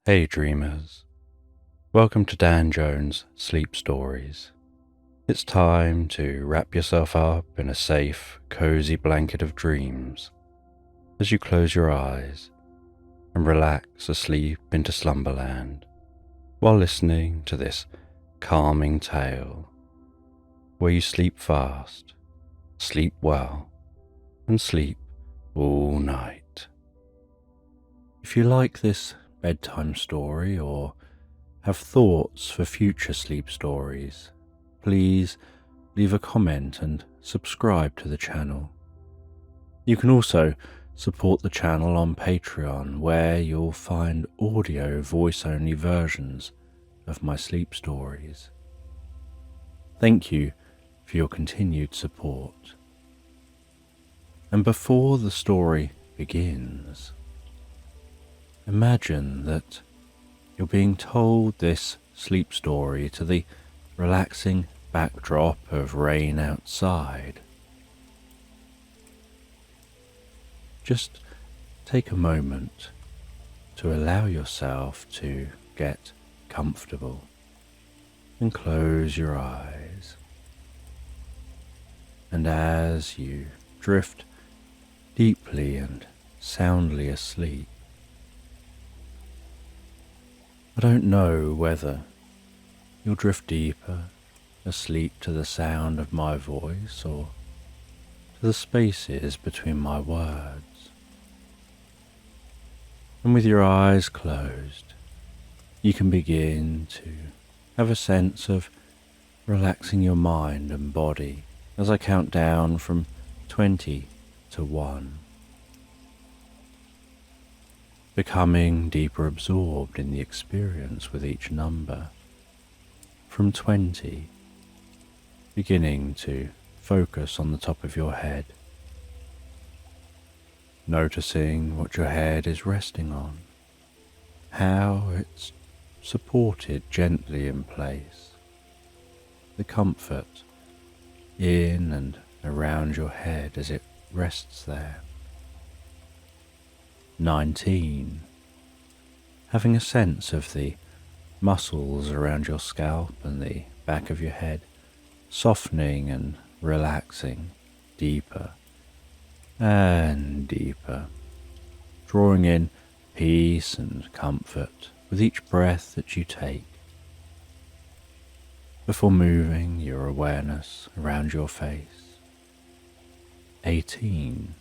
Hey dreamers, welcome to Dan Jones' Sleep Stories. It's time to wrap yourself up in a safe, cozy blanket of dreams as you close your eyes and relax asleep into slumberland while listening to this calming tale where you sleep fast, sleep well, and sleep all night. If you like this bedtime story or have thoughts for future sleep stories, please leave a comment and subscribe to the channel. You can also support the channel on Patreon, where you'll find audio voice-only versions of my sleep stories. Thank you for your continued support. And before the story begins, imagine that you're being told this sleep story to the relaxing backdrop of rain outside. Just take a moment to allow yourself to get comfortable and close your eyes. And as you drift deeply and soundly asleep, I don't know whether you'll drift deeper asleep to the sound of my voice or to the spaces between my words. And with your eyes closed, you can begin to have a sense of relaxing your mind and body as I count down from 20 to 1. Becoming deeper absorbed in the experience with each number. From 20, beginning to focus on the top of your head, noticing what your head is resting on, how it's supported gently in place, the comfort in and around your head as it rests there. 19. Having a sense of the muscles around your scalp and the back of your head softening and relaxing deeper and deeper, drawing in peace and comfort with each breath that you take, before moving your awareness around your face. 18.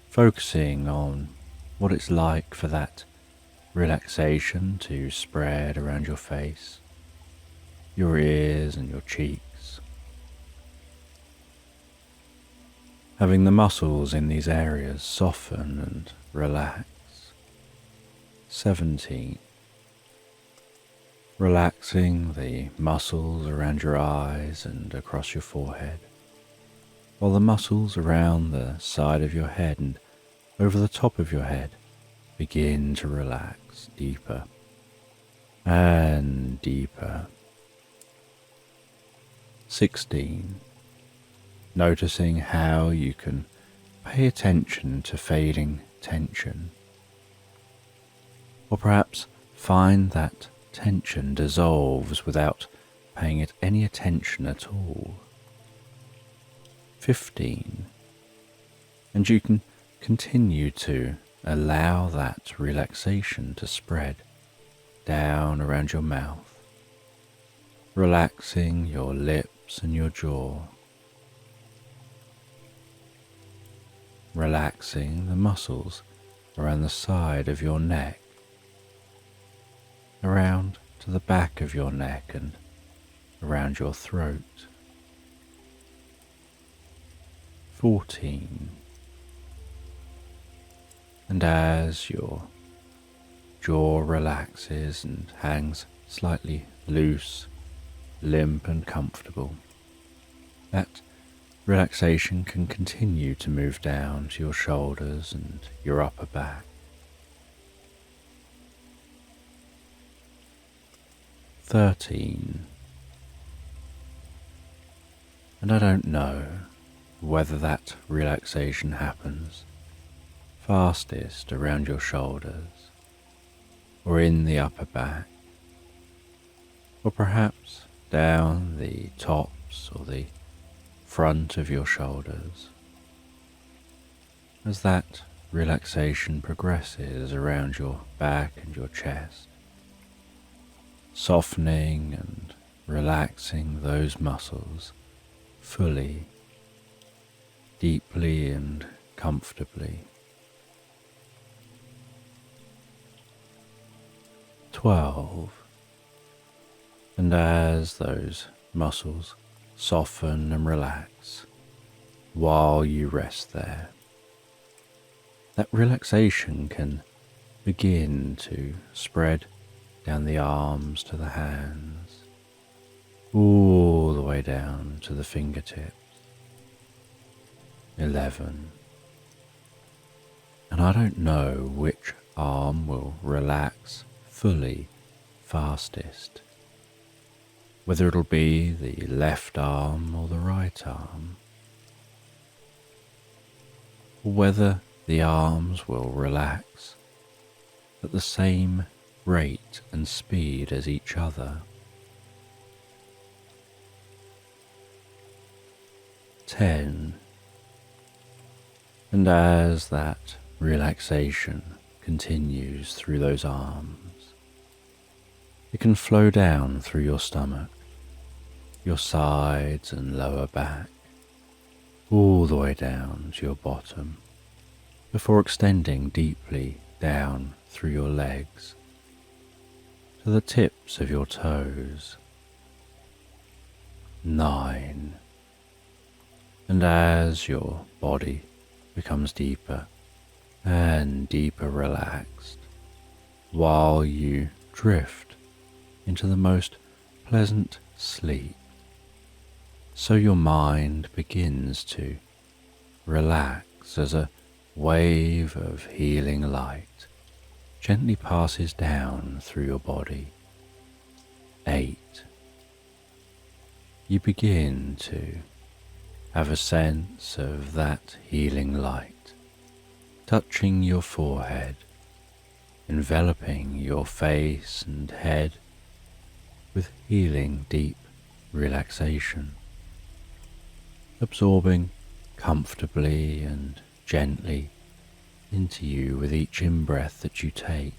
Focusing on what it's like for that relaxation to spread around your face, your ears and your cheeks. Having the muscles in these areas soften and relax. 17. Relaxing the muscles around your eyes and across your forehead, while the muscles around the side of your head and over the top of your head begin to relax deeper and deeper. 16. Noticing how you can pay attention to fading tension, or perhaps find that tension dissolves without paying it any attention at all. 15. And you can continue to allow that relaxation to spread down around your mouth, relaxing your lips and your jaw, relaxing the muscles around the side of your neck, around to the back of your neck and around your throat. 14. And as your jaw relaxes and hangs slightly loose, limp and comfortable, that relaxation can continue to move down to your shoulders and your upper back. 13. And I don't know whether that relaxation happens fastest around your shoulders, or in the upper back, or perhaps down the tops or the front of your shoulders. As that relaxation progresses around your back and your chest, softening and relaxing those muscles fully, deeply and comfortably. 12. And as those muscles soften and relax while you rest there, that relaxation can begin to spread down the arms to the hands, all the way down to the fingertips. 11. And I don't know which arm will relax fully fastest, whether it'll be the left arm or the right arm, or whether the arms will relax at the same rate and speed as each other. 10. And as that relaxation continues through those arms, it can flow down through your stomach, your sides and lower back, all the way down to your bottom, before extending deeply down through your legs to the tips of your toes. 9. And as your body becomes deeper and deeper relaxed, while you drift into the most pleasant sleep, so your mind begins to relax as a wave of healing light gently passes down through your body. 8. You begin to have a sense of that healing light touching your forehead, enveloping your face and head with healing deep relaxation, absorbing comfortably and gently into you with each in-breath that you take.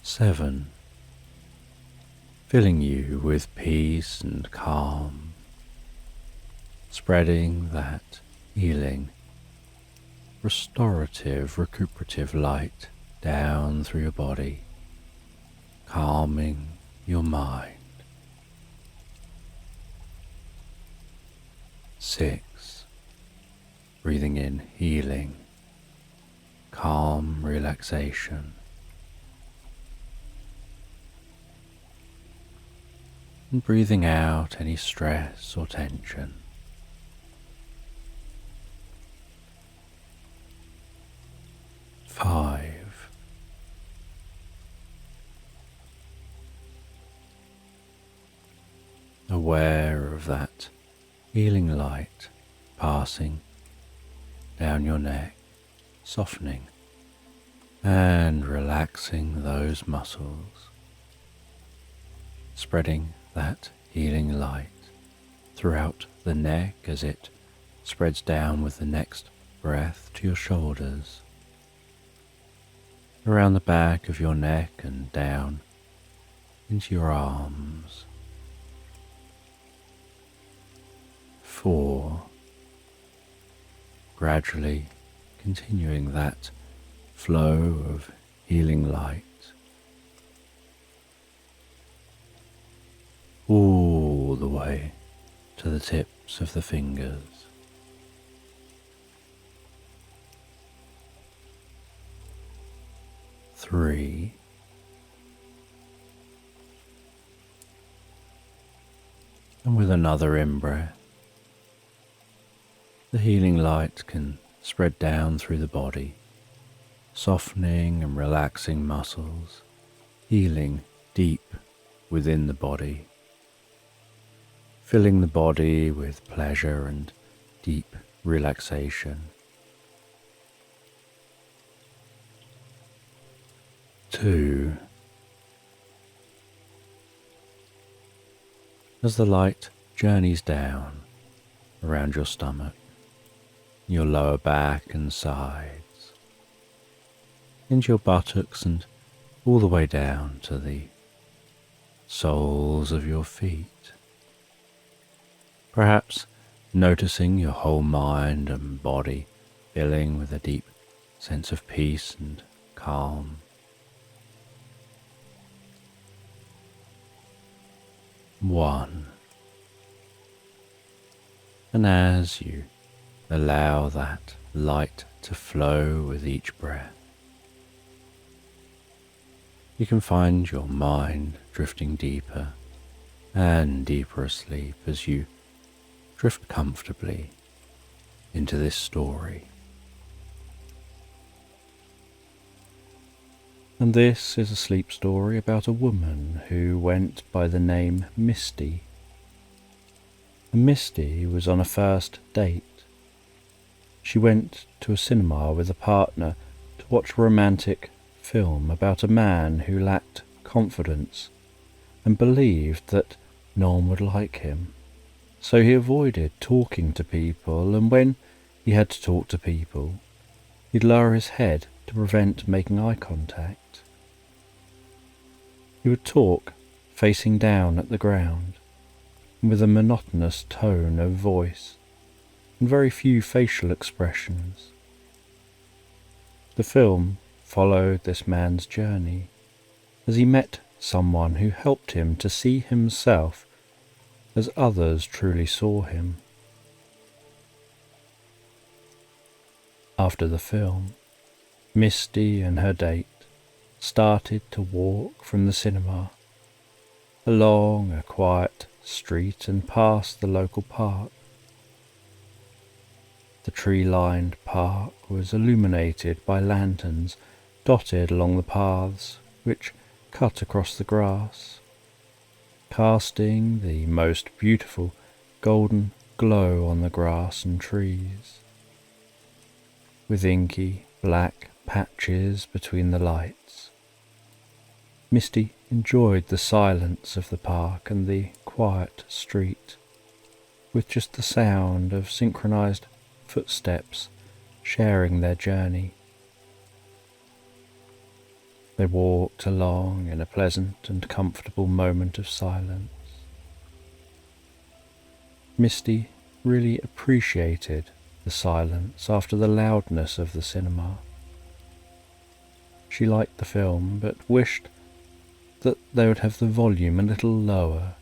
7. Filling you with peace and calm, spreading that healing, restorative, recuperative light down through your body, calming your mind. 6. Breathing in healing, calm relaxation. And breathing out any stress or tension. 5. Aware of that healing light passing down your neck, softening and relaxing those muscles, spreading that healing light throughout the neck as it spreads down with the next breath to your shoulders, around the back of your neck and down into your arms. 4. Gradually continuing that flow of healing light all the way to the tips of the fingers. 3. And with another in-breath, the healing light can spread down through the body, softening and relaxing muscles, healing deep within the body, filling the body with pleasure and deep relaxation. 2. As the light journeys down around your stomach, your lower back and sides, into your buttocks and all the way down to the soles of your feet, perhaps noticing your whole mind and body filling with a deep sense of peace and calm. 1. And as you allow that light to flow with each breath, you can find your mind drifting deeper and deeper asleep as you drift comfortably into this story. And this is a sleep story about a woman who went by the name Misty. And Misty was on a first date. She went to a cinema with a partner to watch a romantic film about a man who lacked confidence and believed that no one would like him. So he avoided talking to people, and when he had to talk to people, he'd lower his head to prevent making eye contact. He would talk facing down at the ground, and with a monotonous tone of voice, and very few facial expressions. The film followed this man's journey as he met someone who helped him to see himself as others truly saw him. After the film, Misty and her date started to walk from the cinema along a quiet street and past the local park. The tree-lined park was illuminated by lanterns dotted along the paths which cut across the grass, casting the most beautiful golden glow on the grass and trees, with inky black patches between the lights. Misty enjoyed the silence of the park and the quiet street, with just the sound of synchronized footsteps sharing their journey. They walked along in a pleasant and comfortable moment of silence. Misty really appreciated the silence after the loudness of the cinema. She liked the film, but wished that they would have the volume a little lower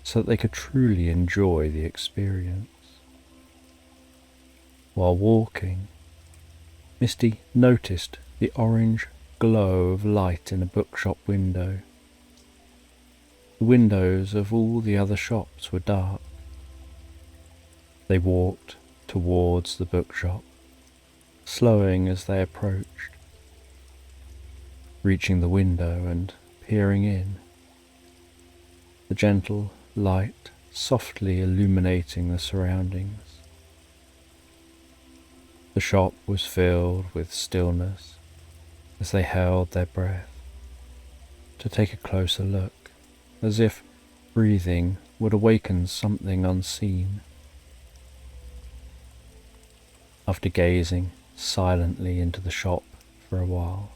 so that they could truly enjoy the experience. While walking, Misty noticed the orange glow of light in a bookshop window. The windows of all the other shops were dark. They walked towards the bookshop, slowing as they approached, reaching the window and peering in, the gentle light softly illuminating the surroundings. The shop was filled with stillness as they held their breath to take a closer look, as if breathing would awaken something unseen. After gazing silently into the shop for a while,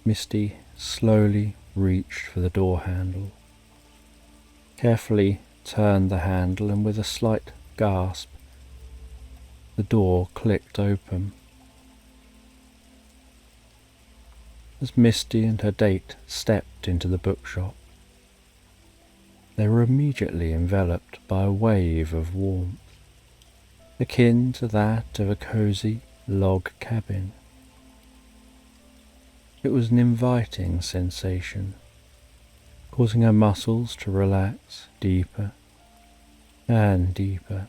Misty slowly reached for the door handle, carefully turned the handle, and with a slight gasp, the door clicked open. As Misty and her date stepped into the bookshop, they were immediately enveloped by a wave of warmth, akin to that of a cozy log cabin. It was an inviting sensation, causing her muscles to relax deeper and deeper,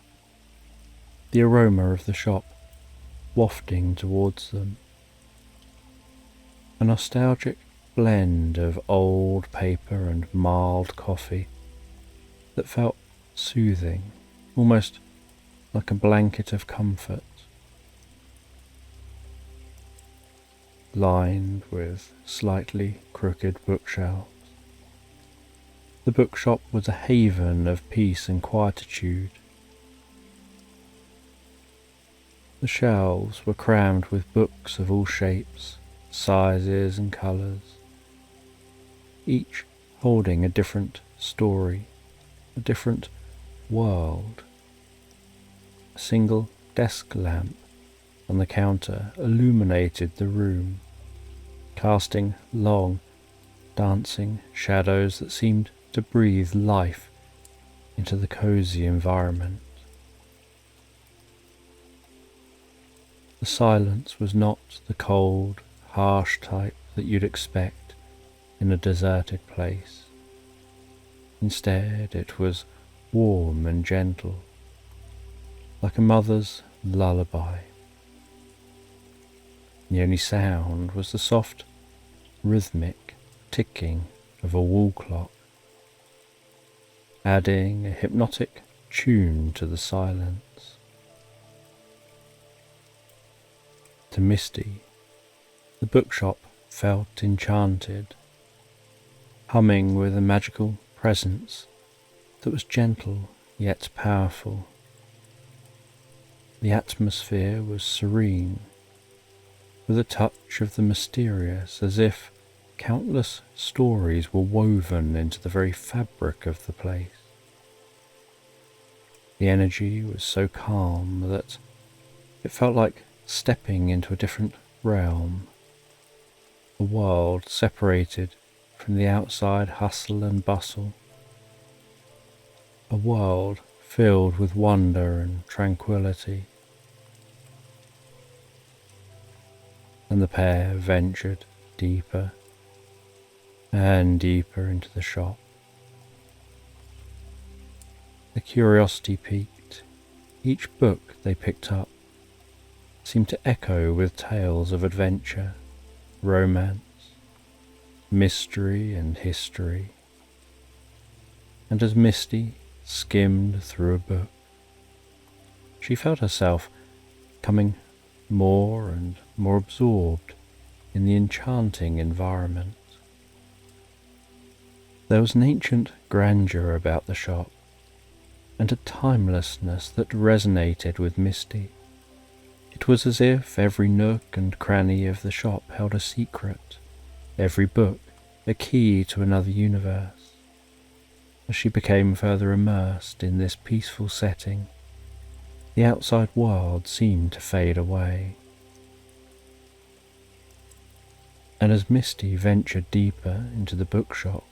the aroma of the shop wafting towards them. A nostalgic blend of old paper and mild coffee that felt soothing, almost like a blanket of comfort. lined with slightly crooked bookshelves. The bookshop was a haven of peace and quietude. The shelves were crammed with books of all shapes, sizes and colours, each holding a different story, a different world. A single desk lamp on the counter illuminated the room, casting long, dancing shadows that seemed to breathe life into the cosy environment. The silence was not the cold, harsh type that you'd expect in a deserted place. Instead, it was warm and gentle, like a mother's lullaby. The only sound was the soft, rhythmic ticking of a wall clock, adding a hypnotic tune to the silence. To Misty, the bookshop felt enchanted, humming with a magical presence that was gentle yet powerful. The atmosphere was serene, with a touch of the mysterious, as if countless stories were woven into the very fabric of the place. The energy was so calm that it felt like stepping into a different realm, a world separated from the outside hustle and bustle, a world filled with wonder and tranquility. And the pair ventured deeper and deeper into the shop. The curiosity piqued. Each book they picked up seemed to echo with tales of adventure, romance, mystery and history. And as Misty skimmed through a book, she felt herself becoming more and more absorbed in the enchanting environment. There was an ancient grandeur about the shop, and a timelessness that resonated with Misty. It was as if every nook and cranny of the shop held a secret, every book a key to another universe. As she became further immersed in this peaceful setting, the outside world seemed to fade away. And as Misty ventured deeper into the bookshop,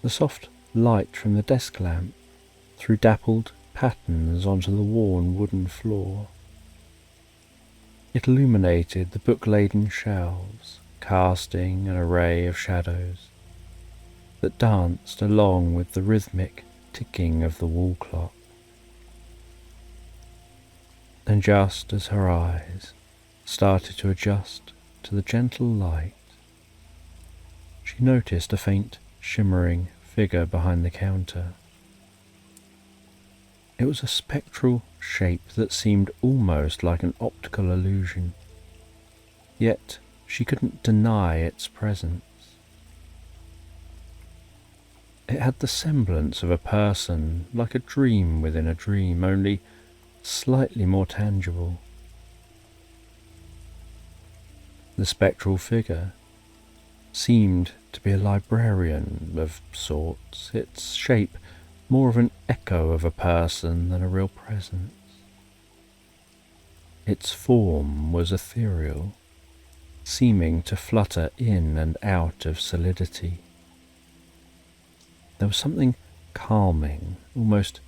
the soft light from the desk lamp threw dappled patterns onto the worn wooden floor. It illuminated the book-laden shelves, casting an array of shadows that danced along with the rhythmic ticking of the wall clock. And just as her eyes started to adjust to the gentle light, she noticed a faint shimmering figure behind the counter. It was a spectral shape that seemed almost like an optical illusion, yet she couldn't deny its presence. It had the semblance of a person, like a dream within a dream, only slightly more tangible. The spectral figure seemed to be a librarian of sorts, its shape more of an echo of a person than a real presence. Its form was ethereal, seeming to flutter in and out of solidity. There was something calming, almost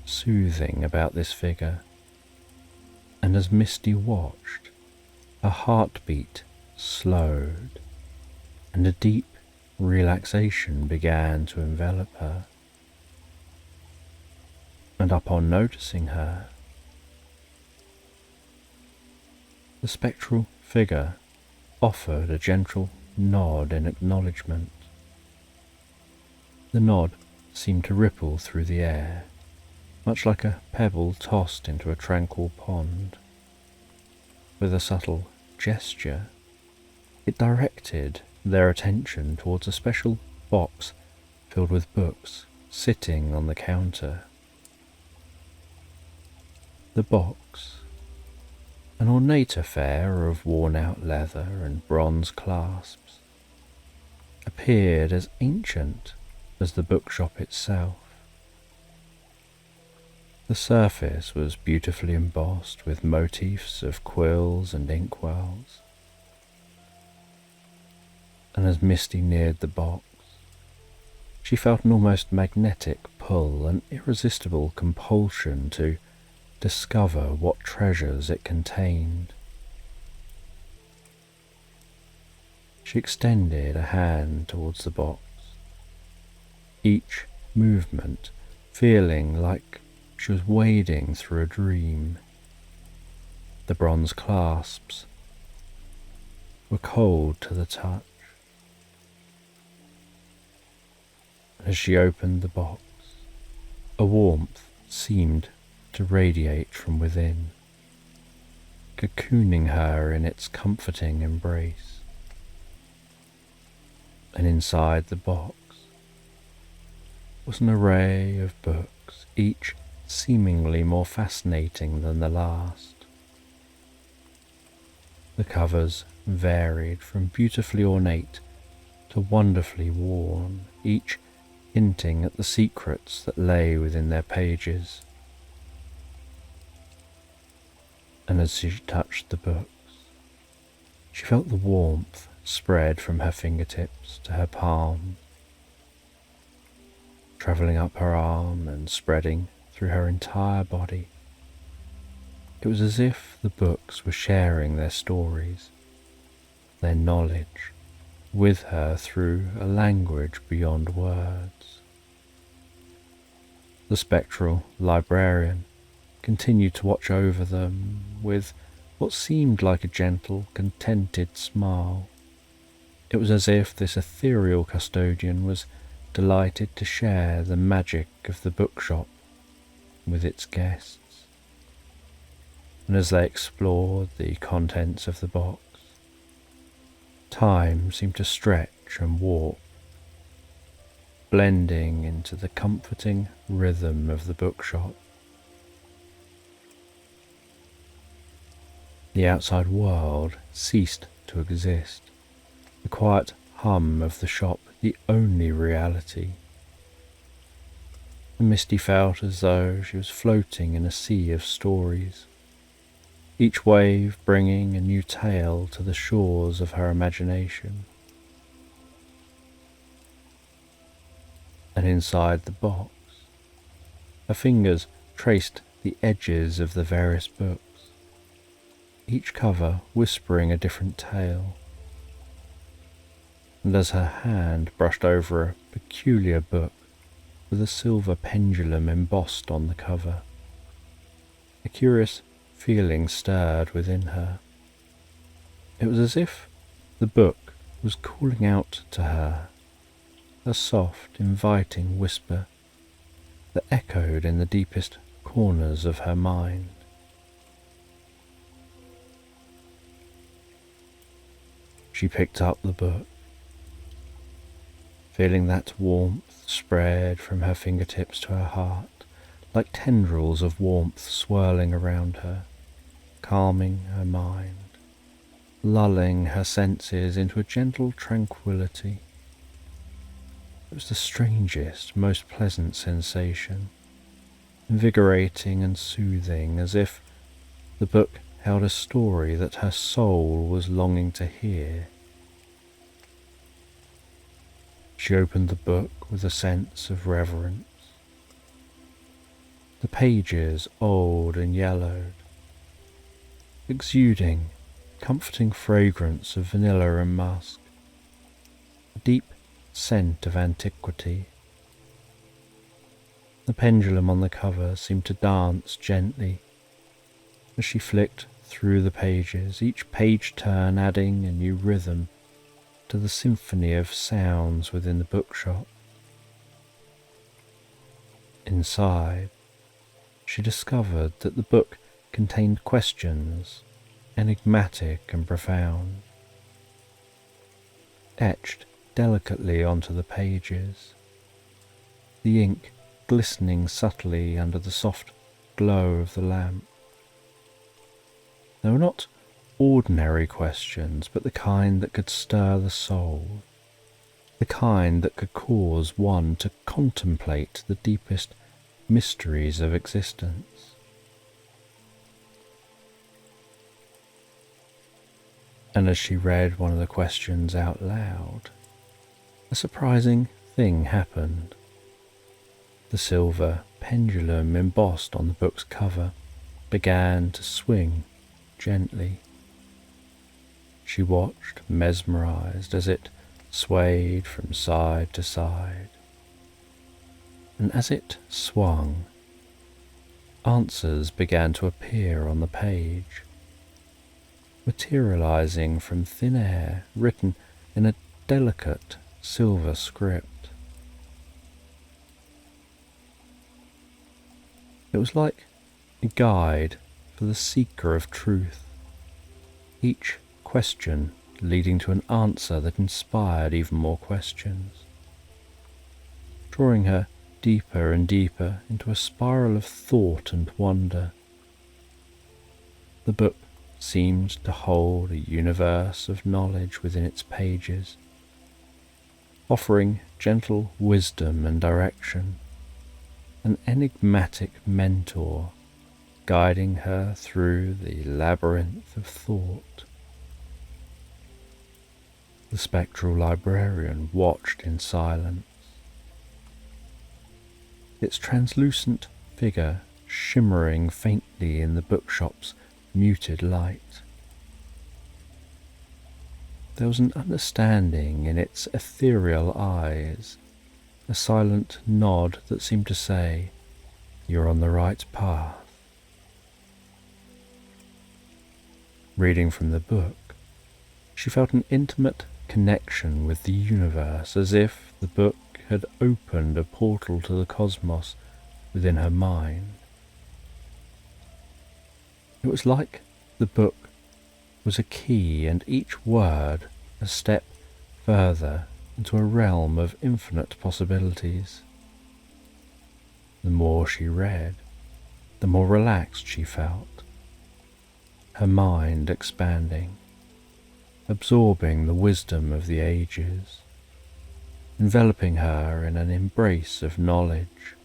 soothing about this figure, and as Misty watched, her heartbeat slowed, and a deep relaxation began to envelop her. And upon noticing her, the spectral figure offered a gentle nod in acknowledgement. The nod seemed to ripple through the air, much like a pebble tossed into a tranquil pond. With a subtle gesture, It directed their attention towards a special box filled with books sitting on the counter. The box, an ornate affair of worn-out leather and bronze clasps, appeared as ancient as the bookshop itself. The surface was beautifully embossed with motifs of quills and inkwells, and as Misty neared the box, she felt an almost magnetic pull, an irresistible compulsion to discover what treasures it contained. She extended a hand towards the box, each movement feeling like she was wading through a dream. The bronze clasps were cold to the touch. As she opened the box, a warmth seemed to radiate from within, cocooning her in its comforting embrace. And inside the box was an array of books, each seemingly more fascinating than the last. The covers varied from beautifully ornate to wonderfully worn, each hinting at the secrets that lay within their pages. And as she touched the books, she felt the warmth spread from her fingertips to her palm, travelling up her arm and spreading through her entire body. It was as if the books were sharing their stories, their knowledge, with her through a language beyond words. The spectral librarian continued to watch over them with what seemed like a gentle, contented smile. It was as if this ethereal custodian was delighted to share the magic of the bookshop with its guests. And as they explored the contents of the box, time seemed to stretch and warp, blending into the comforting rhythm of the bookshop. The outside world ceased to exist, the quiet hum of the shop the only reality. And Misty felt as though she was floating in a sea of stories, each wave bringing a new tale to the shores of her imagination. And inside the box, her fingers traced the edges of the various books, each cover whispering a different tale. And as her hand brushed over a peculiar book with a silver pendulum embossed on the cover, a curious feeling stirred within her. It was as if the book was calling out to her, a soft, inviting whisper that echoed in the deepest corners of her mind. She picked up the book, feeling that warmth spread from her fingertips to her heart, like tendrils of warmth swirling around her, calming her mind, lulling her senses into a gentle tranquility. It was the strangest, most pleasant sensation, invigorating and soothing, as if the book held a story that her soul was longing to hear. She opened the book with a sense of reverence. The pages, old and yellowed, exuding comforting fragrance of vanilla and musk, a deep scent of antiquity. The pendulum on the cover seemed to dance gently as she flicked through the pages, each page turn adding a new rhythm to the symphony of sounds within the bookshop. Inside, she discovered that the book contained questions, enigmatic and profound. etched delicately onto the pages, the ink glistening subtly under the soft glow of the lamp. They were not ordinary questions, but the kind that could stir the soul, the kind that could cause one to contemplate the deepest mysteries of existence. And as she read one of the questions out loud, a surprising thing happened. The silver pendulum embossed on the book's cover began to swing gently. She watched, mesmerized, as it swayed from side to side. And as it swung, answers began to appear on the page, materializing from thin air, written in a delicate silver script. It was like a guide for the seeker of truth, each question leading to an answer that inspired even more questions, drawing her deeper and deeper into a spiral of thought and wonder. The book seemed to hold a universe of knowledge within its pages, offering gentle wisdom and direction, an enigmatic mentor guiding her through the labyrinth of thought. The spectral librarian watched in silence, its translucent figure shimmering faintly in the bookshop's muted light. There was an understanding in its ethereal eyes, a silent nod that seemed to say, "You're on the right path." Reading from the book, she felt an intimate connection with the universe, as if the book had opened a portal to the cosmos within her mind. It was like the book was a key, and each word a step further into a realm of infinite possibilities. The more she read, the more relaxed she felt, her mind expanding, absorbing the wisdom of the ages, enveloping her in an embrace of knowledge.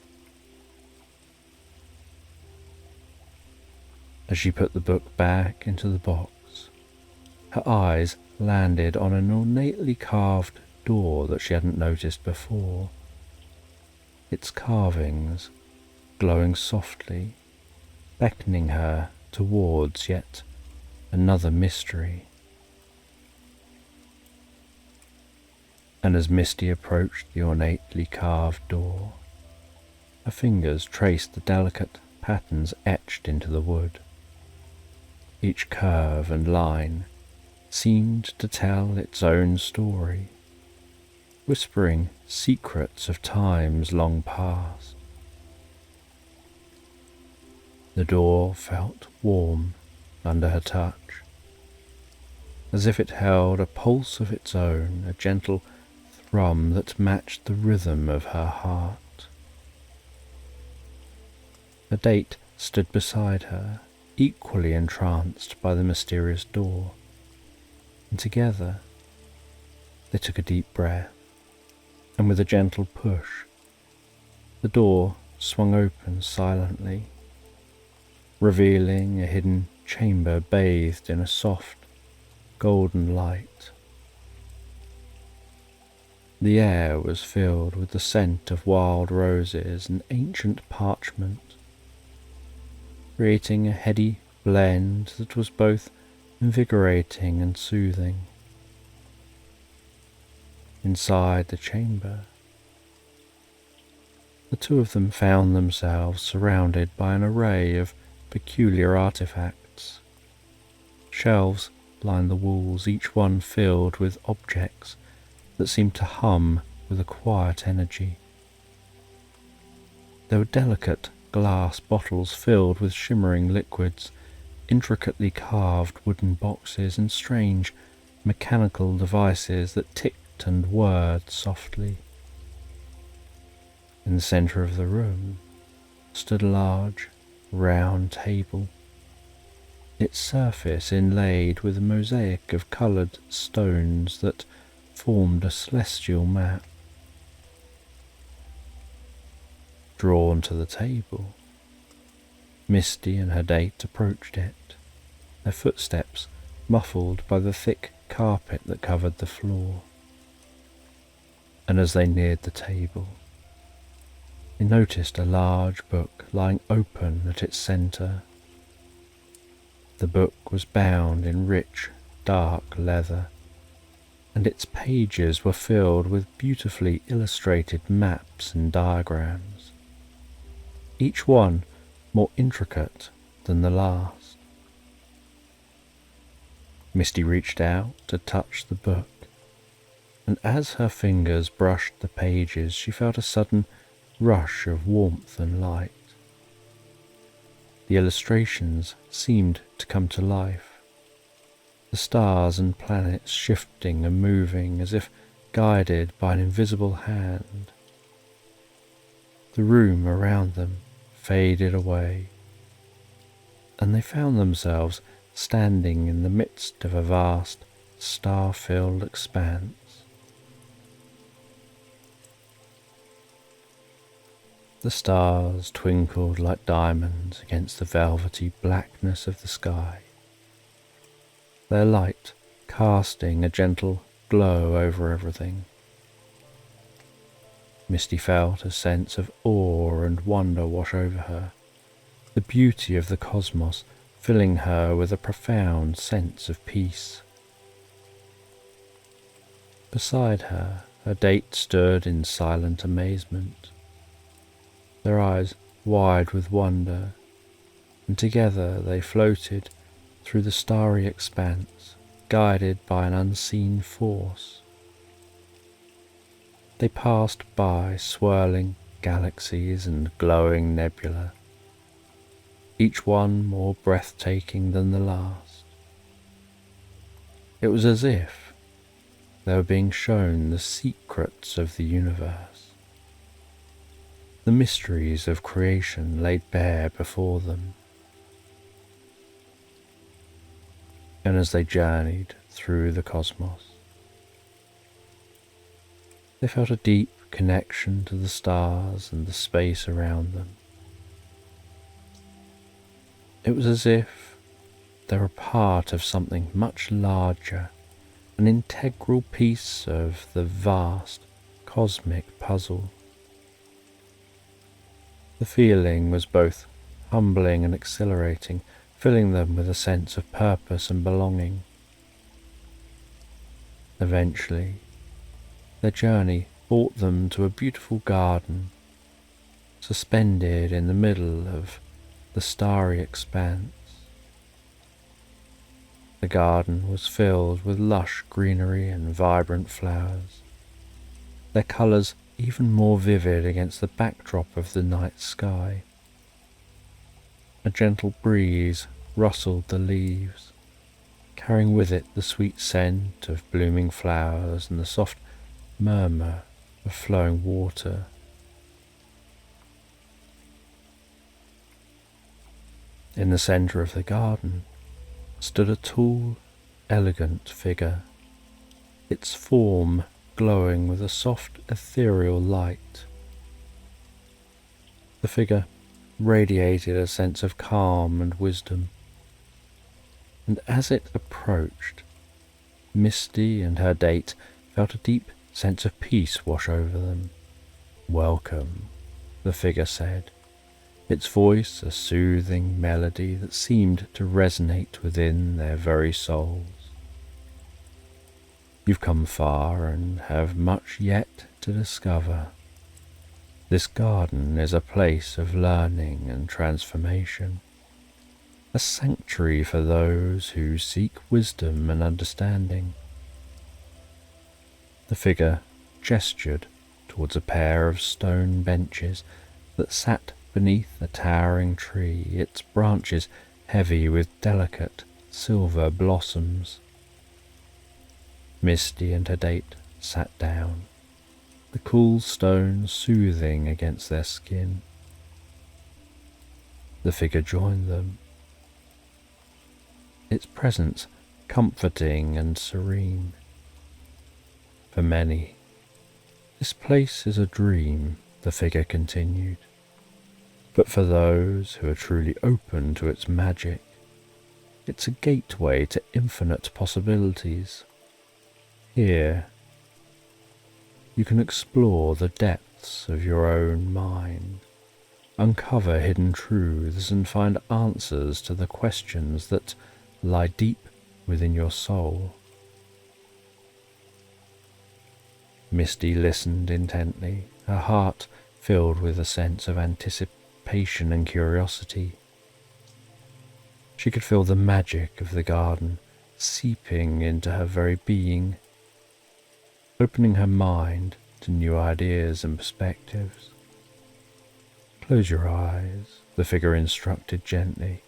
As she put the book back into the box, her eyes landed on an ornately carved door that she hadn't noticed before, its carvings glowing softly, beckoning her towards yet another mystery. And as Misty approached the ornately carved door, her fingers traced the delicate patterns etched into the wood. Each curve and line seemed to tell its own story, whispering secrets of times long past. The door felt warm under her touch, as if it held a pulse of its own, a gentle thrum that matched the rhythm of her heart. A date stood beside her, equally entranced by the mysterious door, and together they took a deep breath, and with a gentle push, the door swung open silently, revealing a hidden chamber bathed in a soft, golden light. The air was filled with the scent of wild roses and ancient parchment, creating a heady blend that was both invigorating and soothing. Inside the chamber, the two of them found themselves surrounded by an array of peculiar artifacts. Shelves lined the walls, each one filled with objects that seemed to hum with a quiet energy. There were delicate glass bottles filled with shimmering liquids, intricately carved wooden boxes, and strange mechanical devices that ticked and whirred softly. In the centre of the room stood a large, round table, its surface inlaid with a mosaic of coloured stones that formed a celestial map. Drawn to the table, Misty and her date approached it, their footsteps muffled by the thick carpet that covered the floor. And as they neared the table, they noticed a large book lying open at its centre. The book was bound in rich, dark leather, and its pages were filled with beautifully illustrated maps and diagrams, each one more intricate than the last. Misty reached out to touch the book, and as her fingers brushed the pages, she felt a sudden rush of warmth and light. The illustrations seemed to come to life, the stars and planets shifting and moving as if guided by an invisible hand. The room around them faded away, and they found themselves standing in the midst of a vast, star-filled expanse. The stars twinkled like diamonds against the velvety blackness of the sky, their light casting a gentle glow over everything. Misty felt a sense of awe and wonder wash over her, the beauty of the cosmos filling her with a profound sense of peace. Beside her, her date stood in silent amazement, their eyes wide with wonder, and together they floated through the starry expanse, guided by an unseen force. They passed by swirling galaxies and glowing nebula, each one more breathtaking than the last. It was as if they were being shown the secrets of the universe, the mysteries of creation laid bare before them. And as they journeyed through the cosmos, they felt a deep connection to the stars and the space around them. It was as if they were part of something much larger, an integral piece of the vast cosmic puzzle. The feeling was both humbling and exhilarating, filling them with a sense of purpose and belonging. Eventually, their journey brought them to a beautiful garden, suspended in the middle of the starry expanse. The garden was filled with lush greenery and vibrant flowers, their colours even more vivid against the backdrop of the night sky. A gentle breeze rustled the leaves, carrying with it the sweet scent of blooming flowers and the soft murmur of flowing water. In the centre of the garden stood a tall, elegant figure, its form glowing with a soft ethereal light. The figure radiated a sense of calm and wisdom, and as it approached, Misty and her date felt a deep sense of peace wash over them. "Welcome," the figure said, its voice a soothing melody that seemed to resonate within their very souls. "You've come far and have much yet to discover. This garden is a place of learning and transformation, a sanctuary for those who seek wisdom and understanding." The figure gestured towards a pair of stone benches that sat beneath a towering tree, its branches heavy with delicate silver blossoms. Misty and her date sat down, the cool stones soothing against their skin. The figure joined them, its presence comforting and serene. For many, this place is a dream, the figure continued, but for those who are truly open to its magic, it's a gateway to infinite possibilities. Here, you can explore the depths of your own mind, uncover hidden truths and find answers to the questions that lie deep within your soul. Misty listened intently, her heart filled with a sense of anticipation and curiosity. She could feel the magic of the garden seeping into her very being, opening her mind to new ideas and perspectives. Close your eyes, the figure instructed gently,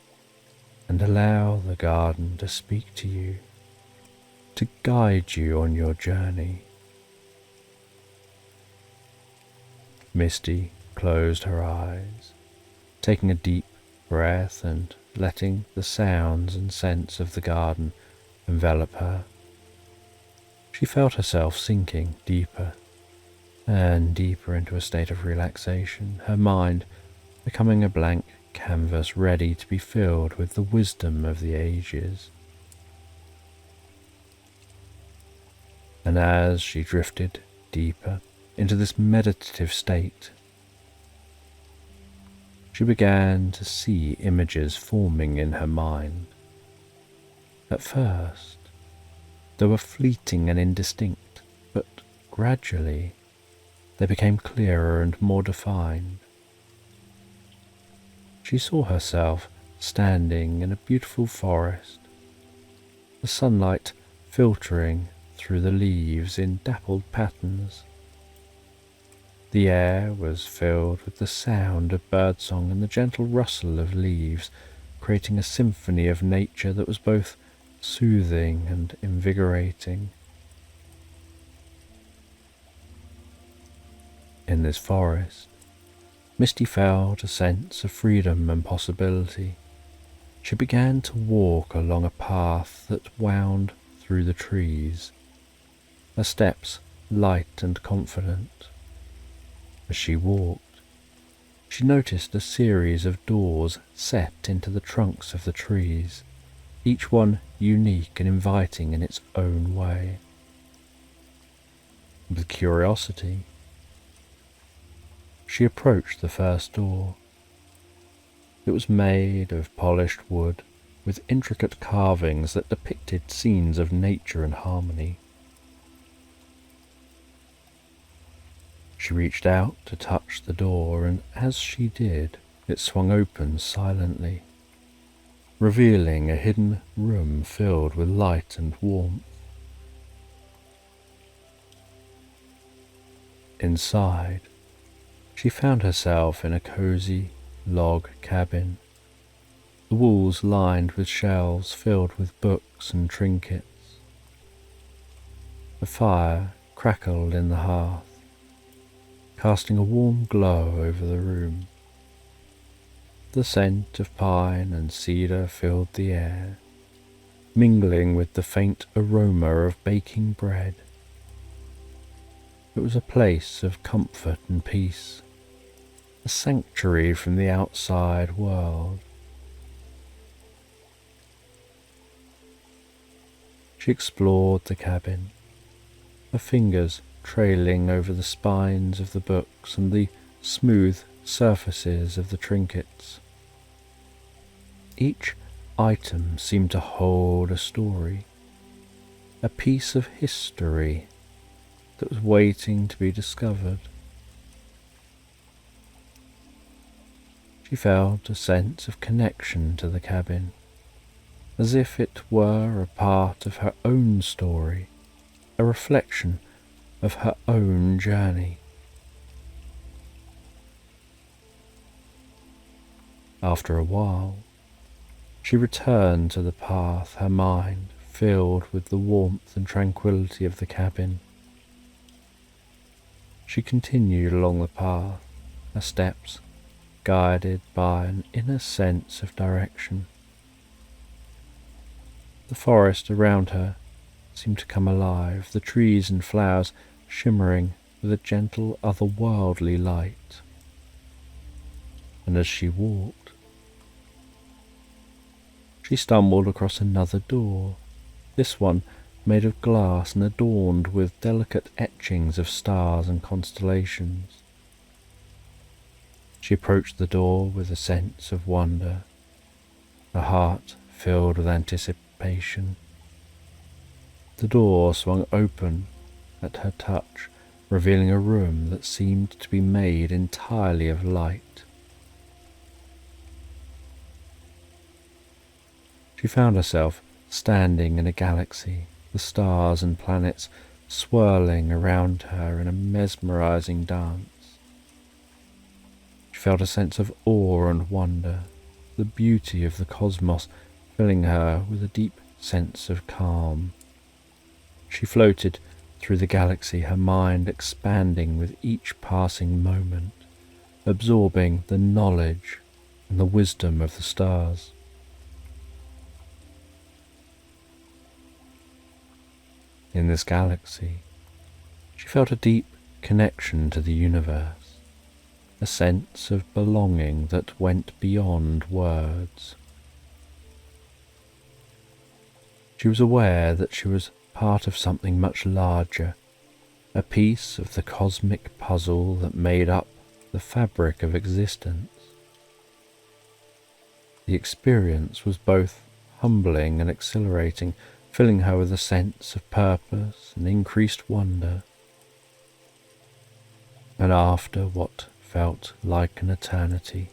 and allow the garden to speak to you, to guide you on your journey. Misty closed her eyes, taking a deep breath and letting the sounds and scents of the garden envelop her. She felt herself sinking deeper and deeper into a state of relaxation, her mind becoming a blank canvas ready to be filled with the wisdom of the ages. And as she drifted deeper into this meditative state, she began to see images forming in her mind. At first, they were fleeting and indistinct, but gradually they became clearer and more defined. She saw herself standing in a beautiful forest, the sunlight filtering through the leaves in dappled patterns. The air was filled with the sound of birdsong and the gentle rustle of leaves, creating a symphony of nature that was both soothing and invigorating. In this forest, Misty felt a sense of freedom and possibility. She began to walk along a path that wound through the trees, her steps light and confident. As she walked, she noticed a series of doors set into the trunks of the trees, each one unique and inviting in its own way. With curiosity, she approached the first door. It was made of polished wood with intricate carvings that depicted scenes of nature and harmony. She reached out to touch the door, and as she did, it swung open silently, revealing a hidden room filled with light and warmth. Inside, she found herself in a cozy log cabin, the walls lined with shelves filled with books and trinkets. A fire crackled in the hearth, casting a warm glow over the room. The scent of pine and cedar filled the air, mingling with the faint aroma of baking bread. It was a place of comfort and peace, a sanctuary from the outside world. She explored the cabin, her fingers trailing over the spines of the books and the smooth surfaces of the trinkets. Each item seemed to hold a story, a piece of history that was waiting to be discovered. She felt a sense of connection to the cabin, as if it were a part of her own story, a reflection of her own journey. After a while, she returned to the path, her mind filled with the warmth and tranquility of the cabin. She continued along the path, her steps guided by an inner sense of direction. The forest around her seemed to come alive, the trees and flowers shimmering with a gentle otherworldly light. And as she walked, she stumbled across another door, this one made of glass and adorned with delicate etchings of stars and constellations. She approached the door with a sense of wonder, her heart filled with anticipation. The door swung open at her touch, revealing a room that seemed to be made entirely of light. She found herself standing in a galaxy, the stars and planets swirling around her in a mesmerizing dance. She felt a sense of awe and wonder, the beauty of the cosmos filling her with a deep sense of calm. She floated through the galaxy, her mind expanding with each passing moment, absorbing the knowledge and the wisdom of the stars. In this galaxy, she felt a deep connection to the universe, a sense of belonging that went beyond words. She was aware that she was part of something much larger, a piece of the cosmic puzzle that made up the fabric of existence. The experience was both humbling and exhilarating, filling her with a sense of purpose and increased wonder. And after what felt like an eternity,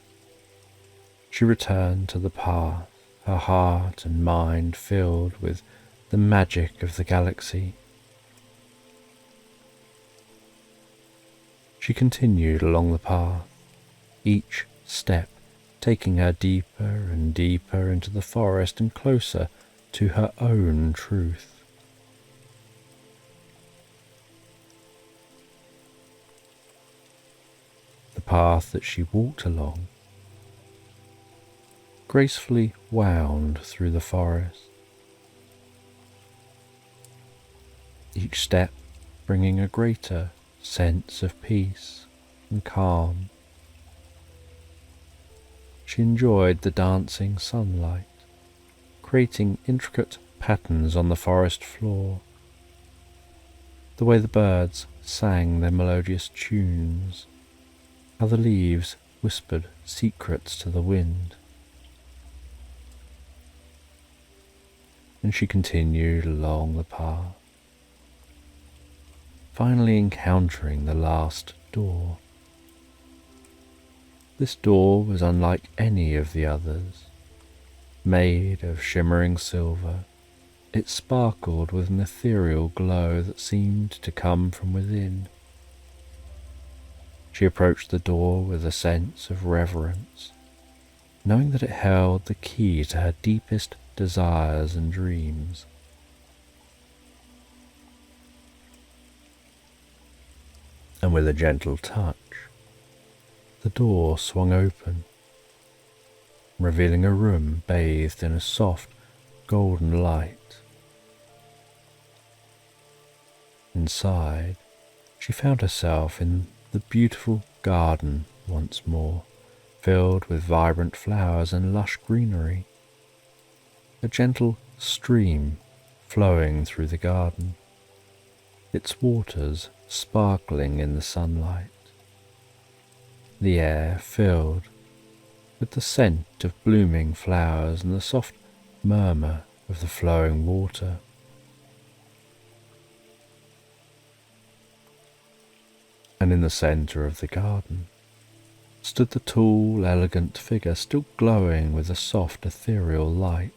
she returned to the path, her heart and mind filled with the magic of the galaxy. She continued along the path, each step taking her deeper and deeper into the forest and closer to her own truth. The path that she walked along gracefully wound through the forest, each step bringing a greater sense of peace and calm. She enjoyed the dancing sunlight, creating intricate patterns on the forest floor, the way the birds sang their melodious tunes, how the leaves whispered secrets to the wind. And she continued along the path, finally encountering the last door. This door was unlike any of the others. Made of shimmering silver, it sparkled with an ethereal glow that seemed to come from within. She approached the door with a sense of reverence, knowing that it held the key to her deepest desires and dreams. And with a gentle touch, the door swung open, revealing a room bathed in a soft golden light. Inside, she found herself in the beautiful garden once more, filled with vibrant flowers and lush greenery. A gentle stream flowing through the garden, its waters sparkling in the sunlight. The air filled with the scent of blooming flowers and the soft murmur of the flowing water. And in the centre of the garden stood the tall, elegant figure, still glowing with a soft, ethereal light.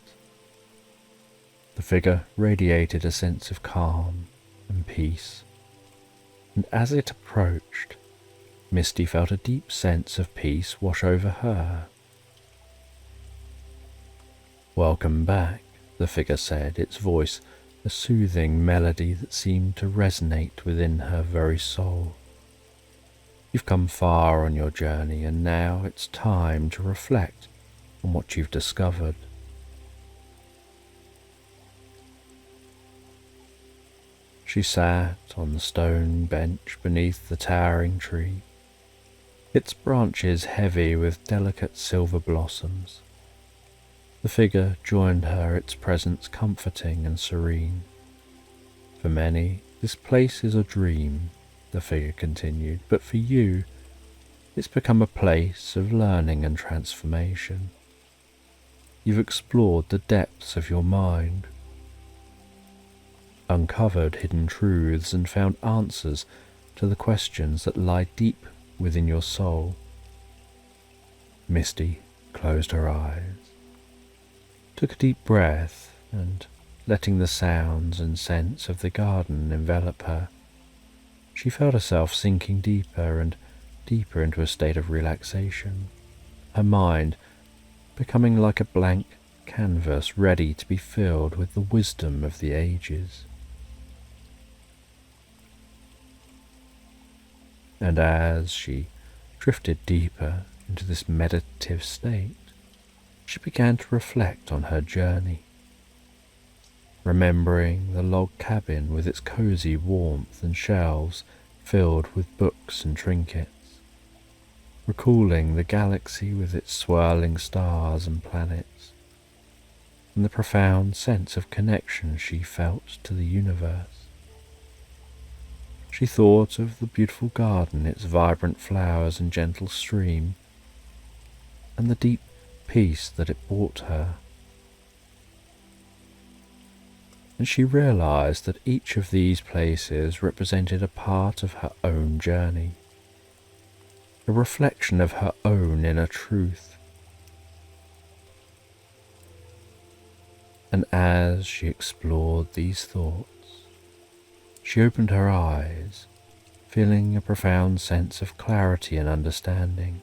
The figure radiated a sense of calm and peace, and as it approached, Misty felt a deep sense of peace wash over her. Welcome back the figure said, its voice a soothing melody that seemed to resonate within her very soul. You've come far on your journey, and now it's time to reflect on what you've discovered. She sat on the stone bench beneath the towering tree, its branches heavy with delicate silver blossoms. The figure joined her, its presence comforting and serene. For many, this place is a dream, the figure continued, but for you, it's become a place of learning and transformation. You've explored the depths of your mind, uncovered hidden truths, and found answers to the questions that lie deep within your soul. Misty closed her eyes, took a deep breath, and letting the sounds and scents of the garden envelop her, she felt herself sinking deeper and deeper into a state of relaxation, her mind becoming like a blank canvas ready to be filled with the wisdom of the ages. And as she drifted deeper into this meditative state, she began to reflect on her journey, remembering the log cabin with its cozy warmth and shelves filled with books and trinkets, recalling the galaxy with its swirling stars and planets, and the profound sense of connection she felt to the universe. She thought of the beautiful garden, its vibrant flowers and gentle stream, and the deep peace that it brought her. And she realized that each of these places represented a part of her own journey, a reflection of her own inner truth. And as she explored these thoughts, she opened her eyes, feeling a profound sense of clarity and understanding.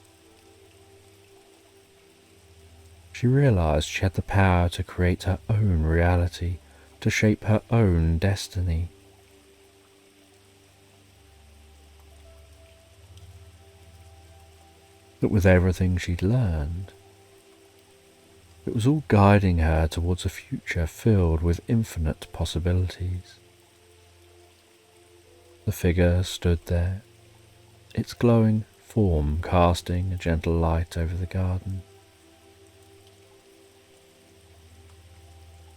She realized she had the power to create her own reality, to shape her own destiny. But with everything she'd learned, it was all guiding her towards a future filled with infinite possibilities. The figure stood there, its glowing form casting a gentle light over the garden.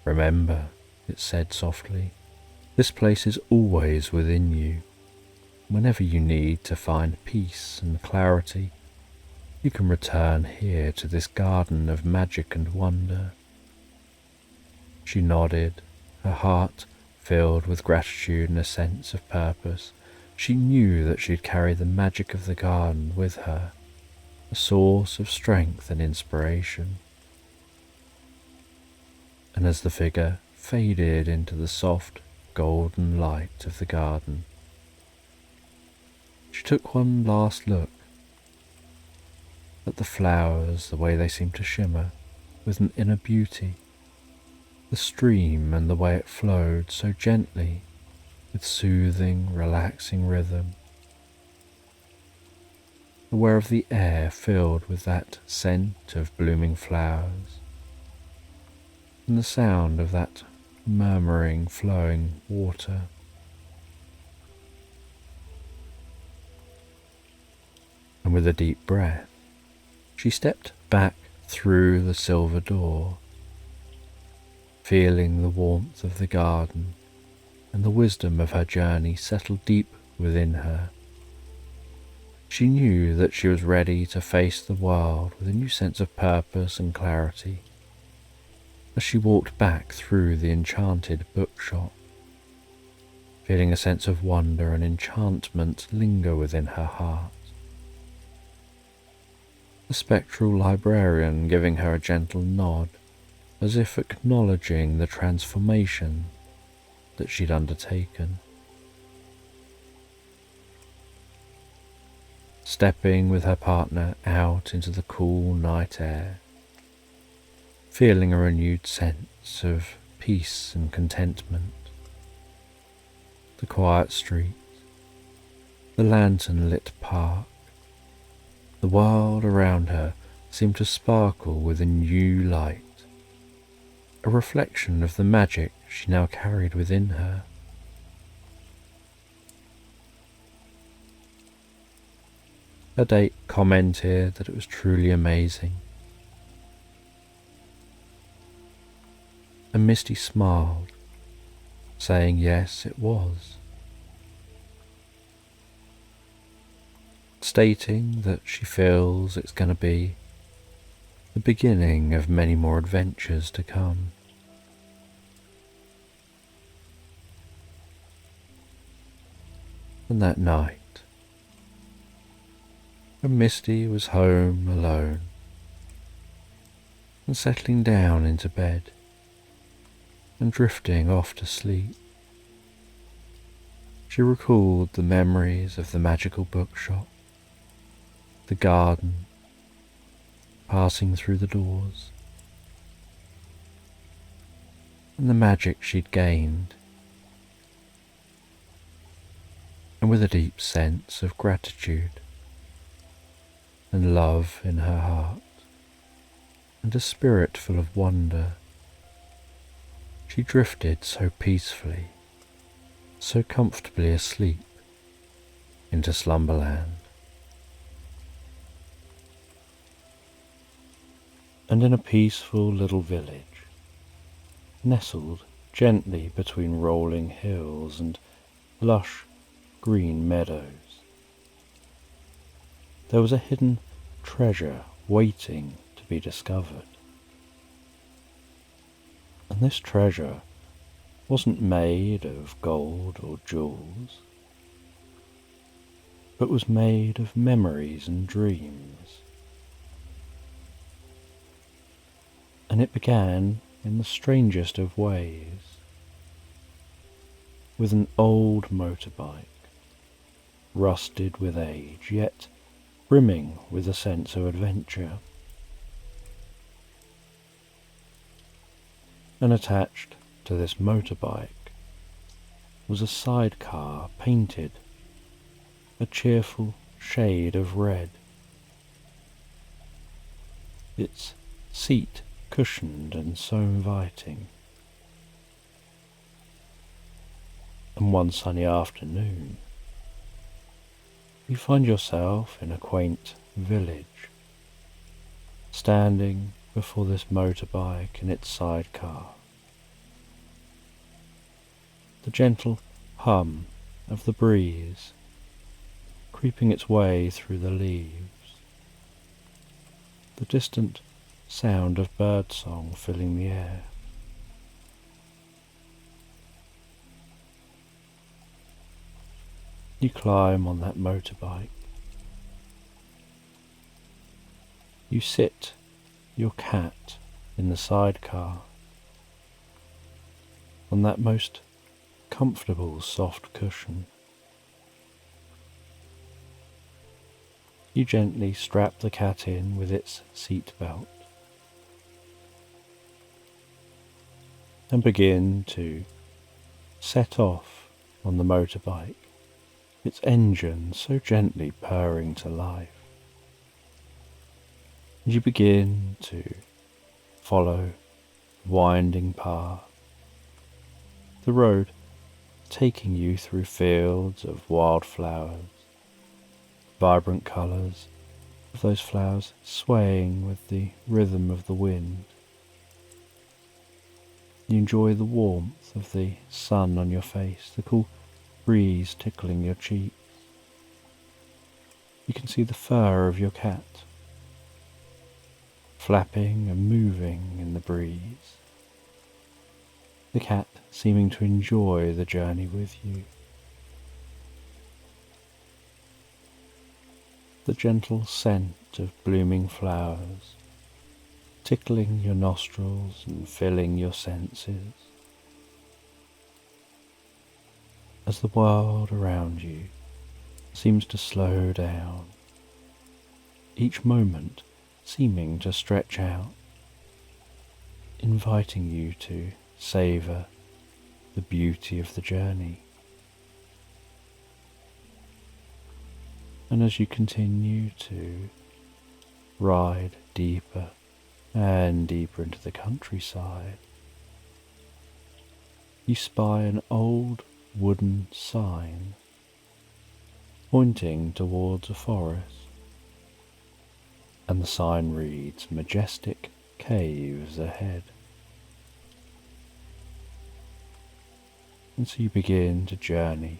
Remember, it said softly, this place is always within you. Whenever you need to find peace and clarity, you can return here to this garden of magic and wonder. She nodded, her heart filled with gratitude and a sense of purpose. She knew that she'd carry the magic of the garden with her, a source of strength and inspiration. And as the figure faded into the soft golden light of the garden, she took one last look at the flowers, the way they seemed to shimmer with an inner beauty, the stream and the way it flowed so gently with soothing, relaxing rhythm, aware of the air filled with that scent of blooming flowers, and the sound of that murmuring, flowing water. And with a deep breath, she stepped back through the silver door, feeling the warmth of the garden and the wisdom of her journey settle deep within her. She knew that she was ready to face the world with a new sense of purpose and clarity. As she walked back through the enchanted bookshop, feeling a sense of wonder and enchantment linger within her heart. The spectral librarian giving her a gentle nod, as if acknowledging the transformation that she'd undertaken. Stepping with her partner out into the cool night air, feeling a renewed sense of peace and contentment. The quiet street, the lantern-lit park, the world around her seemed to sparkle with a new light, a reflection of the magic she now carried within her. Her date commented that it was truly amazing, and Misty smiled, saying yes, it was, stating that she feels it's going to be the beginning of many more adventures to come. And that night, when Misty was home alone and settling down into bed and drifting off to sleep, she recalled the memories of the magical bookshop, the garden, passing through the doors, and the magic she'd gained, and with a deep sense of gratitude and love in her heart, and a spirit full of wonder, she drifted so peacefully, so comfortably asleep into slumberland. And in a peaceful little village, nestled gently between rolling hills and lush green meadows, there was a hidden treasure waiting to be discovered. And this treasure wasn't made of gold or jewels, but was made of memories and dreams. And it began in the strangest of ways, with an old motorbike, rusted with age, yet brimming with a sense of adventure. And attached to this motorbike was a sidecar painted a cheerful shade of red, its seat cushioned and so inviting. And one sunny afternoon, you find yourself in a quaint village, standing before this motorbike and its sidecar. The gentle hum of the breeze creeping its way through the leaves, the distant sound of birdsong filling the air. You climb on that motorbike. You sit your cat in the sidecar on that most comfortable soft cushion. You gently strap the cat in with its seat belt and begin to set off on the motorbike, its engine so gently purring to life. And you begin to follow the winding path, the road taking you through fields of wildflowers, vibrant colours of those flowers swaying with the rhythm of the wind. You enjoy the warmth of the sun on your face, the cool breeze tickling your cheeks. You can see the fur of your cat flapping and moving in the breeze, the cat seeming to enjoy the journey with you. The gentle scent of blooming flowers tickling your nostrils and filling your senses, as the world around you seems to slow down, each moment seeming to stretch out, inviting you to savour the beauty of the journey. And as you continue to ride deeper and deeper into the countryside, you spy an old wooden sign pointing towards a forest, and the sign reads "Majestic Caves Ahead." And so you begin to journey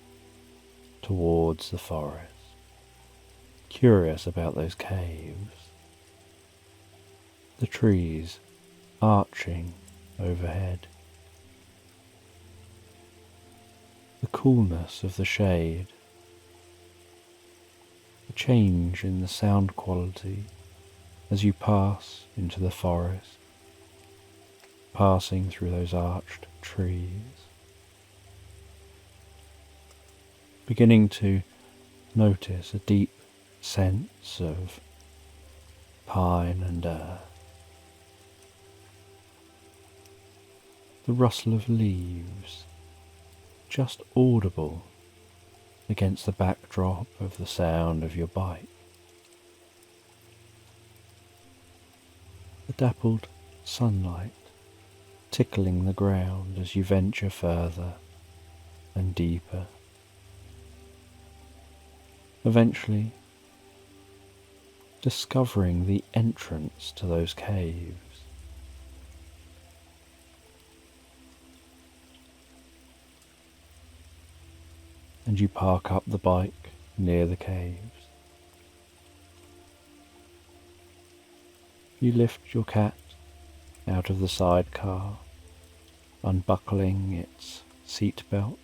towards the forest, curious about those caves, the trees arching overhead, the coolness of the shade, the change in the sound quality as you pass into the forest, passing through those arched trees, beginning to notice a deep sense of pine and earth, the rustle of leaves just audible against the backdrop of the sound of your bike, the dappled sunlight tickling the ground as you venture further and deeper, eventually discovering the entrance to those caves. And you park up the bike near the caves. You lift your cat out of the sidecar, unbuckling its seat belt,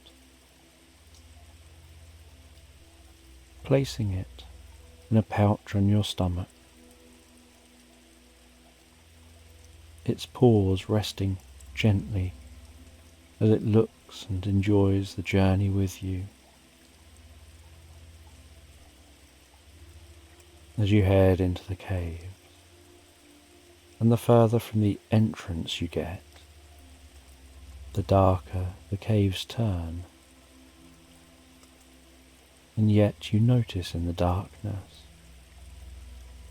placing it in a pouch on your stomach, its paws resting gently as it looks and enjoys the journey with you. As you head into the caves, and the further from the entrance you get, the darker the caves turn, and yet you notice in the darkness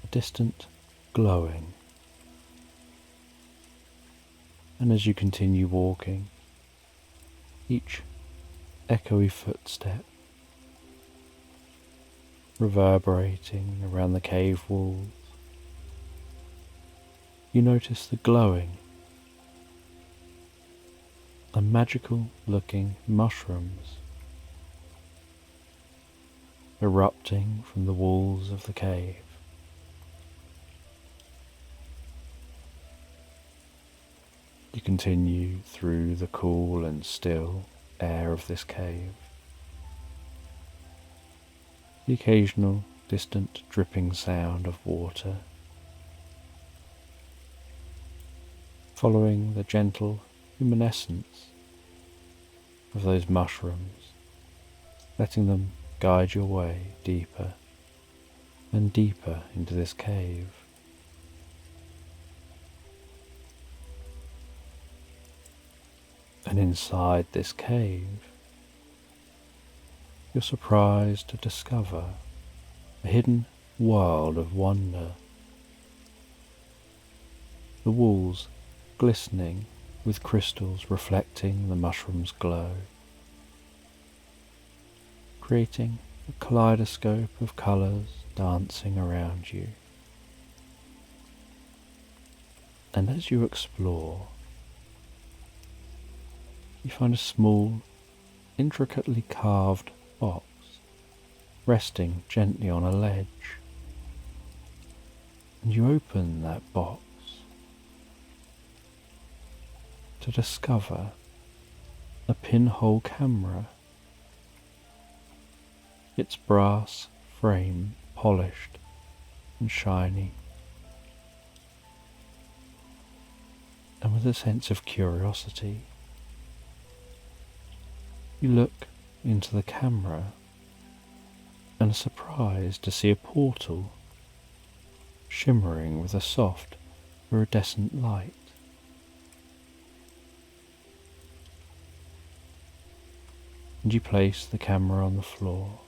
a distant glowing. And as you continue walking, each echoey footstep reverberating around the cave walls, you notice the glowing and magical looking mushrooms erupting from the walls of the cave. You continue through the cool and still air of this cave. The occasional distant dripping sound of water, following the gentle luminescence of those mushrooms, letting them guide your way deeper and deeper into this cave. And inside this cave, you're surprised to discover a hidden world of wonder. The walls glistening with crystals reflecting the mushroom's glow, creating a kaleidoscope of colours dancing around you. And as you explore, you find a small, intricately carved box resting gently on a ledge, and you open that box to discover a pinhole camera, its brass frame polished and shiny, and with a sense of curiosity you look into the camera and are surprised to see a portal shimmering with a soft iridescent light. and you place the camera on the floor.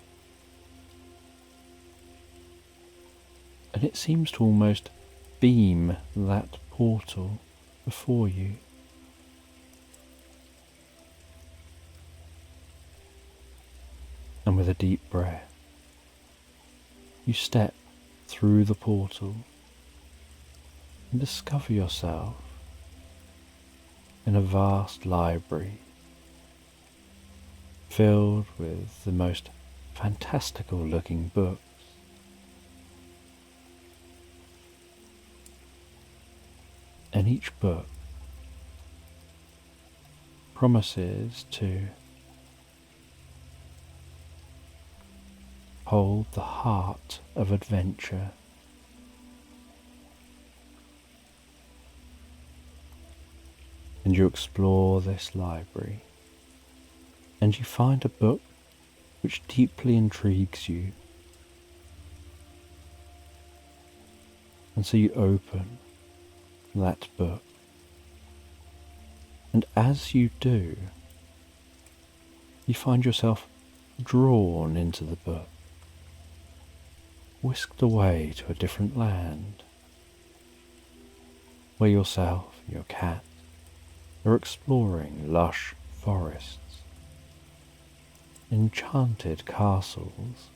And it seems to almost beam that portal before you. And with a deep breath, you step through the portal and discover yourself in a vast library filled with the most fantastical looking books. And each book promises to hold the heart of adventure. And you explore this library, and you find a book which deeply intrigues you. And so you open that book, and as you do, you find yourself drawn into the book, whisked away to a different land, where yourself and your cat are exploring lush forests, enchanted castles,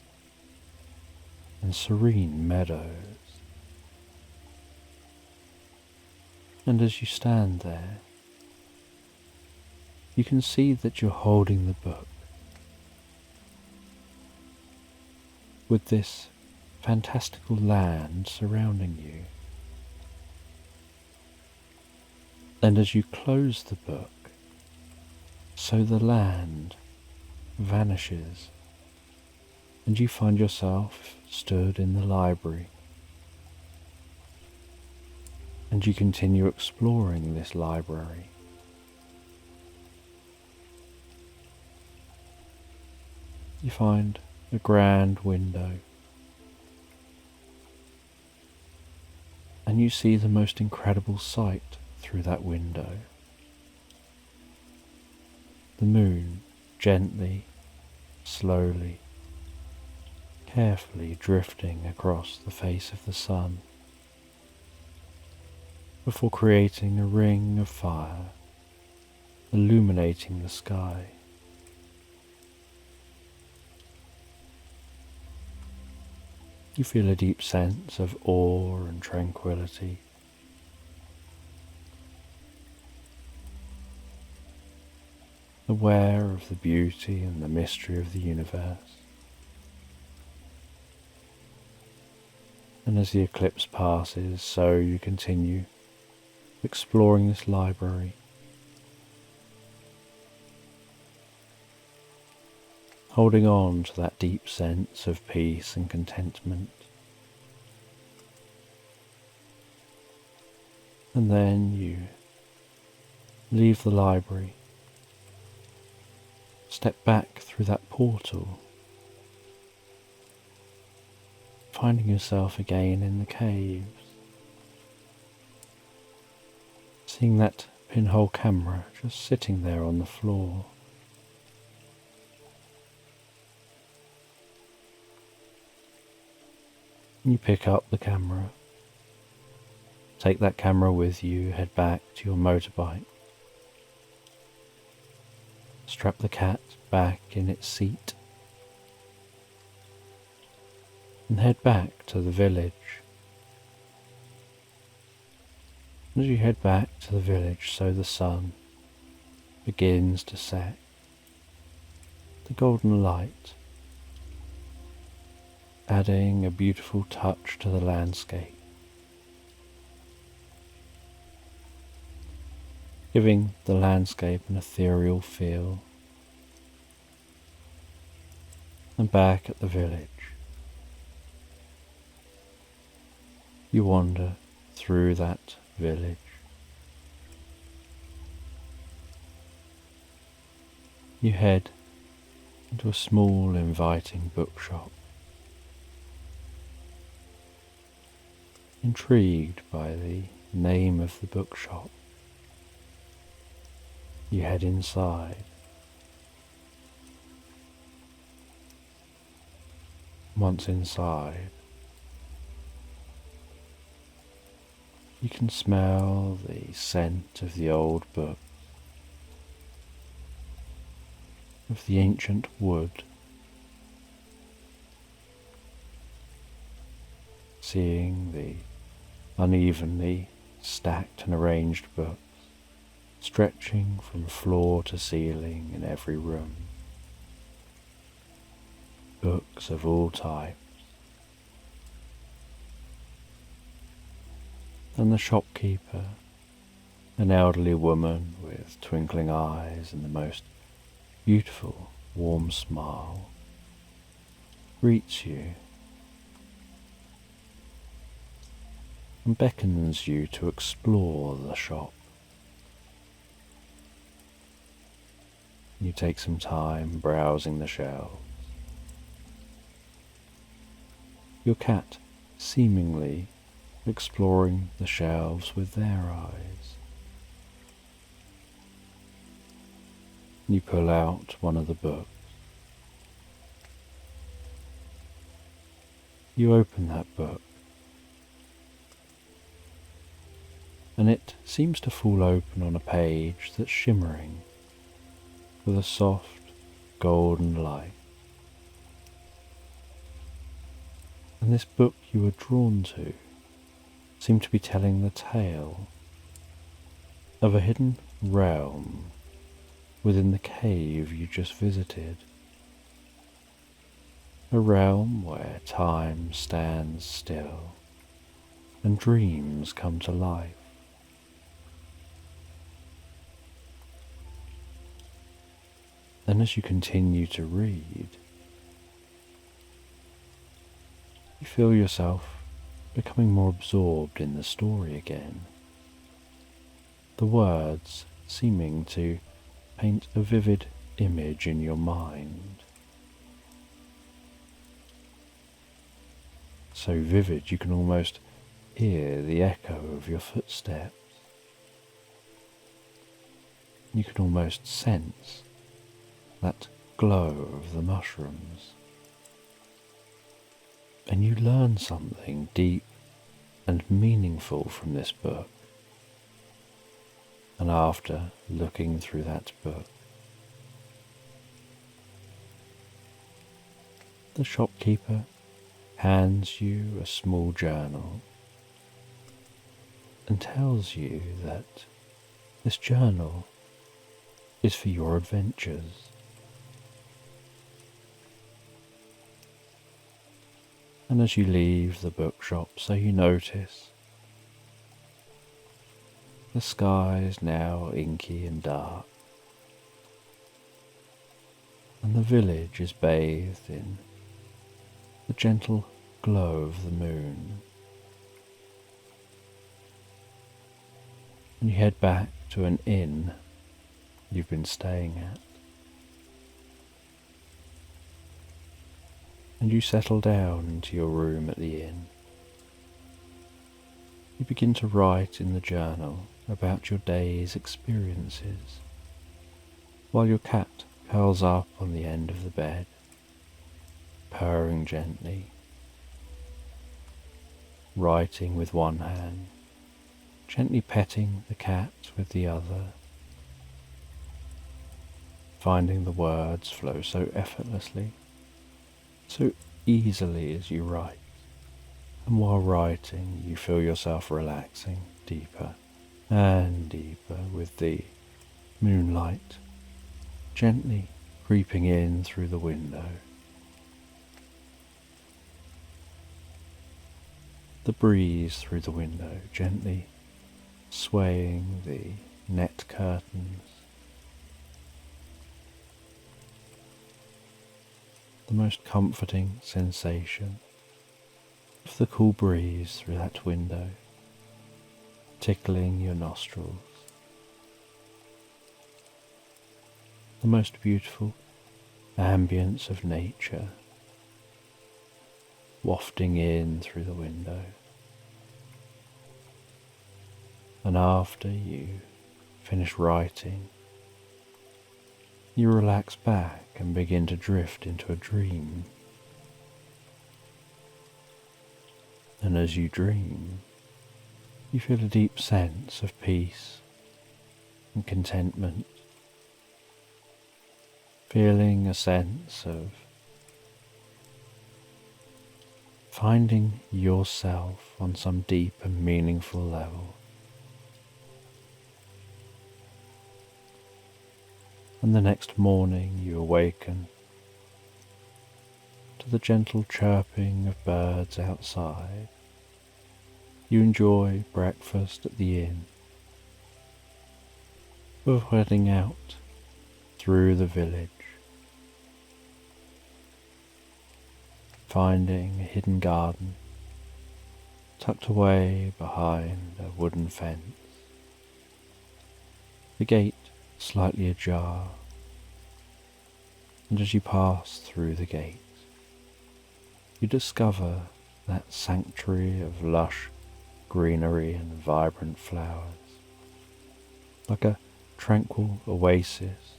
and serene meadows. And as you stand there, you can see that you're holding the book with this fantastical land surrounding you. And as you close the book, so the land vanishes, and you find yourself stood in the library. And you continue exploring this library. You find a grand window, and you see the most incredible sight through that window. The moon gently, slowly, carefully drifting across the face of the sun, before creating a ring of fire, illuminating the sky. You feel a deep sense of awe and tranquility. Aware of the beauty and the mystery of the universe. And as the eclipse passes, so you continue exploring this library, holding on to that deep sense of peace and contentment. And then you leave the library, step back through that portal, finding yourself again in the caves, seeing that pinhole camera just sitting there on the floor. You pick up the camera, take that camera with you, head back to your motorbike, strap the cat back in its seat, and head back to the village. As you head back to the village, so the sun begins to set, the golden light adding a beautiful touch to the landscape, giving the landscape an ethereal feel. And back at the village, you wander through that village. You head into a small, inviting bookshop. Intrigued by the name of the bookshop, you head inside Once inside, you can smell the scent of the old book, of the ancient wood, seeing the unevenly stacked and arranged books stretching from floor to ceiling in every room. Books of all types. And the shopkeeper, an elderly woman with twinkling eyes and the most beautiful, warm smile, greets you and beckons you to explore the shop. You take some time browsing the shelves. Your cat seemingly exploring the shelves with their eyes. You pull out one of the books. You open that book, and it seems to fall open on a page that's shimmering with a soft golden light. And this book you were drawn to seemed to be telling the tale of a hidden realm within the cave you just visited. A realm where time stands still and dreams come to life. And as you continue to read, you feel yourself becoming more absorbed in the story again, the words seeming to paint a vivid image in your mind. So vivid you can almost hear the echo of your footsteps. You can almost sense that glow of the mushrooms. And you learn something deep and meaningful from this book. And after looking through that book, the shopkeeper hands you a small journal and tells you that this journal is for your adventures. And as you leave the bookshop, so you notice the sky is now inky and dark, and the village is bathed in the gentle glow of the moon. And you head back to an inn you've been staying at. And you settle down into your room at the inn. You begin to write in the journal about your day's experiences, while your cat curls up on the end of the bed, purring gently, writing with one hand, gently petting the cat with the other, finding the words flow so effortlessly, so easily as you write. And while writing, you feel yourself relaxing deeper and deeper with the moonlight gently creeping in through the window. The breeze through the window gently swaying the net curtains. The most comforting sensation of the cool breeze through that window, tickling your nostrils. The most beautiful ambience of nature wafting in through the window. And after you finish writing, you relax back and begin to drift into a dream. And as you dream, you feel a deep sense of peace and contentment, feeling a sense of finding yourself on some deep and meaningful level. And the next morning you awaken to the gentle chirping of birds outside. You enjoy breakfast at the inn before heading out through the village, finding a hidden garden tucked away behind a wooden fence, the gate slightly ajar, and as you pass through the gate, you discover that sanctuary of lush greenery and vibrant flowers, like a tranquil oasis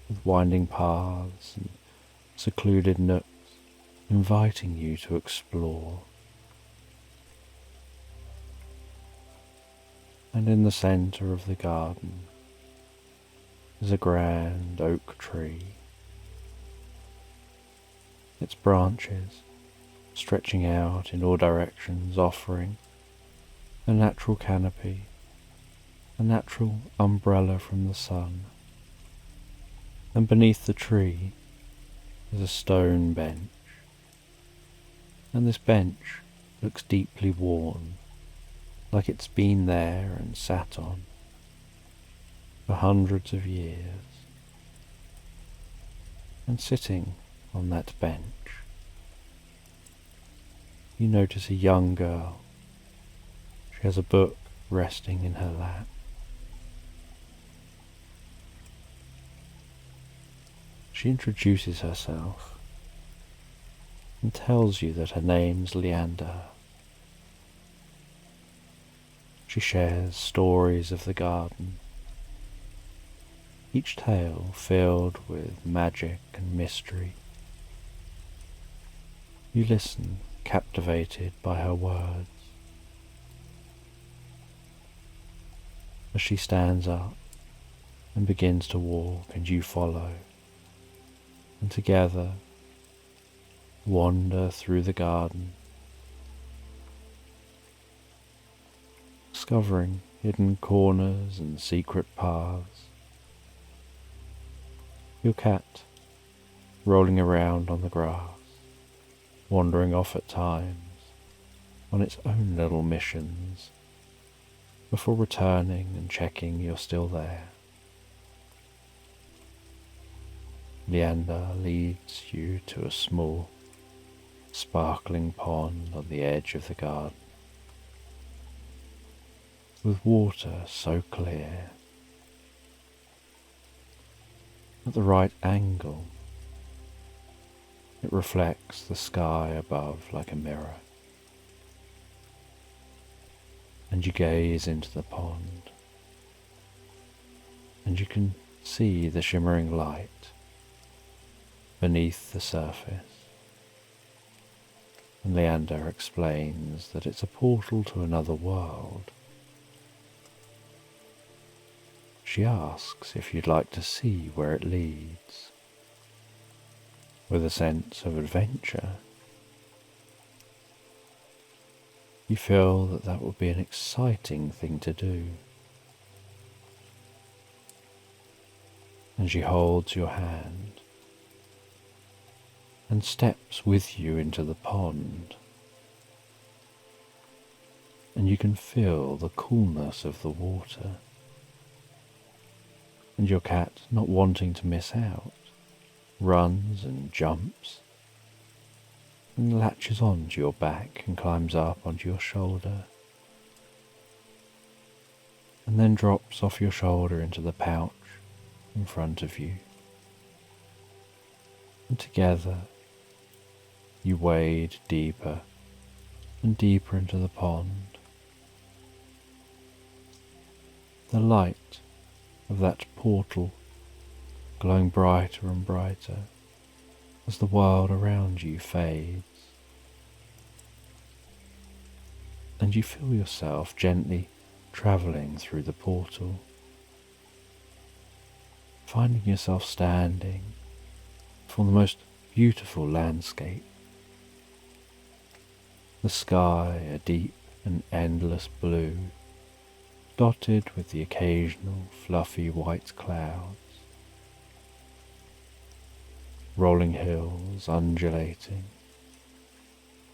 with winding paths and secluded nooks inviting you to explore. And in the centre of the garden is a grand oak tree, its branches stretching out in all directions, offering a natural canopy, a natural umbrella from the sun. And beneath the tree is a stone bench, and this bench looks deeply worn, like it's been there and sat on for hundreds of years. And sitting on that bench, you notice a young girl. She has a book resting in her lap. She introduces herself and tells you that her name's Leander. She shares stories of the garden, each tale filled with magic and mystery. You listen, captivated by her words. As she stands up and begins to walk, and you follow, and together wander through the garden, discovering hidden corners and secret paths. Your cat rolling around on the grass, wandering off at times on its own little missions, before returning and checking you're still there. Leander leads you to a small, sparkling pond on the edge of the garden, with water so clear. At the right angle, it reflects the sky above like a mirror. And you gaze into the pond, and you can see the shimmering light beneath the surface. And Leander explains that it's a portal to another world. She asks if you'd like to see where it leads. With a sense of adventure, you feel that that would be an exciting thing to do. And she holds your hand and steps with you into the pond. And you can feel the coolness of the water. And your cat, not wanting to miss out, runs and jumps and latches onto your back and climbs up onto your shoulder, and then drops off your shoulder into the pouch in front of you. And together you wade deeper and deeper into the pond. The light of that portal glowing brighter and brighter as the world around you fades. and you feel yourself gently travelling through the portal, finding yourself standing before the most beautiful landscape. The sky a deep and endless blue, dotted with the occasional fluffy white clouds. Rolling hills undulating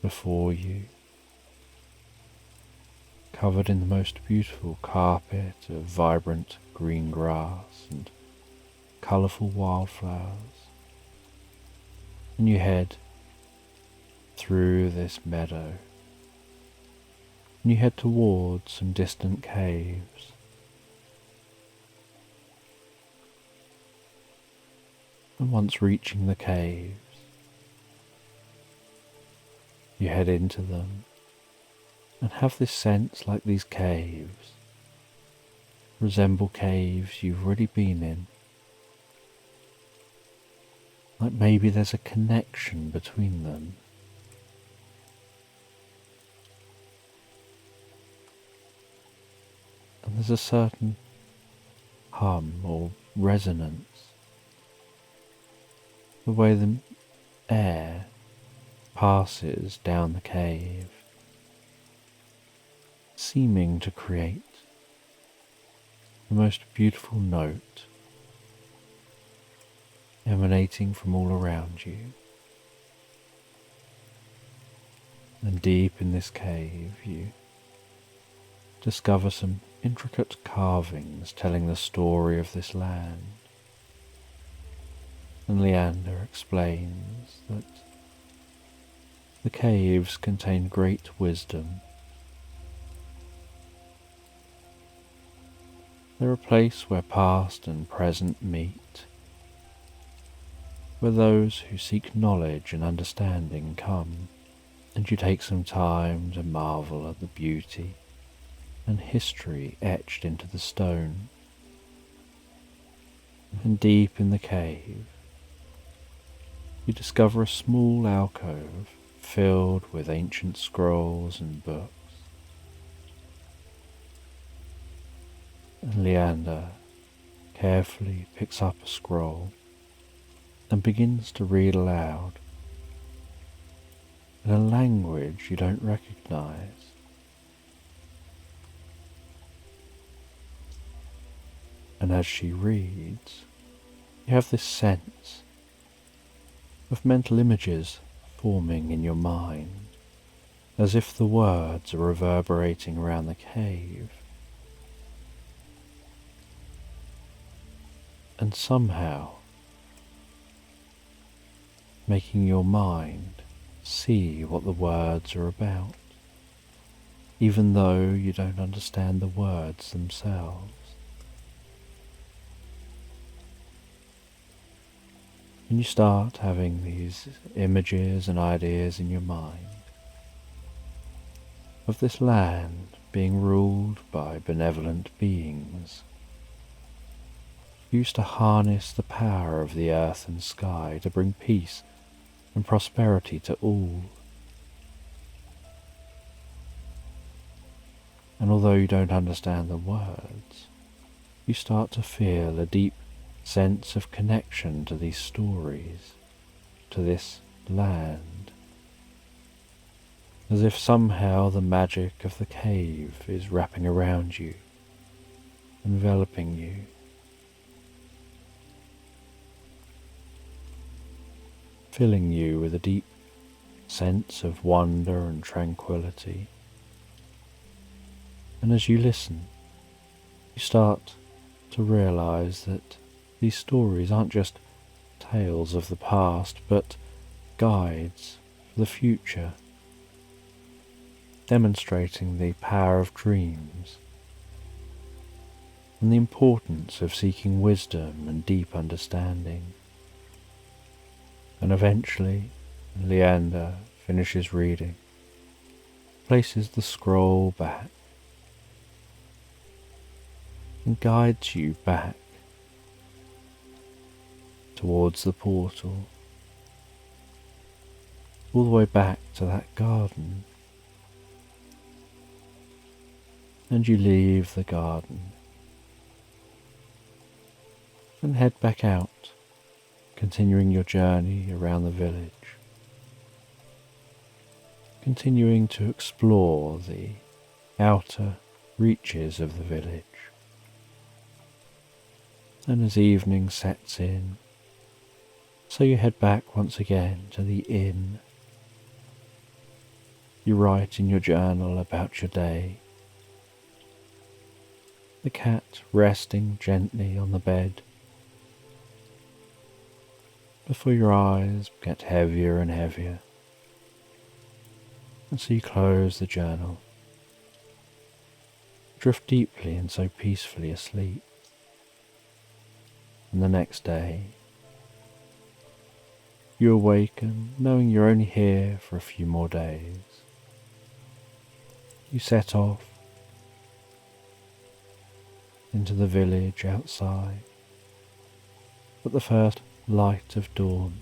before you, covered in the most beautiful carpet of vibrant green grass and colourful wildflowers. And you head through this meadow, and you head towards some distant caves. And once reaching the caves, you head into them and have this sense like these caves resemble caves you've already been in. Like maybe there's a connection between them. And there's a certain hum or resonance. The way the air passes down the cave, seeming to create the most beautiful note emanating from all around you. And deep in this cave you discover some intricate carvings telling the story of this land. And Leander explains that the caves contain great wisdom. They're a place where past and present meet, where those who seek knowledge and understanding come, and you take some time to marvel at the beauty and history etched into the stone. And deep in the cave, you discover a small alcove filled with ancient scrolls and books. And Leander carefully picks up a scroll and begins to read aloud in a language you don't recognize. And as she reads, you have this sense of mental images forming in your mind, as if the words are reverberating around the cave. And somehow making your mind see what the words are about, even though you don't understand the words themselves. And you start having these images and ideas in your mind of this land being ruled by benevolent beings who used to harness the power of the earth and sky to bring peace and prosperity to all. And although you don't understand the words, you start to feel a deep sense of connection to these stories, to this land, as if somehow the magic of the cave is wrapping around you, enveloping you. Filling you with a deep sense of wonder and tranquility. And as you listen, you start to realize that these stories aren't just tales of the past, but guides for the future, demonstrating the power of dreams and the importance of seeking wisdom and deep understanding. And eventually, Leander finishes reading, places the scroll back, and guides you back towards the portal, all the way back to that garden, and you leave the garden and head back out, continuing your journey around the village, continuing to explore the outer reaches of the village. And as evening sets in, so you head back once again to the inn. You write in your journal about your day, the cat resting gently on the bed, before your eyes get heavier and heavier, and so you close the journal, drift deeply and so peacefully asleep. And the next day, you awaken knowing you're only here for a few more days. You set off into the village outside at the first light of dawn.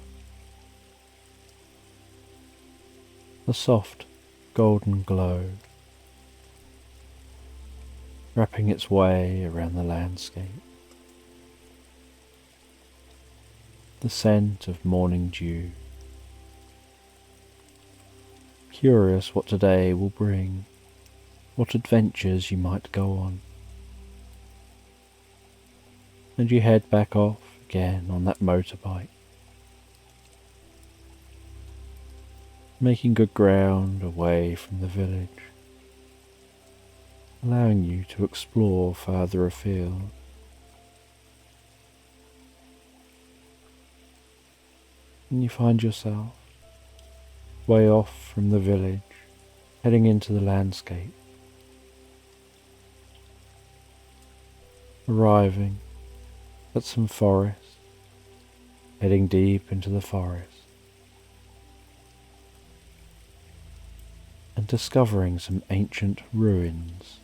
The soft golden glow wrapping its way around the landscape. The scent of morning dew. Curious what today will bring, what adventures you might go on. And you head back off again on that motorbike, making good ground away from the village, allowing you to explore further afield. And you find yourself way off from the village, heading into the landscape, arriving at some forest, heading deep into the forest, and discovering some ancient ruins.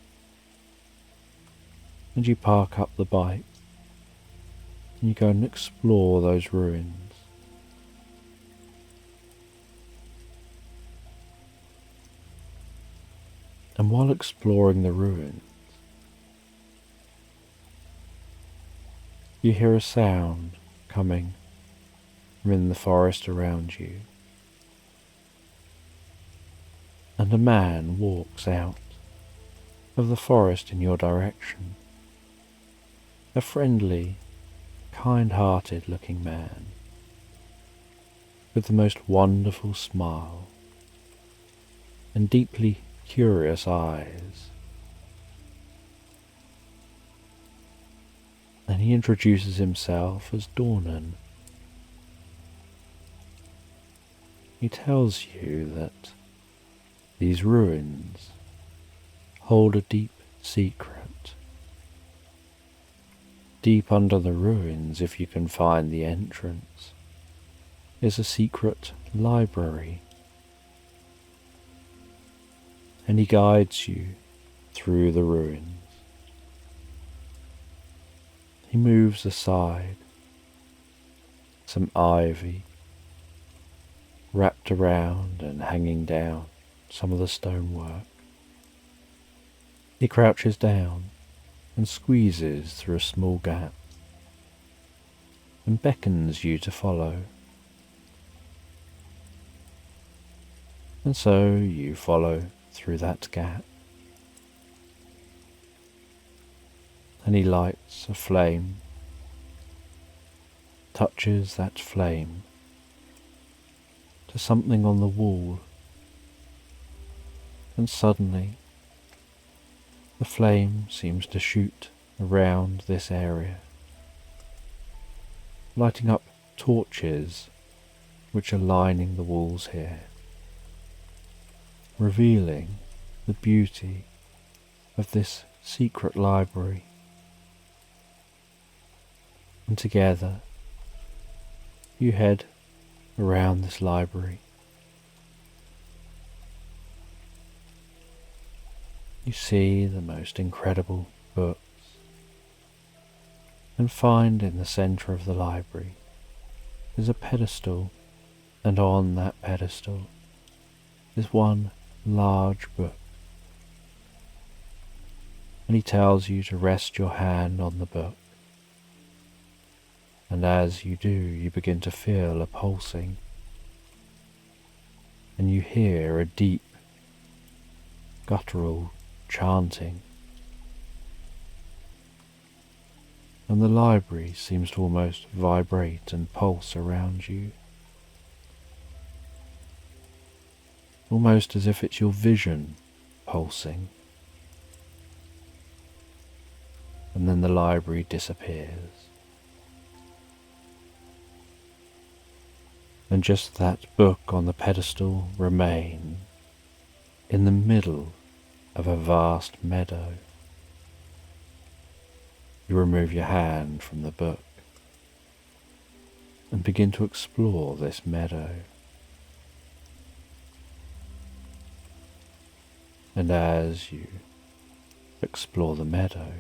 And you park up the bike, and you go and explore those ruins. And while exploring the ruins, you hear a sound coming from in the forest around you, and a man walks out of the forest in your direction. A friendly, kind-hearted looking man with the most wonderful smile and deeply curious eyes. And he introduces himself as Dornan. He tells you that these ruins hold a deep secret. Deep under the ruins, if you can find the entrance, is a secret library. And he guides you through the ruins. He moves aside some ivy wrapped around and hanging down some of the stonework. He crouches down and squeezes through a small gap and beckons you to follow. And so you follow through that gap, and he lights a flame, touches that flame to something on the wall, and suddenly the flame seems to shoot around this area, lighting up torches which are lining the walls here, revealing the beauty of this secret library. And together you head around this library. You see the most incredible books, and find in the centre of the library is a pedestal, and on that pedestal is one large book. and he tells you to rest your hand on the book. And as you do, you begin to feel a pulsing, and you hear a deep, guttural chanting. And the library seems to almost vibrate and pulse around you, almost as if it's your vision pulsing. And then the library disappears. And just that book on the pedestal remains in the middle of a vast meadow. You remove your hand from the book and begin to explore this meadow. And as you explore the meadow,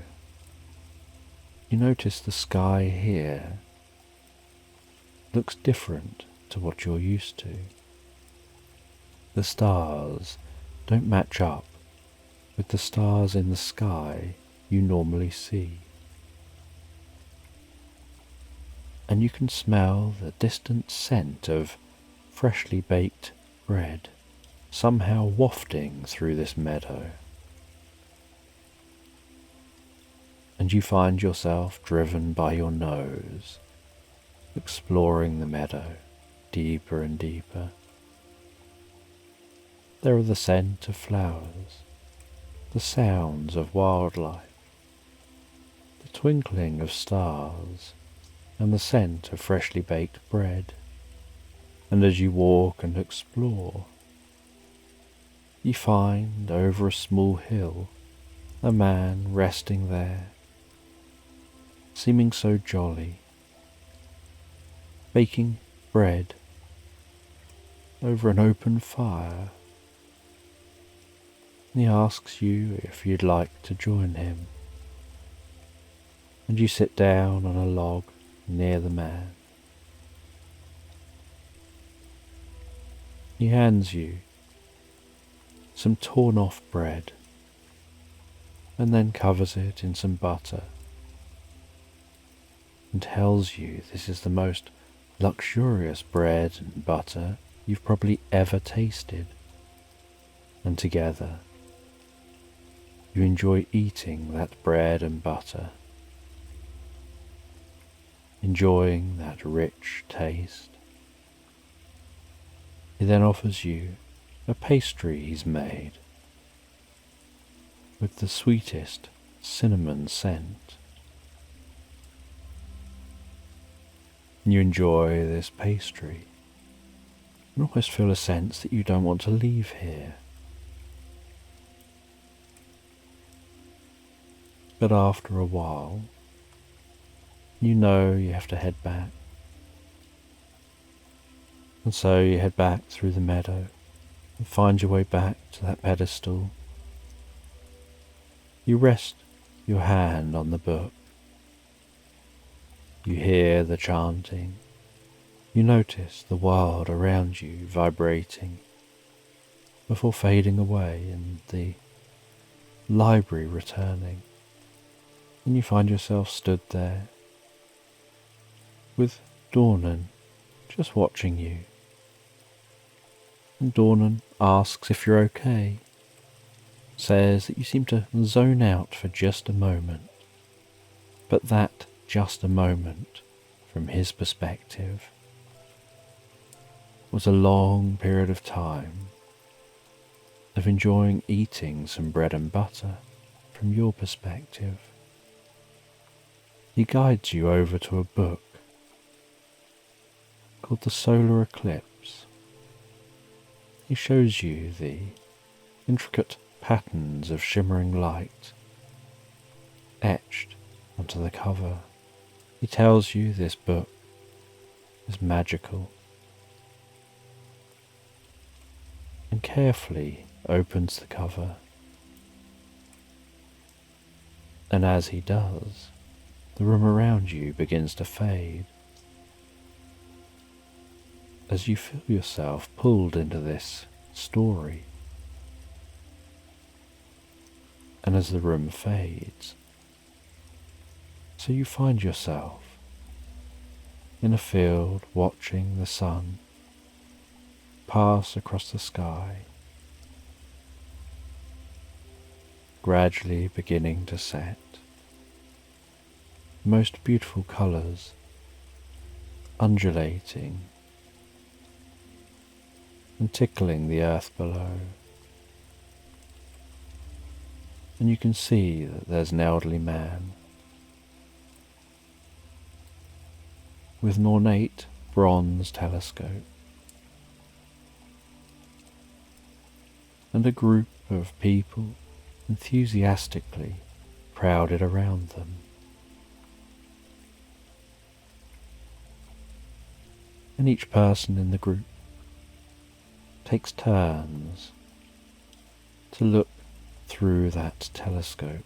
you notice the sky here looks different to what you're used to. The stars don't match up with the stars in the sky you normally see. And you can smell the distant scent of freshly baked bread somehow wafting through this meadow. And you find yourself driven by your nose, exploring the meadow deeper and deeper. There are the scent of flowers, the sounds of wildlife, the twinkling of stars, and the scent of freshly baked bread. And as you walk and explore, you find over a small hill a man resting there, seeming so jolly, baking bread over an open fire. He asks you if you'd like to join him, and you sit down on a log near the man. He hands you some torn off bread and then covers it in some butter and tells you this is the most luxurious bread and butter you've probably ever tasted. And together you enjoy eating that bread and butter, enjoying that rich taste. He then offers you a pastry he's made with the sweetest cinnamon scent. You enjoy this pastry and almost feel a sense that you don't want to leave here. But after a while, you know you have to head back. And so you head back through the meadow and find your way back to that pedestal. You rest your hand on the book. You hear the chanting. You notice the world around you vibrating before fading away and the library returning. And you find yourself stood there with Dornan just watching you. And Dornan asks if you're okay, says that you seem to zone out for just a moment, but that just a moment, from his perspective, was a long period of time of enjoying eating some bread and butter from your perspective. He guides you over to a book called The Solar Eclipse. He shows you the intricate patterns of shimmering light etched onto the cover. He tells you this book is magical and carefully opens the cover. And as he does, the room around you begins to fade as you feel yourself pulled into this story. and as the room fades, so you find yourself in a field watching the sun pass across the sky, gradually beginning to set. Most beautiful colours undulating and tickling the earth below. And you can see that there's an elderly man with an ornate bronze telescope and a group of people enthusiastically crowded around them. And each person in the group takes turns to look through that telescope.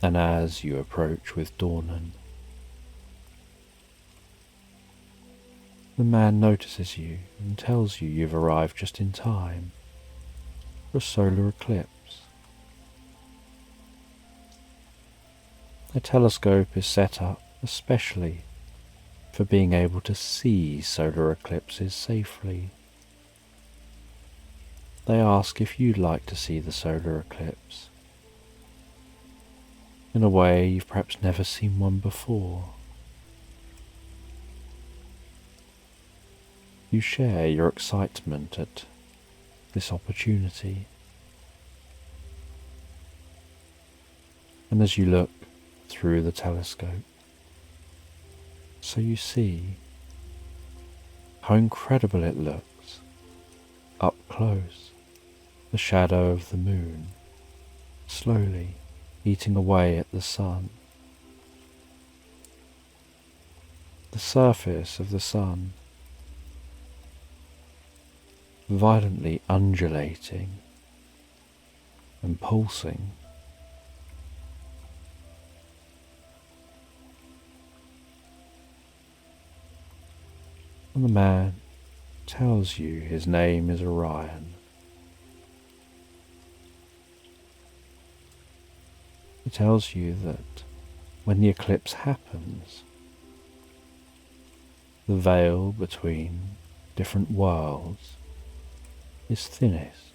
And as you approach with Dornan, the man notices you and tells you you've arrived just in time for a solar eclipse. The telescope is set up especially for being able to see solar eclipses safely. They ask if you'd like to see the solar eclipse in a way you've perhaps never seen one before. You share your excitement at this opportunity, and as you look through the telescope, so you see how incredible it looks up close, the shadow of the moon slowly eating away at the sun. The surface of the sun violently undulating and pulsing. And the man tells you his name is Orion. He tells you that when the eclipse happens, the veil between different worlds is thinnest,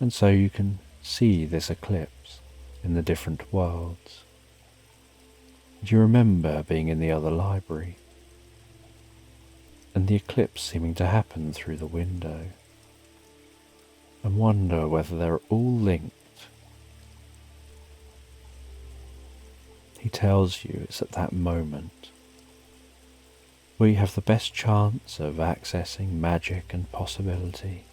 and so you can see this eclipse in the different worlds. Do you remember being in the other library and the eclipse seeming to happen through the window, and wonder whether they're all linked? He tells you it's at that moment where you have the best chance of accessing magic and possibility.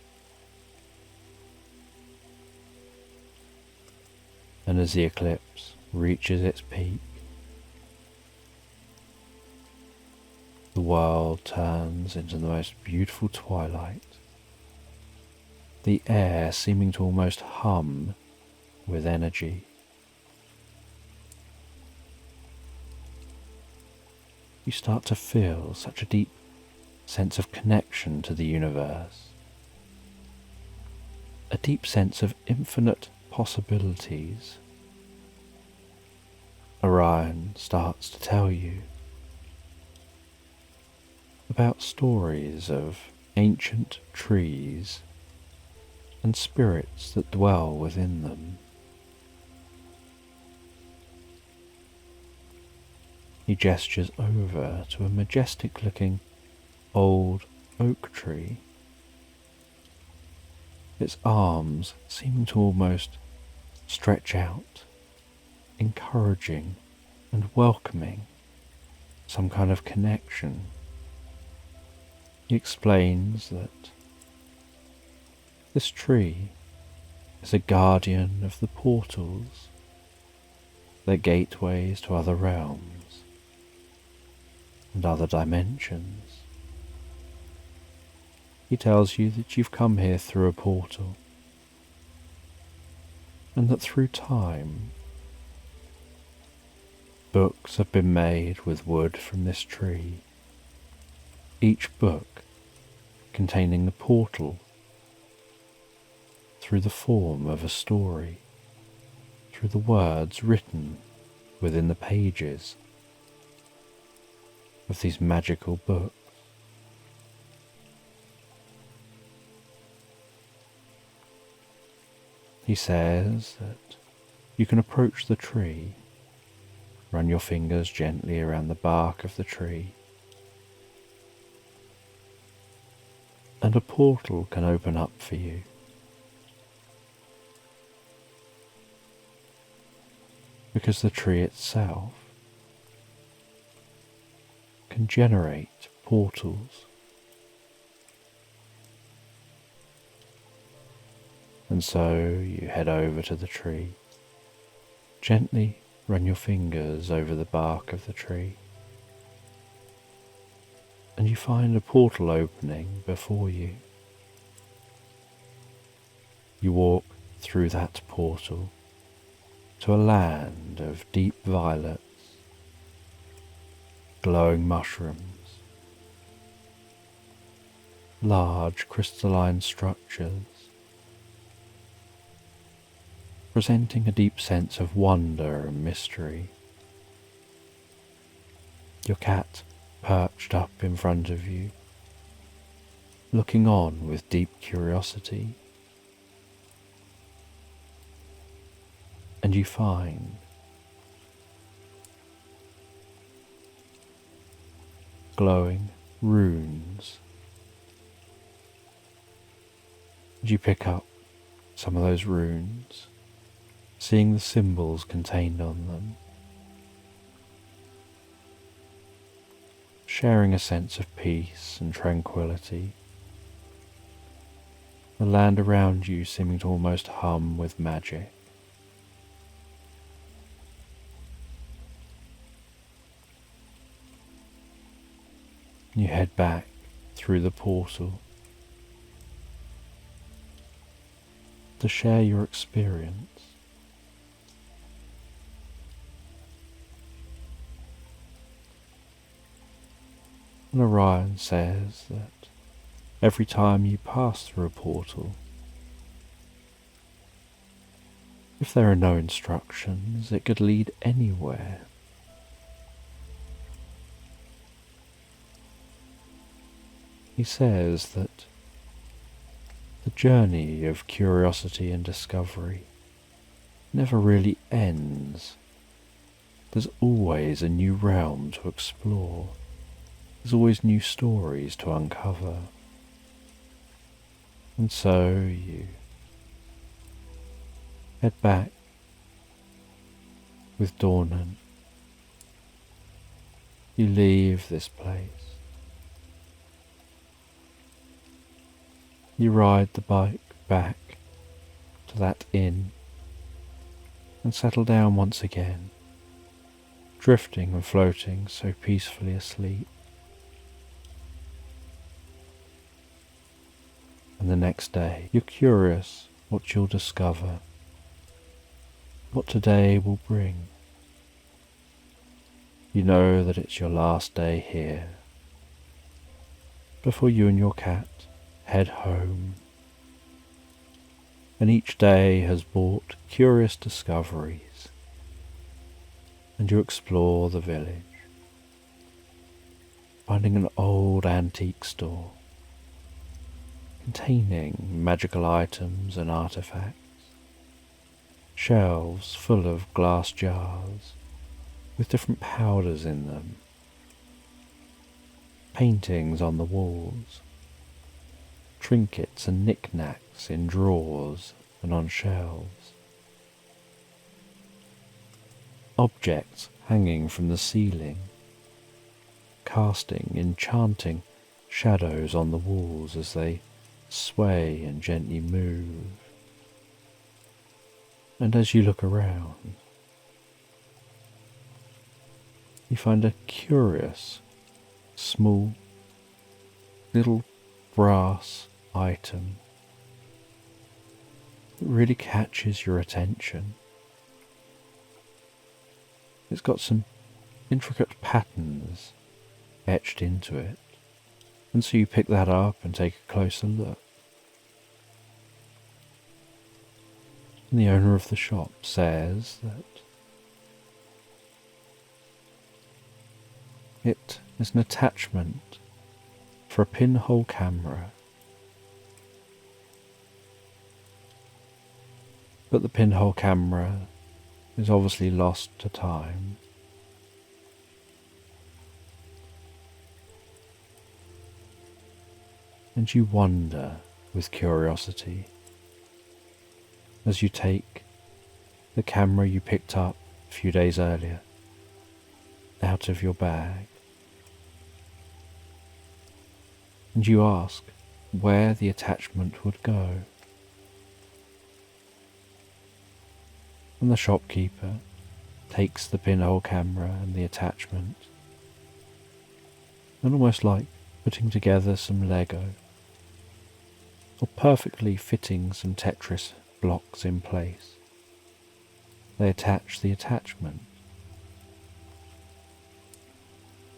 And as the eclipse reaches its peak, the world turns into the most beautiful twilight, the air seeming to almost hum with energy. You start to feel such a deep sense of connection to the universe, a deep sense of infinite possibilities. Orion starts to tell you about stories of ancient trees and spirits that dwell within them. He gestures over to a majestic-looking old oak tree, its arms seeming to almost stretch out, encouraging and welcoming some kind of connection. He explains that this tree is a guardian of the portals, their gateways to other realms and other dimensions. He tells you that you've come here through a portal, and that through time, books have been made with wood from this tree, each book containing the portal through the form of a story, through the words written within the pages of these magical books. He says that you can approach the tree, run your fingers gently around the bark of the tree, and a portal can open up for you. Because the tree itself can generate portals. And so you head over to the tree, gently run your fingers over the bark of the tree, and you find a portal opening before you. You walk through that portal to a land of deep violets, glowing mushrooms, large crystalline structures, presenting a deep sense of wonder and mystery. Your cat perched up in front of you, looking on with deep curiosity. And you find glowing runes. And you pick up some of those runes, seeing the symbols contained on them, sharing a sense of peace and tranquility. The land around you seeming to almost hum with magic. You head back through the portal to share your experience. And Orion says that every time you pass through a portal, if there are no instructions, it could lead anywhere. He says that the journey of curiosity and discovery never really ends. There's always a new realm to explore. There's always new stories to uncover. And so you head back with Dornan. You leave this place. You ride the bike back to that inn and settle down once again, drifting and floating so peacefully asleep. And the next day, you're curious what you'll discover, what today will bring. You know that it's your last day here, before you and your cat head home. And each day has brought curious discoveries, and you explore the village, finding an old antique store containing magical items and artifacts, shelves full of glass jars with different powders in them, paintings on the walls, trinkets and knickknacks in drawers and on shelves, objects hanging from the ceiling, casting enchanting shadows on the walls as they sway and gently move. And as you look around, you find a curious, small, little brass item that really catches your attention. It's got some intricate patterns etched into it, And so you pick that up and take a closer look. And the owner of the shop says that it is an attachment for a pinhole camera, but the pinhole camera is obviously lost to time. And you wonder with curiosity as you take the camera you picked up a few days earlier out of your bag, and you ask where the attachment would go. And the shopkeeper takes the pinhole camera and the attachment, and almost like putting together some Lego, or perfectly fitting some Tetris blocks in place, they attach the attachment.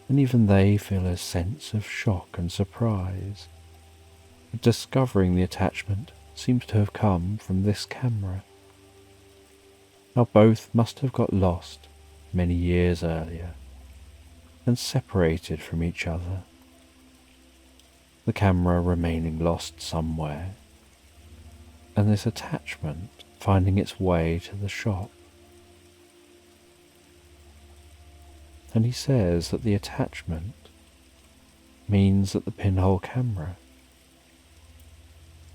And even they feel a sense of shock and surprise at discovering the attachment seems to have come from this camera. Now both must have got lost many years earlier and separated from each other, the camera remaining lost somewhere, and this attachment finding its way to the shop. And he says that the attachment means that the pinhole camera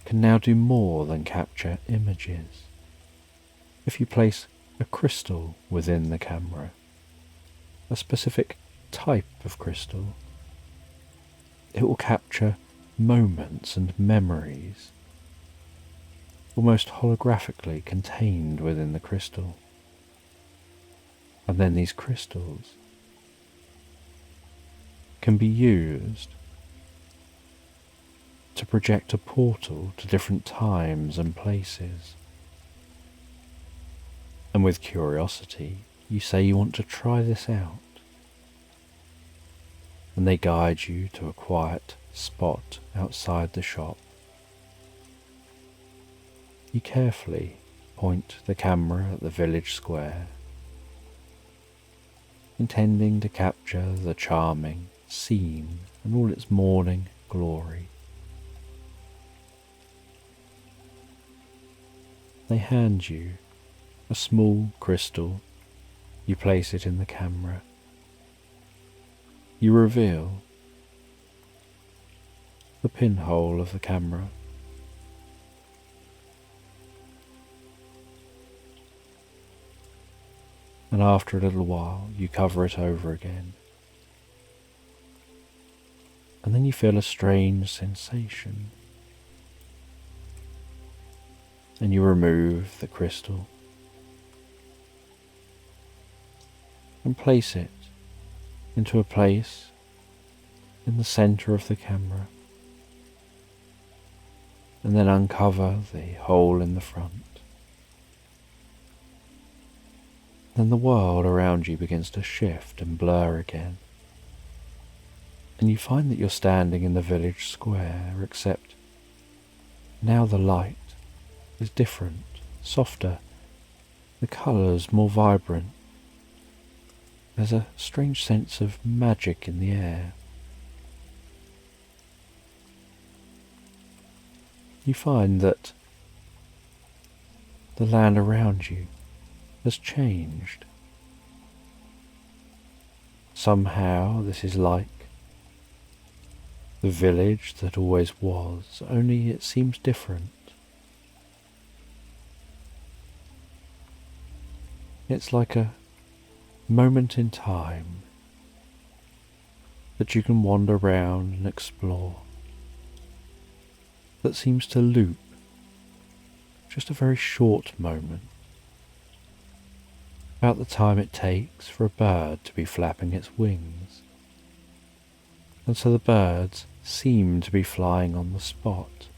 can now do more than capture images. If you place a crystal within the camera, a specific type of crystal, it will capture moments and memories, almost holographically contained within the crystal. And then these crystals can be used to project a portal to different times and places. And with curiosity, you say you want to try this out, and they guide you to a quiet spot outside the shop. You carefully point the camera at the village square, intending to capture the charming scene and all its morning glory. They hand you a small crystal. You place it in the camera. You reveal the pinhole of the camera. And after a little while, you cover it over again. And then you feel a strange sensation. And you remove the crystal and place it into a place in the center of the camera, and then uncover the hole in the front. Then the world around you begins to shift and blur again, and you find that you're standing in the village square, except now the light is different, softer, the colours more vibrant. There's a strange sense of magic in the air. You find that the land around you has changed. Somehow this is like the village that always was, only it seems different. It's like a moment in time that you can wander around and explore, that seems to loop just a very short moment, about the time it takes for a bird to be flapping its wings. And so the birds seem to be flying on the spot.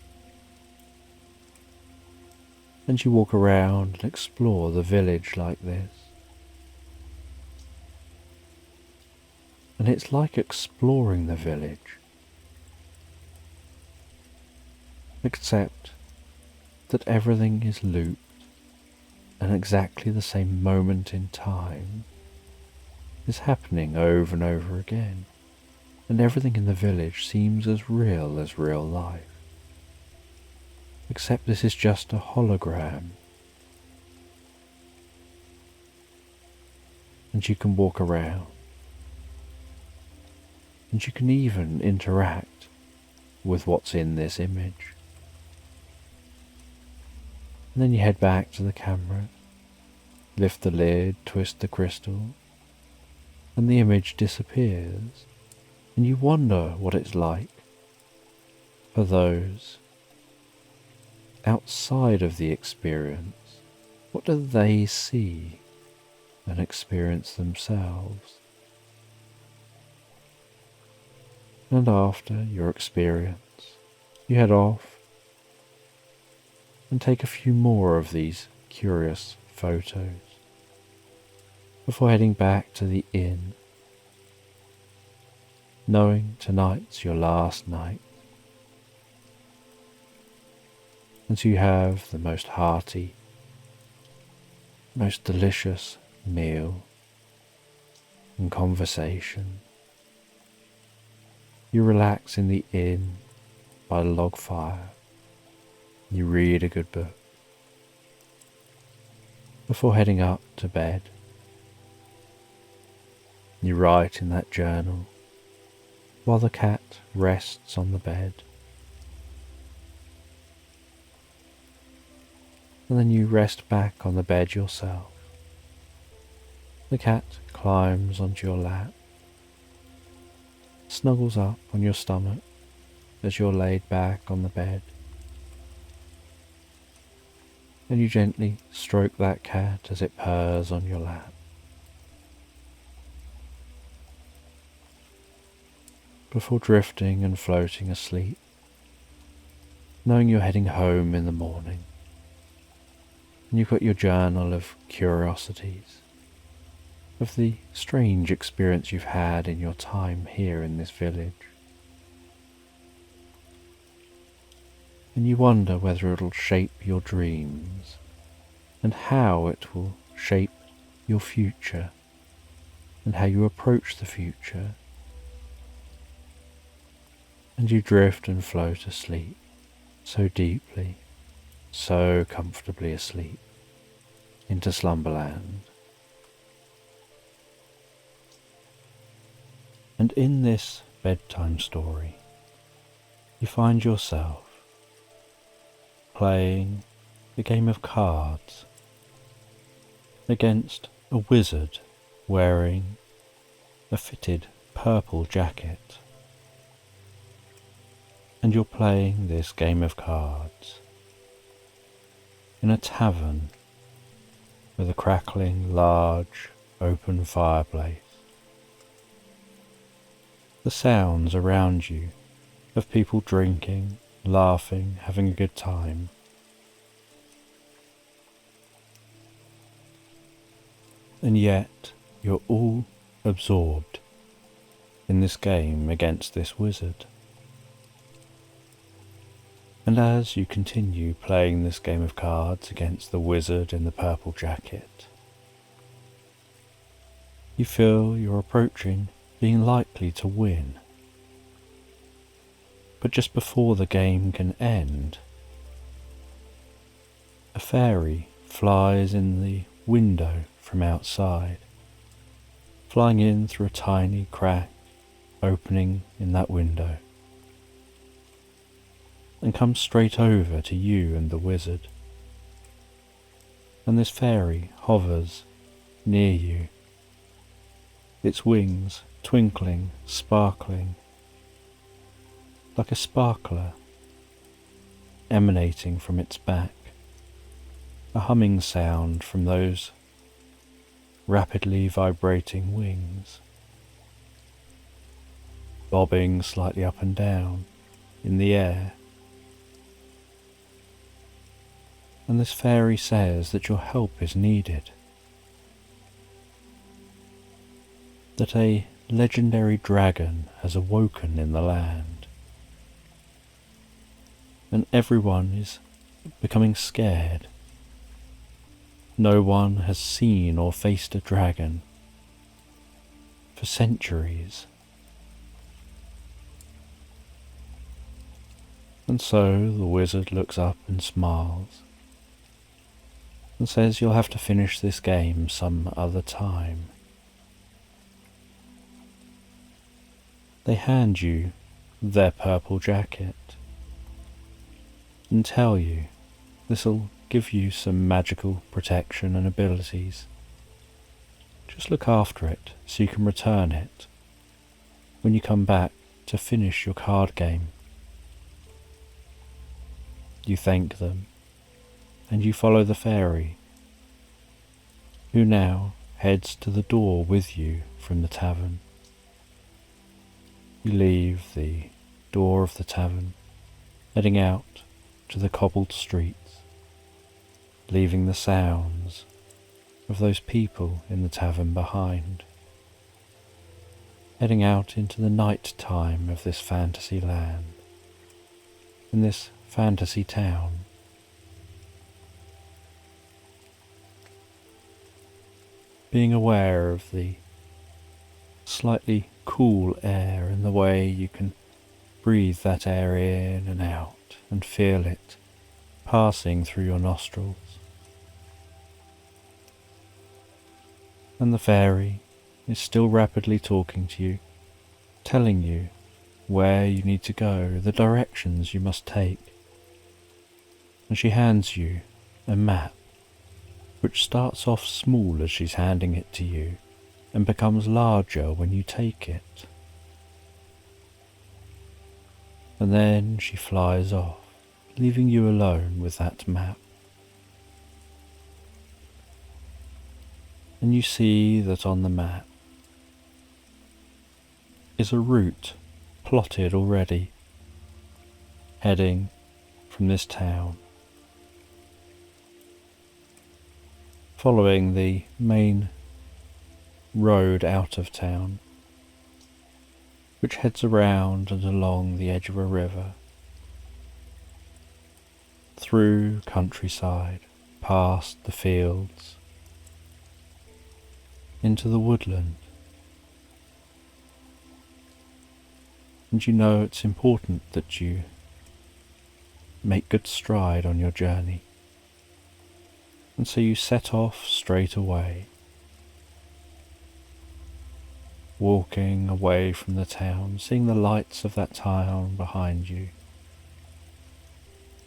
And you walk around and explore the village like this. And it's like exploring the village Accept that everything is looped and exactly the same moment in time is happening over and over again, and everything in the village seems as real life. Except this is just a hologram, and you can walk around, and you can even interact with what's in this image. And then you head back to the camera, lift the lid, twist the crystal, and the image disappears, and you wonder what it's like for those outside of the experience. What do they see and experience themselves? And after your experience, you head off and take a few more of these curious photos before heading back to the inn, knowing tonight's your last night, and so you have the most hearty, most delicious meal and conversation. You relax in the inn by the log fire. You read a good book before heading up to bed. You write in that journal while the cat rests on the bed. And then you rest back on the bed yourself. The cat climbs onto your lap, snuggles up on your stomach as you're laid back on the bed, and you gently stroke that cat as it purrs on your lap. Before drifting and floating asleep, knowing you're heading home in the morning, and you've got your journal of curiosities, of the strange experience you've had in your time here in this village. And you wonder whether it'll shape your dreams and how it will shape your future and how you approach the future. And you drift and float asleep, so deeply, so comfortably asleep, into slumberland. And in this bedtime story, you find yourself playing a game of cards against a wizard wearing a fitted purple jacket. And you're playing this game of cards in a tavern with a crackling, large, open fireplace. The sounds around you of people drinking, laughing, having a good time. And yet you're all absorbed in this game against this wizard. And as you continue playing this game of cards against the wizard in the purple jacket, you feel you're approaching being likely to win. But just before the game can end, a fairy flies in the window from outside, flying in through a tiny crack opening in that window, and comes straight over to you and the wizard. And this fairy hovers near you, its wings twinkling, sparkling, like a sparkler emanating from its back, a humming sound from those rapidly vibrating wings, bobbing slightly up and down in the air. And this fairy says that your help is needed, that a legendary dragon has awoken in the land, and everyone is becoming scared. No one has seen or faced a dragon for centuries. And so the wizard looks up and smiles and says you'll have to finish this game some other time. They hand you their purple jacket and tell you this'll give you some magical protection and abilities. Just look after it so you can return it when you come back to finish your card game. You thank them, and you follow the fairy, who now heads to the door with you from the tavern. You leave the door of the tavern, heading out to the cobbled streets, leaving the sounds of those people in the tavern behind, heading out into the night time of this fantasy land, in this fantasy town. Being aware of the slightly cool air and the way you can breathe that air in and out and feel it passing through your nostrils. And the fairy is still rapidly talking to you, telling you where you need to go, the directions you must take. And she hands you a map, which starts off small as she's handing it to you and becomes larger when you take it. And then she flies off, leaving you alone with that map. And you see that on the map is a route plotted already, heading from this town, following the main road out of town, which heads around and along the edge of a river, through countryside, past the fields, into the woodland. And you know it's important that you make good stride on your journey. And so you set off straight away, walking away from the town, seeing the lights of that town behind you,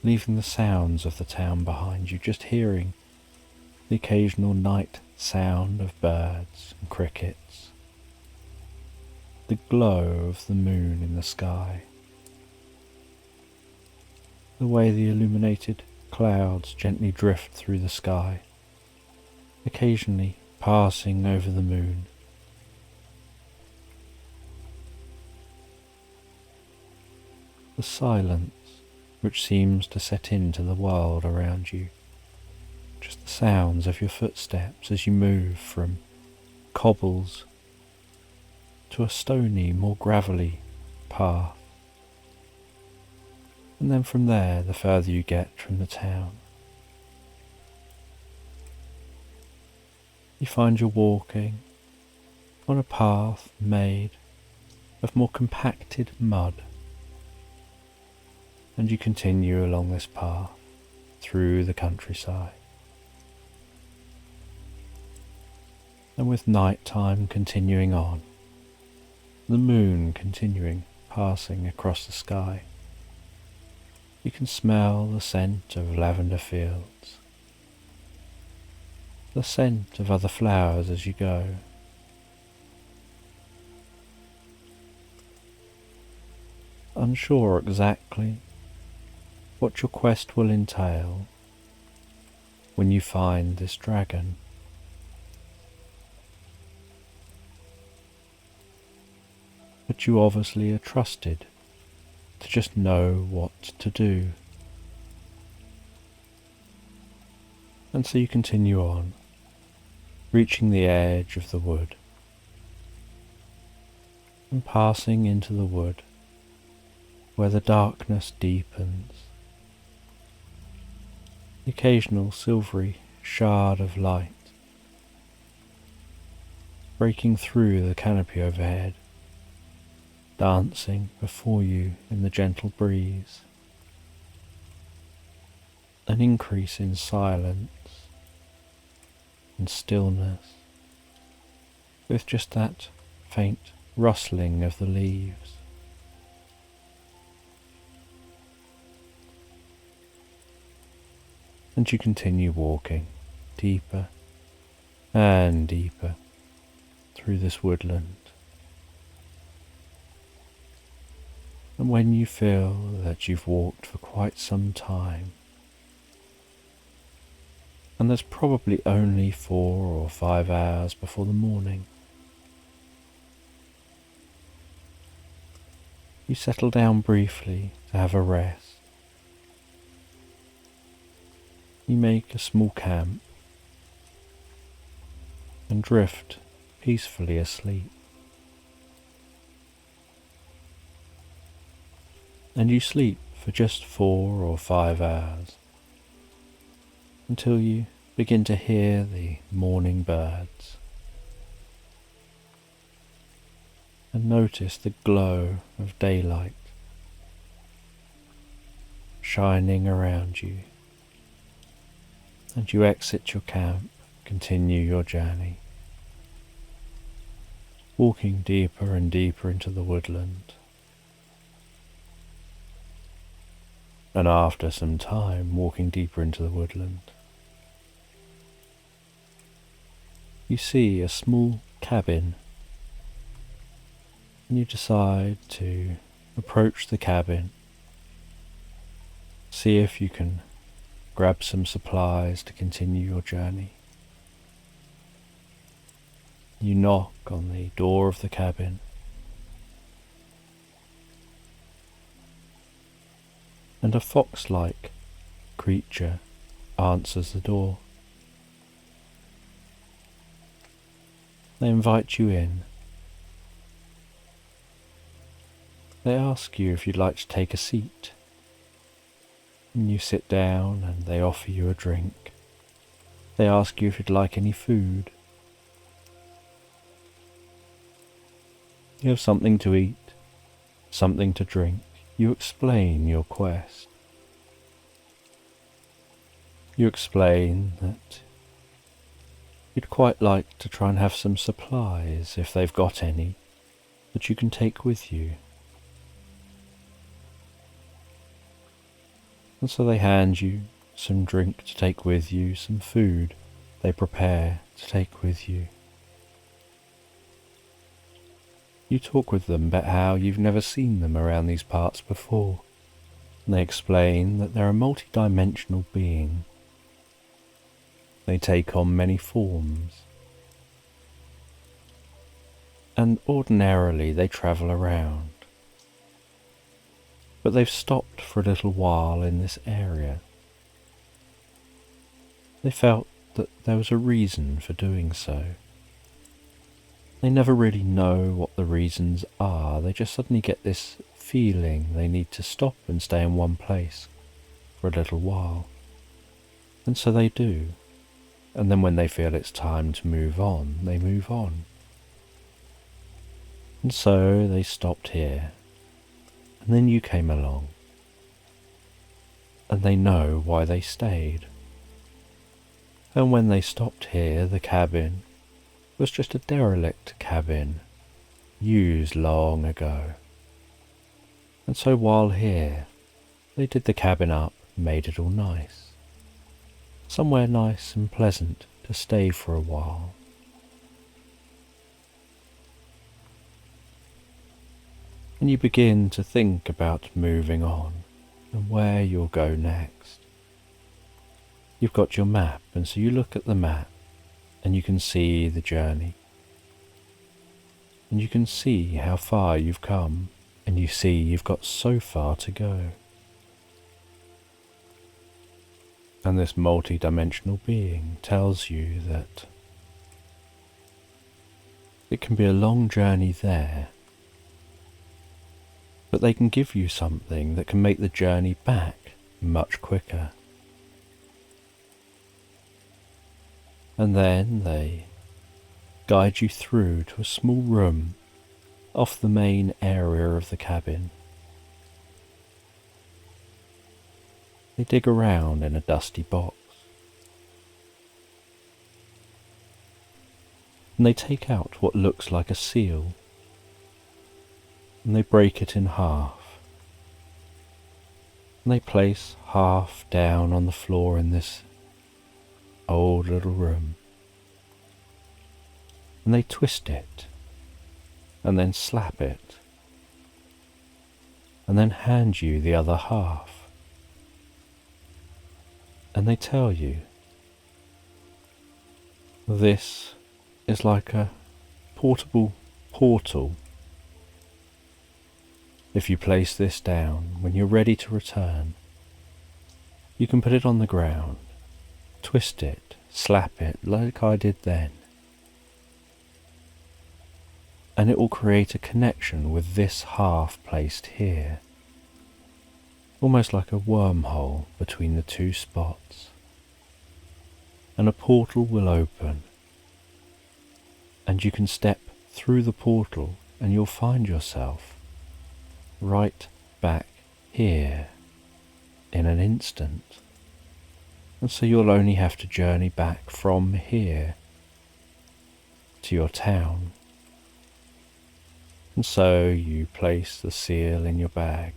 leaving the sounds of the town behind you, just hearing the occasional night sound of birds and crickets, the glow of the moon in the sky, the way the illuminated clouds gently drift through the sky, occasionally passing over the moon. The silence which seems to set into the world around you, just the sounds of your footsteps as you move from cobbles to a stony, more gravelly path. And then from there, the further you get from the town, you find you're walking on a path made of more compacted mud, and you continue along this path through the countryside. And with night time continuing on, the moon continuing passing across the sky, you can smell the scent of lavender fields, the scent of other flowers as you go. Unsure exactly what your quest will entail when you find this dragon, but you obviously are trusted to just know what to do. And so you continue on, reaching the edge of the wood, and passing into the wood where the darkness deepens the occasional silvery shard of light breaking through the canopy overhead, dancing before you in the gentle breeze. An increase in silence and stillness, with just that faint rustling of the leaves. And you continue walking deeper and deeper through this woodland. And when you feel that you've walked for quite some time, and there's probably only 4 or 5 hours before the morning, you settle down briefly to have a rest. You make a small camp and drift peacefully asleep. And you sleep for just 4 or 5 hours until you begin to hear the morning birds and notice the glow of daylight shining around you. And you exit your camp, continue your journey, walking deeper and deeper into the woodland. And after some time walking deeper into the woodland, you see a small cabin, and you decide to approach the cabin, see if you can grab some supplies to continue your journey. You knock on the door of the cabin, and a fox-like creature answers the door. They invite you in. They ask you if you'd like to take a seat. And you sit down and they offer you a drink. They ask you if you'd like any food. You have something to eat, something to drink. You explain your quest. You explain that you'd quite like to try and have some supplies, if they've got any, that you can take with you. And so they hand you some drink to take with you, some food they prepare to take with you. You talk with them about how you've never seen them around these parts before, and they explain that they're a multi-dimensional being. They take on many forms, and ordinarily they travel around. But they've stopped for a little while in this area. They felt that there was a reason for doing so. They never really know what the reasons are, they just suddenly get this feeling they need to stop and stay in one place for a little while. And so they do. And then when they feel it's time to move on, they move on. And so they stopped here. And then you came along, and they know why they stayed. And when they stopped here, the cabin was just a derelict cabin, used long ago. And so while here, they did the cabin up, made it all nice. Somewhere nice and pleasant to stay for a while. And you begin to think about moving on and where you'll go next. You've got your map, and so you look at the map and you can see the journey. And you can see how far you've come, and you see you've got so far to go. And this multi-dimensional being tells you that it can be a long journey there, but they can give you something that can make the journey back much quicker. And then they guide you through to a small room off the main area of the cabin. They dig around in a dusty box, and they take out what looks like a seal, and they break it in half, and they place half down on the floor in this old little room, and they twist it, and then slap it, and then hand you the other half. And they tell you, this is like a portable portal. If you place this down, when you're ready to return, you can put it on the ground, twist it, slap it like I did then, and it will create a connection with this half placed here, almost like a wormhole between the two spots, and a portal will open, and you can step through the portal and you'll find yourself right back here in an instant. And so you'll only have to journey back from here to your town. And so you place the seal in your bag.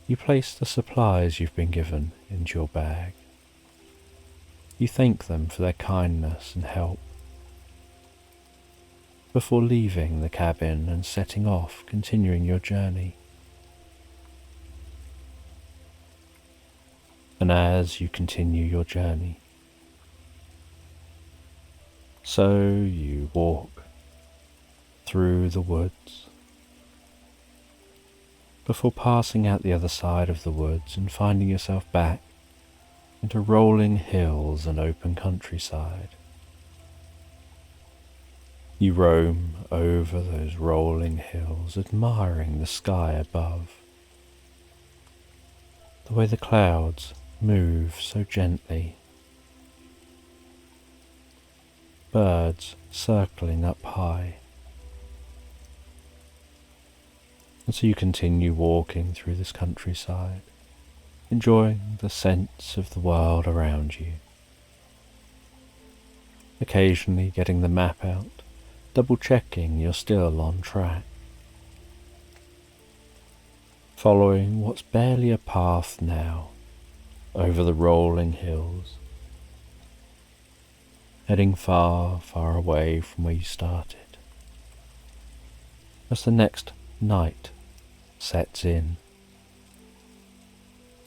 You place the supplies you've been given into your bag. You thank them for their kindness and help before leaving the cabin and setting off, continuing your journey. And as you continue your journey, so you walk through the woods, before passing out the other side of the woods and finding yourself back into rolling hills and open countryside. You roam over those rolling hills, admiring the sky above, the way the clouds move so gently, birds circling up high. And so you continue walking through this countryside, enjoying the sense of the world around you, occasionally getting the map out, double checking you're still on track, following what's barely a path now over the rolling hills, heading far, far away from where you started. As the next night sets in,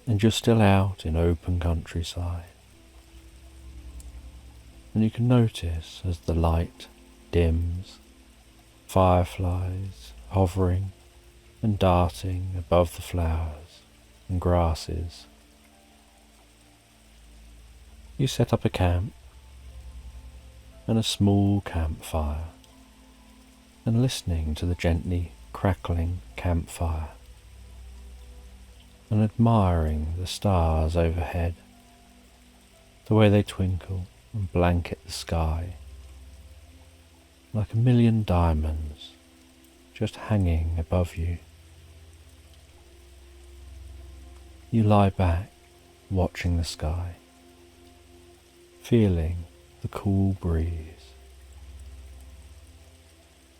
and you're still out in open countryside, and you can notice as the light dims, fireflies hovering and darting above the flowers and grasses. You set up a camp and a small campfire, and listening to the gently crackling campfire, and admiring the stars overhead, the way they twinkle and blanket the sky like a million diamonds just hanging above you. You lie back, watching the sky, feeling the cool breeze,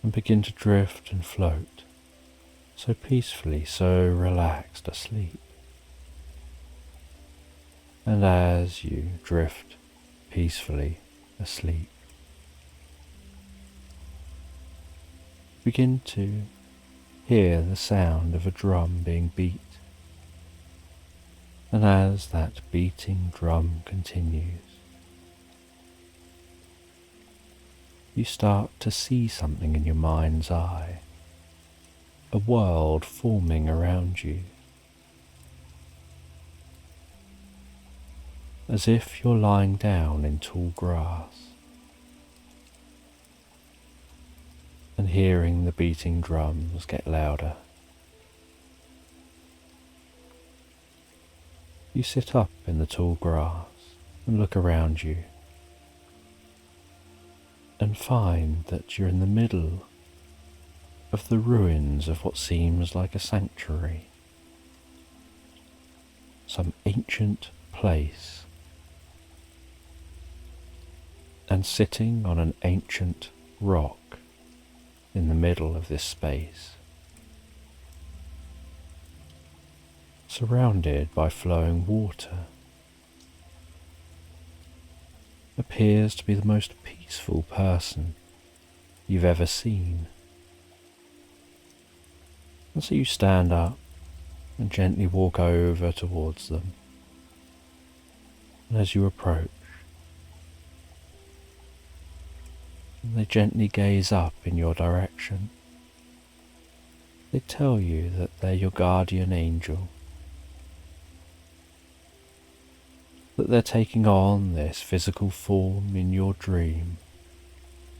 and begin to drift and float, so peacefully, so relaxed asleep. And as you drift peacefully asleep, begin to hear the sound of a drum being beat. And as that beating drum continues, you start to see something in your mind's eye, a world forming around you, as if you're lying down in tall grass and hearing the beating drums get louder. You sit up in the tall grass and look around you, and find that you're in the middle of the ruins of what seems like a sanctuary, some ancient place, and sitting on an ancient rock in the middle of this space, surrounded by flowing water, appears to be the most peaceful person you've ever seen. And so you stand up and gently walk over towards them. And as you approach, they gently gaze up in your direction. They tell you that they're your guardian angel, that they're taking on this physical form in your dream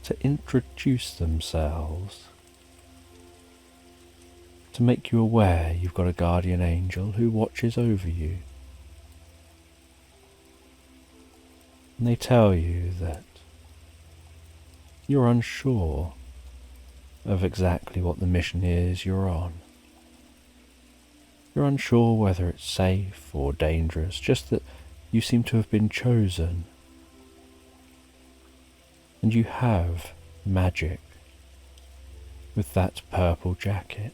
to introduce themselves, to make you aware you've got a guardian angel who watches over you. And they tell you that you're unsure of exactly what the mission is you're on. You're unsure whether it's safe or dangerous, just that you seem to have been chosen. And you have magic with that purple jacket.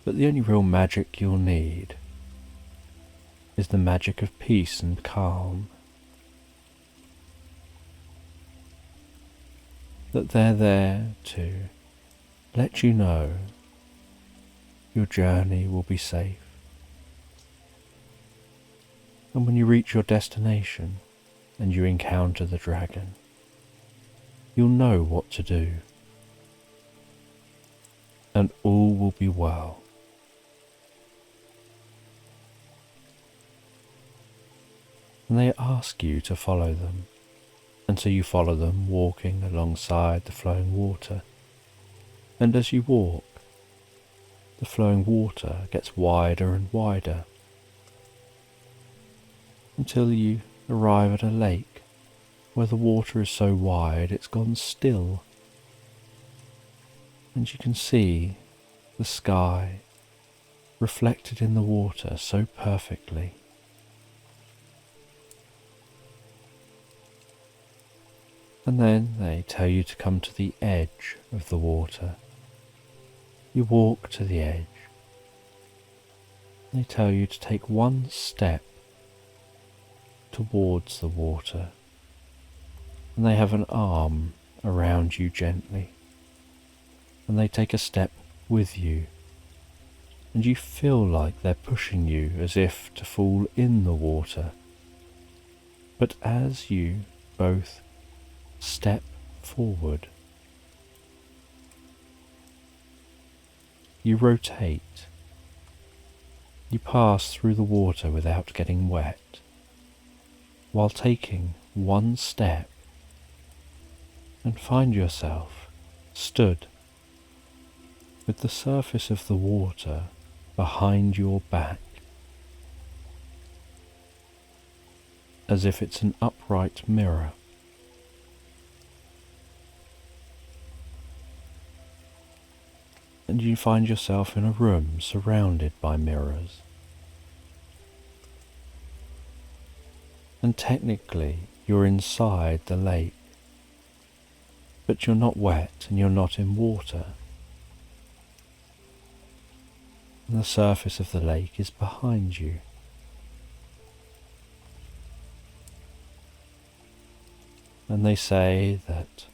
But the only real magic you'll need is the magic of peace and calm. That they're there to let you know your journey will be safe. And when you reach your destination and you encounter the dragon, you'll know what to do. And all will be well. And they ask you to follow them. And so you follow them, walking alongside the flowing water. And as you walk, the flowing water gets wider and wider, until you arrive at a lake where the water is so wide it's gone still. And you can see the sky reflected in the water so perfectly. And then they tell you to come to the edge of the water. You walk to the edge. They tell you to take one step towards the water. And they have an arm around you gently. And they take a step with you. And you feel like they're pushing you as if to fall in the water. But as you both step forward, you rotate. You pass through the water without getting wet, while taking one step, and find yourself stood with the surface of the water behind your back, as if it's an upright mirror. And you find yourself in a room surrounded by mirrors. And technically you're inside the lake, but you're not wet and you're not in water. And the surface of the lake is behind you. And they say that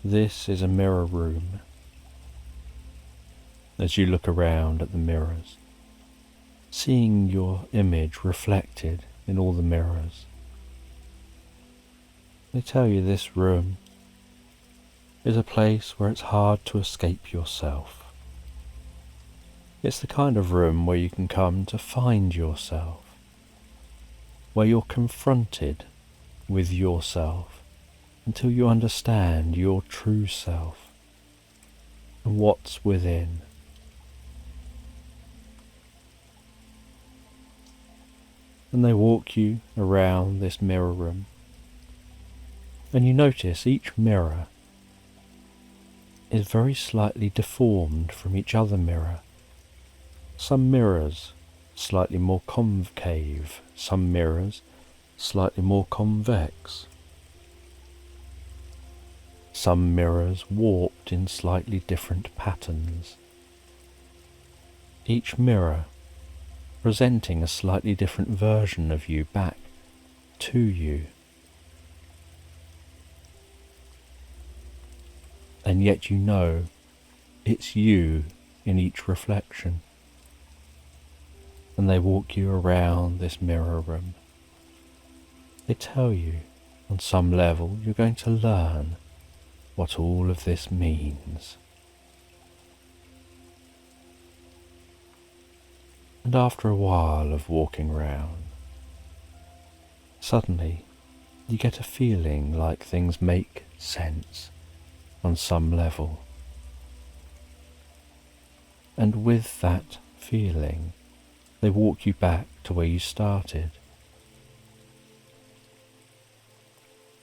this is a mirror room. As you look around at the mirrors, seeing your image reflected in all the mirrors, they tell you this room is a place where it's hard to escape yourself. It's the kind of room where you can come to find yourself, where you're confronted with yourself until you understand your true self and what's within. and they walk you around this mirror room. And you notice each mirror is very slightly deformed from each other mirror. Some mirrors slightly more concave, some mirrors slightly more convex. Some mirrors warped in slightly different patterns. Each mirror presenting a slightly different version of you back to you. And yet you know it's you in each reflection. And they walk you around this mirror room. They tell you, on some level, you're going to learn what all of this means. And after a while of walking round, suddenly you get a feeling like things make sense on some level. And with that feeling, they walk you back to where you started.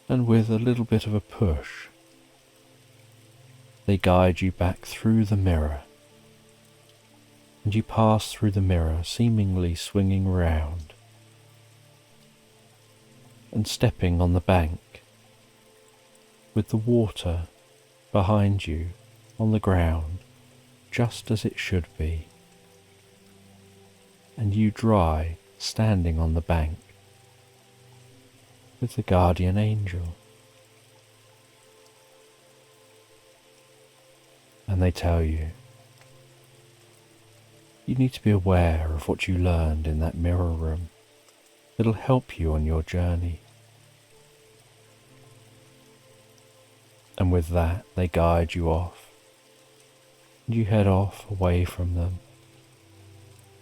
And with a little bit of a push, they guide you back through the mirror. And you pass through the mirror, seemingly swinging round and stepping on the bank with the water behind you on the ground just as it should be, and you dry standing on the bank with the guardian angel. And they tell you need to be aware of what you learned in that mirror room. It'll help you on your journey. And with that, they guide you off, and you head off away from them,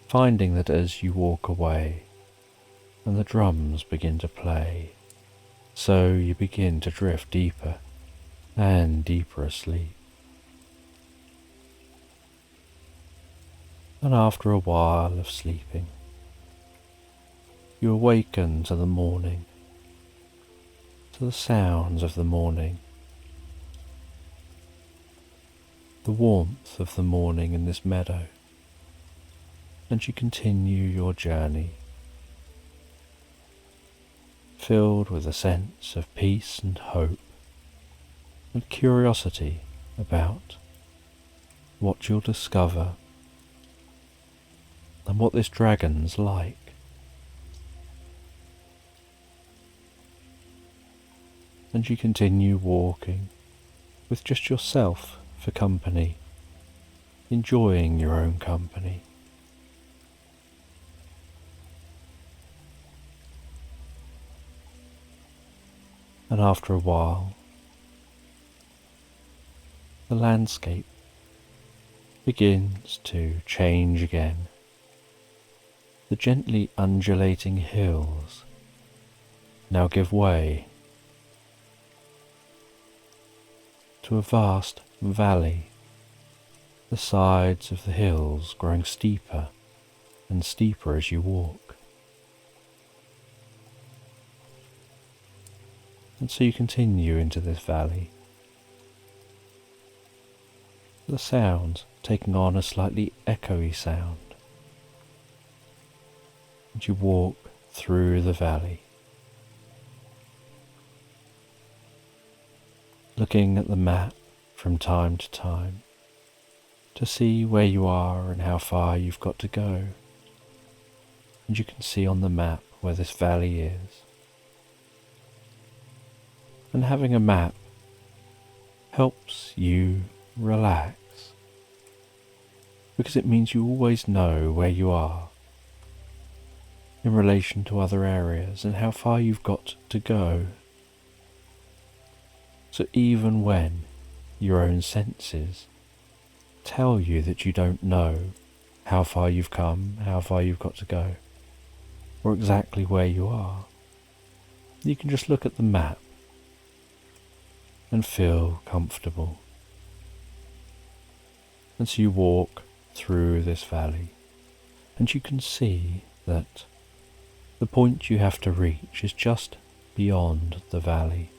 finding that as you walk away and the drums begin to play, so you begin to drift deeper and deeper asleep. And after a while of sleeping, you awaken to the morning, to the sounds of the morning, the warmth of the morning in this meadow, and you continue your journey, filled with a sense of peace and hope and curiosity about what you'll discover and what this dragon's like. And you continue walking with just yourself for company, enjoying your own company. And after a while, the landscape begins to change again. The gently undulating hills now give way to a vast valley, the sides of the hills growing steeper and steeper as you walk. And so you continue into this valley, the sounds taking on a slightly echoey sound. And you walk through the valley, looking at the map from time to time to see where you are and how far you've got to go. And you can see on the map where this valley is. And having a map helps you relax, because it means you always know where you are in relation to other areas and how far you've got to go. So even when your own senses tell you that you don't know how far you've come, how far you've got to go, or exactly where you are, you can just look at the map and feel comfortable. And so you walk through this valley, and you can see that The point you have to reach is just beyond the valley,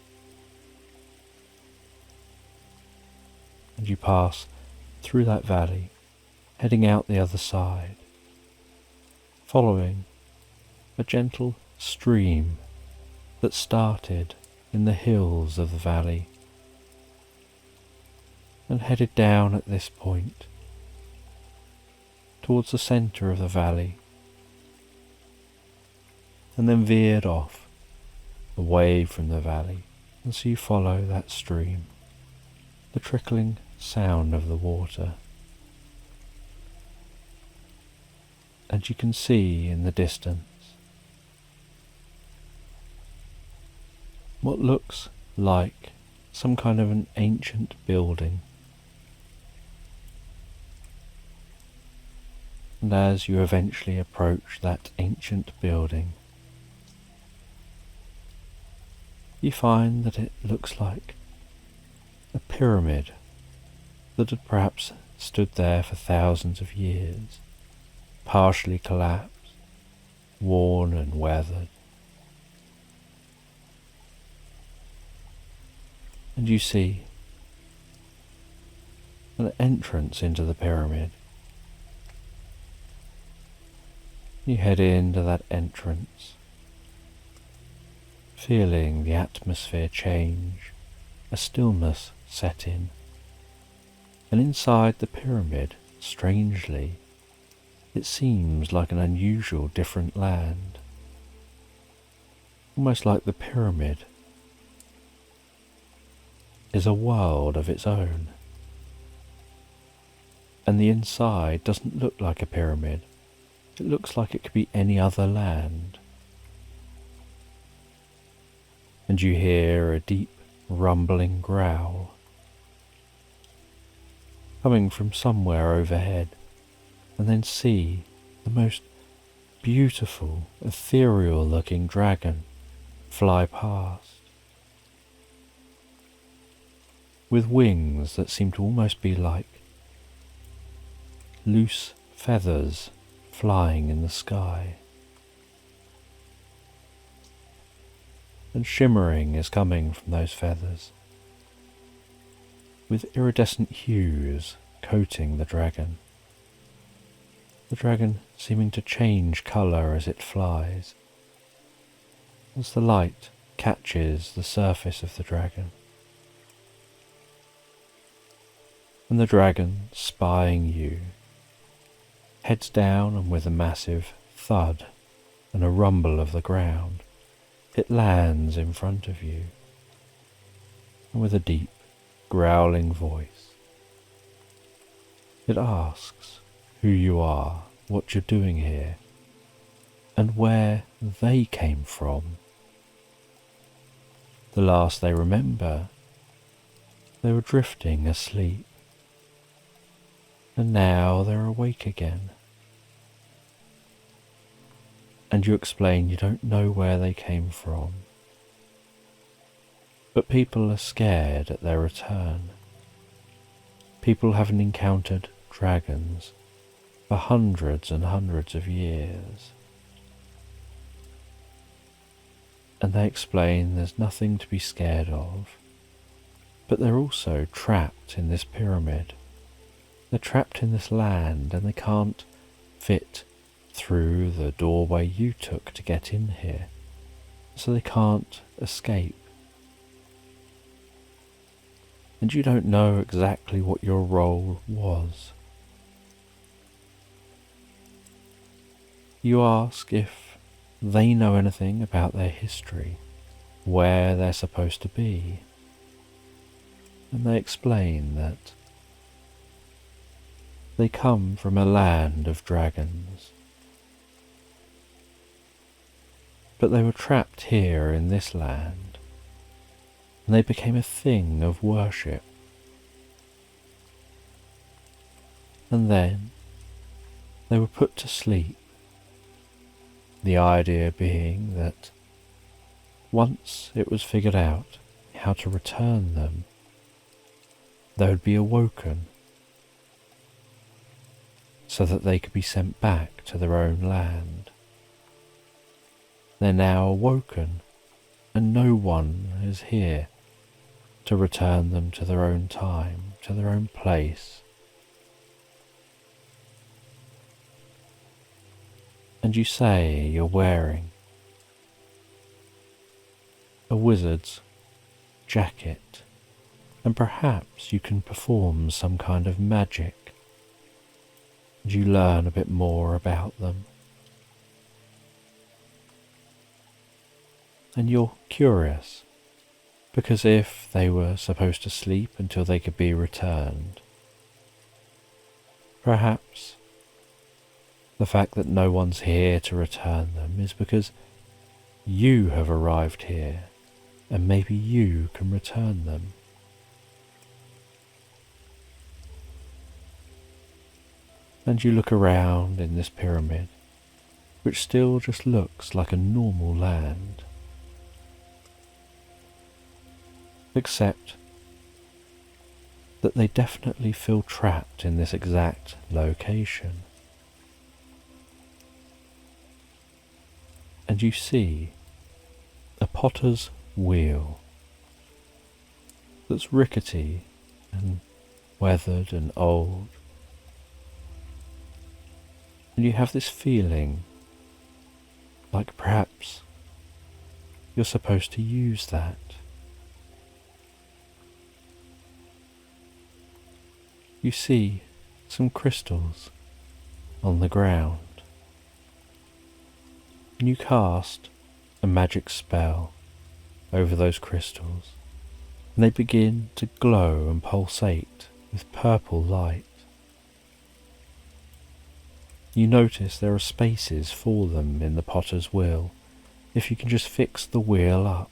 and you pass through that valley, heading out the other side, following a gentle stream that started in the hills of the valley and headed down at this point towards the centre of the valley, and then veered off away from the valley. And so you follow that stream, the trickling sound of the water, and you can see in the distance what looks like some kind of an ancient building. And as you eventually approach that ancient building, you find that it looks like a pyramid that had perhaps stood there for thousands of years, partially collapsed, worn and weathered. And you see an entrance into the pyramid. You head into that entrance, feeling the atmosphere change, a stillness set in, and inside the pyramid, strangely, it seems like an unusual, different land, almost like the pyramid is a world of its own, and the inside doesn't look like a pyramid. It looks like it could be any other land. And you hear a deep rumbling growl coming from somewhere overhead, and then see the most beautiful, ethereal looking dragon fly past, with wings that seem to almost be like loose feathers flying in the sky. And shimmering is coming from those feathers, with iridescent hues coating the dragon seeming to change colour as it flies, as the light catches the surface of the dragon. And the dragon, spying you, heads down, and with a massive thud and a rumble of the ground, it lands in front of you, and with a deep, growling voice, it asks who you are, what you're doing here, and where they came from. The last they remember, they were drifting asleep, and now they're awake again. And you explain you don't know where they came from, but people are scared at their return. People haven't encountered dragons for hundreds and hundreds of years. And they explain there's nothing to be scared of, but they're also trapped in this pyramid. They're trapped in this land, and they can't fit through the doorway you took to get in here, so they can't escape. And you don't know exactly what your role was. You ask if they know anything about their history, where they're supposed to be, and they explain that they come from a land of dragons, but they were trapped here in this land, and they became a thing of worship. And then they were put to sleep, the idea being that once it was figured out how to return them, they would be awoken so that they could be sent back to their own land. They're now awoken, and no one is here to return them to their own time, to their own place. And you say you're wearing a wizard's jacket, and perhaps you can perform some kind of magic, and you learn a bit more about them. And you're curious, because if they were supposed to sleep until they could be returned, perhaps the fact that no one's here to return them is because you have arrived here, and maybe you can return them. And you look around in this pyramid, which still just looks like a normal land, except that they definitely feel trapped in this exact location. And you see a potter's wheel that's rickety and weathered and old. And you have this feeling like perhaps you're supposed to use that. You see some crystals on the ground, and you cast a magic spell over those crystals, and they begin to glow and pulsate with purple light. You notice there are spaces for them in the potter's wheel if you can just fix the wheel up,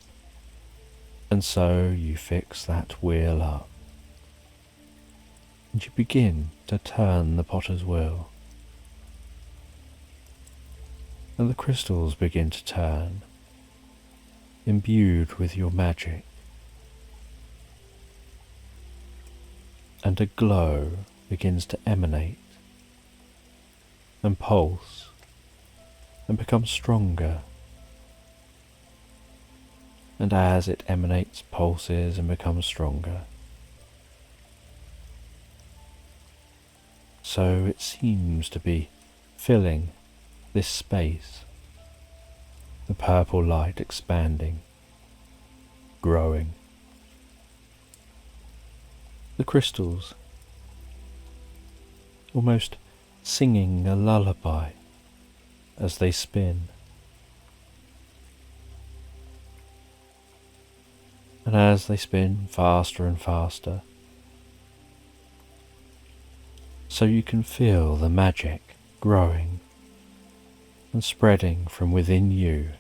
and so you fix that wheel up. And you begin to turn the potter's wheel, and the crystals begin to turn, imbued with your magic, and a glow begins to emanate and pulse and become stronger. And as it emanates, pulses and becomes stronger, so it seems to be filling this space, the purple light expanding, growing. The crystals almost singing a lullaby as they spin. And as they spin faster and faster, so you can feel the magic growing and spreading from within you.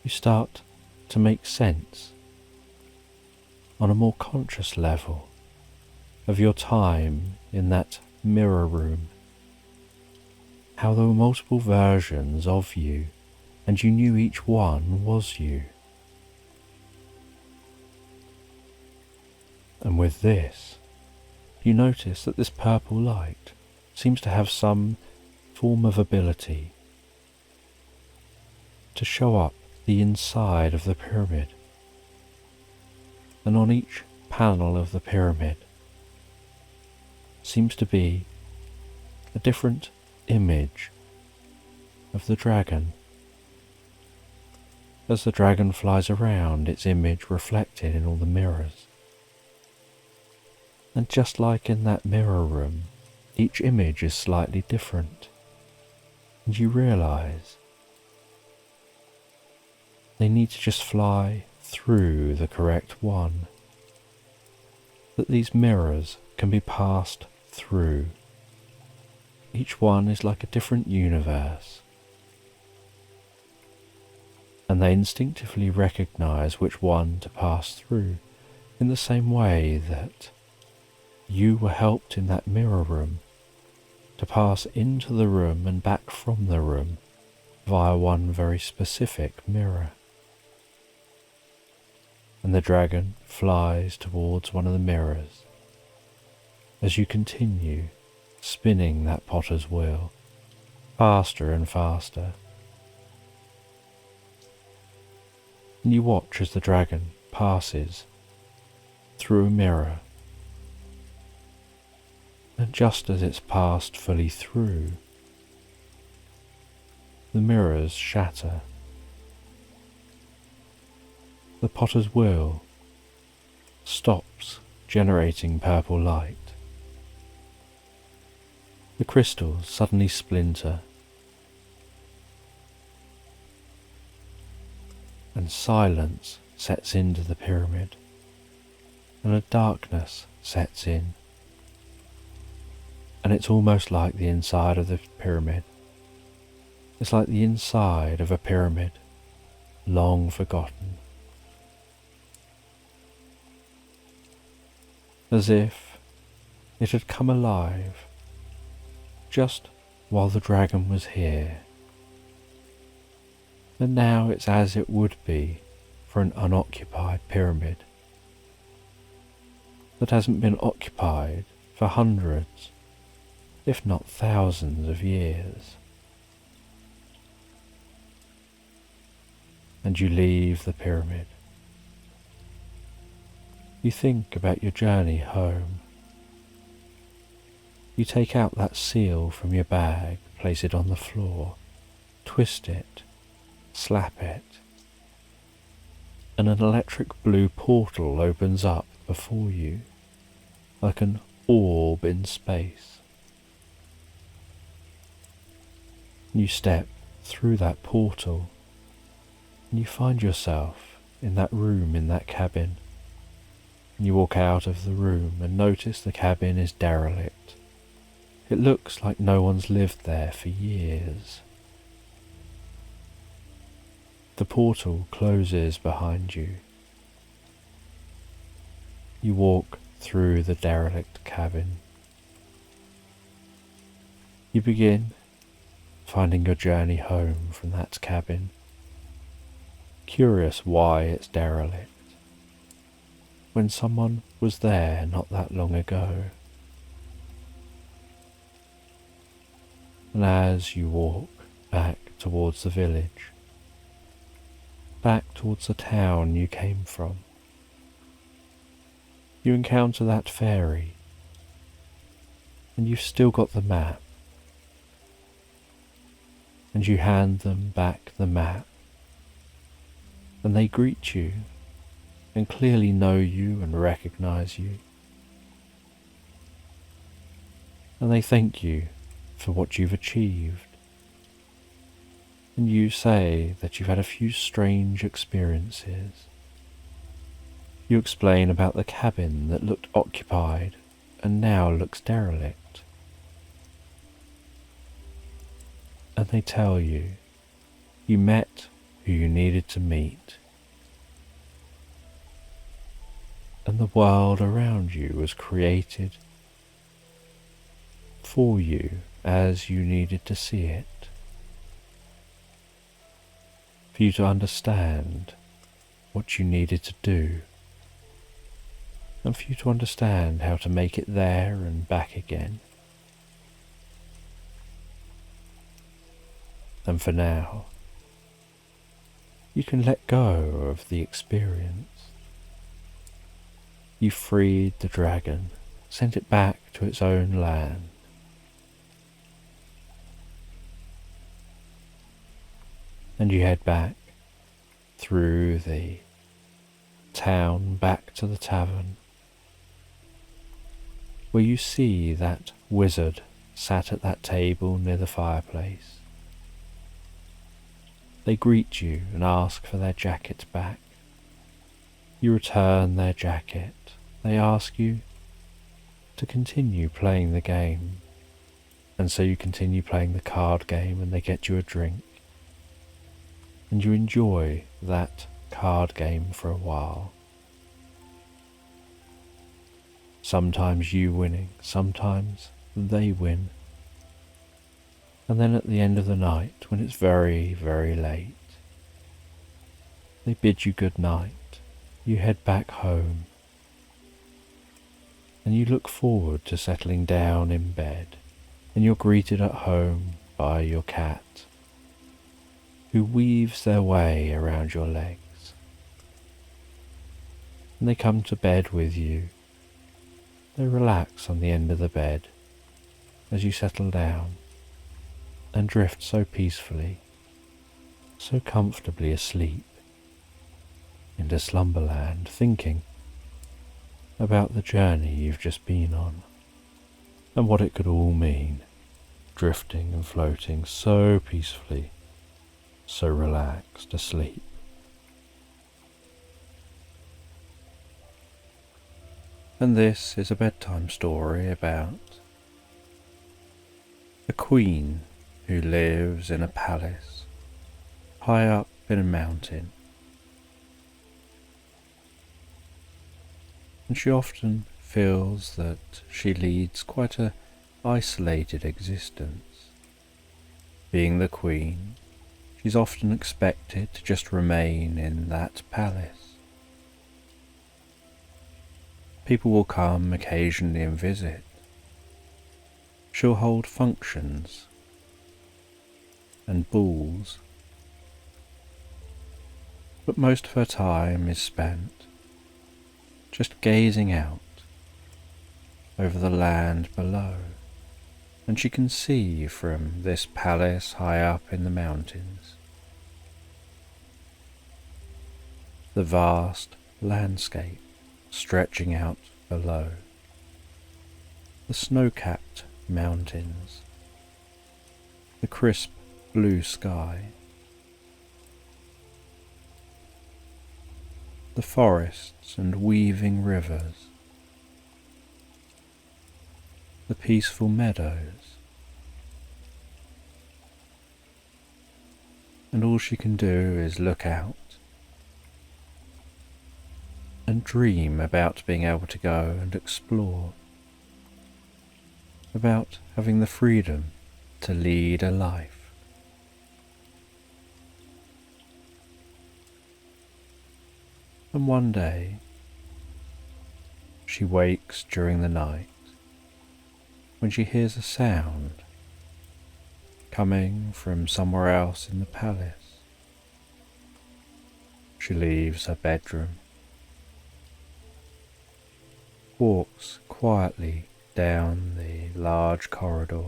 You start to make sense on a more conscious level of your time in that mirror room, how there were multiple versions of you and you knew each one was you. And with this, you notice that this purple light seems to have some form of ability to show up the inside of the pyramid. And on each panel of the pyramid seems to be a different image of the dragon. As the dragon flies around, its image reflected in all the mirrors. And just like in that mirror room, each image is slightly different. And you realize they need to just fly through the correct one. That these mirrors can be passed through. Each one is like a different universe. And they instinctively recognize which one to pass through, in the same way that you were helped in that mirror room to pass into the room and back from the room via one very specific mirror. And the dragon flies towards one of the mirrors as you continue spinning that potter's wheel, faster and faster, and you watch as the dragon passes through a mirror, and just as it's passed fully through, the mirrors shatter. The potter's wheel stops generating purple light. The crystals suddenly splinter, and silence sets into the pyramid, and a darkness sets in, and it's almost like the inside of the pyramid. It's like the inside of a pyramid, long forgotten. As if it had come alive just while the dragon was here. And now it's as it would be for an unoccupied pyramid that hasn't been occupied for hundreds, if not thousands of years. And you leave the pyramid. You think about your journey home. You take out that seal from your bag, place it on the floor, twist it, slap it, and an electric blue portal opens up before you, like an orb in space. You step through that portal, and you find yourself in that room, in that cabin. You walk out of the room and notice the cabin is derelict. It looks like no one's lived there for years. The portal closes behind you. You walk through the derelict cabin. You begin finding your journey home from that cabin, curious why it's derelict, when someone was there not that long ago. And as you walk back towards the village, back towards the town you came from, you encounter that fairy, and you've still got the map, and you hand them back the map, and they greet you and clearly know you and recognize you, and they thank you for what you've achieved, and you say that you've had a few strange experiences. You explain about the cabin that looked occupied and now looks derelict, and they tell you you met who you needed to meet, and the world around you was created for you as you needed to see it, for you to understand what you needed to do, and for you to understand how to make it there and back again. And for now, you can let go of the experience. You freed the dragon, sent it back to its own land. And you head back through the town back to the tavern, where you see that wizard sat at that table near the fireplace. They greet you and ask for their jacket back. You return their jacket. They ask you to continue playing the game, and so you continue playing the card game, and they get you a drink, and you enjoy that card game for a while. Sometimes you winning, sometimes they win. And then at the end of the night, when it's very, very late, they bid you good night. You head back home, and you look forward to settling down in bed, and you're greeted at home by your cat, who weaves their way around your legs. And they come to bed with you. They relax on the end of the bed as you settle down and drift so peacefully, so comfortably asleep into slumberland, thinking about the journey you've just been on and what it could all mean, drifting and floating so peacefully, so relaxed asleep. And this is a bedtime story about a queen who lives in a palace high up in a mountain. And she often feels that she leads quite an isolated existence. Being the queen, she's often expected to just remain in that palace. People will come occasionally and visit. She'll hold functions and balls, but most of her time is spent just gazing out over the land below, and she can see from this palace high up in the mountains the vast landscape stretching out below, the snow-capped mountains, the crisp blue sky, the forests and weaving rivers, the peaceful meadows, and all she can do is look out and dream about being able to go and explore, about having the freedom to lead a life. And one day, she wakes during the night when she hears a sound coming from somewhere else in the palace. She leaves her bedroom, walks quietly down the large corridor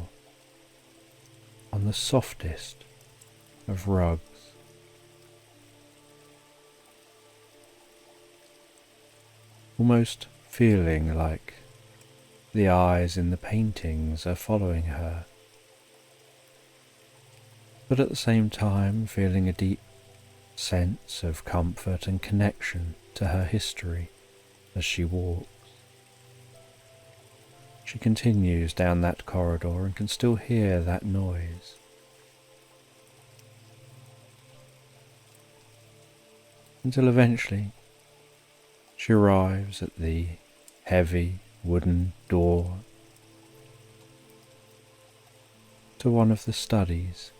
on the softest of rugs, almost feeling like the eyes in the paintings are following her, but at the same time feeling a deep sense of comfort and connection to her history as she walks. She continues down that corridor and can still hear that noise. Until eventually she arrives at the heavy wooden door to one of the studies.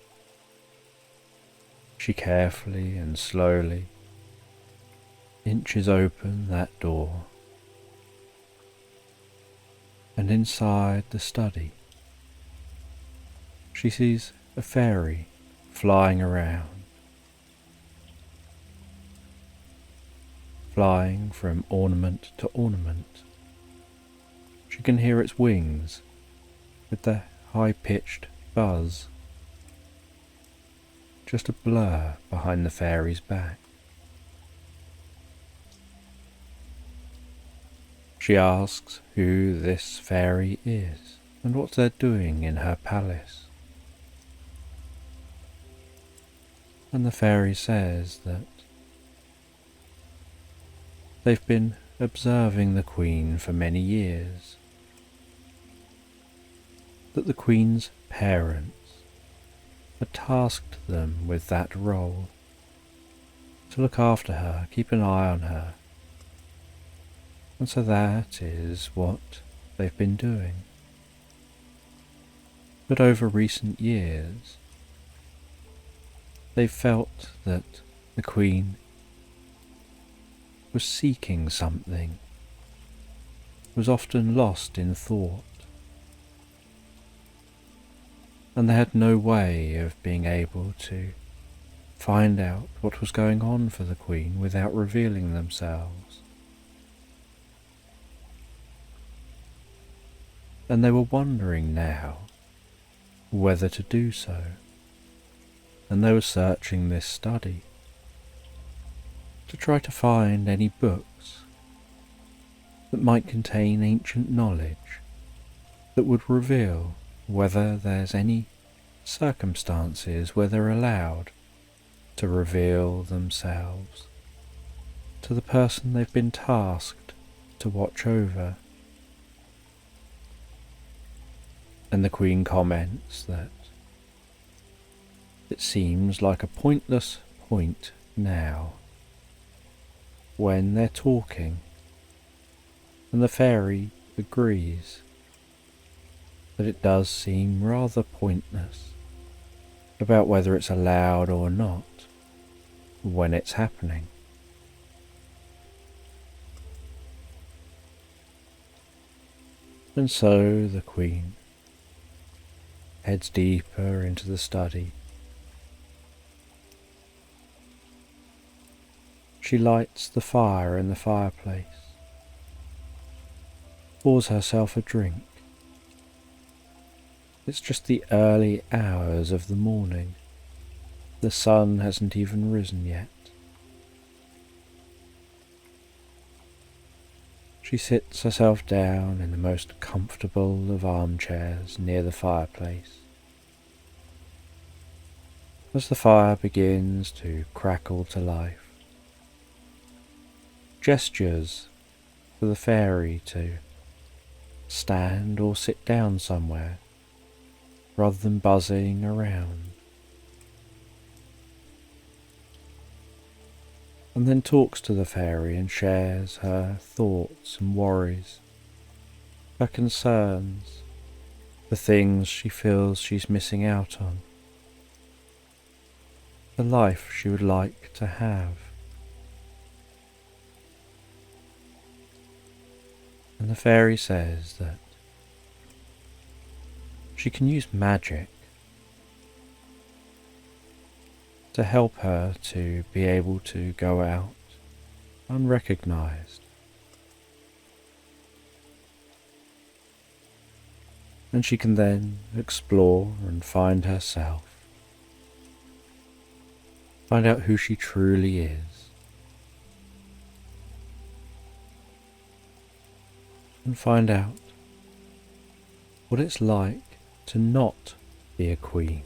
She carefully and slowly inches open that door, and inside the study she sees a fairy flying around, flying from ornament to ornament. She can hear its wings with their high-pitched buzz, just a blur behind the fairy's back. She asks who this fairy is and what they're doing in her palace. And the fairy says that they've been observing the Queen for many years, that the Queen's parents had tasked them with that role, to look after her, keep an eye on her, and so that is what they've been doing. But over recent years, they've felt that the Queen was seeking something, was often lost in thought, and they had no way of being able to find out what was going on for the Queen without revealing themselves. And they were wondering now whether to do so, and they were searching this study to try to find any books that might contain ancient knowledge that would reveal whether there's any circumstances where they're allowed to reveal themselves to the person they've been tasked to watch over. And the Queen comments that it seems like a pointless point now when they're talking, and the fairy agrees that it does seem rather pointless about whether it's allowed or not when it's happening. And so the Queen heads deeper into the study. She lights the fire in the fireplace, pours herself a drink. It's just the early hours of the morning. The sun hasn't even risen yet. She sits herself down in the most comfortable of armchairs near the fireplace. As the fire begins to crackle to life, gestures for the fairy to stand or sit down somewhere rather than buzzing around, and then talks to the fairy and shares her thoughts and worries, her concerns, the things she feels she's missing out on, the life she would like to have. And the fairy says that she can use magic to help her to be able to go out unrecognized. And she can then explore and find herself, find out who she truly is. And find out what it's like to not be a queen.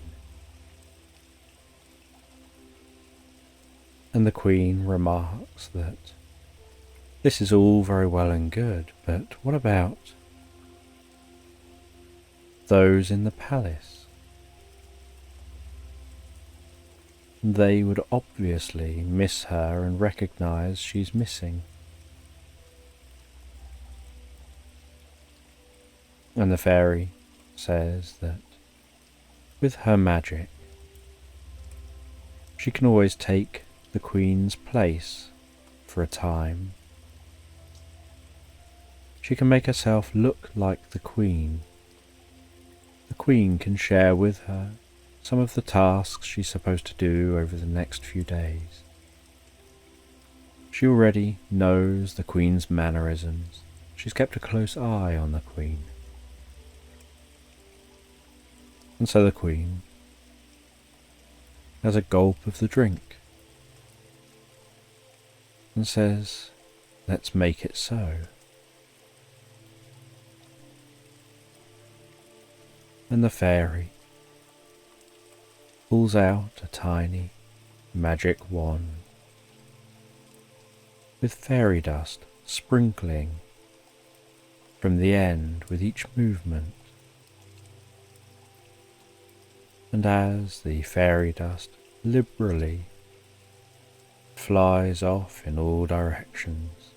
And the Queen remarks that this is all very well and good, but what about those in the palace? They would obviously miss her and recognize she's missing. And the fairy says that with her magic, she can always take the Queen's place for a time. She can make herself look like the Queen. The Queen can share with her some of the tasks she's supposed to do over the next few days. She already knows the Queen's mannerisms. She's kept a close eye on the Queen. And so the Queen has a gulp of the drink and says, "Let's make it so." And the fairy pulls out a tiny magic wand with fairy dust sprinkling from the end with each movement. And as the fairy dust liberally flies off in all directions,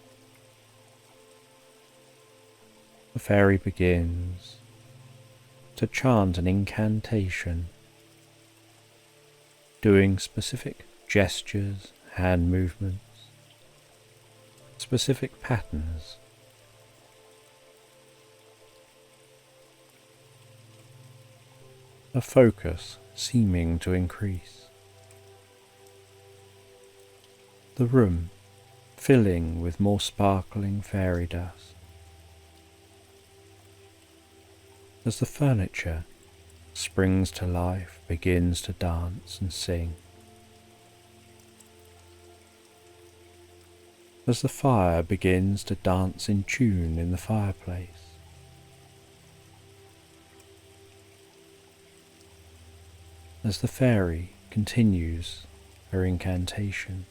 the fairy begins to chant an incantation, doing specific gestures, hand movements, specific patterns. her focus seeming to increase. The room filling with more sparkling fairy dust. As the furniture springs to life, begins to dance and sing. As the fire begins to dance in tune in the fireplace. As the fairy continues her incantation.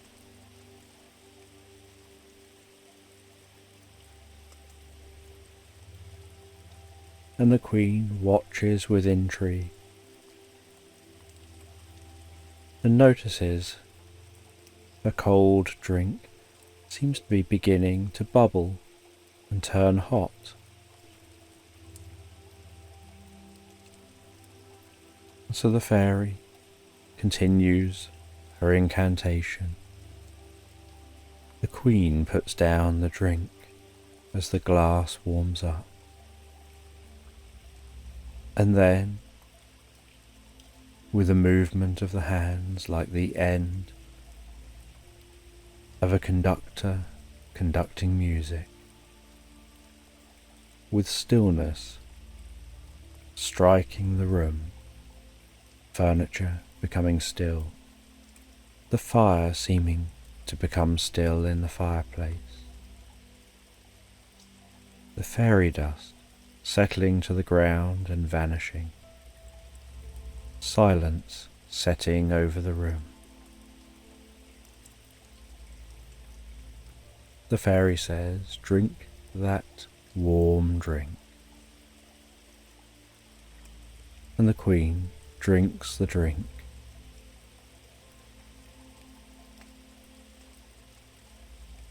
And the Queen watches with intrigue and notices the cold drink seems to be beginning to bubble and turn hot. And so the fairy continues her incantation. The Queen puts down the drink as the glass warms up. And then, with a movement of the hands like the end of a conductor conducting music, with stillness striking the room, furniture becoming still, the fire seeming to become still in the fireplace, the fairy dust settling to the ground and vanishing, silence setting over the room. The fairy says, "Drink that warm drink." And the Queen drinks the drink.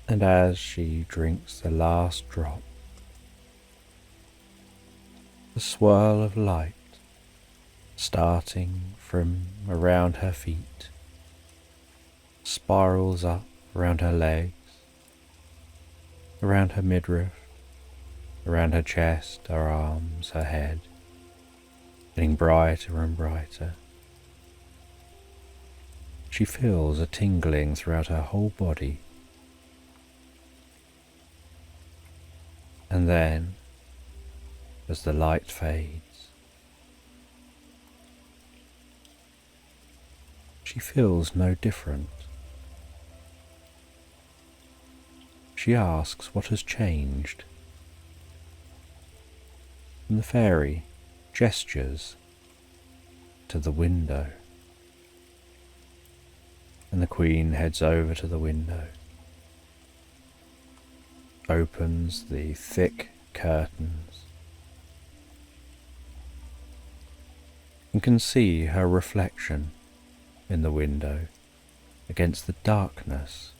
And as she drinks the last drop, the swirl of light starting from around her feet spirals up around her legs, around her midriff, around her chest, her arms, her head, getting brighter and brighter. She feels a tingling throughout her whole body. And then, as the light fades, she feels no different. She asks what has changed, and the fairy gestures to the window, and the Queen heads over to the window, opens the thick curtains, and can see her reflection in the window against the darkness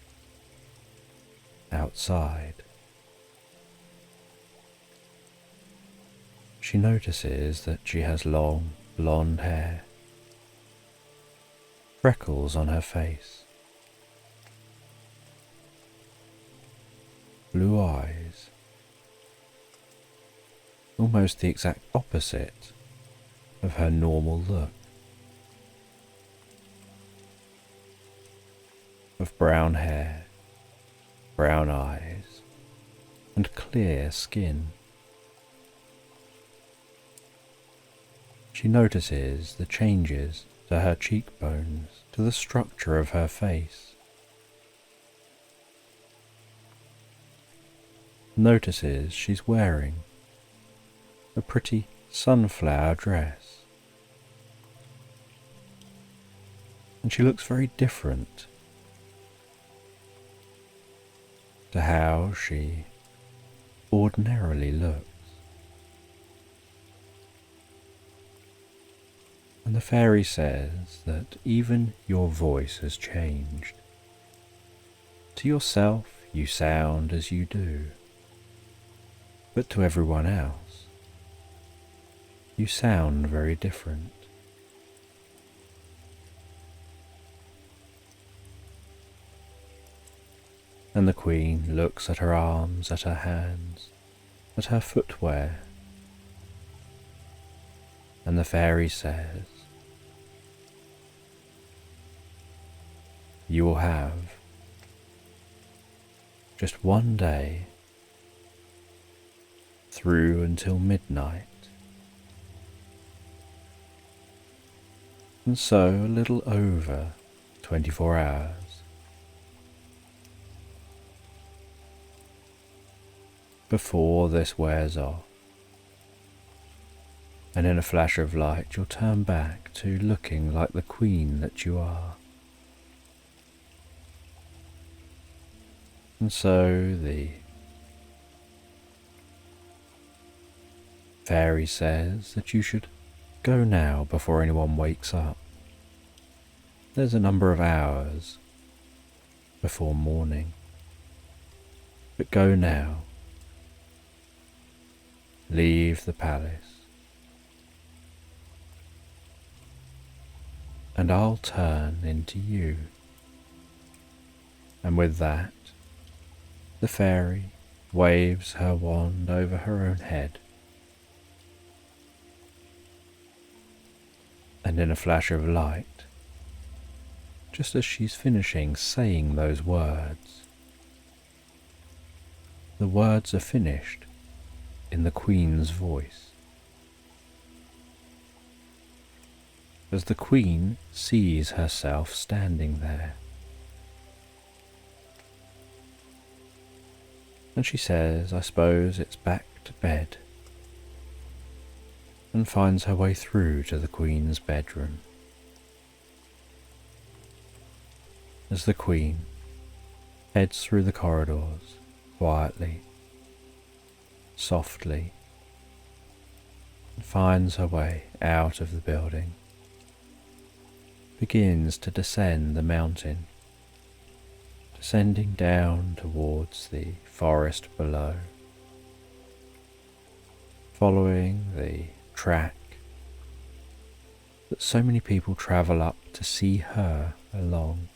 outside. She notices that she has long blonde hair, freckles on her face, blue eyes, almost the exact opposite of her normal look, of brown hair, brown eyes, and clear skin. She notices the changes to her cheekbones, to the structure of her face. Notices she's wearing a pretty sunflower dress. And she looks very different to how she ordinarily looks. And the fairy says that even your voice has changed. To yourself you sound as you do, but to everyone else you sound very different. And the Queen looks at her arms, at her hands, at her footwear, And the fairy says, you will have just one day through until midnight, and so a little over 24 hours. Before this wears off, and in a flash of light you'll turn back to looking like the queen that you are. And so the fairy says that you should go now before anyone wakes up. There's a number of hours before morning, but go now. Leave the palace, and I'll turn into you. And with that, the fairy waves her wand over her own head, and in a flash of light, just as she's finishing saying those words, the words are finished in the Queen's voice. As the Queen sees herself standing there, and she says, I suppose it's back to bed, and finds her way through to the Queen's bedroom. As the Queen heads through the corridors quietly, softly, and finds her way out of the building, begins to descend the mountain, descending down towards the forest below, following the track that so many people travel up to see her along.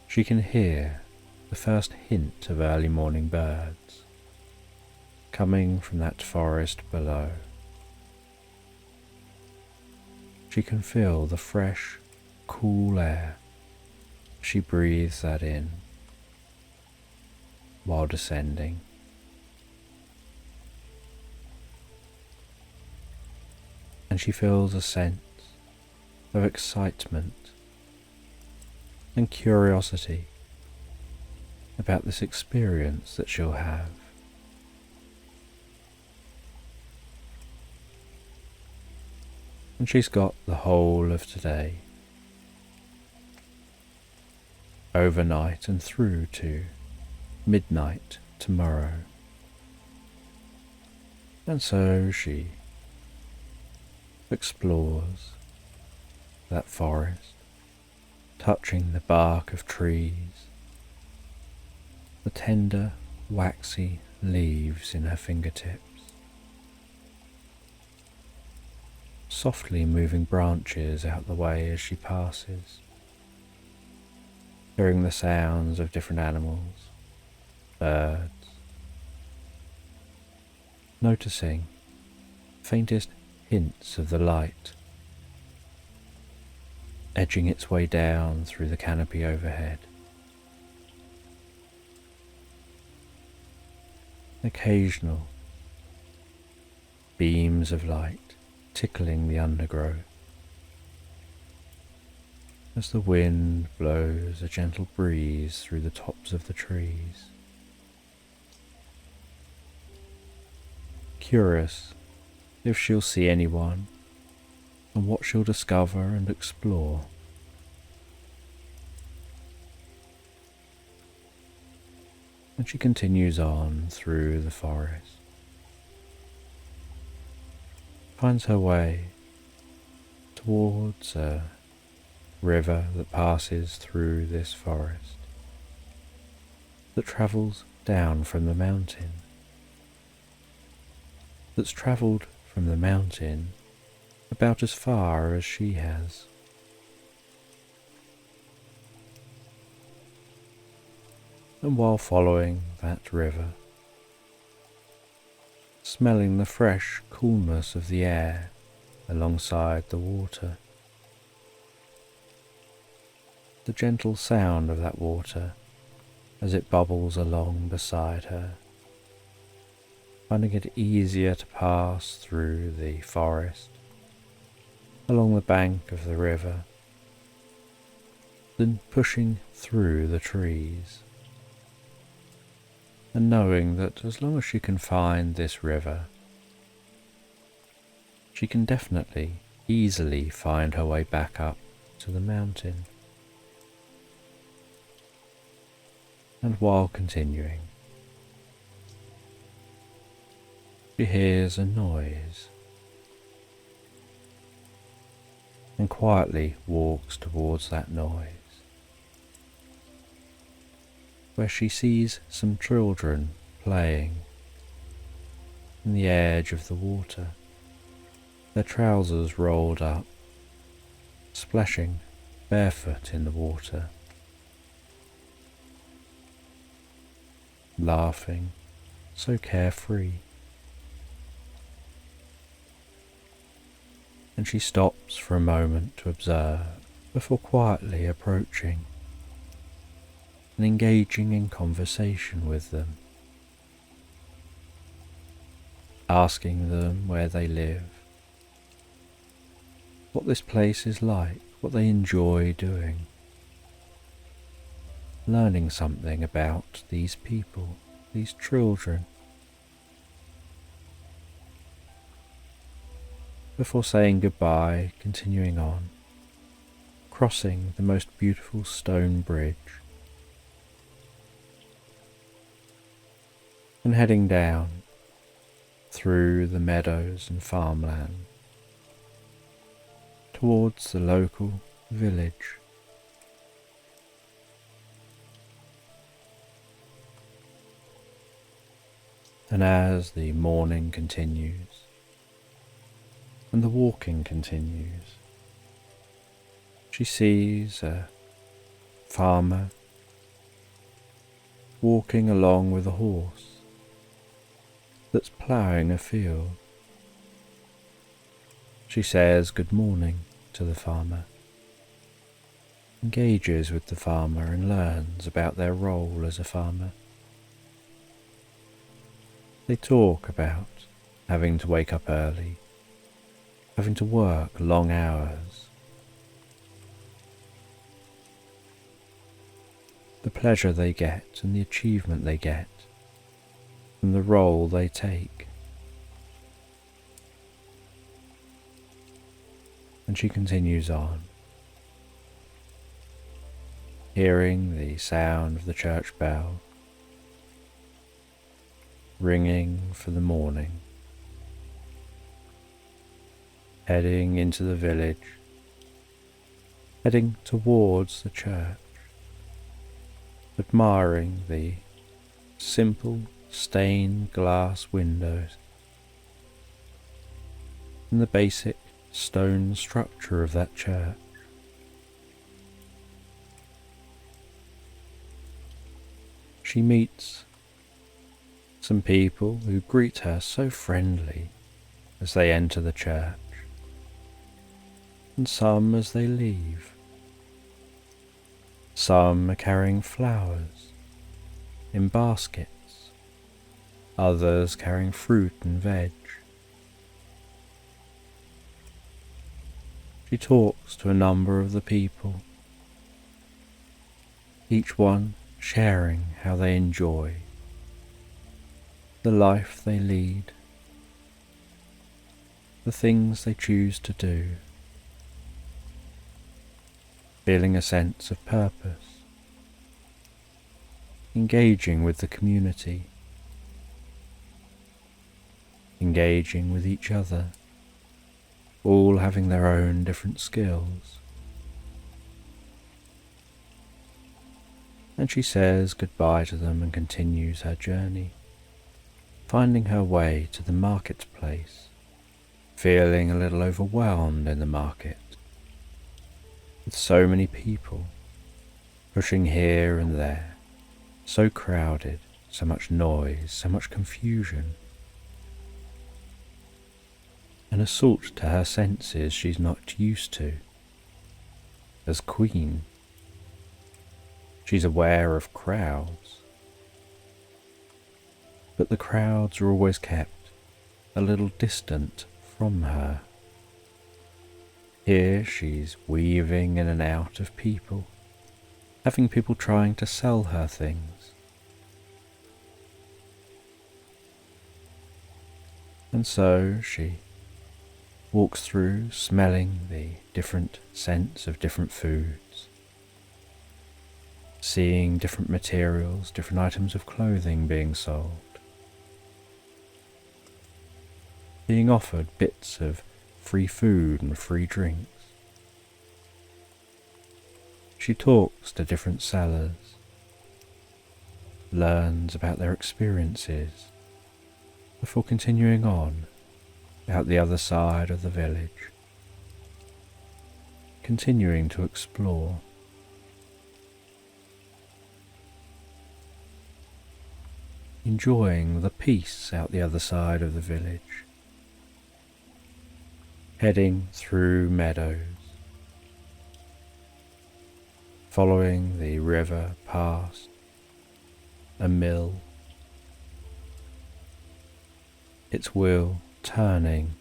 She can hear the first hint of early morning birds coming from that forest below. She can feel the fresh, cool air. She breathes that in while descending. And she feels a sense of excitement and curiosity about this experience that she'll have. And she's got the whole of today, overnight and through to midnight tomorrow. And so she explores that forest, touching the bark of trees, the tender, waxy leaves in her fingertips, softly moving branches out the way as she passes, hearing the sounds of different animals, birds, noticing faintest hints of the light edging its way down through the canopy overhead. Occasional beams of light tickling the undergrowth as the wind blows a gentle breeze through the tops of the trees. Curious if she'll see anyone and what she'll discover and explore. And she continues on through the forest, finds her way towards a river that passes through this forest, that travels down from the mountain, that's travelled from the mountain about as far as she has. And while following that river, smelling the fresh coolness of the air alongside the water. The gentle sound of that water as it bubbles along beside her, finding it easier to pass through the forest, along the bank of the river, than pushing through the trees, and knowing that as long as she can find this river, she can definitely, easily find her way back up to the mountain. And while continuing, she hears a noise and quietly walks towards that noise, where she sees some children playing in the edge of the water, their trousers rolled up, splashing barefoot in the water, laughing so carefree. And she stops for a moment to observe before quietly approaching and engaging in conversation with them, asking them where they live, what this place is like, what they enjoy doing, learning something about these people, these children, before saying goodbye, continuing on, crossing the most beautiful stone bridge and heading down through the meadows and farmland towards the local village. And as the morning continues and the walking continues, she sees a farmer walking along with a horse that's ploughing a field. She says good morning to the farmer, engages with the farmer and learns about their role as a farmer. They talk about having to wake up early, having to work long hours, the pleasure they get and the achievement they get from the role they take. And she continues on, hearing the sound of the church bell ringing for the morning, heading into the village, heading towards the church, admiring the simple stained glass windows and the basic stone structure of that church. She meets some people who greet her so friendly as they enter the church, and some as they leave. Some are carrying flowers in baskets, others carrying fruit and veg. She talks to a number of the people, each one sharing how they enjoy the life they lead, the things they choose to do, feeling a sense of purpose, engaging with the community, engaging with each other, all having their own different skills. And she says goodbye to them and continues her journey, finding her way to the marketplace, feeling a little overwhelmed in the market, with so many people pushing here and there, so crowded, so much noise, so much confusion. an assault to her senses she's not used to. As queen, she's aware of crowds, but the crowds are always kept a little distant from her. Here she's weaving in and out of people, having people trying to sell her things. And so she walks through smelling the different scents of different foods, seeing different materials, different items of clothing being sold, being offered bits of free food and free drinks. She talks to different sellers, learns about their experiences, before continuing on out the other side of the village, continuing to explore. Enjoying the peace out the other side of the village, heading through meadows, following the river past a mill, its wheel turning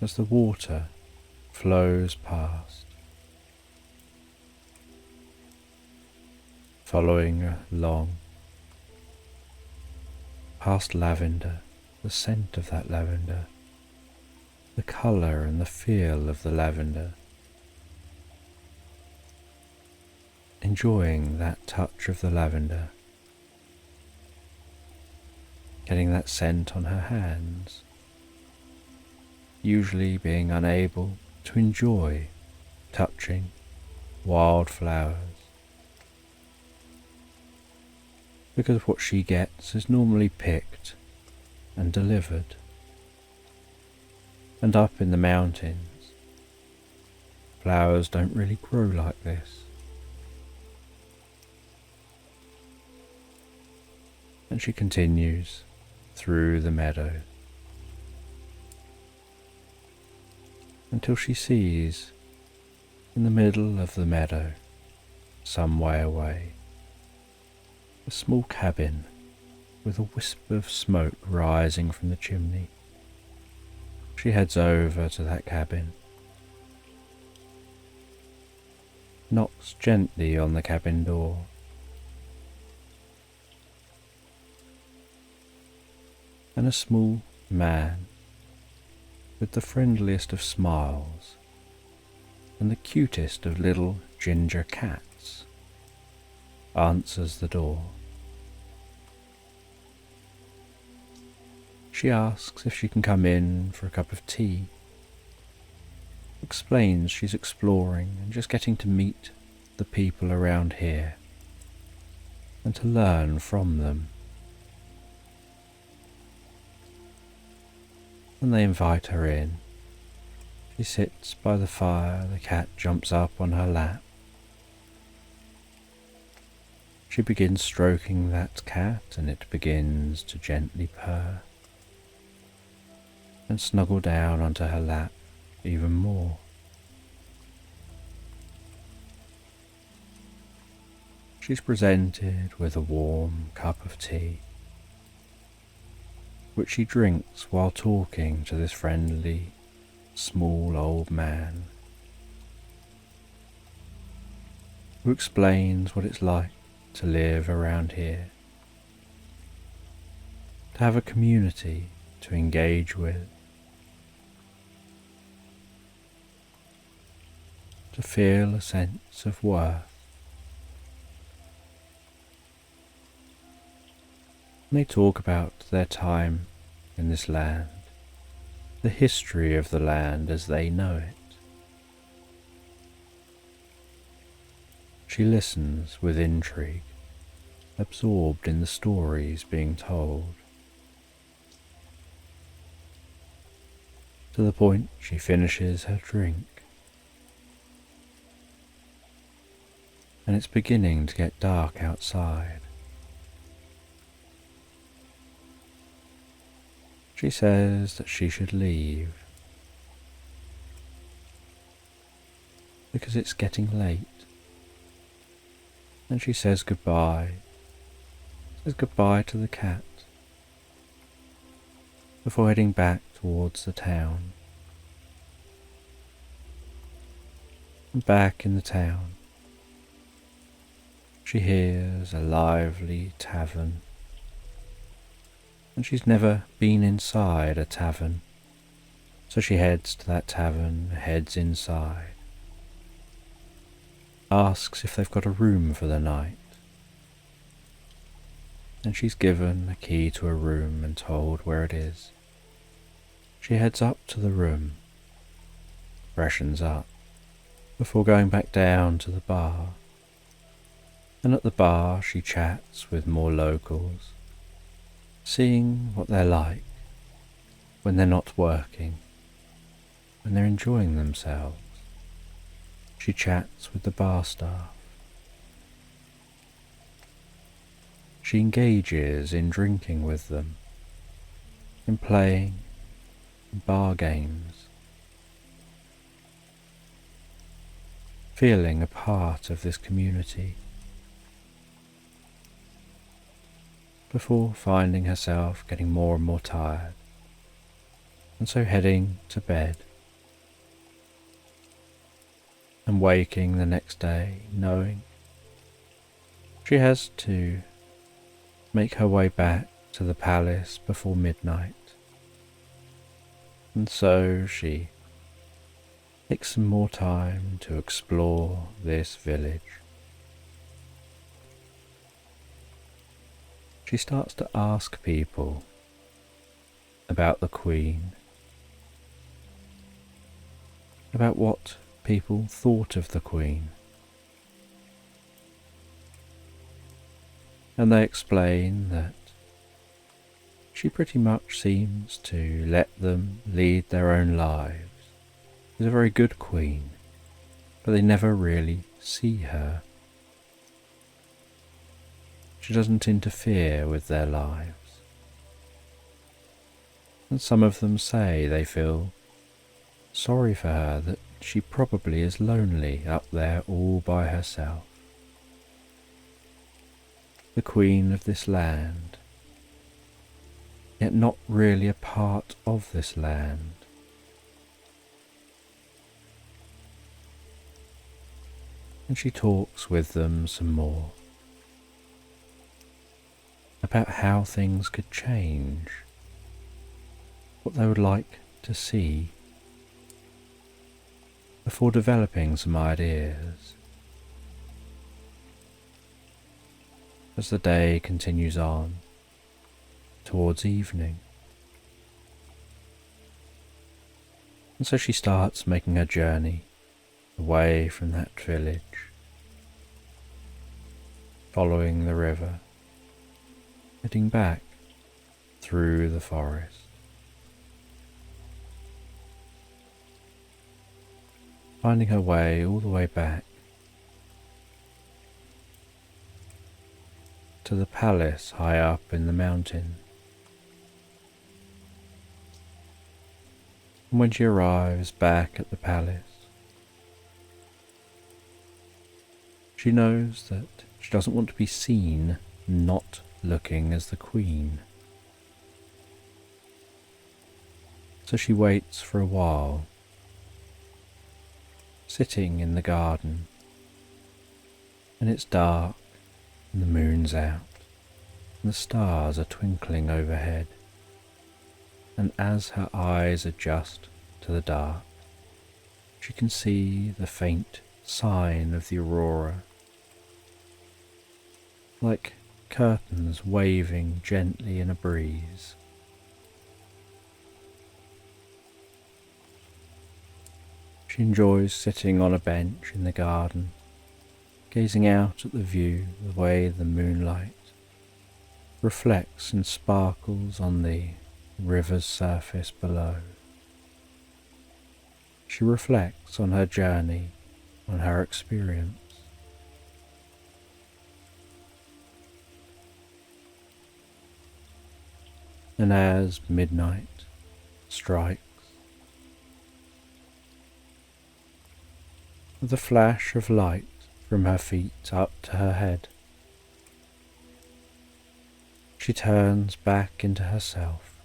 as the water flows past, following along past lavender, the scent of that lavender, the colour and the feel of the lavender, enjoying that touch of the lavender, getting that scent on her hands, usually being unable to enjoy touching wildflowers, because what she gets is normally picked and delivered. And up in the mountains, flowers don't really grow like this. And she continues through the meadow until she sees in the middle of the meadow, some way away, a small cabin with a wisp of smoke rising from the chimney. She heads over to that cabin, knocks gently on the cabin door, and a small man with the friendliest of smiles and the cutest of little ginger cats answers the door. She asks if she can come in for a cup of tea, explains she's exploring and just getting to meet the people around here and to learn from them. And they invite her in. She sits by the fire, the cat jumps up on her lap. She begins stroking that cat and it begins to gently purr and snuggle down onto her lap even more. She's presented with a warm cup of tea, which she drinks while talking to this friendly, small old man, who explains what it's like to live around here, to have a community to engage with, to feel a sense of worth. And they talk about their time in this land, the history of the land as they know it. She listens with intrigue, absorbed in the stories being told, to the point she finishes her drink. And it's beginning to get dark outside. She says that she should leave because it's getting late, and she says goodbye to the cat before heading back towards the town. And back in the town, she hears a lively tavern, and she's never been inside a tavern, so she heads to that tavern, heads inside, asks if they've got a room for the night, and she's given a key to a room and told where it is. She heads up to the room, freshens up, before going back down to the bar, and at the bar she chats with more locals, seeing what they're like when they're not working, when they're enjoying themselves. She chats with the bar staff. She engages in drinking with them, in playing bar games, feeling a part of this community, before finding herself getting more and more tired, and so heading to bed, and waking the next day knowing she has to make her way back to the palace before midnight. And so she takes some more time to explore this village. She starts to ask people about the Queen, about what people thought of the Queen. And they explain that she pretty much seems to let them lead their own lives. She's a very good queen, but they never really see her. She doesn't interfere with their lives. And some of them say they feel sorry for her, that she probably is lonely up there all by herself. The queen of this land, yet not really a part of this land. And she talks with them some more about how things could change, what they would like to see, before developing some ideas. As the day continues on towards evening, and so she starts making her journey away from that village, following the river, heading back through the forest, finding her way all the way back to the palace high up in the mountain. And when she arrives back at the palace, she knows that she doesn't want to be seen not looking as the Queen. So she waits for a while, sitting in the garden, and it's dark, and the moon's out, and the stars are twinkling overhead, and as her eyes adjust to the dark, she can see the faint sign of the aurora, like curtains waving gently in a breeze. She enjoys sitting on a bench in the garden, gazing out at the view, the way the moonlight reflects and sparkles on the river's surface below. She reflects on her journey, on her experience. And as midnight strikes. With a flash of light from her feet up to her head, she turns back into herself.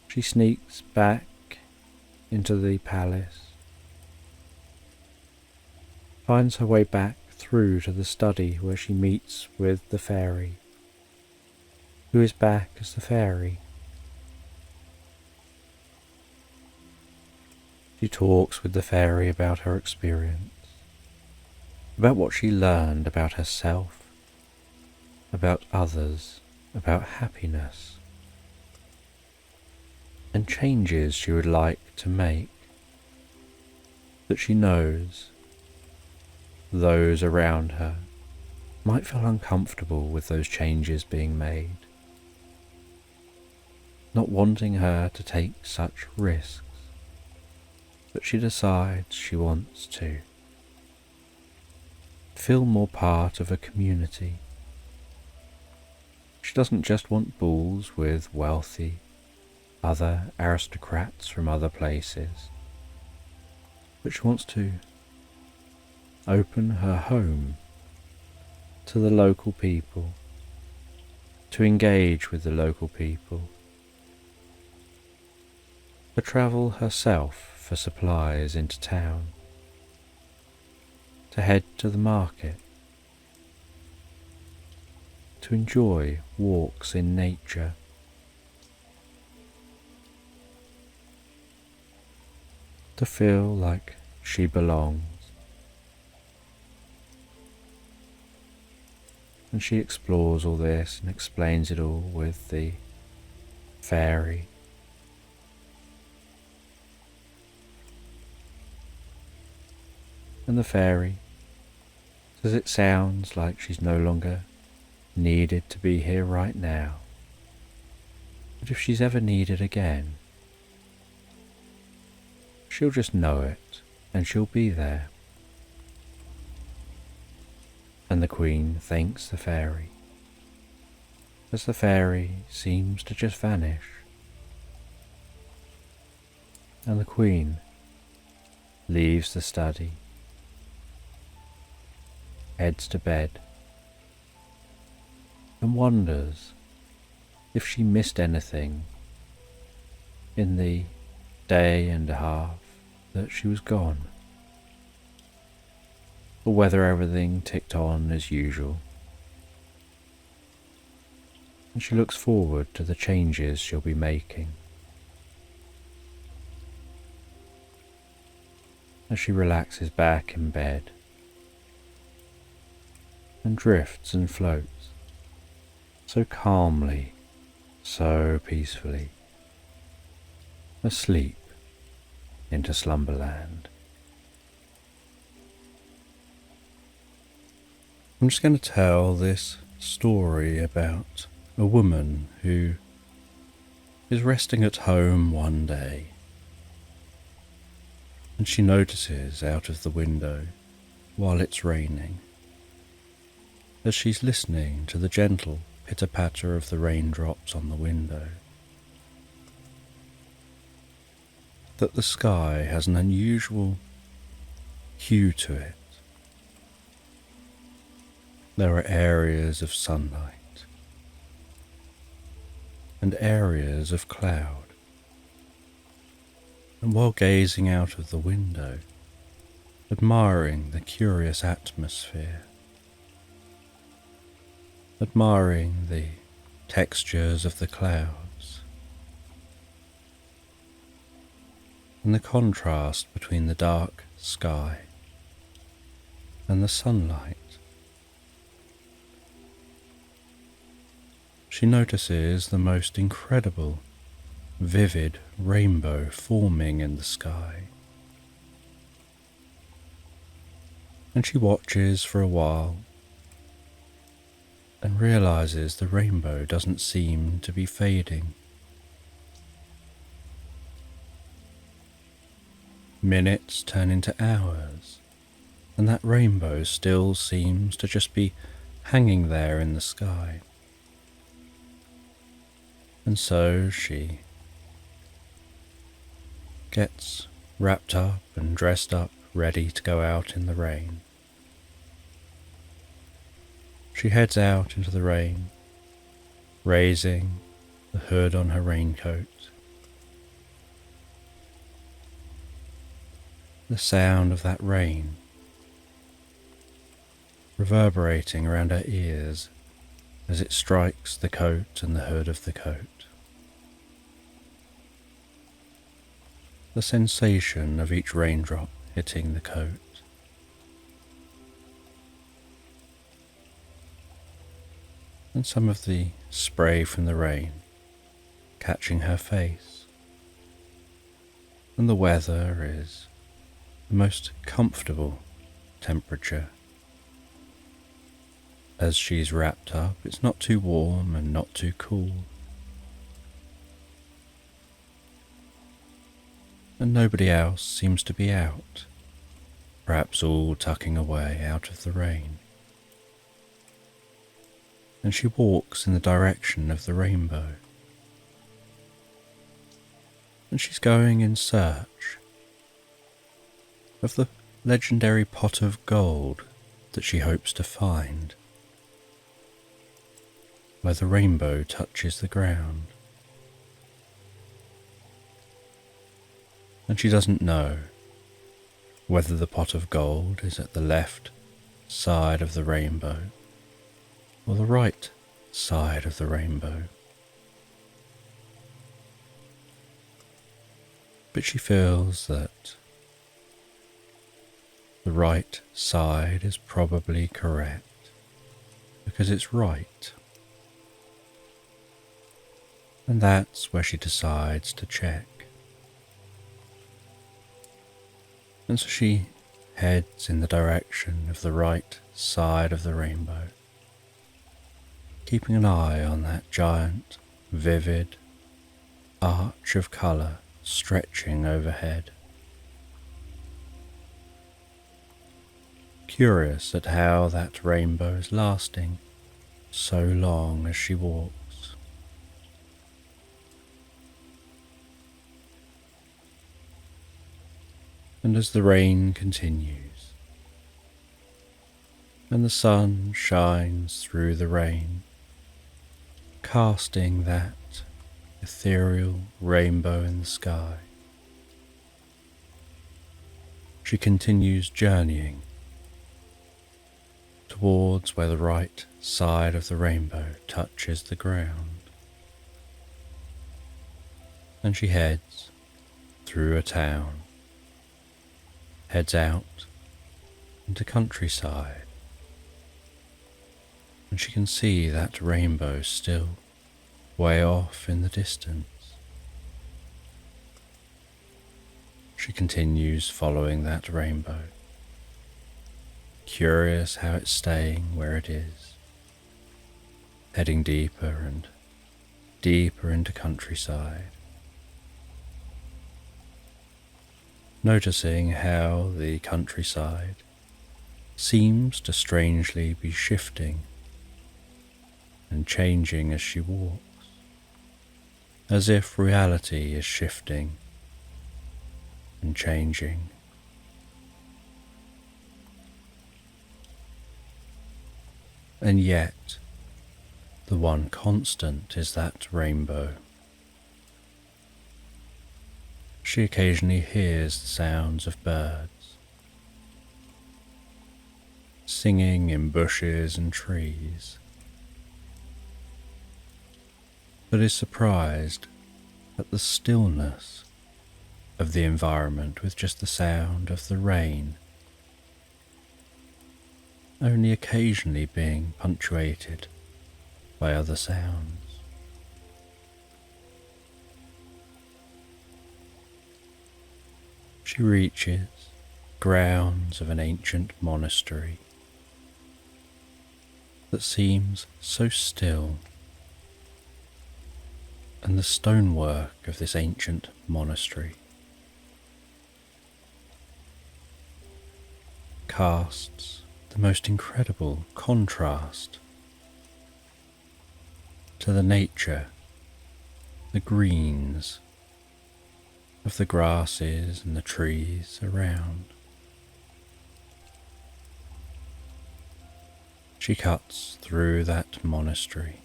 She sneaks back into the palace, finds her way back through to the study where she meets with the fairy, who is back as the fairy. She talks with the fairy about her experience, about what she learned about herself, about others, about happiness, and changes she would like to make, that she knows those around her might feel uncomfortable with those changes being made, not wanting her to take such risks, but she decides she wants to feel more part of a community. She doesn't just want balls with wealthy other aristocrats from other places, but she wants to open her home to the local people, to engage with the local people, to travel herself for supplies into town, to head to the market, to enjoy walks in nature, to feel like she belongs. And she explores all this and explains it all with the fairy. And the fairy says it sounds like she's no longer needed to be here right now, but if she's ever needed again, she'll just know it and she'll be there. And the queen thanks the fairy, as the fairy seems to just vanish. And the queen leaves the study, heads to bed, and wonders if she missed anything in the day and a half that she was gone, or whether everything ticked on as usual. And she looks forward to the changes she'll be making as she relaxes back in bed and drifts and floats so calmly, so peacefully, asleep into slumberland. I'm just going to tell this story about a woman who is resting at home one day, and she notices out of the window, while it's raining, as she's listening to the gentle pitter-patter of the raindrops on the window, that the sky has an unusual hue to it. There are areas of sunlight and areas of cloud, and while gazing out of the window, admiring the curious atmosphere, admiring the textures of the clouds, and the contrast between the dark sky and the sunlight, she notices the most incredible, vivid rainbow forming in the sky. And she watches for a while and realizes the rainbow doesn't seem to be fading. Minutes turn into hours, and that rainbow still seems to just be hanging there in the sky. And so she gets wrapped up and dressed up, ready to go out in the rain. She heads out into the rain, raising the hood on her raincoat. The sound of that rain reverberating around her ears as it strikes the coat and the hood of the coat. The sensation of each raindrop hitting the coat. And some of the spray from the rain catching her face. And the weather is the most comfortable temperature. As she's wrapped up, it's not too warm and not too cool. And nobody else seems to be out, perhaps all tucking away out of the rain. And she walks in the direction of the rainbow. And she's going in search of the legendary pot of gold that she hopes to find, where the rainbow touches the ground. And she doesn't know whether the pot of gold is at the left side of the rainbow or the right side of the rainbow. But she feels that the right side is probably correct because it's right. And that's where she decides to check. And so she heads in the direction of the right side of the rainbow, keeping an eye on that giant, vivid arch of colour stretching overhead. Curious at how that rainbow is lasting so long as she walks. And as the rain continues, and the sun shines through the rain, casting that ethereal rainbow in the sky, she continues journeying towards where the right side of the rainbow touches the ground. And she heads through a town, heads out into countryside, and she can see that rainbow still way off in the distance. She continues following that rainbow, curious how it's staying where it is, heading deeper and deeper into countryside, noticing how the countryside seems to strangely be shifting and changing as she walks, as if reality is shifting and changing. And yet, the one constant is that rainbow. She occasionally hears the sounds of birds, singing in bushes and trees, but is surprised at the stillness of the environment with just the sound of the rain, only occasionally being punctuated by other sounds. She reaches grounds of an ancient monastery that seems so still, and the stonework of this ancient monastery casts the most incredible contrast to the nature the greens of the grasses and the trees around. She cuts through that monastery,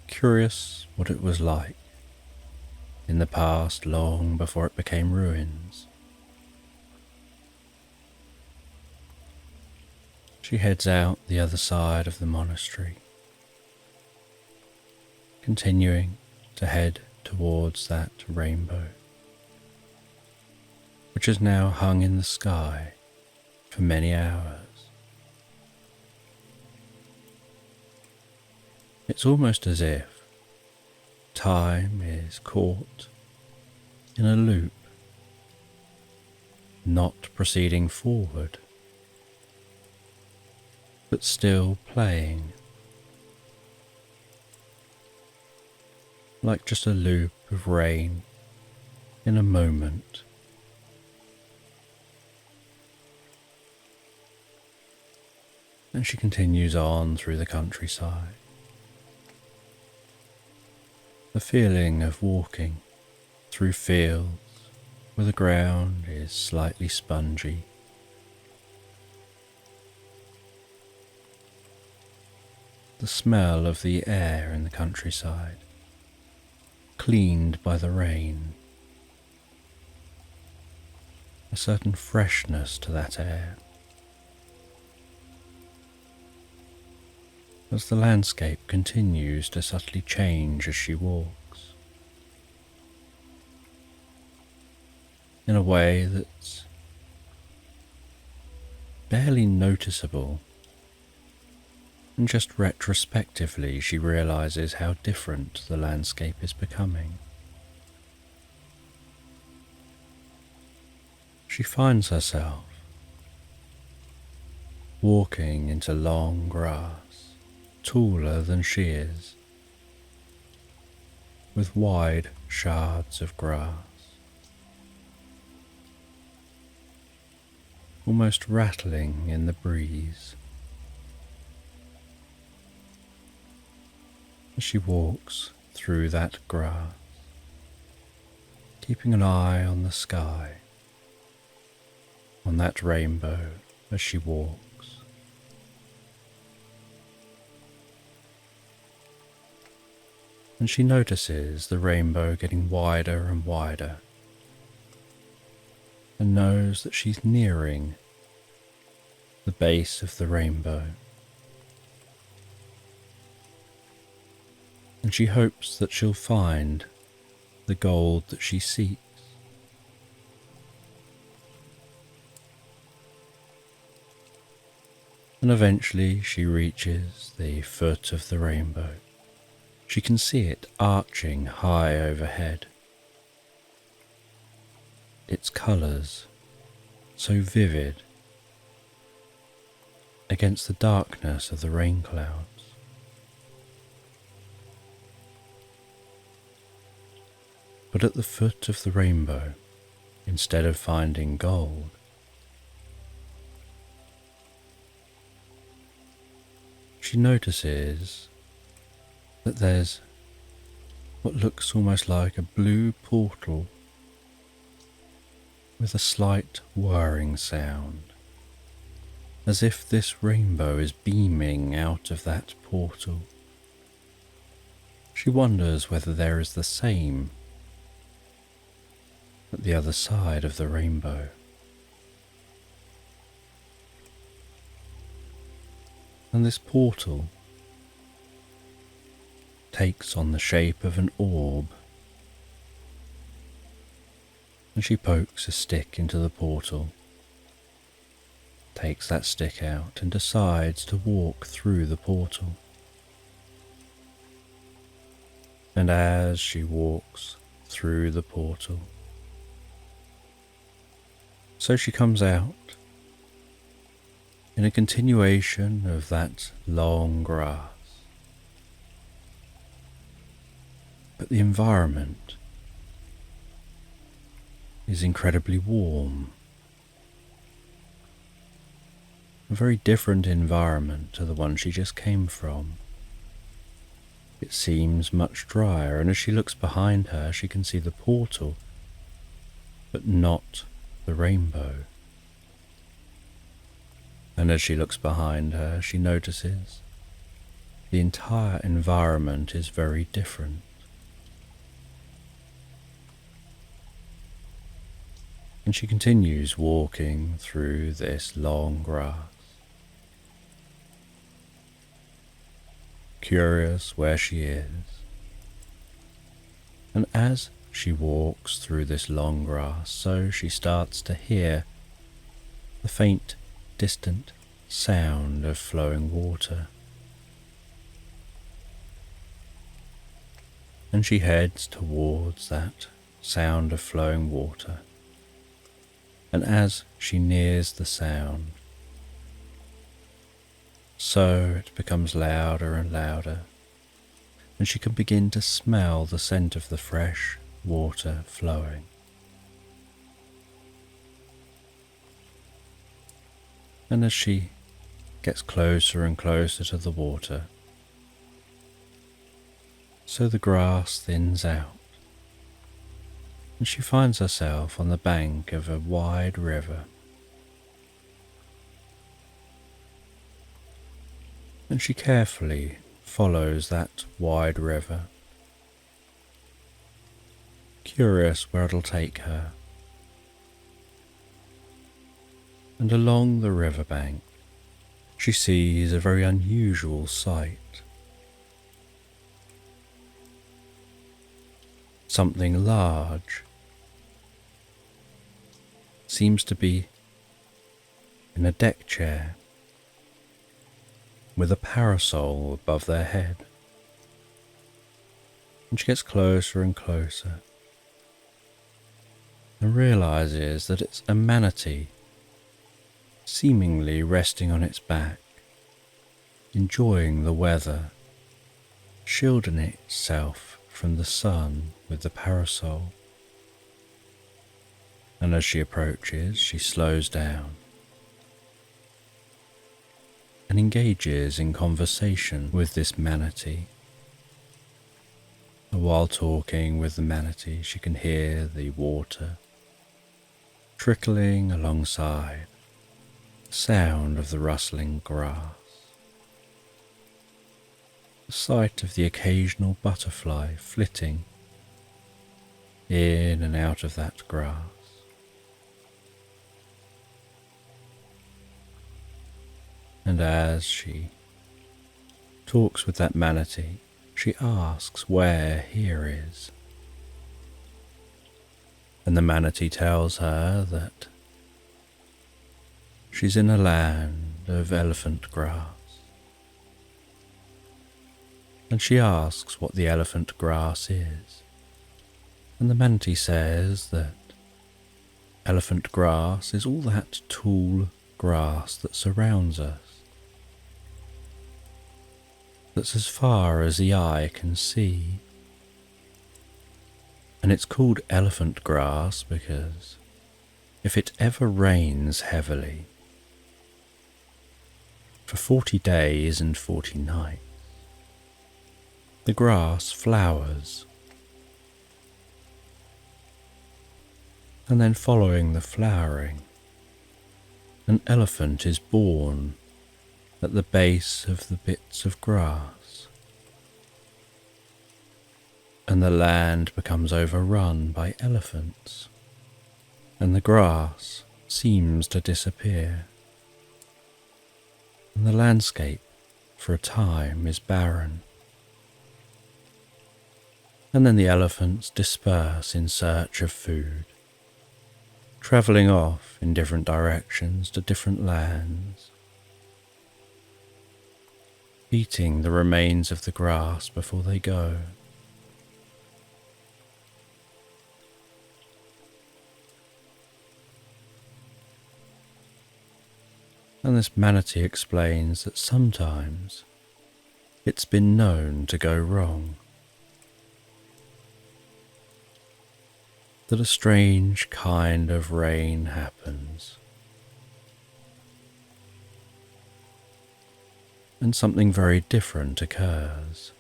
curious what it was like in the past, long before it became ruins. She heads out the other side of the monastery, continuing to head towards that rainbow, which has now hung in the sky for many hours. It's almost as if time is caught in a loop, not proceeding forward, but still playing, like just a loop of rain in a moment. And she continues on through the countryside. The feeling of walking through fields where the ground is slightly spongy. The smell of the air in the countryside, cleaned by the rain. A certain freshness to that air. As the landscape continues to subtly change as she walks, in a way that's barely noticeable, and just retrospectively she realizes how different the landscape is becoming. She finds herself walking into long grass, taller than she is, with wide shards of grass, almost rattling in the breeze. As she walks through that grass, keeping an eye on the sky, on that rainbow as she walks. And she notices the rainbow getting wider and wider, and knows that she's nearing the base of the rainbow. And she hopes that she'll find the gold that she seeks. And eventually she reaches the foot of the rainbow. She can see it arching high overhead. Its colours so vivid against the darkness of the rain clouds. But at the foot of the rainbow, instead of finding gold, she notices that there's what looks almost like a blue portal with a slight whirring sound, as if this rainbow is beaming out of that portal. She wonders whether there is the same at the other side of the rainbow. And this portal takes on the shape of an orb, and she pokes a stick into the portal, takes that stick out and decides to walk through the portal. And as she walks through the portal, so she comes out in a continuation of that long grass. But the environment is incredibly warm. A very different environment to the one she just came from. It seems much drier, and as she looks behind her, she can see the portal, but not the rainbow. And as she looks behind her, she notices the entire environment is very different. And she continues walking through this long grass, curious where she is. And as she walks through this long grass, so she starts to hear the faint, distant sound of flowing water. And she heads towards that sound of flowing water. And as she nears the sound, so it becomes louder and louder, and she can begin to smell the scent of the fresh water flowing. And as she gets closer and closer to the water, so the grass thins out, and she finds herself on the bank of a wide river. And she carefully follows that wide river, curious where it'll take her. And along the riverbank, she sees a very unusual sight. Something large seems to be in a deck chair with a parasol above their head. And she gets closer and closer and realizes that it's a manatee, seemingly resting on its back, enjoying the weather, shielding itself from the sun with the parasol. And as she approaches, she slows down and engages in conversation with this manatee. And while talking with the manatee, she can hear the water trickling alongside, the sound of the rustling grass, the sight of the occasional butterfly flitting in and out of that grass. And as she talks with that manatee, she asks where here is. And the manatee tells her that she's in a land of elephant grass. And she asks what the elephant grass is. And the manatee says that elephant grass is all that tall grass that surrounds us, that's as far as the eye can see. And it's called elephant grass because if it ever rains heavily for 40 days and 40 nights, the grass flowers. And then following the flowering, an elephant is born at the base of the bits of grass, and the land becomes overrun by elephants, and the grass seems to disappear, and the landscape for a time is barren. And then the elephants disperse in search of food, travelling off in different directions to different lands, eating the remains of the grass before they go. And this manatee explains that sometimes it's been known to go wrong, that a strange kind of rain happens, and something very different occurs.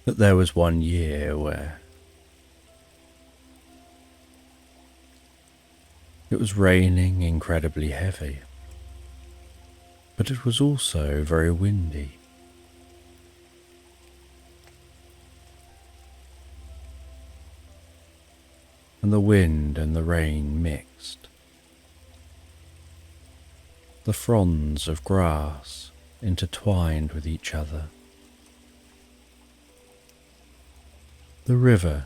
that there was one year where it was raining incredibly heavy, but it was also very windy. And the wind and the rain mixed. The fronds of grass intertwined with each other. The river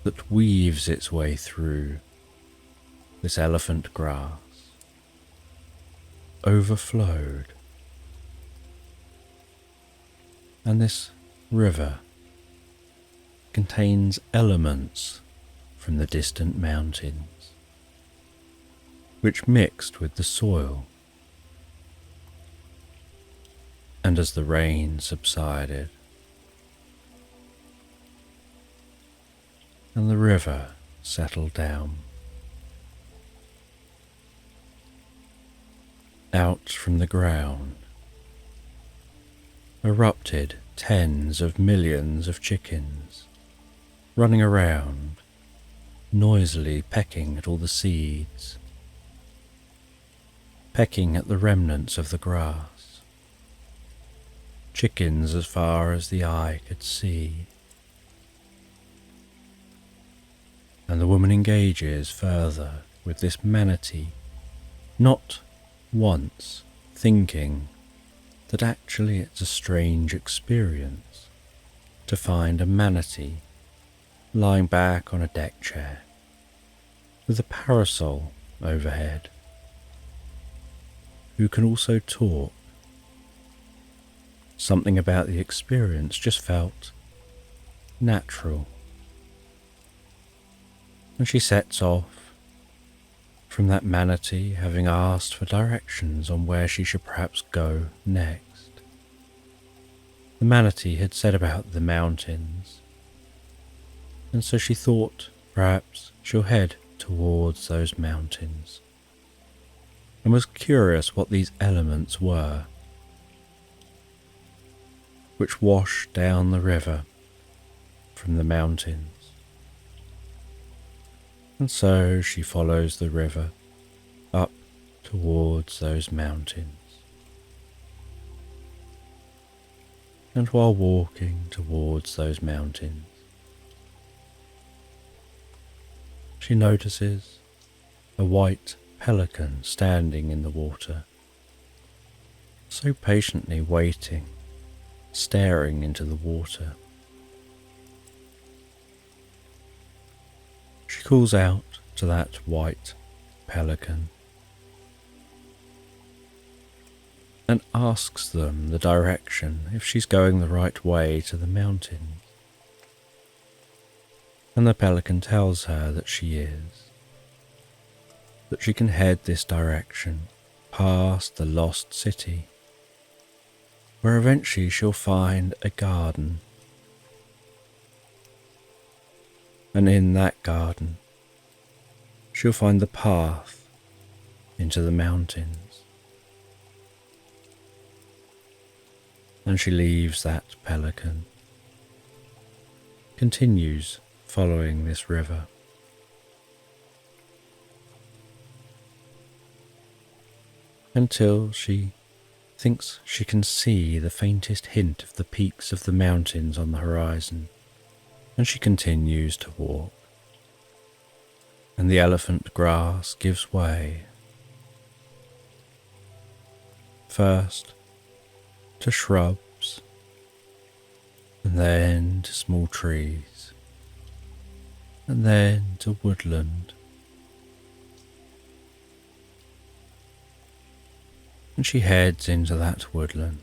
that weaves its way through this elephant grass overflowed, and this river contains elements from the distant mountains, which mixed with the soil. And as the rain subsided, and the river settled down, out from the ground erupted tens of millions of chickens, running around, noisily pecking at all the seeds, pecking at the remnants of the grass. Chickens as far as the eye could see. And the woman engages further with this manatee, not once thinking that actually it's a strange experience to find a manatee lying back on a deck chair with a parasol overhead, who can also talk. Something about the experience just felt natural. And she sets off from that manatee, having asked for directions on where she should perhaps go next. The manatee had said about the mountains, and so she thought perhaps she'll head towards those mountains, and was curious what these elements were, which washed down the river from the mountains. And so she follows the river up towards those mountains. And while walking towards those mountains, she notices a white pelican standing in the water, so patiently waiting, staring into the water. She calls out to that white pelican and asks them the direction, if she's going the right way to the mountains. And the pelican tells her that she is, that she can head this direction past the lost city, where eventually she'll find a garden. And in that garden, she'll find the path into the mountains. And she leaves that pelican, continues following this river. Until she thinks she can see the faintest hint of the peaks of the mountains on the horizon, and she continues to walk. And the elephant grass gives way, first to shrubs, and then to small trees, and then to woodland. And she heads into that woodland,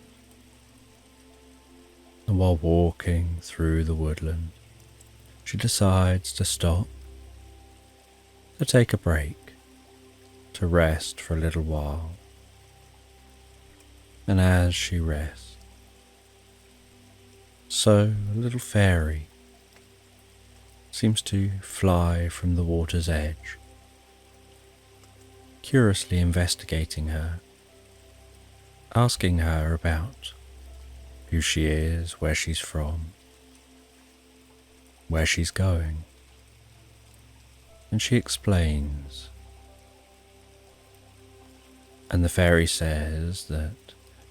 and while walking through the woodland, she decides to stop, to take a break, to rest for a little while. And as she rests, so a little fairy seems to fly from the water's edge, curiously investigating her, asking her about who she is, where she's from, where she's going, and she explains. And the fairy says that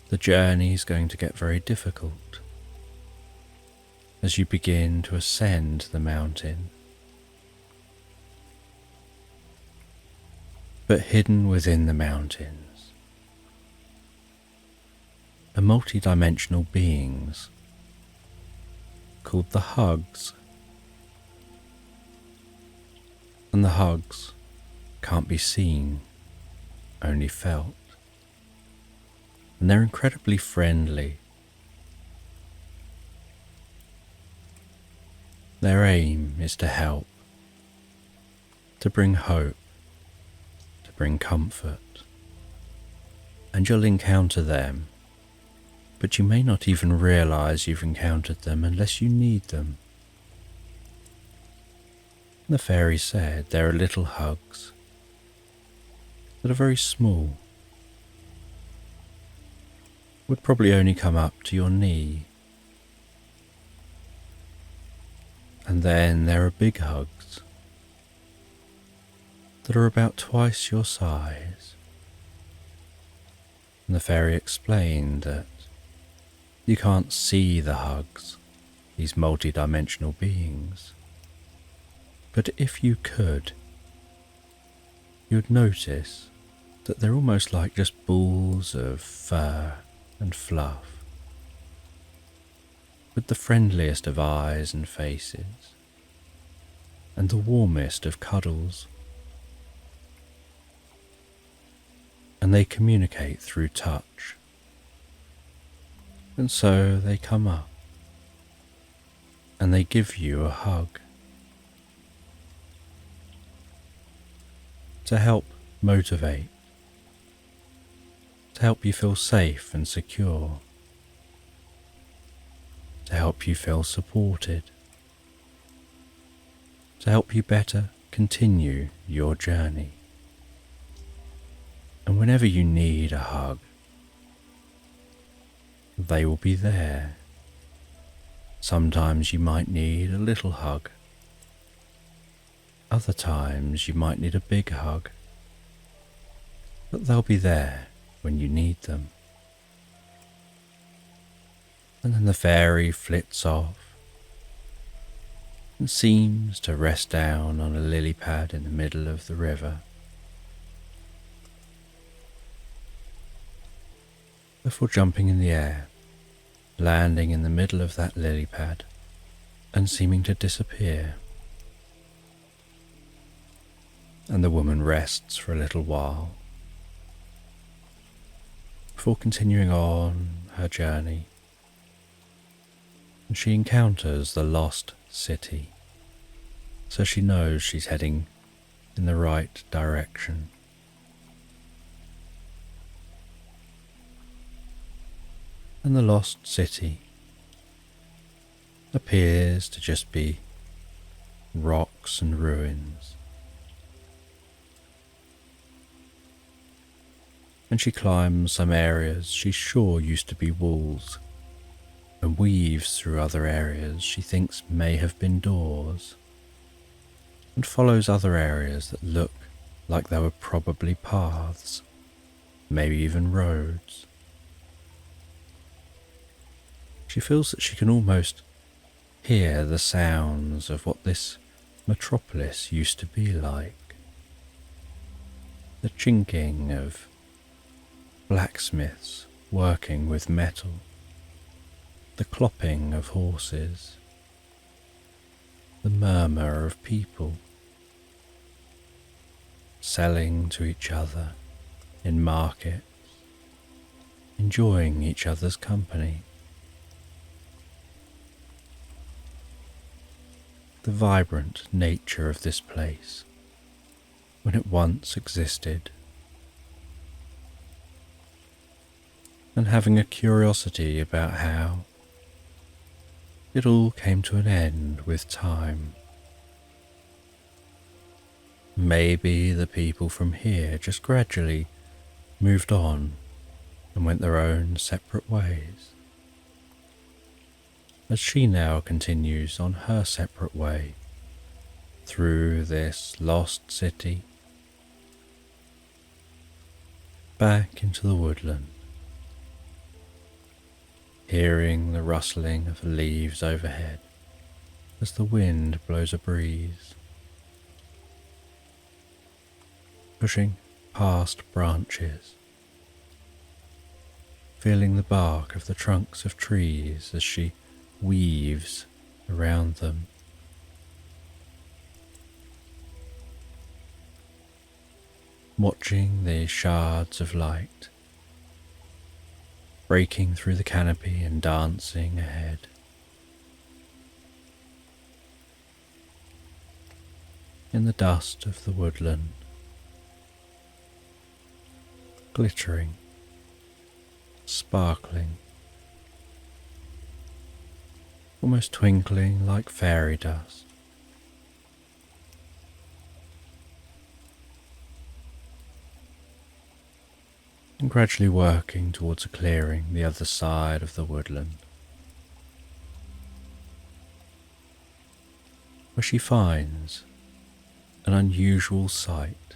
the journey is going to get very difficult as you begin to ascend the mountain. But hidden within the mountains are multi-dimensional beings called the Hugs. And the Hugs can't be seen, only felt. And they're incredibly friendly. Their aim is to help, to bring hope, to bring comfort. And you'll encounter them, but you may not even realize you've encountered them unless you need them. The fairy said there are little Hugs that are very small, would probably only come up to your knee. And then there are big Hugs that are about twice your size. And the fairy explained that you can't see the Hugs, these multi-dimensional beings. But if you could, you'd notice that they're almost like just balls of fur and fluff, with the friendliest of eyes and faces, and the warmest of cuddles. And they communicate through touch. And so they come up, and they give you a hug, to help motivate, to help you feel safe and secure, to help you feel supported, to help you better continue your journey. And whenever you need a hug, they will be there. Sometimes you might need a little hug. Other times you might need a big hug. But they'll be there when you need them. And then the fairy flits off and seems to rest down on a lily pad in the middle of the river, before jumping in the air, landing in the middle of that lily pad and seeming to disappear. And the woman rests for a little while before continuing on her journey, and she encounters the lost city, so she knows she's heading in the right direction. And the lost city appears to just be rocks and ruins. And she climbs some areas she's sure used to be walls, and weaves through other areas she thinks may have been doors, and follows other areas that look like they were probably paths, maybe even roads. She feels that she can almost hear the sounds of what this metropolis used to be like. The chinking of blacksmiths working with metal, the clopping of horses, the murmur of people selling to each other in markets, enjoying each other's company. The vibrant nature of this place when it once existed, and having a curiosity about how it all came to an end with time. Maybe the people from here just gradually moved on and went their own separate ways. as she now continues on her separate way through this lost city, back into the woodland, hearing the rustling of the leaves overhead as the wind blows a breeze, pushing past branches, feeling the bark of the trunks of trees as she weaves around them. Watching the shards of light breaking through the canopy and dancing ahead. In the dust of the woodland, glittering, sparkling, almost twinkling like fairy dust. And gradually working towards a clearing the other side of the woodland, where she finds an unusual sight,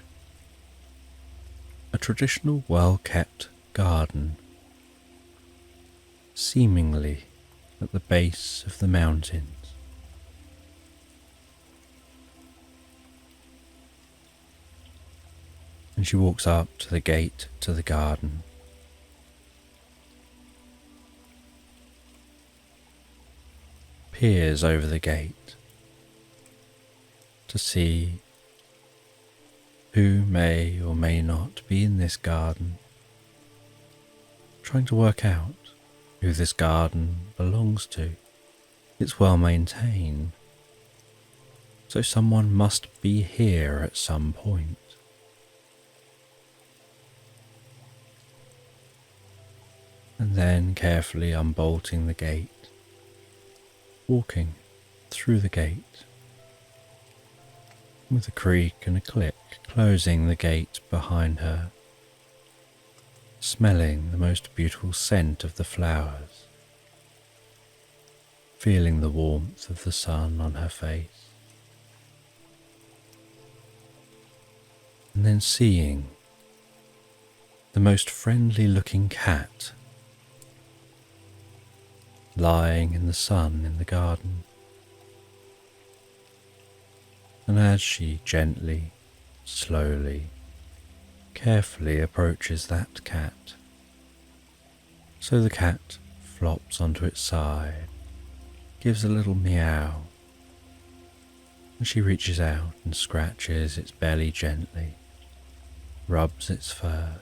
a traditional well-kept garden, seemingly at the base of the mountains. And she walks up to the gate to the garden. Peers over the gate to see who may or may not be in this garden, trying to work out who this garden belongs to. It's well maintained, so someone must be here at some point. And then carefully unbolting the gate, walking through the gate, with a creak and a click, closing the gate behind her, smelling the most beautiful scent of the flowers, feeling the warmth of the sun on her face, and then seeing the most friendly looking cat lying in the sun in the garden. And as she gently, slowly, carefully approaches that cat, so the cat flops onto its side, gives a little meow, and she reaches out and scratches its belly gently, rubs its fur,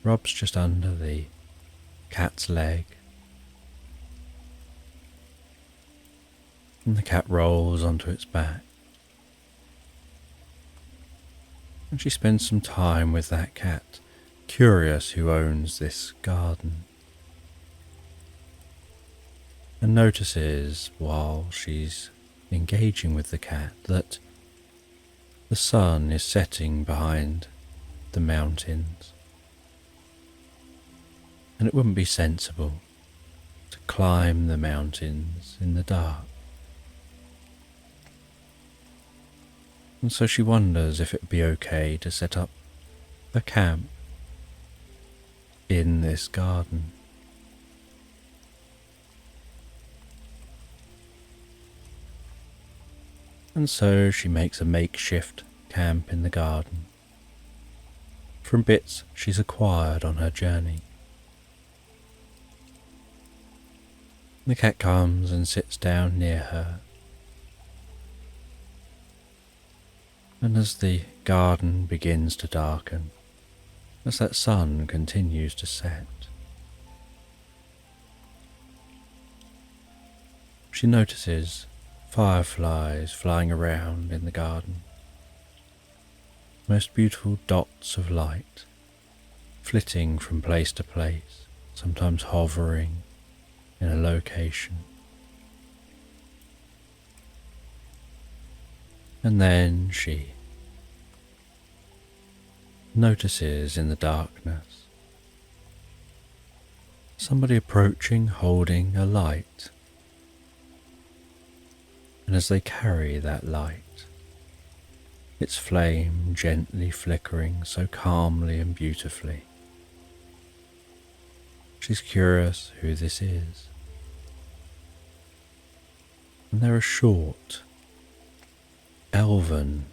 rubs just under the cat's leg, and the cat rolls onto its back, and she spends some time with that cat, curious who owns this garden, and notices while she's engaging with the cat that the sun is setting behind the mountains, and it wouldn't be sensible to climb the mountains in the dark. And so she wonders if it would be okay to set up a camp in this garden. And so she makes a makeshift camp in the garden from bits she's acquired on her journey. The cat comes and sits down near her, and as the garden begins to darken, as that sun continues to set, she notices fireflies flying around in the garden, most beautiful dots of light, flitting from place to place, sometimes hovering in a location. And then she notices in the darkness somebody approaching holding a light, and as they carry that light, its flame gently flickering so calmly and beautifully. She's curious who this is, and they're a short, elven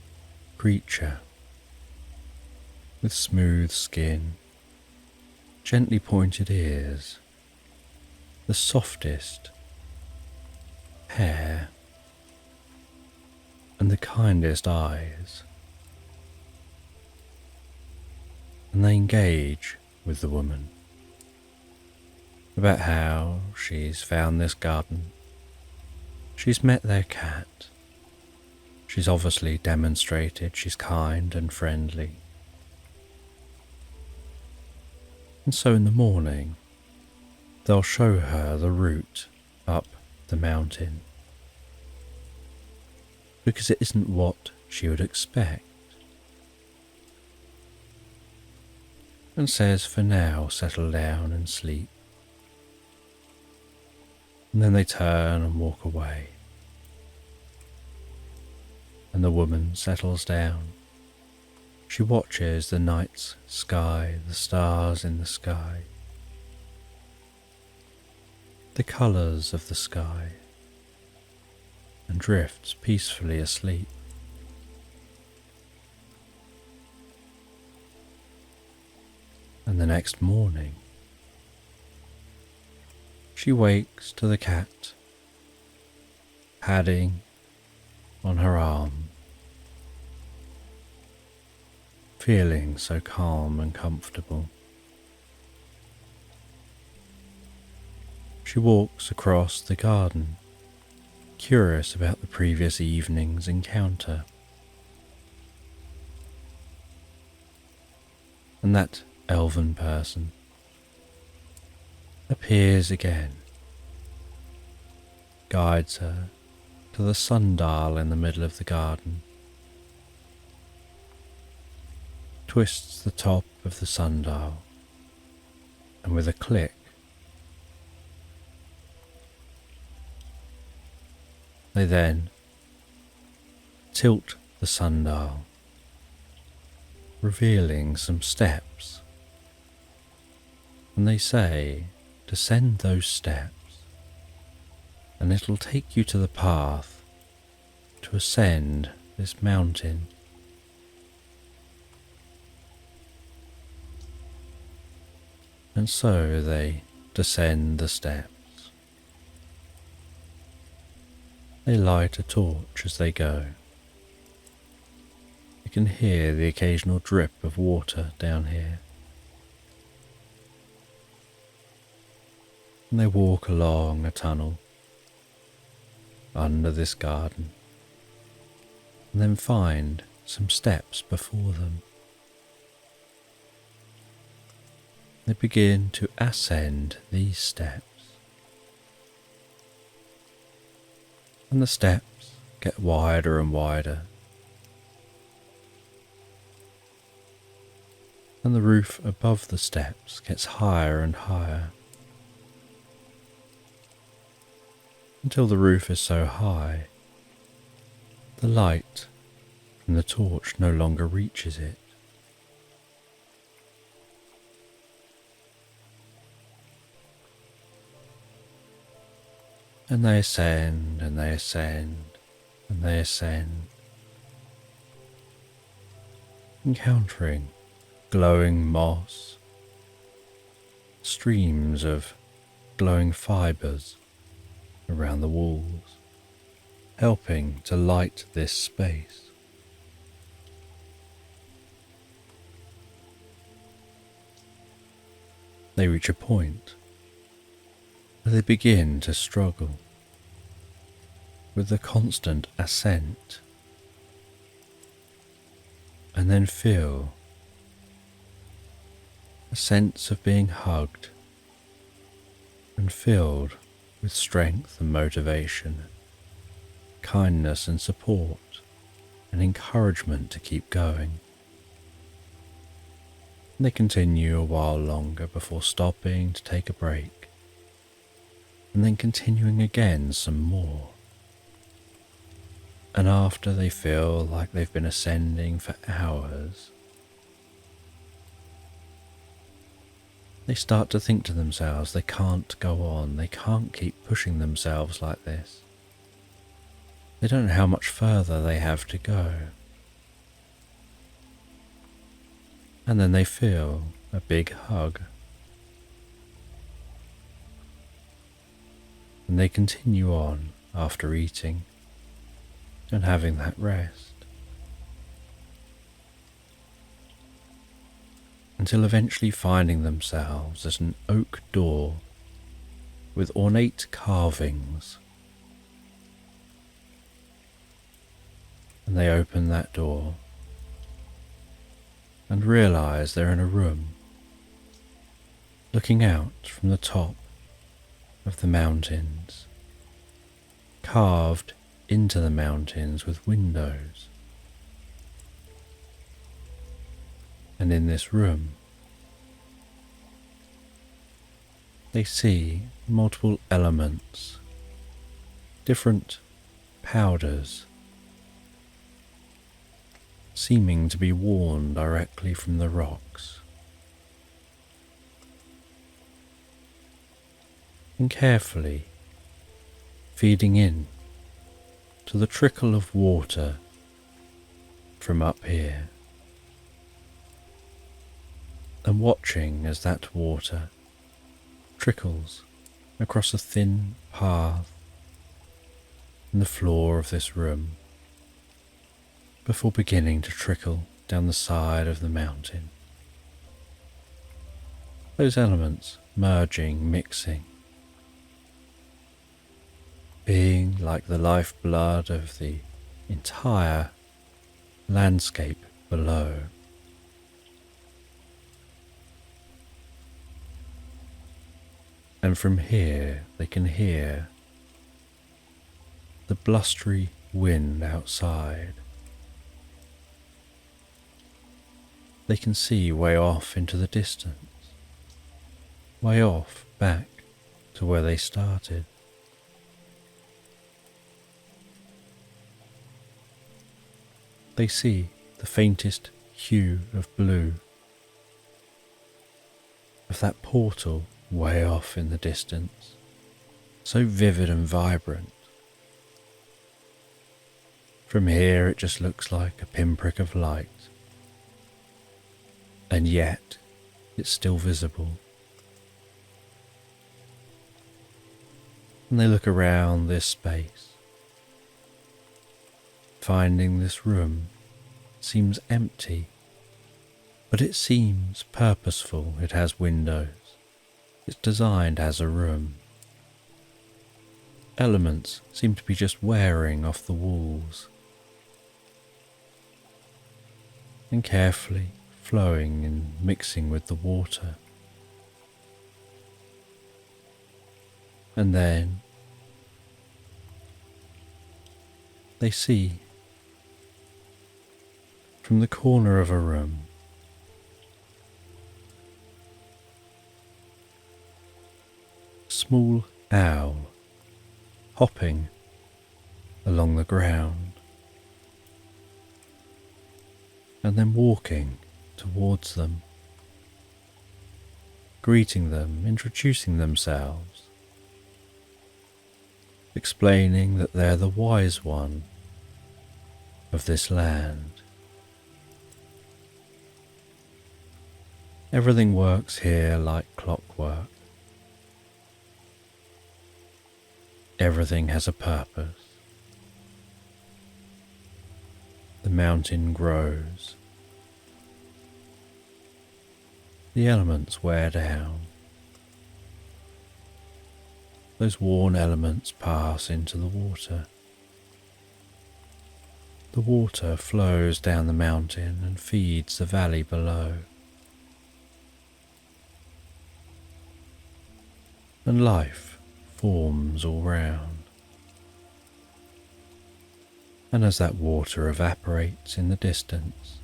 creature with smooth skin, gently pointed ears, the softest hair, and the kindest eyes. And they engage with the woman about how she's found this garden. She's met their cat. She's obviously demonstrated she's kind and friendly. And so in the morning, they'll show her the route up the mountain, because it isn't what she would expect, and says for now settle down and sleep. And then they turn and walk away, and the woman settles down. She watches the night's sky, the stars in the sky, the colours of the sky, and drifts peacefully asleep. And the next morning, she wakes to the cat padding on her arm, feeling so calm and comfortable. She walks across the garden, curious about the previous evening's encounter. And that elven person appears again, guides her to the sundial in the middle of the garden, twists the top of the sundial, and with a click, they then tilt the sundial, revealing some steps, and they say, descend those steps, and it'll take you to the path to ascend this mountain. And so they descend the steps. They light a torch as they go. You can hear the occasional drip of water down here. And they walk along a tunnel under this garden, and then find some steps before them. They begin to ascend these steps, and the steps get wider and wider, and the roof above the steps gets higher and higher, until the roof is so high the light from the torch no longer reaches it. And they ascend, and they ascend, and they ascend, encountering glowing moss, streams of glowing fibres around the walls, helping to light this space. They reach a point where they begin to struggle with the constant ascent, and then feel a sense of being hugged and filled with strength and motivation, kindness and support, and encouragement to keep going. They continue a while longer before stopping to take a break, and then continuing again some more. And after they feel like they've been ascending for hours, they start to think to themselves they can't go on, they can't keep pushing themselves like this. They don't know how much further they have to go. And then they feel a big hug. And they continue on after eating and having that rest, until eventually finding themselves at an oak door with ornate carvings. And they open that door and realize they're in a room looking out from the top of the mountains, carved into the mountains with windows. And in this room, they see multiple elements, different powders, seeming to be worn directly from the rocks. And carefully feeding in to the trickle of water from up here, and watching as that water trickles across a thin path in the floor of this room before beginning to trickle down the side of the mountain. Those elements merging, mixing, being like the lifeblood of the entire landscape below. And from here they can hear the blustery wind outside. They can see way off into the distance, way off back to where they started. They see the faintest hue of blue of that portal way off in the distance, so vivid and vibrant. From here it just looks like a pinprick of light, and yet it's still visible. And they look around this space, finding this room seems empty, but it seems purposeful. It has windows. It's designed as a room. Elements seem to be just wearing off the walls and carefully flowing and mixing with the water. And then they see from the corner of a room a small owl hopping along the ground and then walking towards them, greeting them, introducing themselves, explaining that they're the wise one of this land. Everything works here like clockwork. Everything has a purpose. The mountain grows. The elements wear down. Those worn elements pass into the water. The water flows down the mountain and feeds the valley below. And life forms all round. And as that water evaporates in the distance,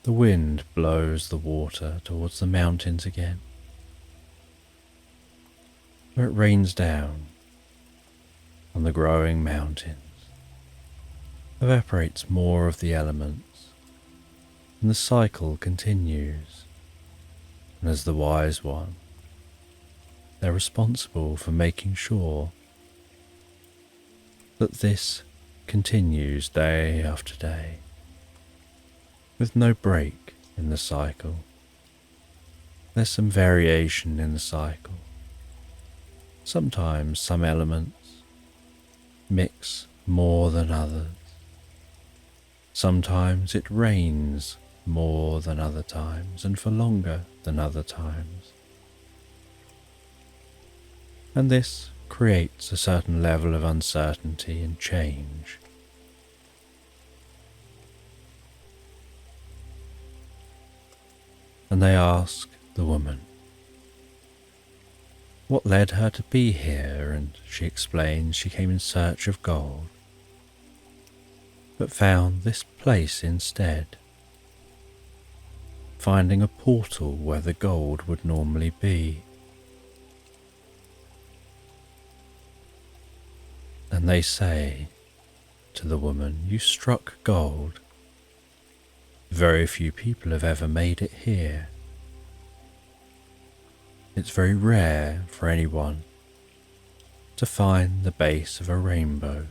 The wind blows the water towards the mountains again, where it rains down on the growing mountains, evaporates more of the elements, and the cycle continues. And as the wise one, they're responsible for making sure that this continues day after day, with no break in the cycle. There's some variation in the cycle. Sometimes some elements mix more than others. Sometimes it rains more than other times and for longer than other times. And this creates a certain level of uncertainty and change. And they ask the woman what led her to be here, and she explains she came in search of gold, but found this place instead, finding a portal where the gold would normally be. And they say to the woman, "You struck gold. Very few people have ever made it here. It's very rare for anyone to find the base of a rainbow,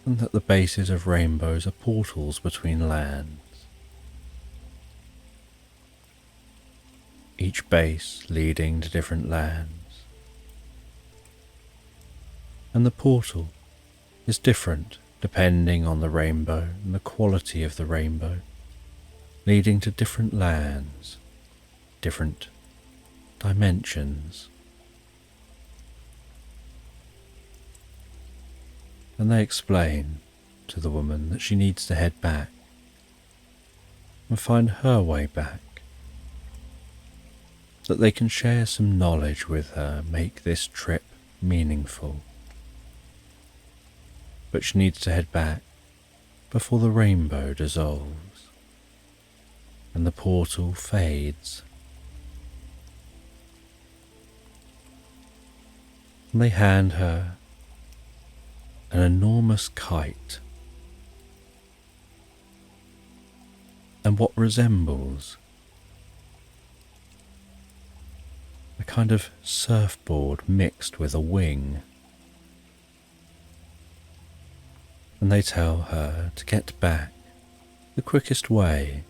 and that the bases of rainbows are portals between lands, each base leading to different lands. And the portal is different depending on the rainbow and the quality of the rainbow, leading to different lands, different dimensions." And they explain to the woman that she needs to head back and find her way back, that they can share some knowledge with her, make this trip meaningful. But she needs to head back before the rainbow dissolves and the portal fades. And they hand her an enormous kite and what resembles a kind of surfboard mixed with a wing. And they tell her to get back, the quickest way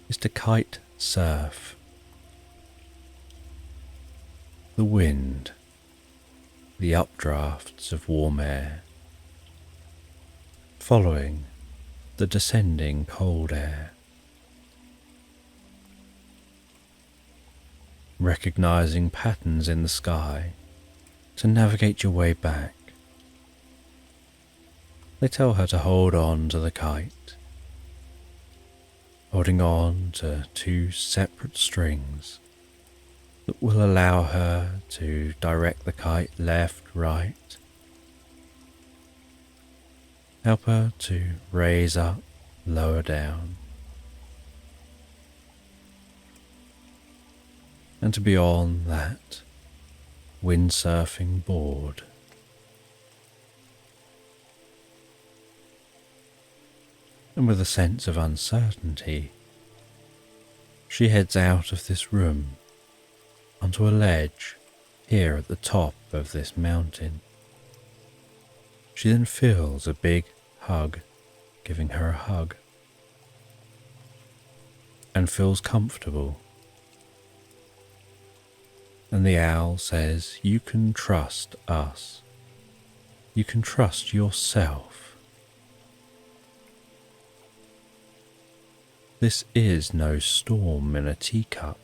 is to kite surf. The wind, the updrafts of warm air, following the descending cold air. Recognizing patterns in the sky to navigate your way back. They tell her to hold on to the kite, holding on to two separate strings that will allow her to direct the kite left, right, help her to raise up, lower down, and to be on that windsurfing board. And with a sense of uncertainty, she heads out of this room onto a ledge here at the top of this mountain. She then feels a big hug giving her a hug and feels comfortable. And the owl says, "You can trust us. You can trust yourself. This is no storm in a teacup.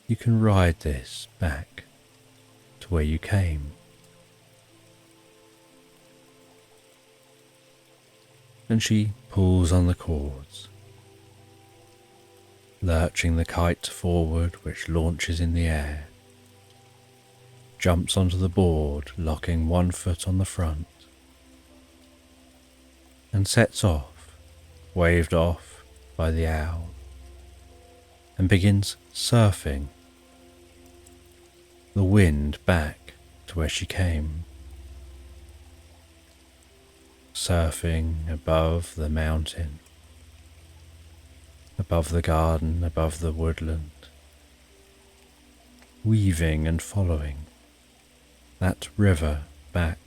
You can ride this back to where you came." And she pulls on the cords, lurching the kite forward, which launches in the air, jumps onto the board, locking one foot on the front, and sets off, waved off by the owl, and begins surfing the wind back to where she came, surfing above the mountain, above the garden, above the woodland, weaving and following that river back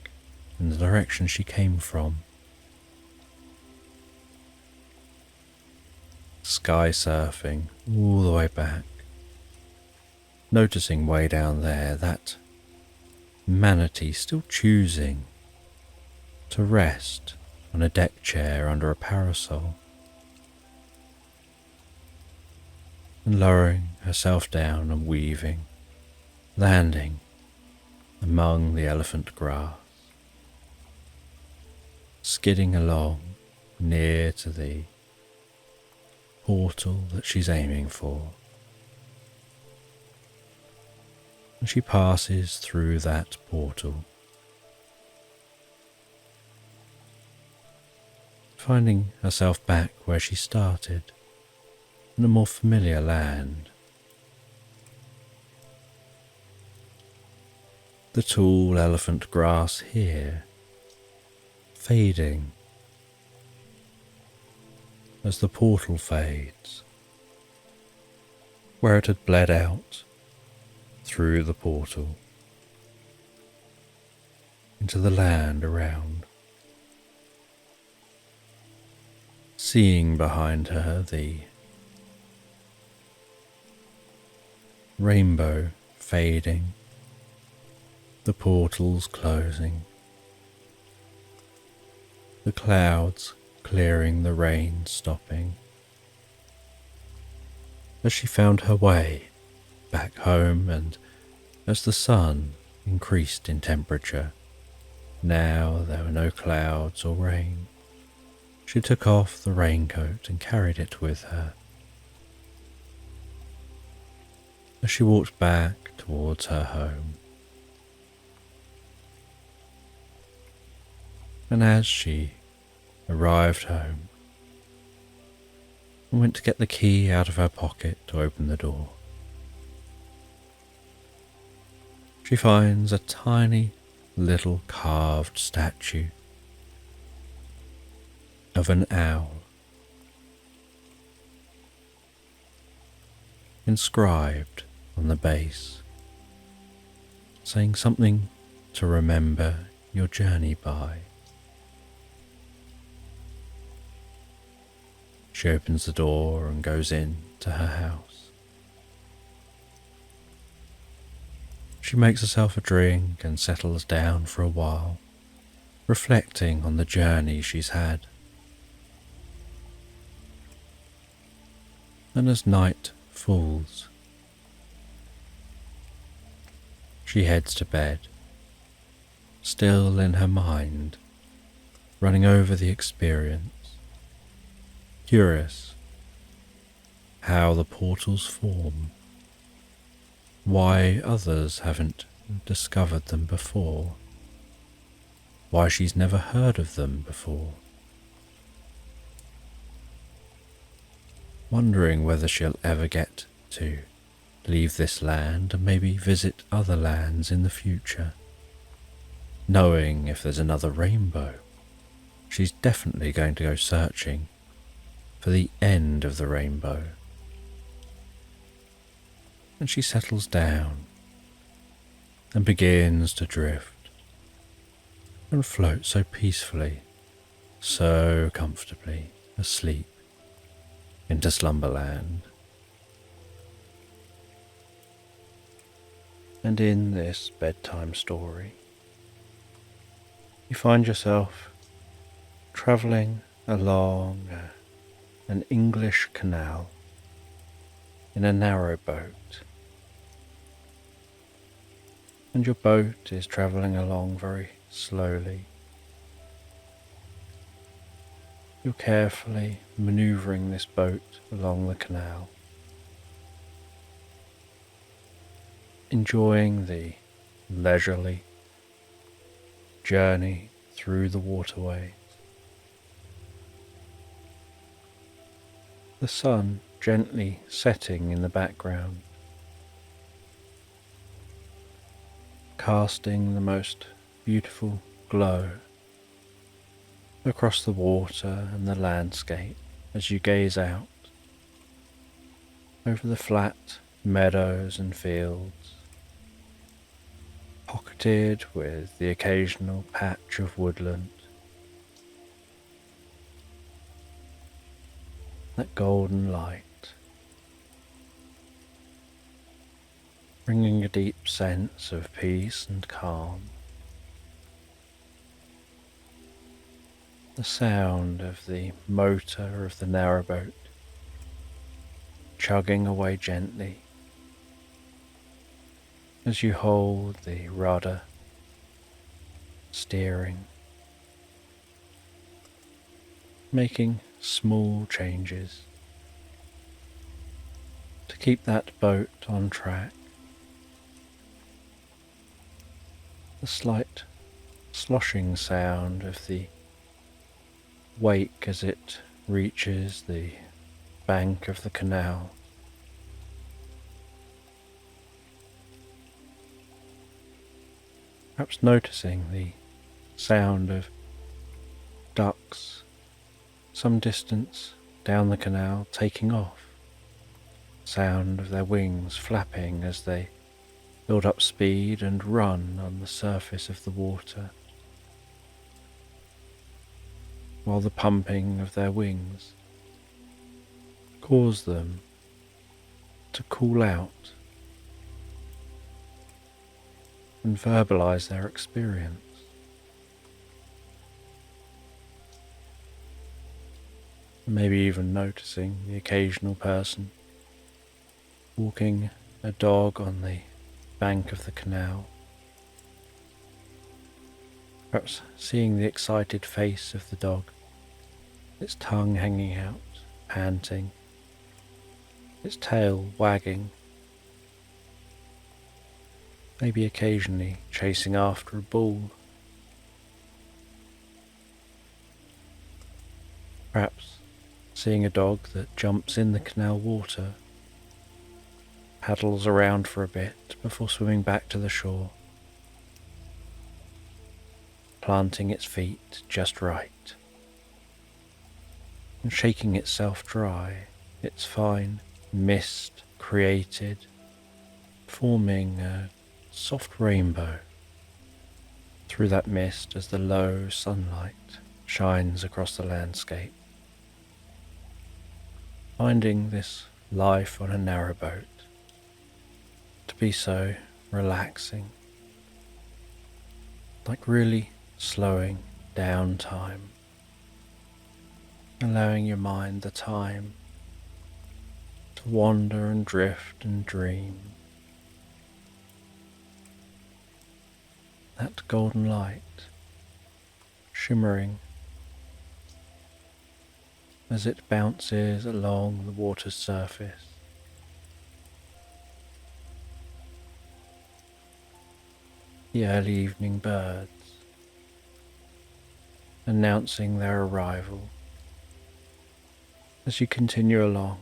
in the direction she came from. Sky surfing all the way back, noticing way down there that manatee still choosing to rest on a deck chair under a parasol, and lowering herself down and weaving, landing among the elephant grass, skidding along near to the portal that she's aiming for. And she passes through that portal, finding herself back where she started, in a more familiar land. The tall elephant grass here fading as the portal fades, where it had bled out through the portal into the land around. Seeing behind her the rainbow fading, the portals closing, the clouds clearing, the rain stopping, as she found her way back home, and as the sun increased in temperature, now there were no clouds or rain, she took off the raincoat and carried it with her. As she walked back towards her home, and as she arrived home and went to get the key out of her pocket to open the door, she finds a tiny little carved statue of an owl, inscribed on the base, saying something to remember your journey by. She opens the door and goes in to her house. She makes herself a drink and settles down for a while, reflecting on the journey she's had. And as night falls, she heads to bed, still in her mind, running over the experience, curious how the portals form, why others haven't discovered them before, why she's never heard of them before, wondering whether she'll ever get to leave this land and maybe visit other lands in the future, knowing if there's another rainbow, she's definitely going to go searching for the end of the rainbow. And she settles down and begins to drift and float so peacefully, so comfortably asleep into slumberland. And in this bedtime story, you find yourself travelling along an English canal in a narrow boat, and your boat is travelling along very slowly. You're carefully manoeuvring this boat along the canal, enjoying the leisurely journey through the waterway. The sun gently setting in the background, casting the most beautiful glow across the water and the landscape as you gaze out over the flat meadows and fields, pocketed with the occasional patch of woodland. That golden light, bringing a deep sense of peace and calm. The sound of the motor of the narrowboat chugging away gently as you hold the rudder, steering, making small changes to keep that boat on track. The slight sloshing sound of the wake as it reaches the bank of the canal. Perhaps noticing the sound of ducks some distance down the canal taking off, sound of their wings flapping as they build up speed and run on the surface of the water, while the pumping of their wings cause them to call out and verbalize their experience. Maybe even noticing the occasional person walking a dog on the bank of the canal, perhaps seeing the excited face of the dog, its tongue hanging out, panting, its tail wagging, maybe occasionally chasing after a bull. Perhaps seeing a dog that jumps in the canal water, paddles around for a bit before swimming back to the shore, planting its feet just right, and shaking itself dry, its fine mist created, forming a soft rainbow through that mist as the low sunlight shines across the landscape. Finding this life on a narrowboat to be so relaxing, like really slowing down time, allowing your mind the time to wander and drift and dream. That golden light shimmering as it bounces along the water's surface. The early evening birds announcing their arrival as you continue along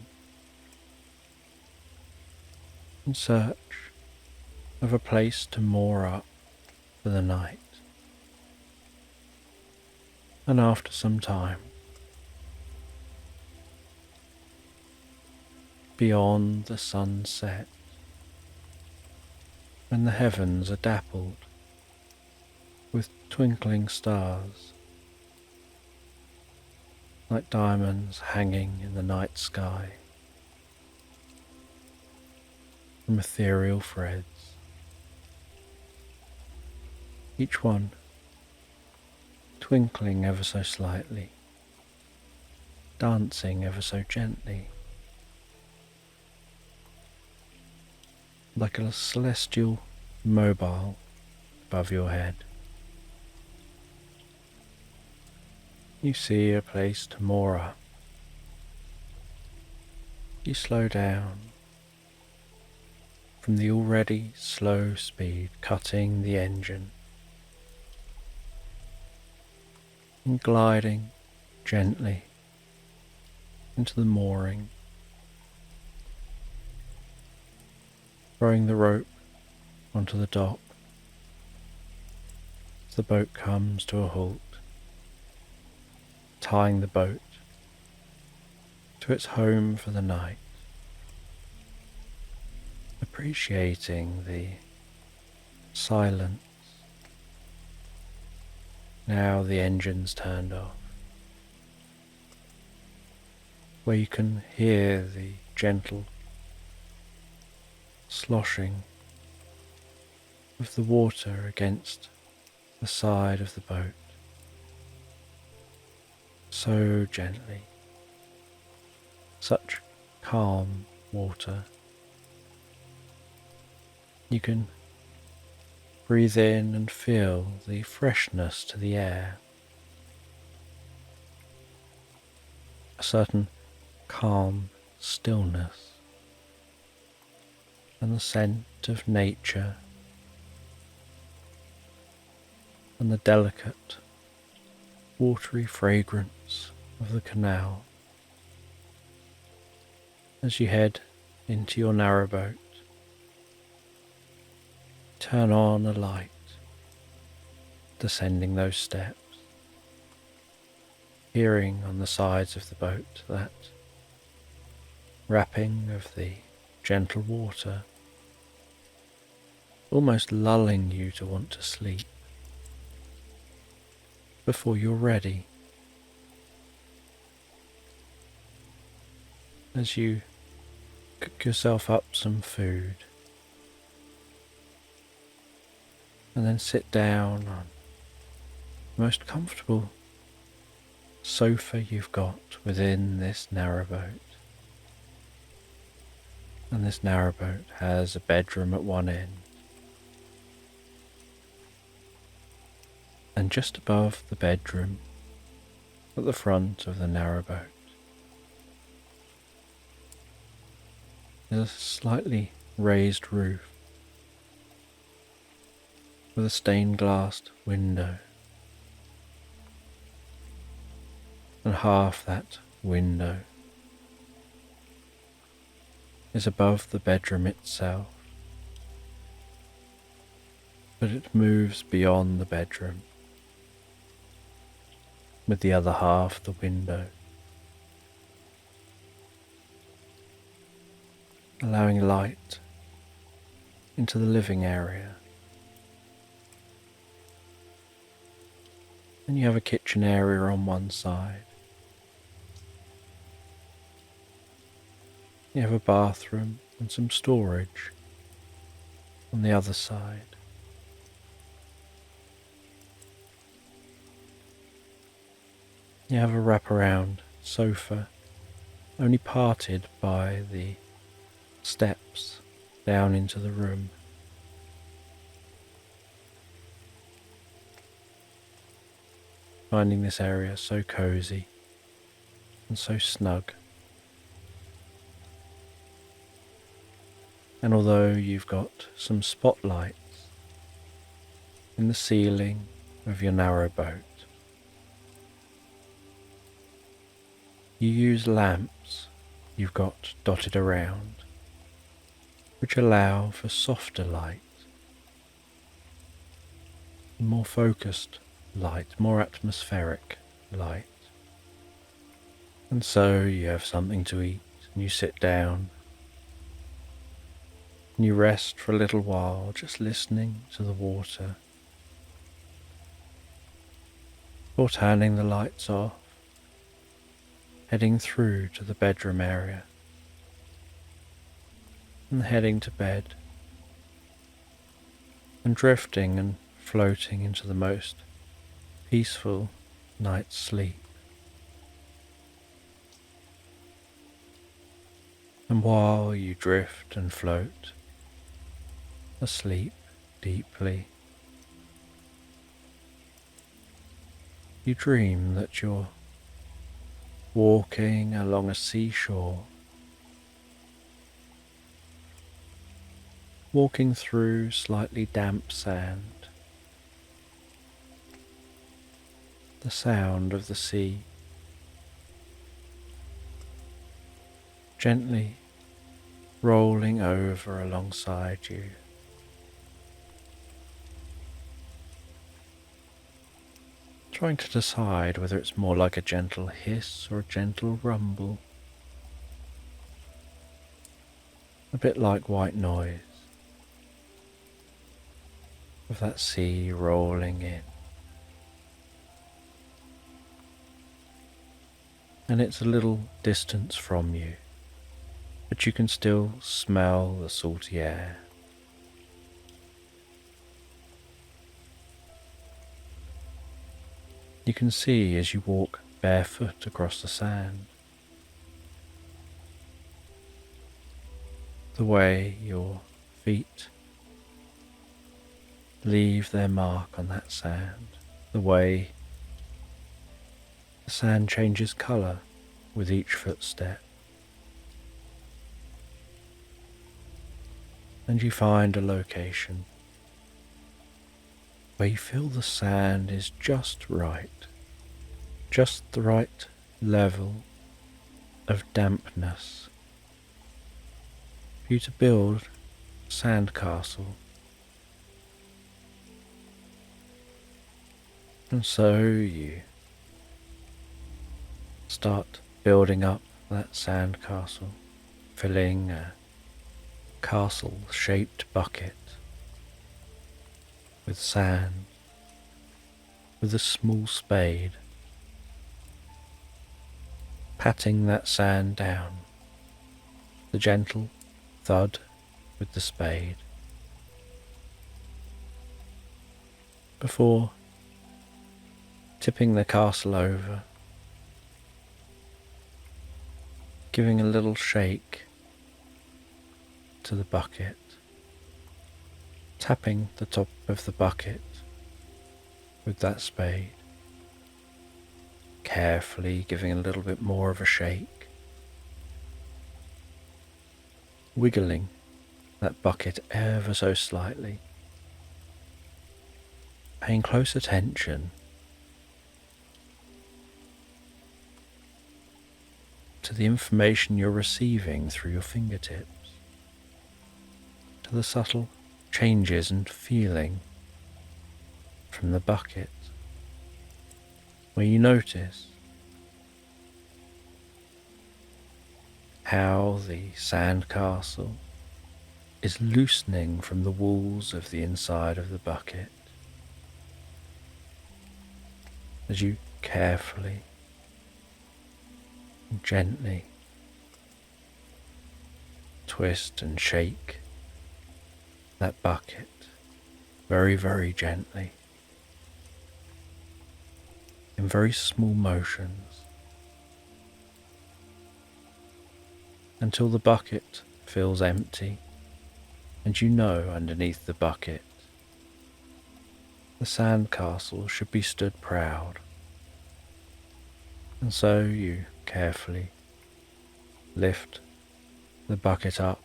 in search of a place to moor up for the night. And after some time, beyond the sunset, when the heavens are dappled with twinkling stars, like diamonds hanging in the night sky from ethereal threads, each one twinkling ever so slightly, dancing ever so gently, like a celestial mobile above your head. You see a place to moor up. You slow down, from the already slow speed cutting the engine and gliding gently into the mooring, throwing the rope onto the dock as the boat comes to a halt, tying the boat to its home for the night, appreciating the silence. Now the engine's turned off, where you can hear the gentle sloshing of the water against the side of the boat, so gently, such calm water. You can breathe in and feel the freshness to the air, a certain calm stillness, and the scent of nature and the delicate watery fragrance of the canal as you head into your narrowboat. Turn on a light, descending those steps, hearing on the sides of the boat that wrapping of the gentle water, almost lulling you to want to sleep before you're ready. As you cook yourself up some food and then sit down on the most comfortable sofa you've got within this narrowboat. And this narrowboat has a bedroom at one end, and just above the bedroom at the front of the narrowboat is a slightly raised roof with a stained glass window, and half that window is above the bedroom itself, but it moves beyond the bedroom, with the other half the window, allowing light into the living area. And you have a kitchen area on one side. You have a bathroom and some storage on the other side. You have a wraparound sofa, only parted by the steps down into the room. Finding this area so cozy and so snug. And although you've got some spotlights in the ceiling of your narrowboat, you use lamps you've got dotted around, which allow for softer light, more focused light, more atmospheric light. And so you have something to eat, and you sit down, and you rest for a little while, just listening to the water, or turning the lights off, heading through to the bedroom area, and heading to bed, and drifting and floating into the most peaceful night's sleep. And while you drift and float, asleep deeply, you dream that you're walking along a seashore, walking through slightly damp sand, the sound of the sea gently rolling over alongside you. Trying to decide whether it's more like a gentle hiss or a gentle rumble. A bit like white noise of that sea rolling in. And it's a little distance from you, but you can still smell the salty air. You can see as you walk barefoot across the sand, the way your feet leave their mark on that sand, the way the sand changes colour with each footstep. And you find a location where you feel the sand is just right, just the right level of dampness for you to build a sandcastle. And so you start building up that sandcastle, filling a castle-shaped bucket with sand, with a small spade, patting that sand down, the gentle thud with the spade, before tipping the castle over, giving a little shake to the bucket, tapping the top of the bucket with that spade, carefully giving a little bit more of a shake, wiggling that bucket ever so slightly, paying close attention to the information you're receiving through your fingertips, to the subtle changes and feeling from the bucket, where you notice how the sandcastle is loosening from the walls of the inside of the bucket as you carefully and gently twist and shake that bucket very, very gently, in very small motions, until the bucket feels empty, and you know underneath the bucket the sandcastle should be stood proud. And so you carefully lift the bucket up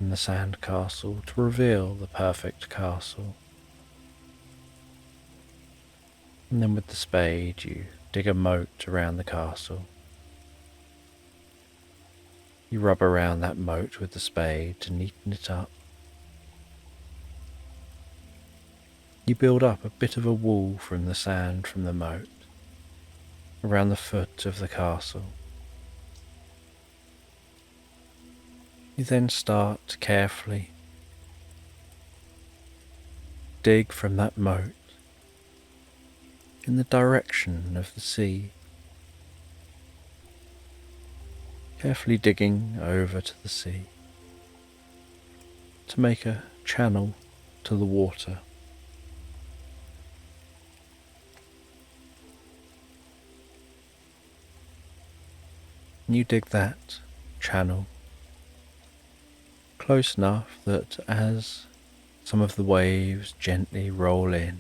in the sandcastle to reveal the perfect castle. And then with the spade you dig a moat around the castle. You rub around that moat with the spade to neaten it up. You build up a bit of a wall from the sand from the moat around the foot of the castle. You then start to carefully dig from that moat in the direction of the sea, carefully digging over to the sea to make a channel to the water. You dig that channel close enough that as some of the waves gently roll in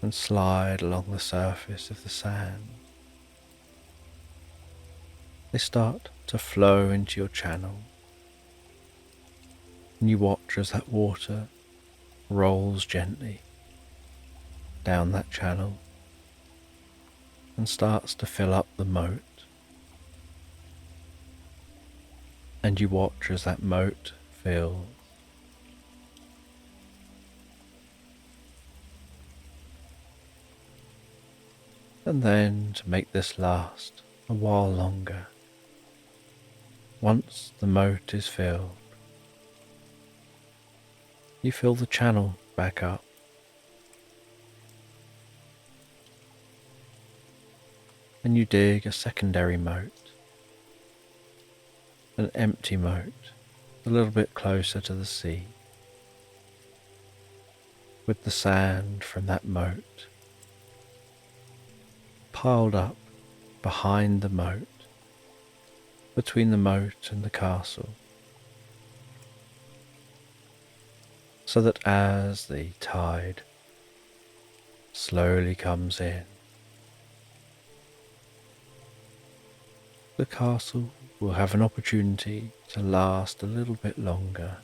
and slide along the surface of the sand, they start to flow into your channel, and you watch as that water rolls gently down that channel and starts to fill up the moat. And you watch as that moat fills. And then, to make this last a while longer, once the moat is filled, you fill the channel back up. And you dig a secondary moat, an empty moat, a little bit closer to the sea, with the sand from that moat piled up behind the moat, between the moat and the castle, so that as the tide slowly comes in, the castle will have an opportunity to last a little bit longer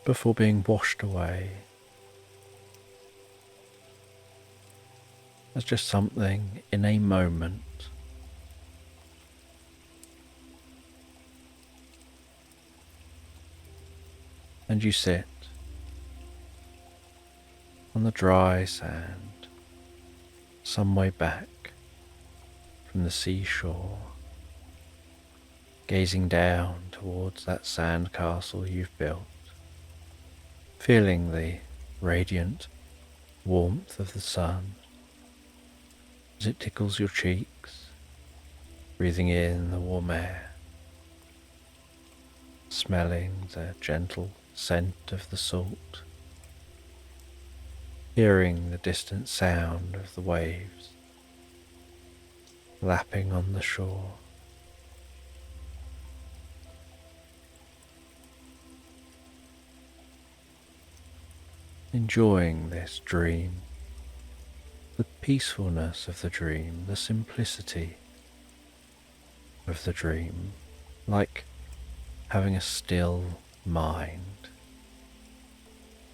before being washed away as just something in a moment. And you sit on the dry sand some way back from the seashore, gazing down towards that sand castle you've built, feeling the radiant warmth of the sun as it tickles your cheeks, breathing in the warm air, smelling the gentle scent of the salt, hearing the distant sound of the waves lapping on the shore. Enjoying this dream, the peacefulness of the dream, the simplicity of the dream, like having a still mind,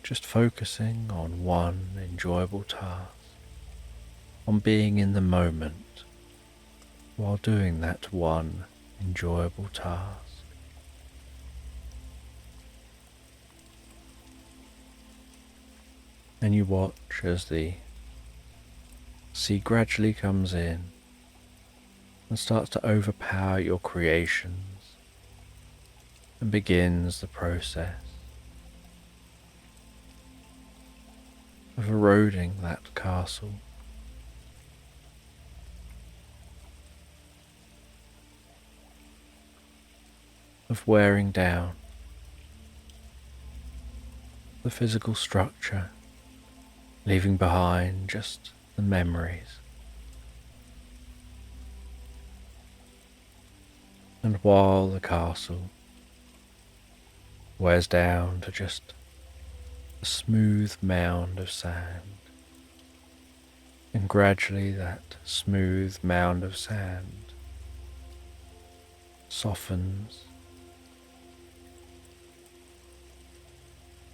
just focusing on one enjoyable task, on being in the moment while doing that one enjoyable task. And you watch as the sea gradually comes in and starts to overpower your creations and begins the process of eroding that castle, of wearing down the physical structure, leaving behind just the memories. And while the castle wears down to just a smooth mound of sand, and gradually that smooth mound of sand softens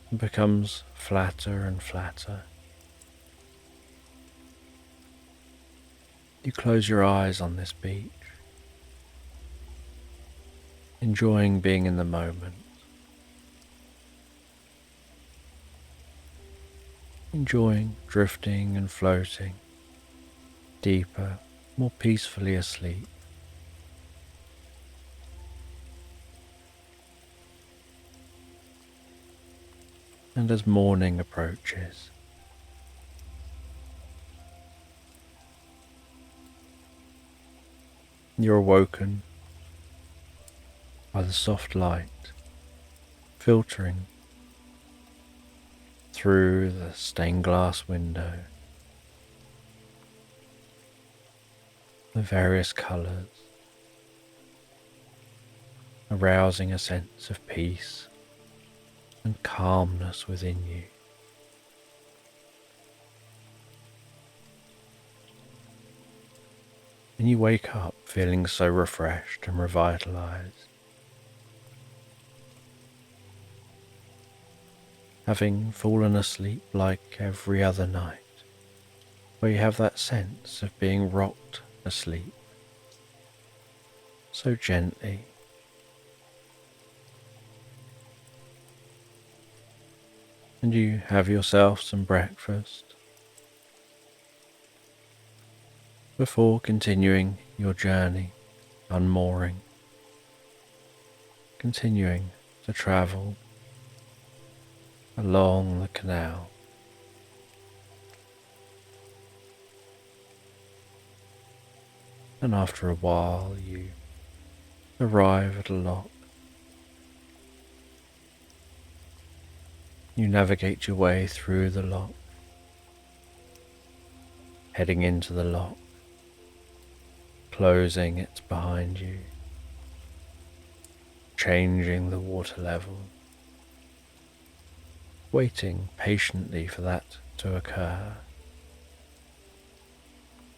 and becomes flatter and flatter. You close your eyes on this beach, enjoying being in the moment, enjoying drifting and floating deeper, more peacefully asleep. And as morning approaches, you're awoken by the soft light filtering through the stained glass window, the various colours, arousing a sense of peace and calmness within you. And you wake up feeling so refreshed and revitalized, having fallen asleep like every other night, where you have that sense of being rocked asleep so gently. And you have yourself some breakfast before continuing your journey, unmooring, continuing to travel along the canal. And after a while you arrive at a lock. You navigate your way through the lock, heading into the lock, closing it behind you, changing the water level, waiting patiently for that to occur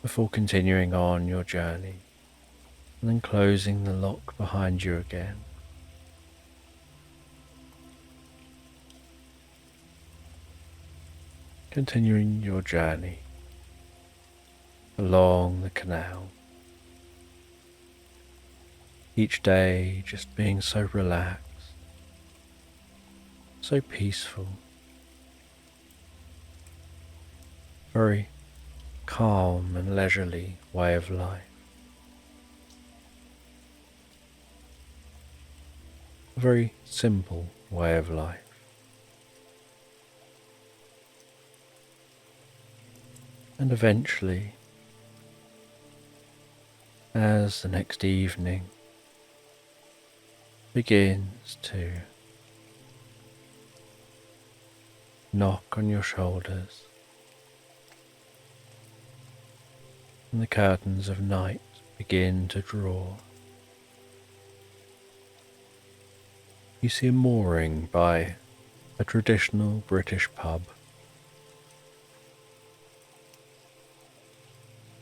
before continuing on your journey and then closing the lock behind you again. Continuing your journey along the canal, each day just being so relaxed, so peaceful, very calm and leisurely way of life. A very simple way of life. And eventually, as the next evening begins to knock on your shoulders, and the curtains of night begin to draw, you see a mooring by a traditional British pub.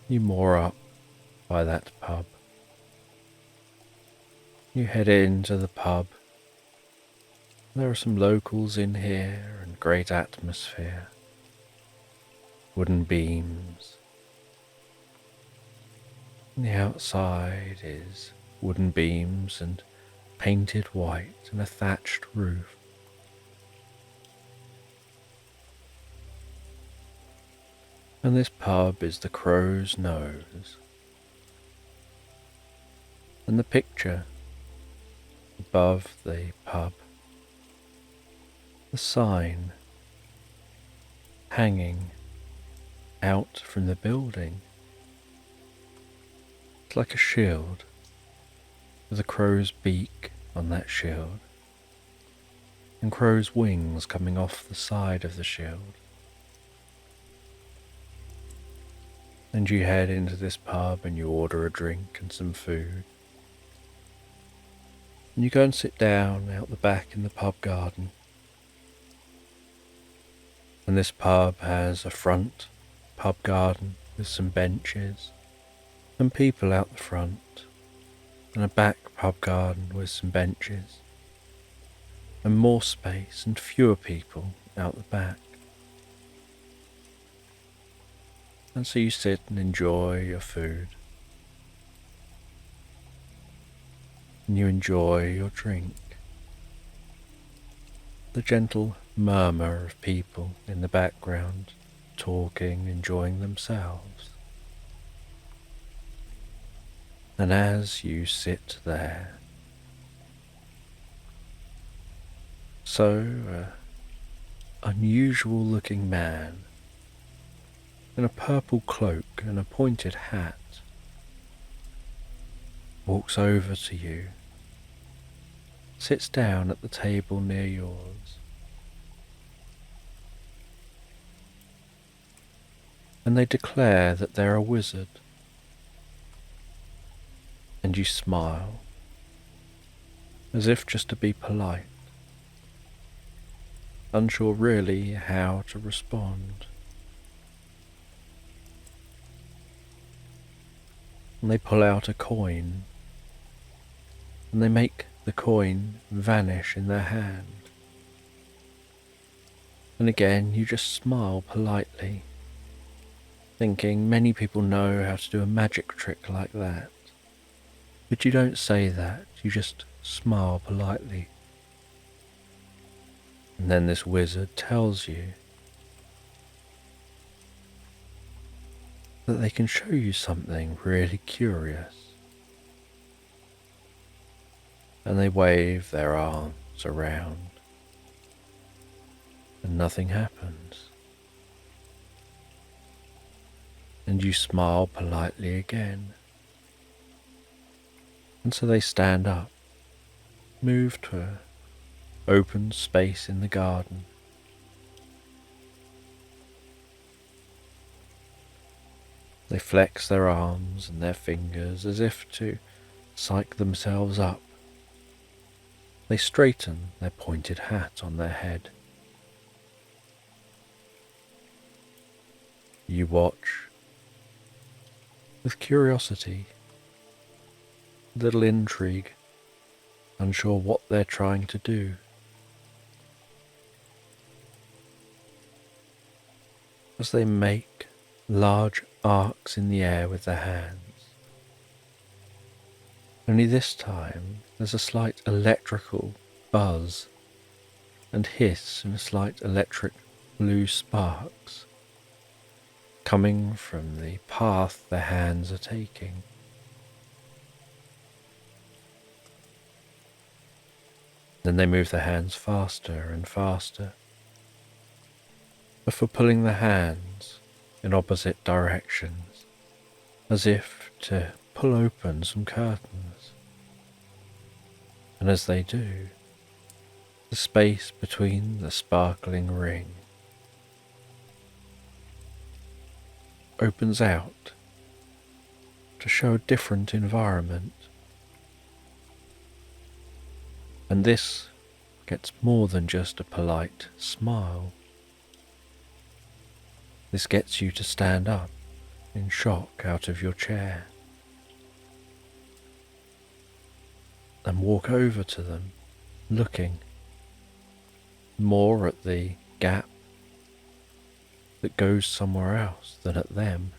You moor up by that pub. You head into the pub. There are some locals in here and great atmosphere. Wooden beams. And the outside is wooden beams and painted white and a thatched roof. And this pub is the Crow's Nose. And the picture above the pub, the sign hanging out from the building, it's like a shield with a crow's beak on that shield and crow's wings coming off the side of the shield. And you head into this pub and you order a drink and some food. And you go and sit down out the back in the pub garden. And this pub has a front pub garden with some benches and people out the front, and a back pub garden with some benches and more space and fewer people out the back. And so you sit and enjoy your food, and you enjoy your drink. The gentle murmur of people in the background, talking, enjoying themselves. And as you sit there, so unusual looking man in a purple cloak and a pointed hat walks over to you, sits down at the table near yours, and they declare that they're a wizard. And you smile, as if just to be polite, unsure really how to respond. And they pull out a coin, and they make the coin vanish in their hand. And again, you just smile politely, thinking many people know how to do a magic trick like that. But you don't say that, you just smile politely. And then this wizard tells you that they can show you something really curious. And they wave their arms around, and nothing happens. And you smile politely again. And so they stand up, move to an open space in the garden. They flex their arms and their fingers as if to psych themselves up. They straighten their pointed hat on their head. You watch with curiosity, little intrigue, unsure what they're trying to do. As they make large arcs in the air with their hands. Only this time there's a slight electrical buzz and hiss and slight electric blue sparks coming from the path their hands are taking. Then they move their hands faster and faster, before pulling the hands in opposite directions, as if to pull open some curtains. And as they do, the space between the sparkling ring opens out to show a different environment. And this gets more than just a polite smile. This gets you to stand up in shock out of your chair and walk over to them, looking more at the gap that goes somewhere else than at them.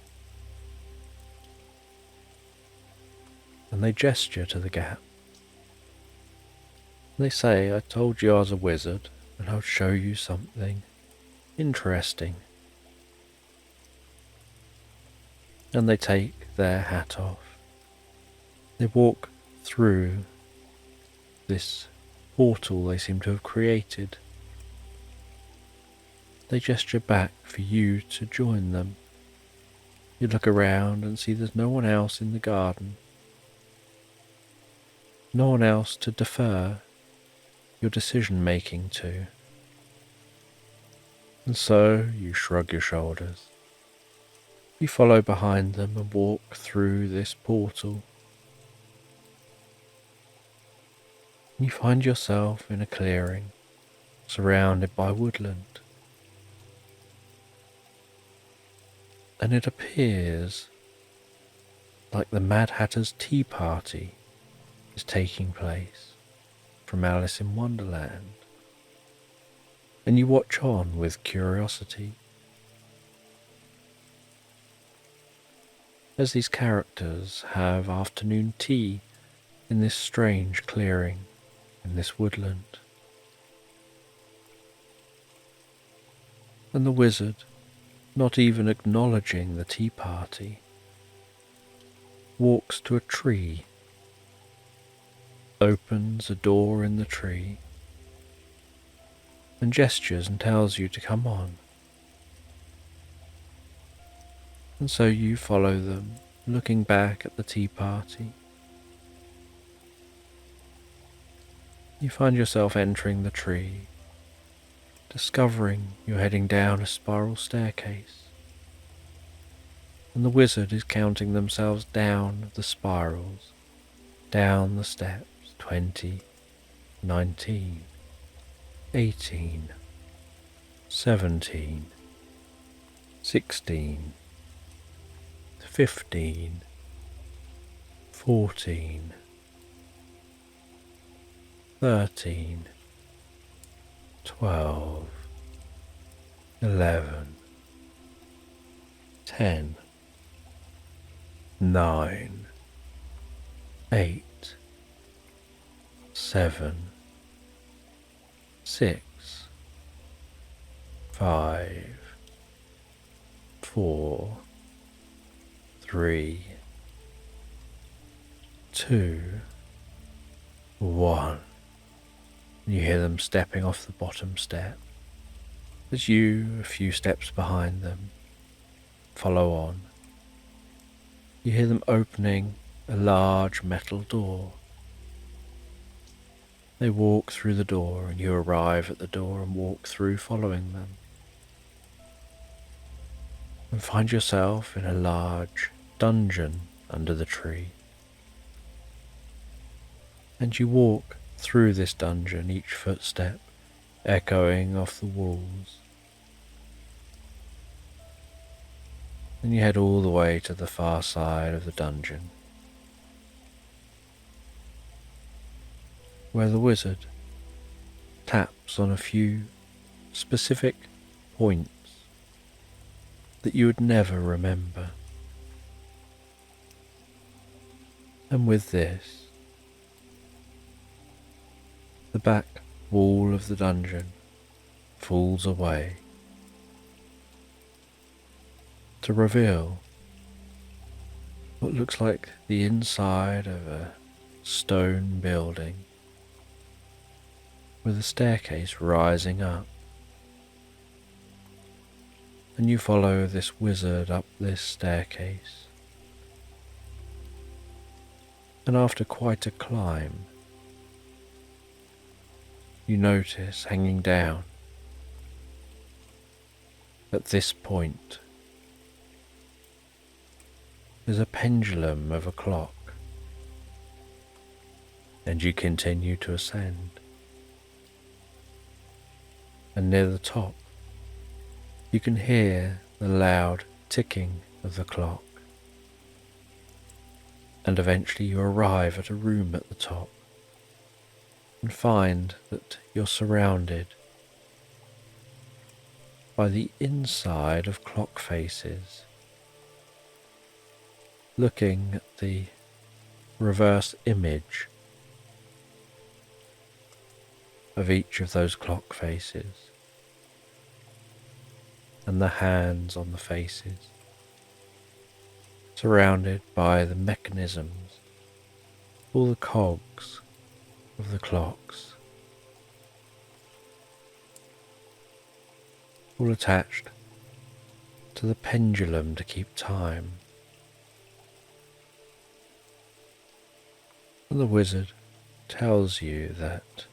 And they gesture to the gap. They say, I told you I was a wizard and I'll show you something interesting. And they take their hat off. They walk through this portal they seem to have created. They gesture back for you to join them. You look around and see there's no one else in the garden. No one else to defer your decision making to. And so you shrug your shoulders. You follow behind them and walk through this portal. You find yourself in a clearing, surrounded by woodland. And it appears like the Mad Hatter's tea party is taking place from Alice in Wonderland. And you watch on with curiosity as these characters have afternoon tea in this strange clearing in this woodland. And the wizard, not even acknowledging the tea party, walks to a tree, opens a door in the tree, and gestures and tells you to come on. And so you follow them, looking back at the tea party. You find yourself entering the tree, discovering you're heading down a spiral staircase, and the wizard is counting themselves down the spirals, down the steps, 20, 19, 18, 17, 16, 15, 14, 13, 12, 11, 10, 9, 8, 7, 6, 5, 4, 3, 2, 1. You hear them stepping off the bottom step. As you, a few steps behind them, follow on. You hear them opening a large metal door. They walk through the door and you arrive at the door and walk through following them. And find yourself in a large dungeon under the tree. And you walk through this dungeon, each footstep echoing off the walls. And you head all the way to the far side of the dungeon, where the wizard taps on a few specific points that you would never remember. And with this, the back wall of the dungeon falls away to reveal what looks like the inside of a stone building with a staircase rising up. And you follow this wizard up this staircase. And after quite a climb, you notice hanging down at this point is a pendulum of a clock, and you continue to ascend. And near the top, you can hear the loud ticking of the clock, and eventually you arrive at a room at the top and find that you're surrounded by the inside of clock faces, looking at the reverse image of each of those clock faces and the hands on the faces, surrounded by the mechanisms, all the cogs of the clocks, all attached to the pendulum to keep time. And the wizard tells you that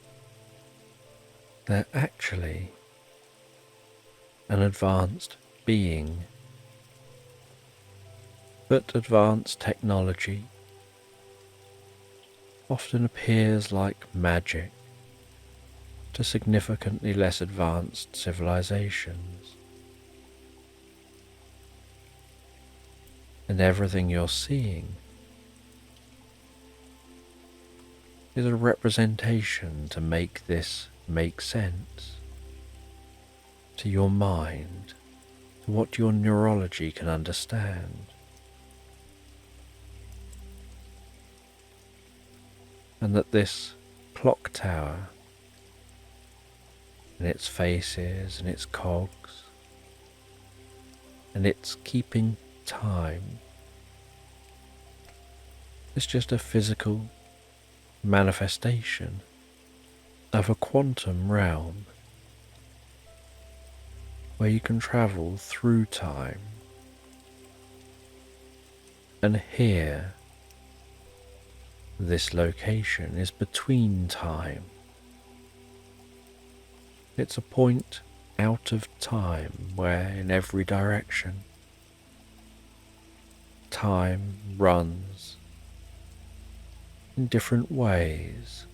they're actually an advanced being, but advanced technology often appears like magic to significantly less advanced civilizations. And everything you're seeing is a representation to make this make sense to your mind, to what your neurology can understand. And that this clock tower and its faces and its cogs and its keeping time is just a physical manifestation of a quantum realm where you can travel through time and here this location is between time. It's a point out of time where in every direction time runs in different ways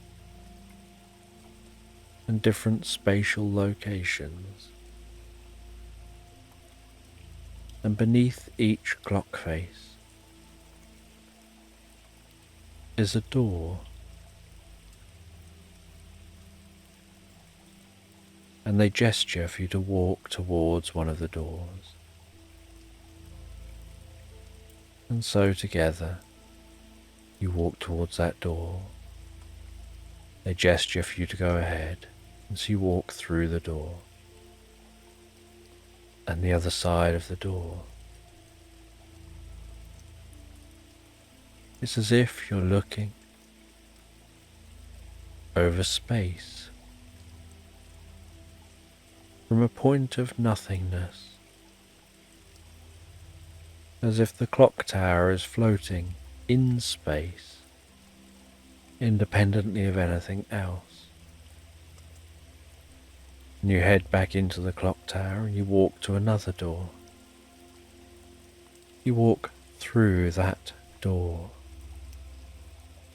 and different spatial locations. And beneath each clock face is a door. and they gesture for you to walk towards one of the doors. And so together, you walk towards that door. They gesture for you to go ahead, and so you walk through the door and the other side of the door. It's as if you're looking over space from a point of nothingness, as if the clock tower is floating in space, independently of anything else. And you head back into the clock tower and you walk to another door. You walk through that door,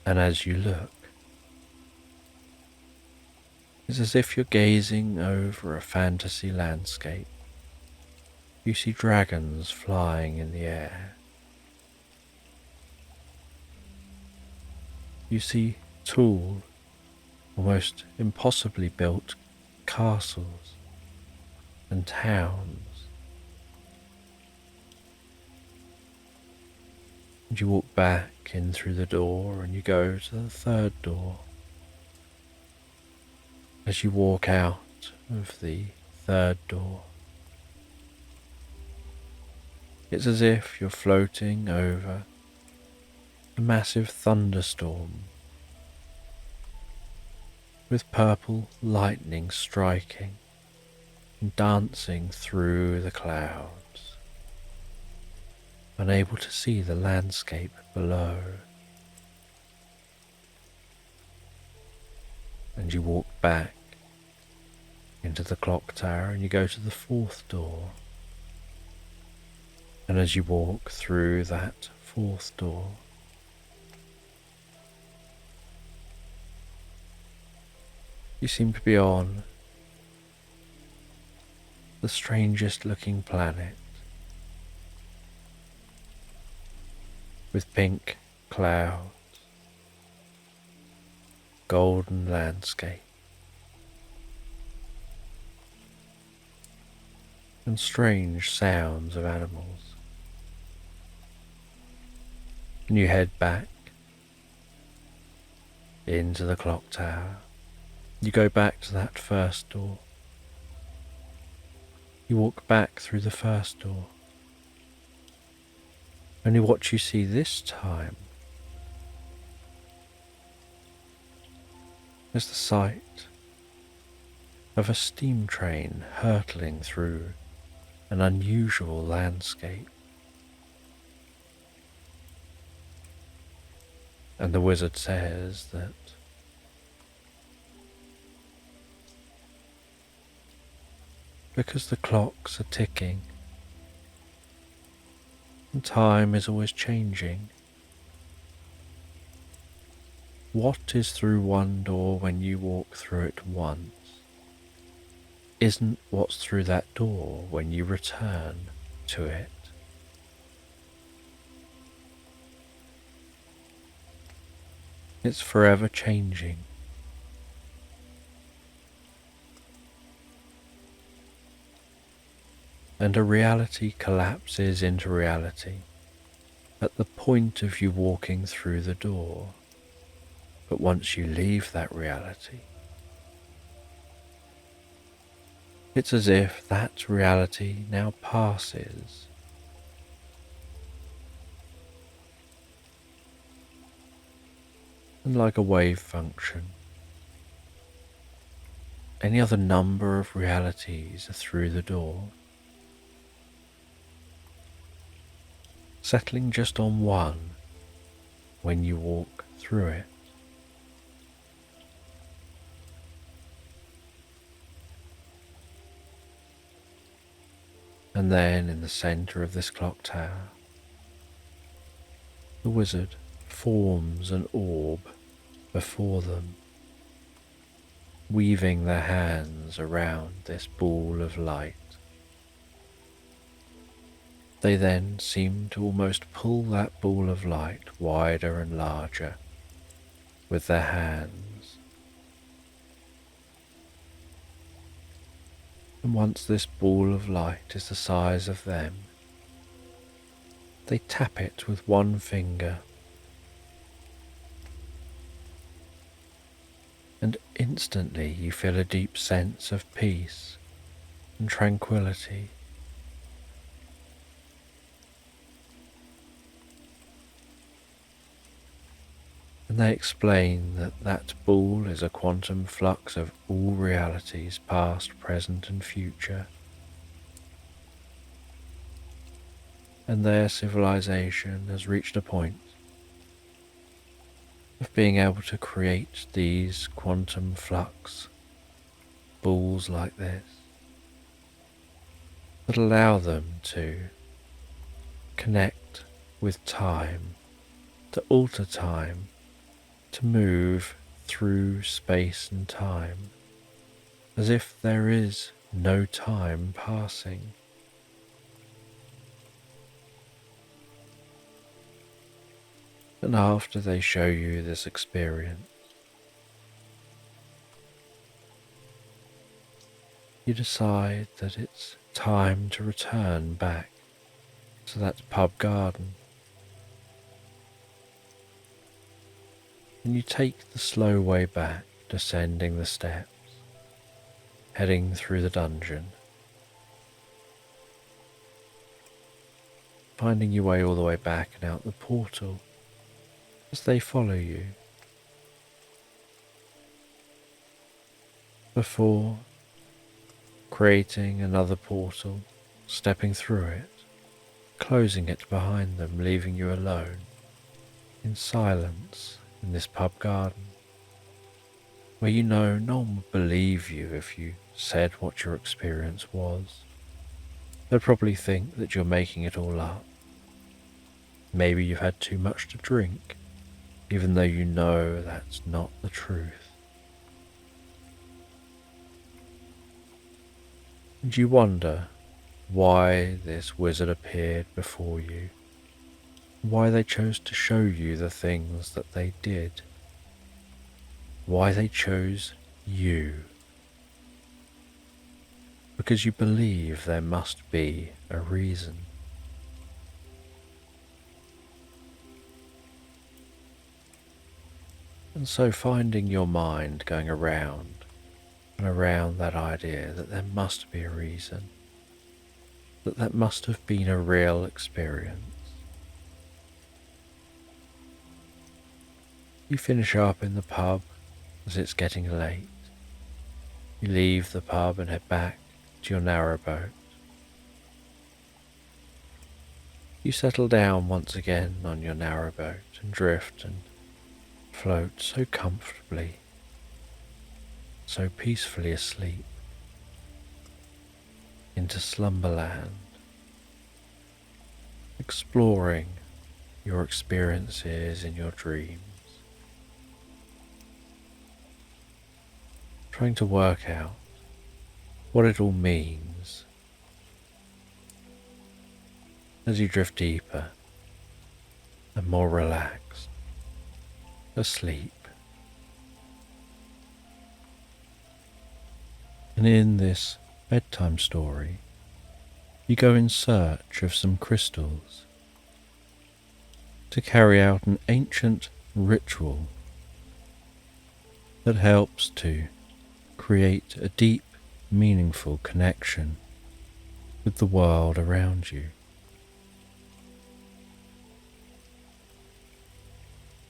and as you look, it's as if you're gazing over a fantasy landscape. You see dragons flying in the air. You see tall, almost impossibly built castles and towns. And you walk back in through the door and you go to the third door. As you walk out of the third door, it's as if you're floating over a massive thunderstorm with purple lightning striking and dancing through the clouds, unable to see the landscape below. And you walk back into the clock tower and you go to the fourth door. And as you walk through that fourth door, you seem to be on the strangest looking planet, with pink clouds, golden landscape, and strange sounds of animals. And you head back into the clock tower. You go back to that first door. You walk back through the first door. Only what you see this time is the sight of a steam train hurtling through an unusual landscape. And the wizard says that because the clocks are ticking and time is always changing, what is through one door when you walk through it once isn't what's through that door when you return to it. It's forever changing. And a reality collapses into reality at the point of you walking through the door. But once you leave that reality, it's as if that reality now passes. And like a wave function, any other number of realities are through the door, settling just on one when you walk through it. And then in the centre of this clock tower, the wizard forms an orb before them, weaving their hands around this ball of light. They then seem to almost pull that ball of light wider and larger with their hands. And once this ball of light is the size of them, they tap it with one finger, and instantly you feel a deep sense of peace and tranquility. And they explain that that ball is a quantum flux of all realities, past, present and future. And their civilization has reached a point of being able to create these quantum flux balls like this that allow them to connect with time, to alter time, to move through space and time as if there is no time passing. And after they show you this experience, you decide that it's time to return back to that pub garden. And you take the slow way back, descending the steps, heading through the dungeon, finding your way all the way back and out the portal as they follow you. Before creating another portal, stepping through it, closing it behind them, leaving you alone in silence in this pub garden, where you know no one would believe you if you said what your experience was. They'd probably think that you're making it all up. Maybe you've had too much to drink, even though you know that's not the truth. And you wonder why this wizard appeared before you, why they chose to show you the things that they did, why they chose you. Because you believe there must be a reason. And so finding your mind going around and around that idea that there must be a reason, that must have been a real experience. You finish up in the pub as it's getting late. You leave the pub and head back to your narrowboat. You settle down once again on your narrowboat and drift and float so comfortably, so peacefully asleep into slumberland, exploring your experiences in your dreams, trying to work out what it all means as you drift deeper and more relaxed, asleep. And in this bedtime story, you go in search of some crystals to carry out an ancient ritual that helps to create a deep, meaningful connection with the world around you.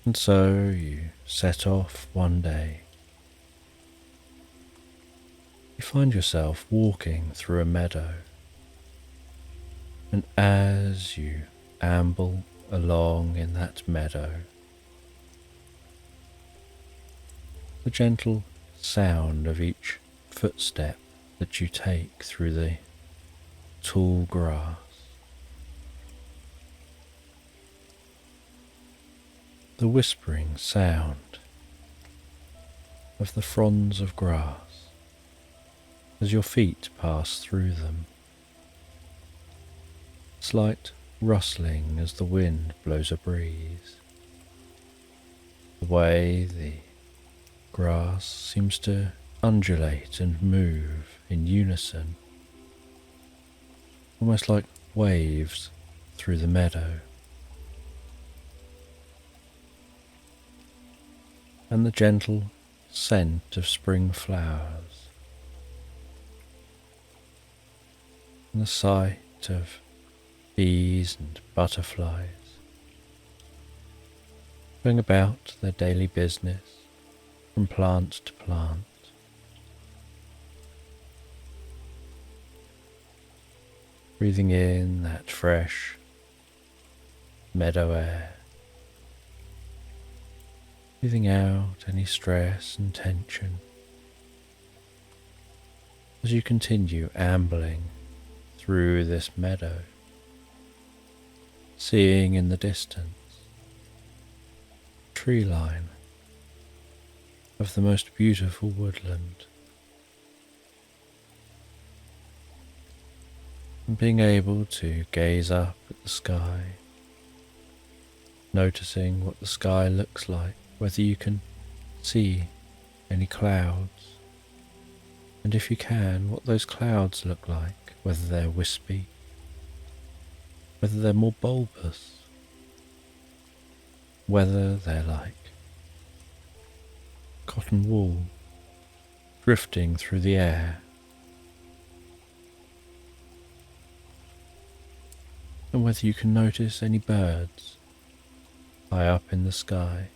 And so you set off one day. You find yourself walking through a meadow, and as you amble along in that meadow, the gentle sound of each footstep that you take through the tall grass, the whispering sound of the fronds of grass as your feet pass through them, slight rustling as the wind blows a breeze, the way the grass seems to undulate and move in unison, almost like waves through the meadow. And the gentle scent of spring flowers, and the sight of bees and butterflies going about their daily business from plant to plant. Breathing in that fresh meadow air, breathing out any stress and tension as you continue ambling through this meadow, seeing in the distance tree line of the most beautiful woodland, and being able to gaze up at the sky, noticing what the sky looks like, whether you can see any clouds, and if you can, what those clouds look like, whether they're wispy, whether they're more bulbous, whether they're like cotton wool drifting through the air, and whether you can notice any birds high up in the sky.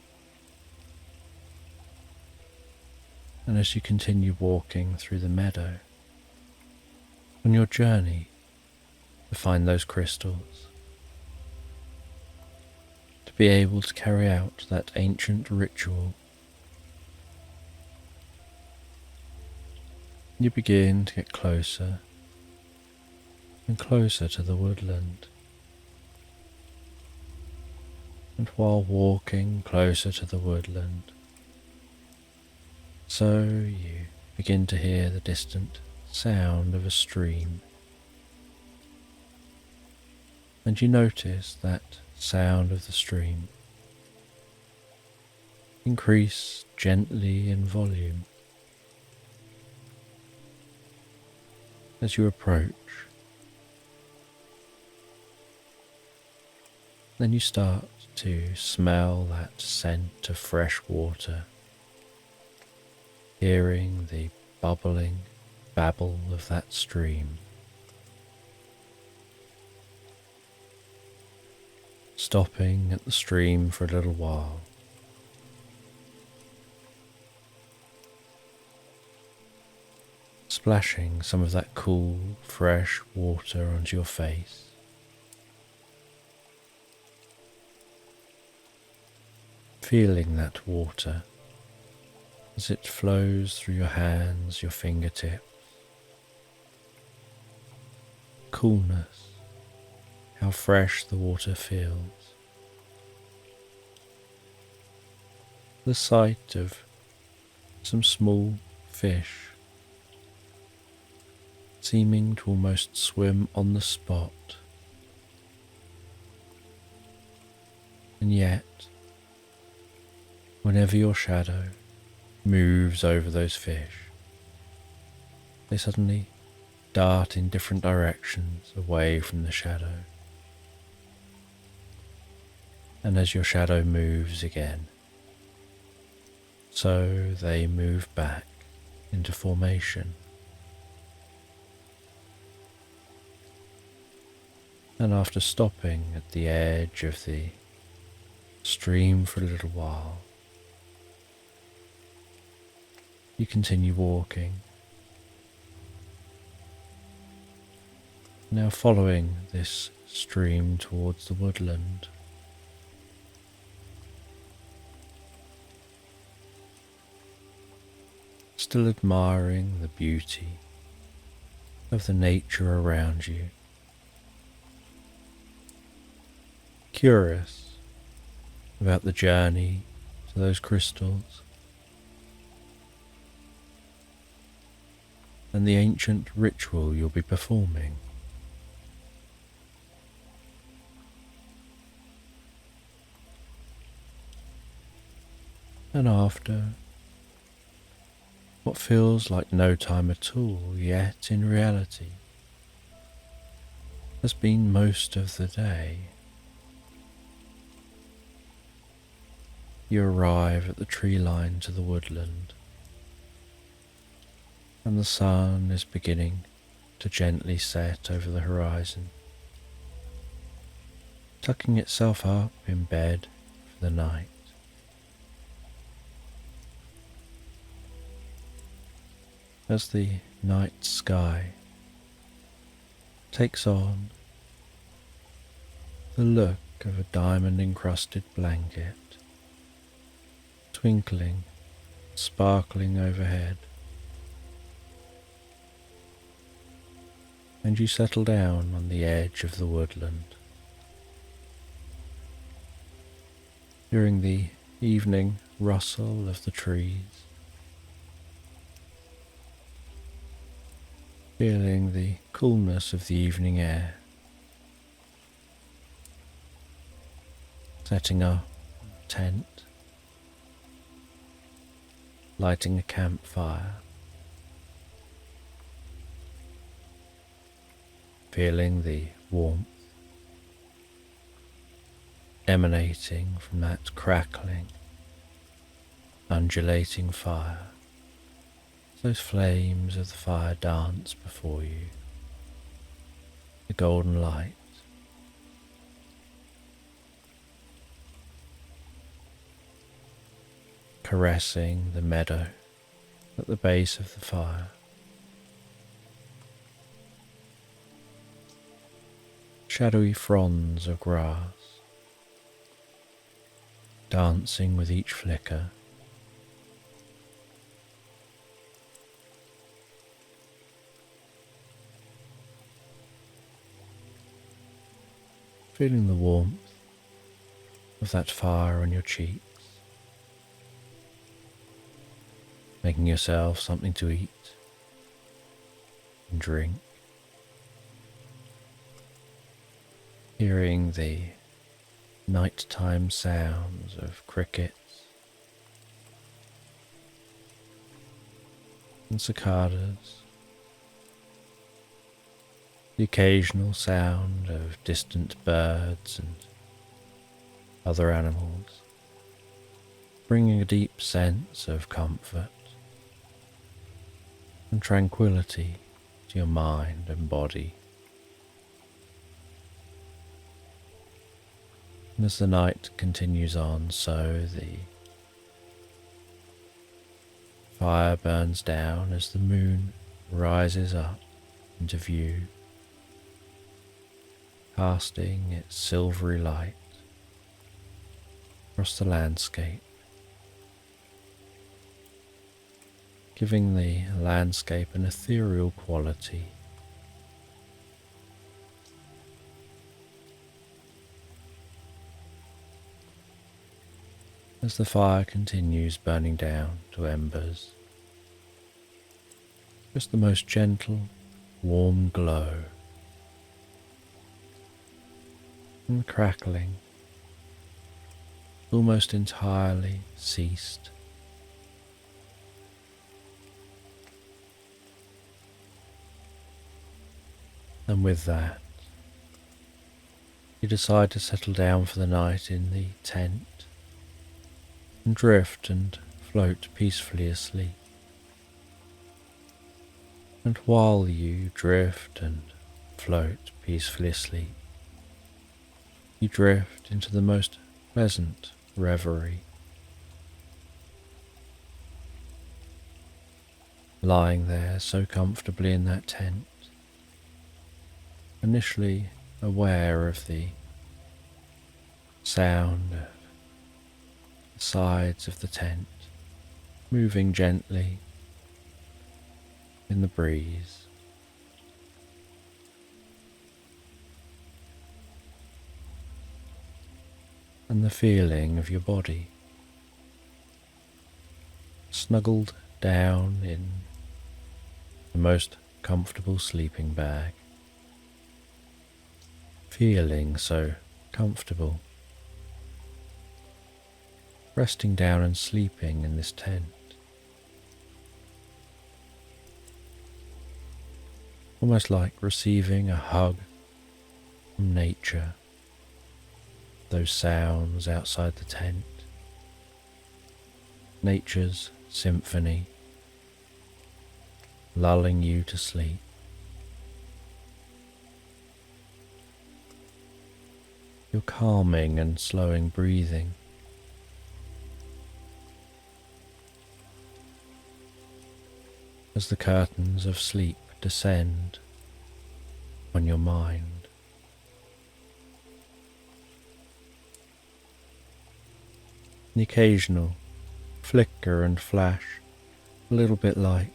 And as you continue walking through the meadow on your journey to find those crystals, to be able to carry out that ancient ritual, you begin to get closer and closer to the woodland. And while walking closer to the woodland, so you begin to hear the distant sound of a stream, and you notice that sound of the stream increase gently in volume as you approach. Then you start to smell that scent of fresh water, hearing the bubbling babble of that stream. Stopping at the stream for a little while, splashing some of that cool, fresh water onto your face, feeling that water as it flows through your hands, your fingertips. Coolness, how fresh the water feels. The sight of some small fish seeming to almost swim on the spot, and yet, whenever your shadow moves over those fish, they suddenly dart in different directions away from the shadow. And as your shadow moves again, so they move back into formation. And after stopping at the edge of the stream for a little while, you continue walking, now following this stream towards the woodland. Still admiring the beauty of the nature around you, curious about the journey to those crystals and the ancient ritual you'll be performing. And after What feels like no time at all, yet in reality has been most of the day. You arrive at the tree line to the woodland, and the sun is beginning to gently set over the horizon, tucking itself up in bed for the night. As the night sky takes on the look of a diamond-encrusted blanket, twinkling, sparkling overhead, and you settle down on the edge of the woodland. Hearing the evening rustle of the trees, feeling the coolness of the evening air, setting up a tent, lighting a campfire, feeling the warmth emanating from that crackling, undulating fire. Those flames of the fire dance before you, the golden light, caressing the meadow at the base of the fire. Shadowy fronds of grass, dancing with each flicker. Feeling the warmth of that fire on your cheeks, making yourself something to eat and drink, hearing the nighttime sounds of crickets and cicadas, the occasional sound of distant birds and other animals, bringing a deep sense of comfort and tranquility to your mind and body. And as the night continues on, so the fire burns down as the moon rises up into view, casting its silvery light across the landscape, giving the landscape an ethereal quality. As the fire continues burning down to embers, just the most gentle, warm glow, and the crackling almost entirely ceased. And with that, you decide to settle down for the night in the tent and drift and float peacefully asleep. And while you drift and float peacefully asleep, you drift into the most pleasant reverie, lying there so comfortably in that tent, initially aware of the sound of the sides of the tent moving gently in the breeze, and the feeling of your body snuggled down in the most comfortable sleeping bag, feeling so comfortable, resting down and sleeping in this tent, almost like receiving a hug from nature, those sounds outside the tent, nature's symphony, lulling you to sleep. Your calming and slowing breathing, as the curtains of sleep descend on your mind. The occasional flicker and flash, a little bit like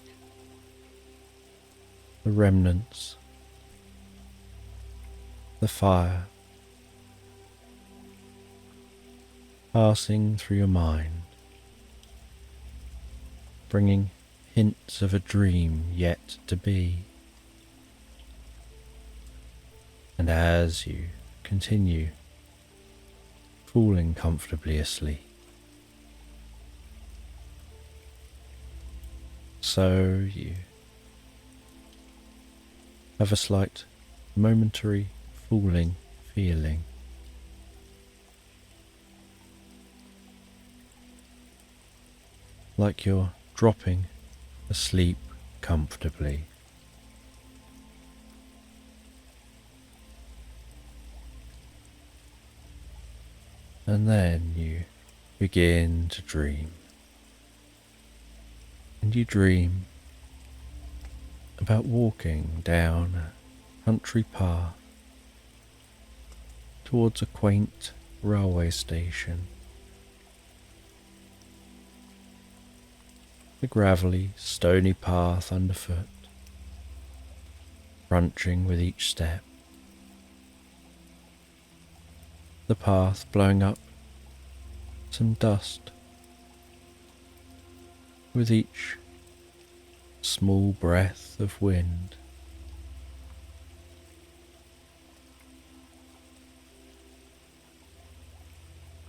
the remnants, the fire passing through your mind, bringing hints of a dream yet to be. And as you continue falling comfortably asleep, so you have a slight momentary falling feeling. Like you're dropping asleep comfortably. And then you begin to dream. And you dream about walking down a country path towards a quaint railway station. The gravelly, stony path underfoot, crunching with each step. The path blowing up some dust with each small breath of wind.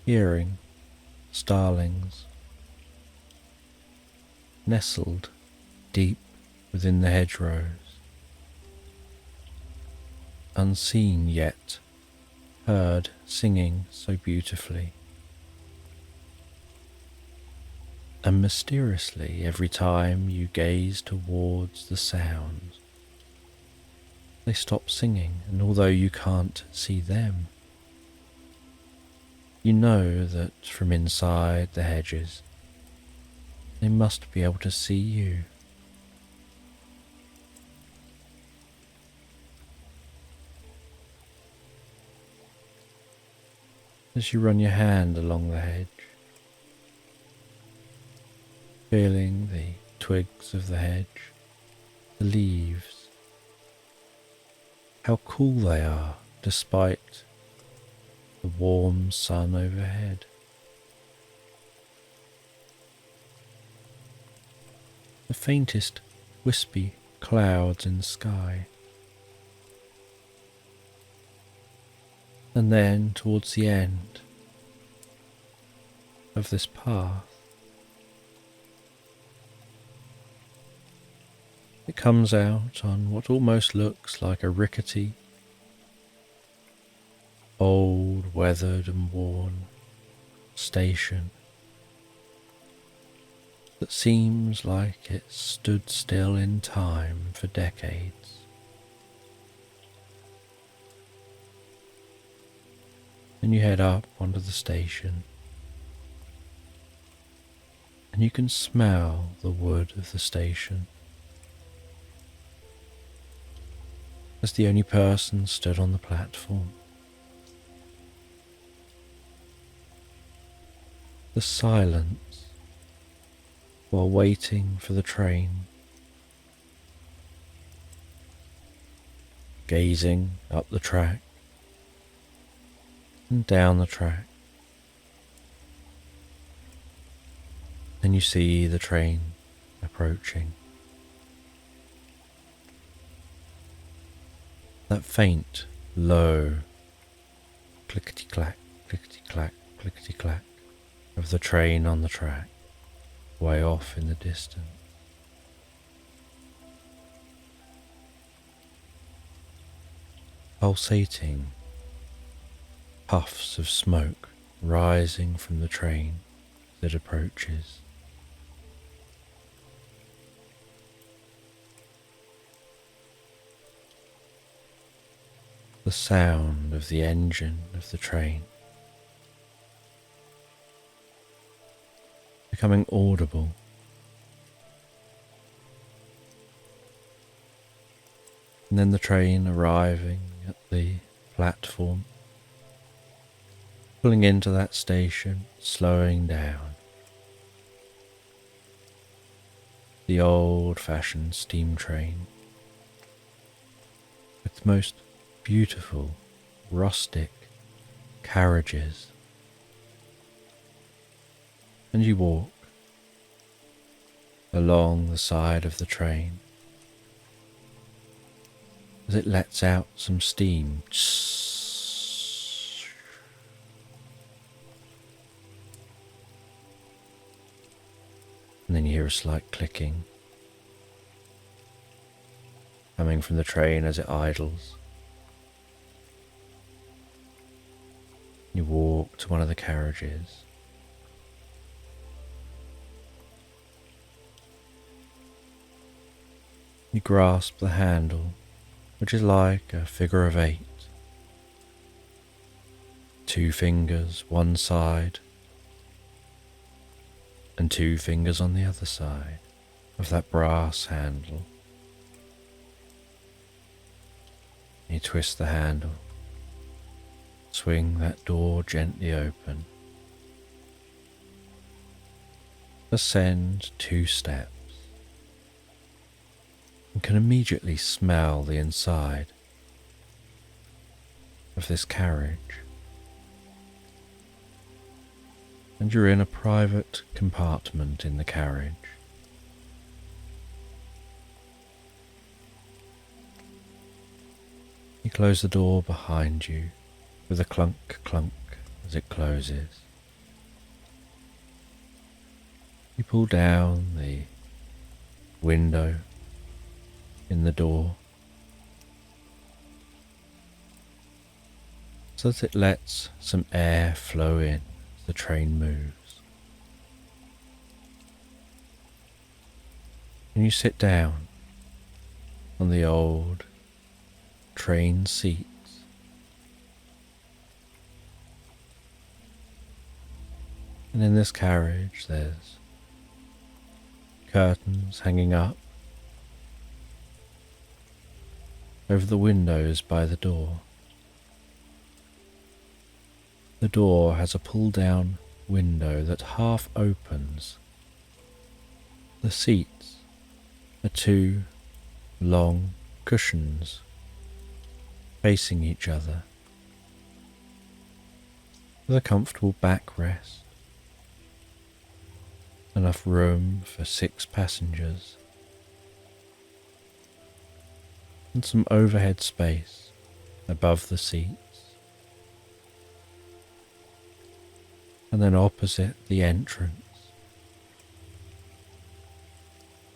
Hearing starlings nestled deep within the hedgerows, unseen yet heard singing so beautifully. And mysteriously, every time you gaze towards the sounds, they stop singing, and although you can't see them, you know that from inside the hedges they must be able to see you. As you run your hand along the hedge, feeling the twigs of the hedge, the leaves, how cool they are despite the warm sun overhead. The faintest wispy clouds in the sky. And then towards the end of this path, it comes out on what almost looks like a rickety, old, weathered and worn station that seems like it stood still in time for decades. And you head up onto the station, and you can smell the wood of the station. As the only person stood on the platform, the silence while waiting for the train, gazing up the track and down the track. And you see the train approaching. That faint, low clickety-clack, clickety-clack, clickety-clack of the train on the track, way off in the distance. pulsating puffs of smoke rising from the train that approaches. The sound of the engine of the train becoming audible, and then the train arriving at the platform, pulling into that station, slowing down. The old-fashioned steam train with the most beautiful rustic carriages, and you walk along the side of the train as it lets out some steam. And then you hear a slight clicking coming from the train as it idles. You walk to one of the carriages. You grasp the handle, which is like a figure of 8. 2 fingers one side and 2 fingers on the other side of that brass handle. You twist the handle, swing that door gently open, ascend 2 steps, and can immediately smell the inside of this carriage. And you're in a private compartment in the carriage. You close the door behind you with a clunk clunk as it closes. You pull down the window in the door so that it lets some air flow in as the train moves. And you sit down on the old train seats. And in this carriage there's curtains hanging up over the windows by the door. The door has a pull-down window that half opens. The seats are 2 long cushions facing each other with a comfortable backrest, enough room for 6 passengers, and some overhead space above the seats. And then opposite the entrance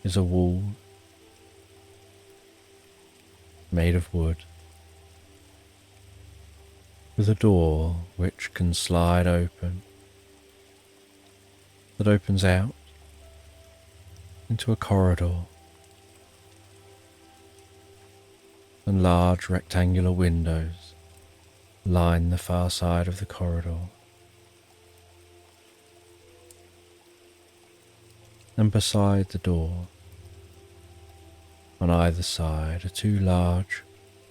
is a wall made of wood with a door which can slide open, that opens out into a corridor, and large rectangular windows line the far side of the corridor. And beside the door, on either side, are 2 large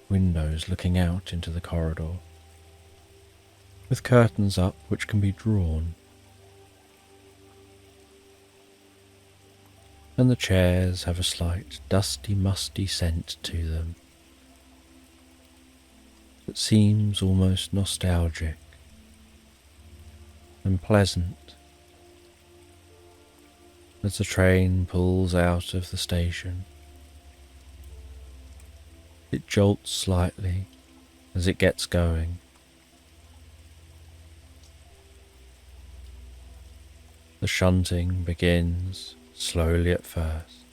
windows looking out into the corridor, with curtains up which can be drawn. And the chairs have a slight dusty, musty scent to them that seems almost nostalgic and pleasant. As the train pulls out of the station, it jolts slightly as it gets going. The shunting begins slowly at first,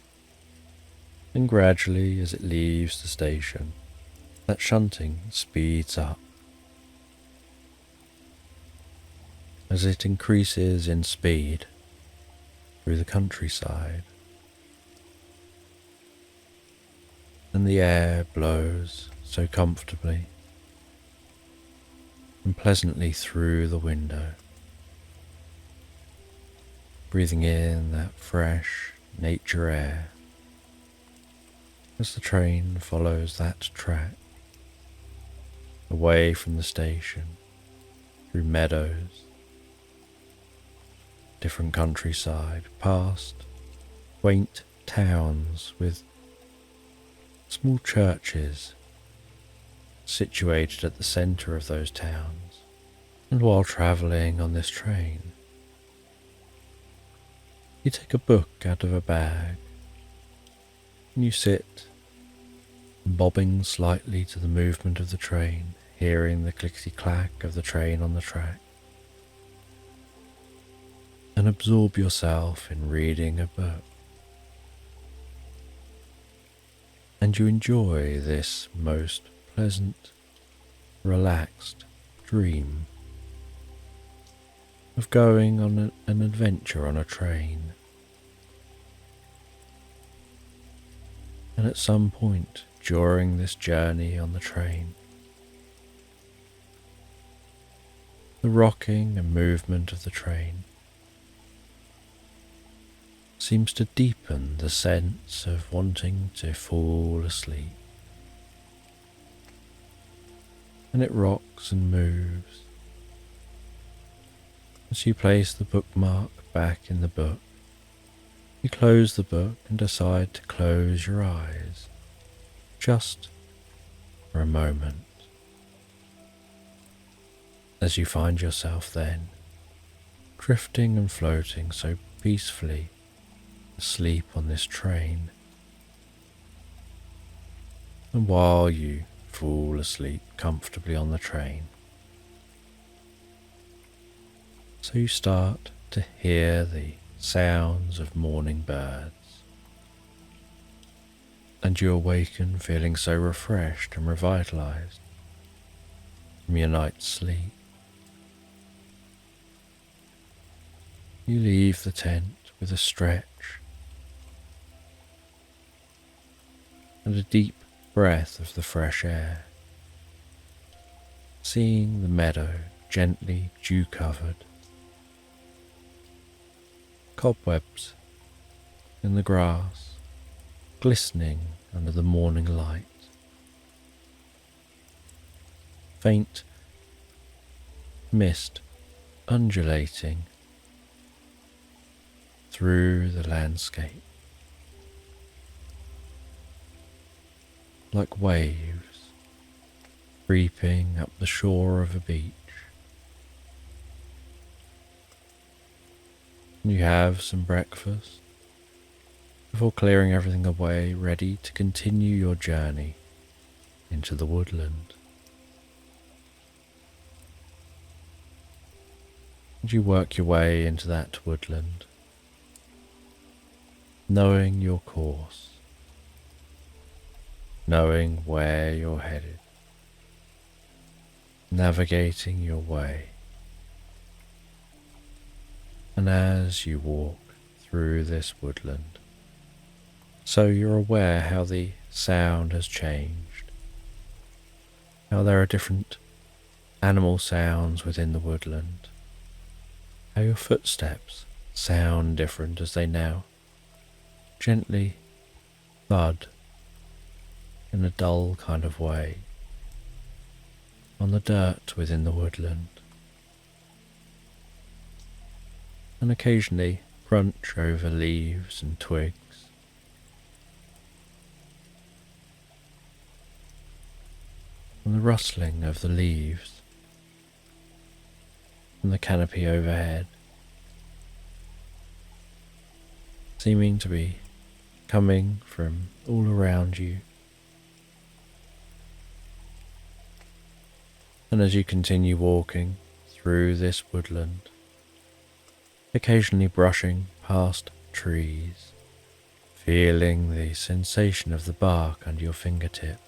and gradually as it leaves the station, that shunting speeds up. As it increases in speed through the countryside, and the air blows so comfortably and pleasantly through the window, breathing in that fresh nature air as the train follows that track away from the station, through meadows, different countryside, past quaint towns with small churches situated at the centre of those towns. And while travelling on this train, you take a book out of a bag and you sit, bobbing slightly to the movement of the train, hearing the clickety-clack of the train on the track, and absorb yourself in reading a book. And you enjoy this most pleasant, relaxed dream of going on an adventure on a train. And at some point during this journey on the train, the rocking and movement of the train seems to deepen the sense of wanting to fall asleep. And it rocks and moves. As you place the bookmark back in the book, you close the book and decide to close your eyes, just for a moment. As you find yourself then drifting and floating so peacefully asleep on this train. And while you fall asleep comfortably on the train, so you start to hear the sounds of morning birds, and you awaken feeling so refreshed and revitalized from your night's sleep. You leave the tent with a stretch and a deep breath of the fresh air, seeing the meadow gently dew-covered, cobwebs in the grass glistening under the morning light, faint mist undulating through the landscape like waves creeping up the shore of a beach. You have some breakfast before clearing everything away, ready to continue your journey into the woodland. And you work your way into that woodland, knowing your course, knowing where you're headed, navigating your way. And as you walk through this woodland, so you're aware how the sound has changed, how there are different animal sounds within the woodland, how your footsteps sound different as they now gently thud in a dull kind of way on the dirt within the woodland, and occasionally crunch over leaves and twigs. And the rustling of the leaves from the canopy overhead, seeming to be coming from all around you. And as you continue walking through this woodland, occasionally brushing past trees, feeling the sensation of the bark under your fingertips,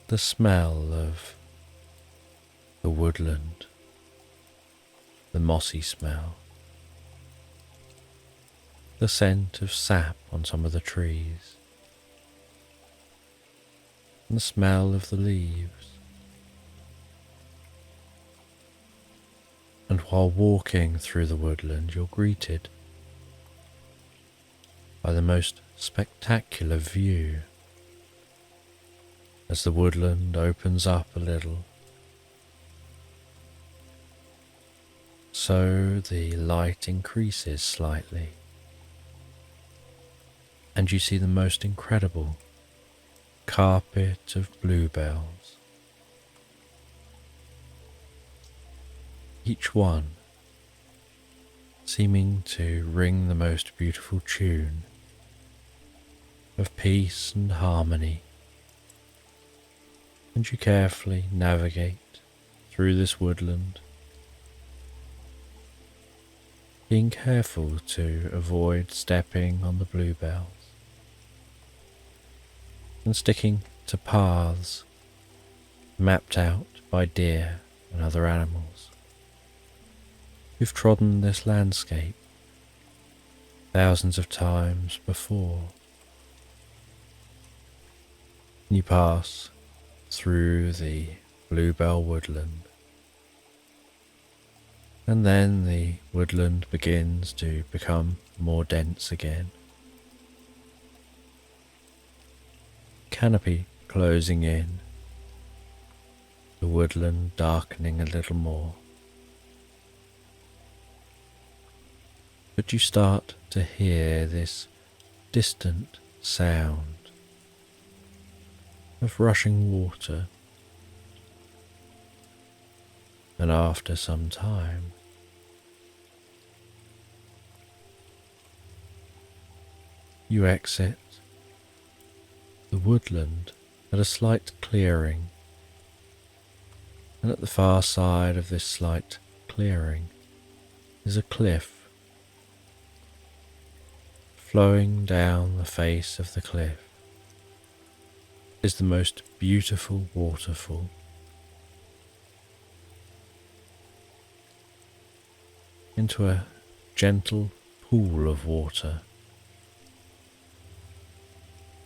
the smell of the woodland, the mossy smell, the scent of sap on some of the trees, and the smell of the leaves. And while walking through the woodland, you're greeted by the most spectacular view as the woodland opens up a little. So the light increases slightly, and you see the most incredible carpet of bluebells, each one seeming to ring the most beautiful tune of peace and harmony. And you carefully navigate through this woodland, being careful to avoid stepping on the bluebells and sticking to paths mapped out by deer and other animals who've trodden this landscape thousands of times before. You pass through the bluebell woodland, and then the woodland begins to become more dense again. Canopy closing in, the woodland darkening a little more. But you start to hear this distant sound of rushing water, and after some time you exit the woodland at a slight clearing, and at the far side of this slight clearing is a cliff. Flowing down the face of the cliff is the most beautiful waterfall. Into a gentle pool of water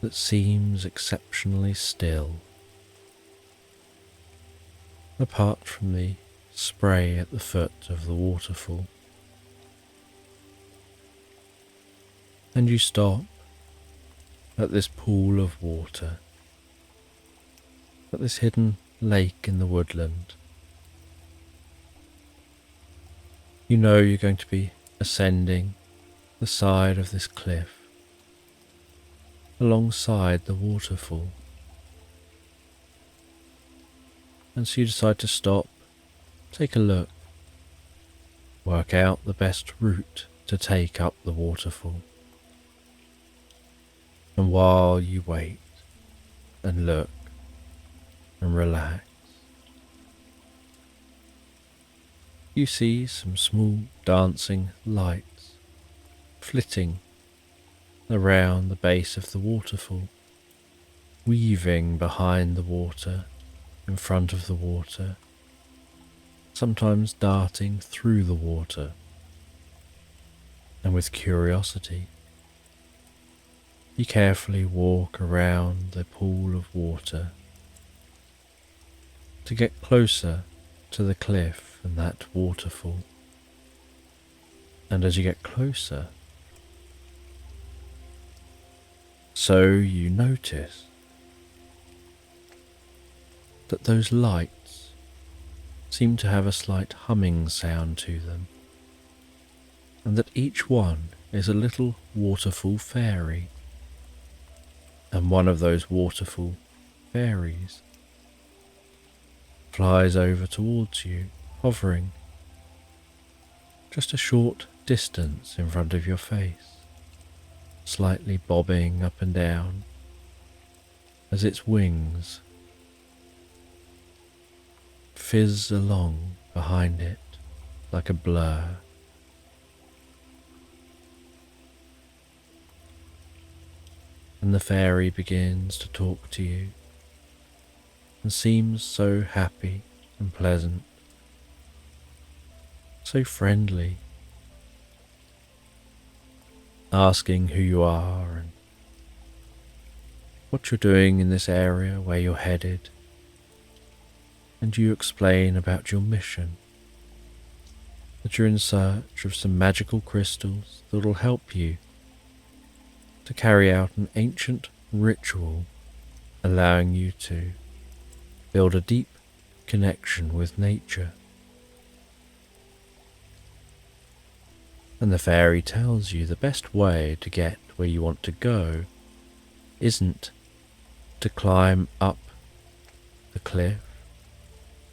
that seems exceptionally still, apart from the spray at the foot of the waterfall. And you stop at this pool of water, at this hidden lake in the woodland. You know you're going to be ascending the side of this cliff alongside the waterfall, and so you decide to stop, take a look, work out the best route to take up the waterfall. And while you wait and look and relax, you see some small dancing lights flitting around the base of the waterfall, weaving behind the water, in front of the water, sometimes darting through the water. And with curiosity, you carefully walk around the pool of water to get closer to the cliff and that waterfall. And as you get closer, so you notice that those lights seem to have a slight humming sound to them, and that each one is a little waterfall fairy. And one of those waterfall fairies flies over towards you, hovering just a short distance in front of your face, slightly bobbing up and down as its wings fizz along behind it like a blur. And the fairy begins to talk to you, and seems so happy and pleasant, so friendly, asking who you are and what you're doing in this area, where you're headed, and you explain about your mission, that you're in search of some magical crystals that will help you to carry out an ancient ritual, allowing you to build a deep connection with nature. And the fairy tells you the best way to get where you want to go isn't to climb up the cliff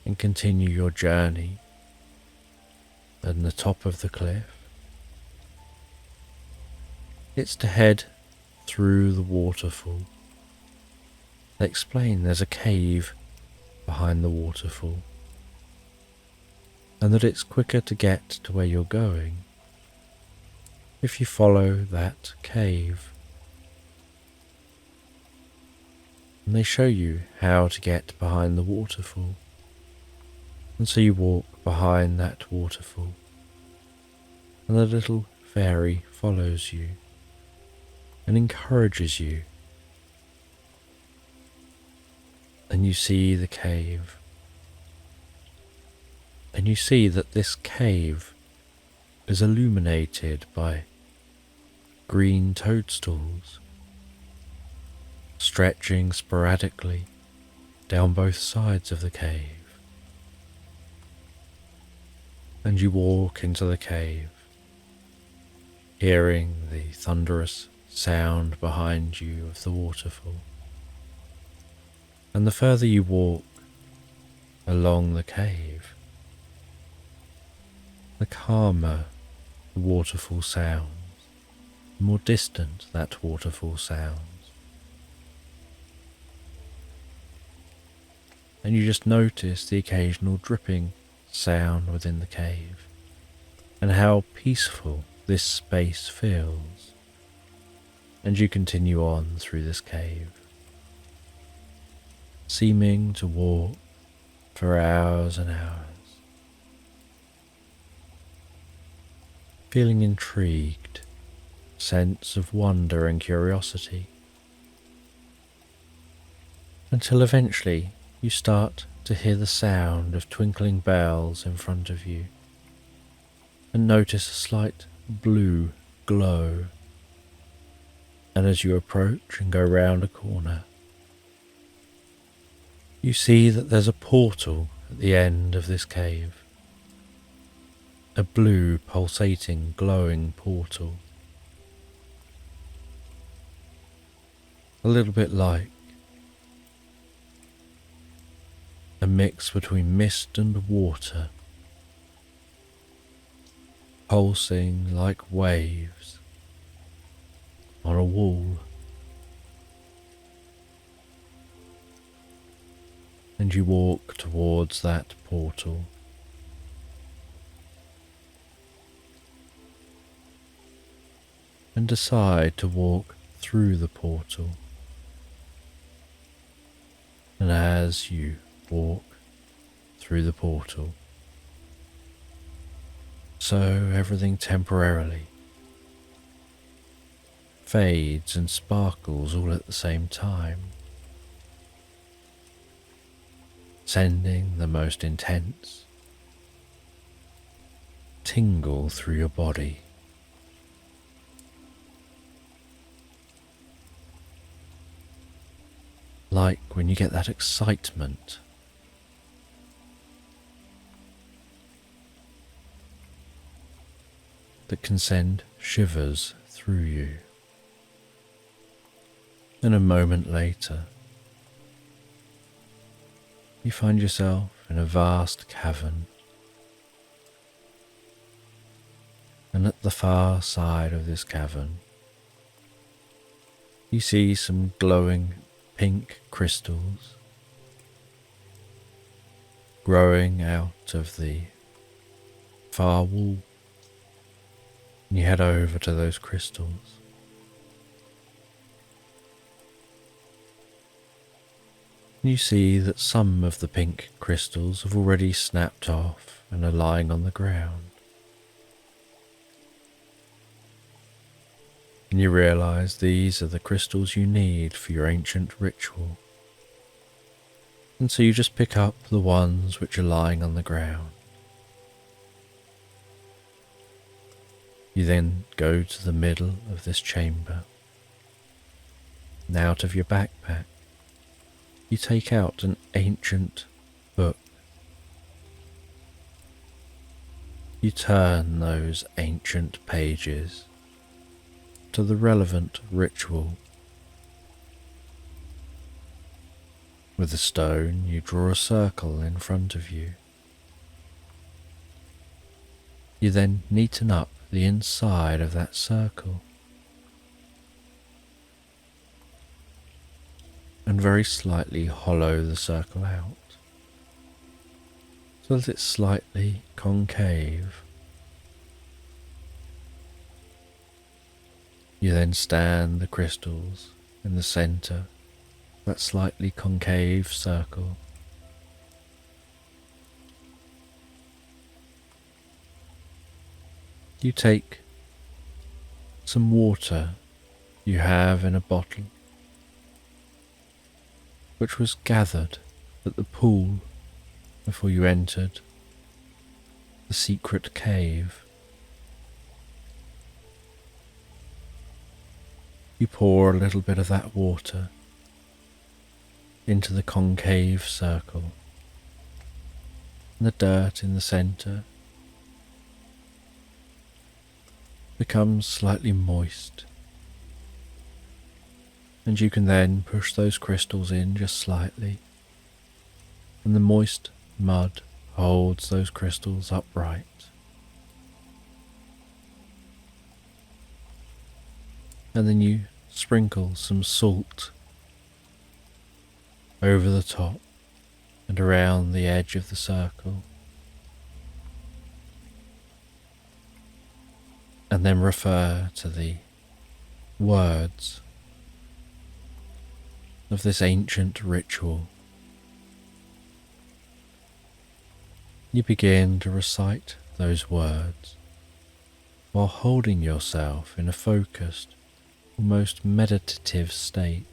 and continue your journey at the top of the cliff. It's to head through the waterfall. They explain there's a cave behind the waterfall, and that it's quicker to get to where you're going if you follow that cave. And they show you how to get behind the waterfall. And so you walk behind that waterfall, and the little fairy follows you and encourages you. And you see the cave, and you see that this cave is illuminated by green toadstools stretching sporadically down both sides of the cave. And you walk into the cave, hearing the thunderous sound behind you of the waterfall. And the further you walk along the cave, the calmer the waterfall sounds, the more distant that waterfall sounds. And you just notice the occasional dripping sound within the cave, and how peaceful this space feels. And you continue on through this cave, seeming to walk for hours and hours, feeling intrigued, sense of wonder and curiosity, until eventually you start to hear the sound of twinkling bells in front of you, and notice a slight blue glow. And as you approach and go round a corner, you see that there's a portal at the end of this cave, a blue, pulsating, glowing portal, a little bit like a mix between mist and water, pulsing like waves on a wall. And you walk towards that portal, and decide to walk through the portal. And as you walk through the portal, so everything temporarily fades and sparkles all at the same time, sending the most intense tingle through your body. Like when you get that excitement that can send shivers through you. And a moment later, you find yourself in a vast cavern, and at the far side of this cavern, you see some glowing pink crystals growing out of the far wall. And you head over to those crystals, You see that some of the pink crystals have already snapped off and are lying on the ground. And you realize these are the crystals you need for your ancient ritual. And so you just pick up the ones which are lying on the ground. You then go to the middle of this chamber. And out of your backpack, you take out an ancient book. You turn those ancient pages to the relevant ritual. With a stone, you draw a circle in front of you. You then neaten up the inside of that circle and very slightly hollow the circle out so that it's slightly concave. You then stand the crystals in the center of that slightly concave circle. You take some water you have in a bottle, which was gathered at the pool before you entered the secret cave. You pour a little bit of that water into the concave circle, and the dirt in the center becomes slightly moist, and you can then push those crystals in just slightly, and the moist mud holds those crystals upright. And then you sprinkle some salt over the top and around the edge of the circle, and then refer to the words of this ancient ritual. You begin to recite those words while holding yourself in a focused, almost meditative state.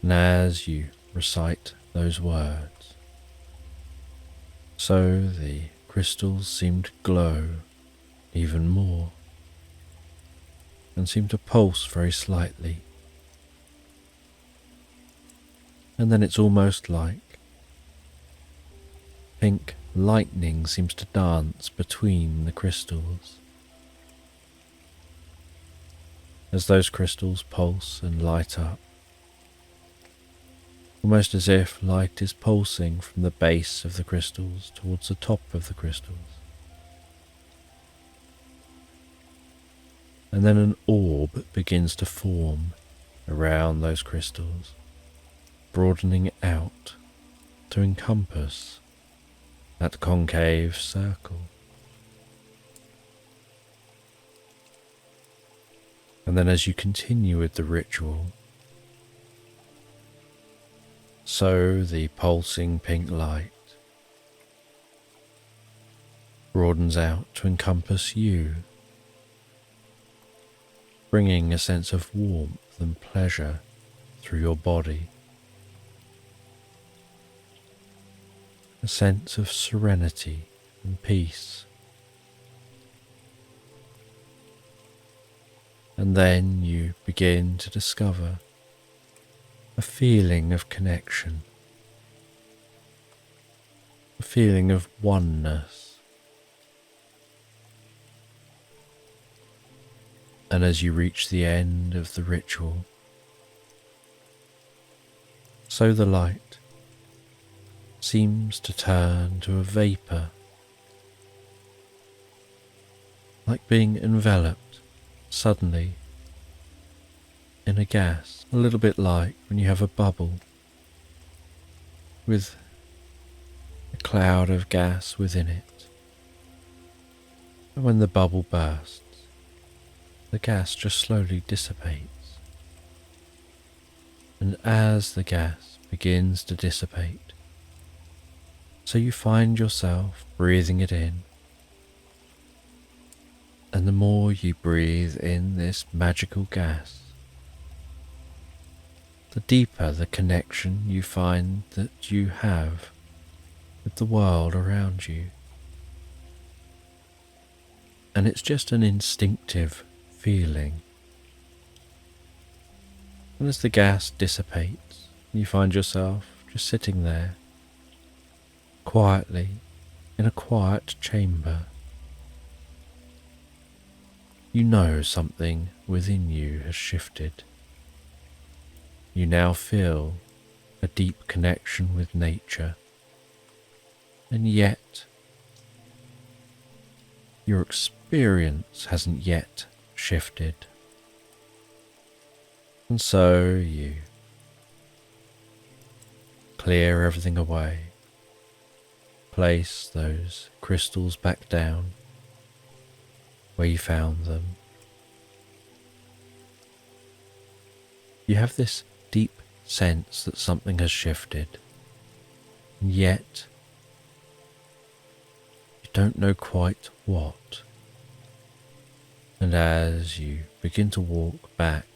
And as you recite those words, so the crystals seem to glow even more and seem to pulse very slightly. And then it's almost like pink lightning seems to dance between the crystals. As those crystals pulse and light up, almost as if light is pulsing from the base of the crystals towards the top of the crystals. And then an orb begins to form around those crystals, broadening out to encompass that concave circle. And then as you continue with the ritual, so the pulsing pink light broadens out to encompass you, bringing a sense of warmth and pleasure through your body, a sense of serenity and peace. And then you begin to discover a feeling of connection, a feeling of oneness. And as you reach the end of the ritual, so the light seems to turn to a vapor, like being enveloped suddenly in a gas, a little bit like when you have a bubble with a cloud of gas within it. And when the bubble bursts, the gas just slowly dissipates. And as the gas begins to dissipate, so you find yourself breathing it in, and the more you breathe in this magical gas, the deeper the connection you find that you have with the world around you. And it's just an instinctive feeling. And as the gas dissipates, you find yourself just sitting there, quietly, in a quiet chamber. You know something within you has shifted. You now feel a deep connection with nature, and yet your experience hasn't yet shifted. And so you clear everything away, place those crystals back down where you found them. You have this deep sense that something has shifted, and yet you don't know quite what. And as you begin to walk back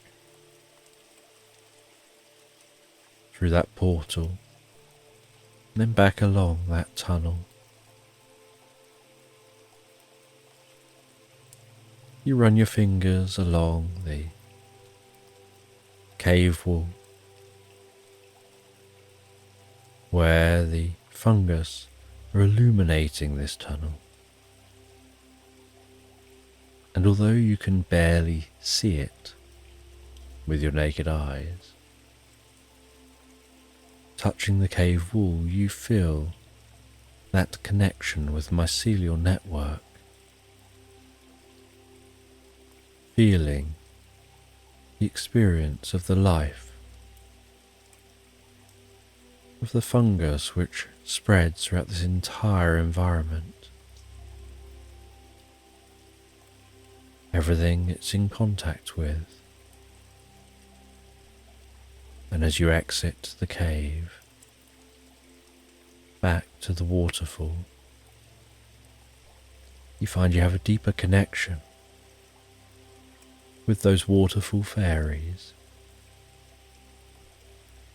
through that portal, and then back along that tunnel, you run your fingers along the cave wall, where the fungus are illuminating this tunnel. And although you can barely see it with your naked eyes, touching the cave wall, you feel that connection with mycelial network, feeling the experience of the life of the fungus which spreads throughout this entire environment. Everything it's in contact with. And as you exit the cave, back to the waterfall, you find you have a deeper connection with those waterfall fairies.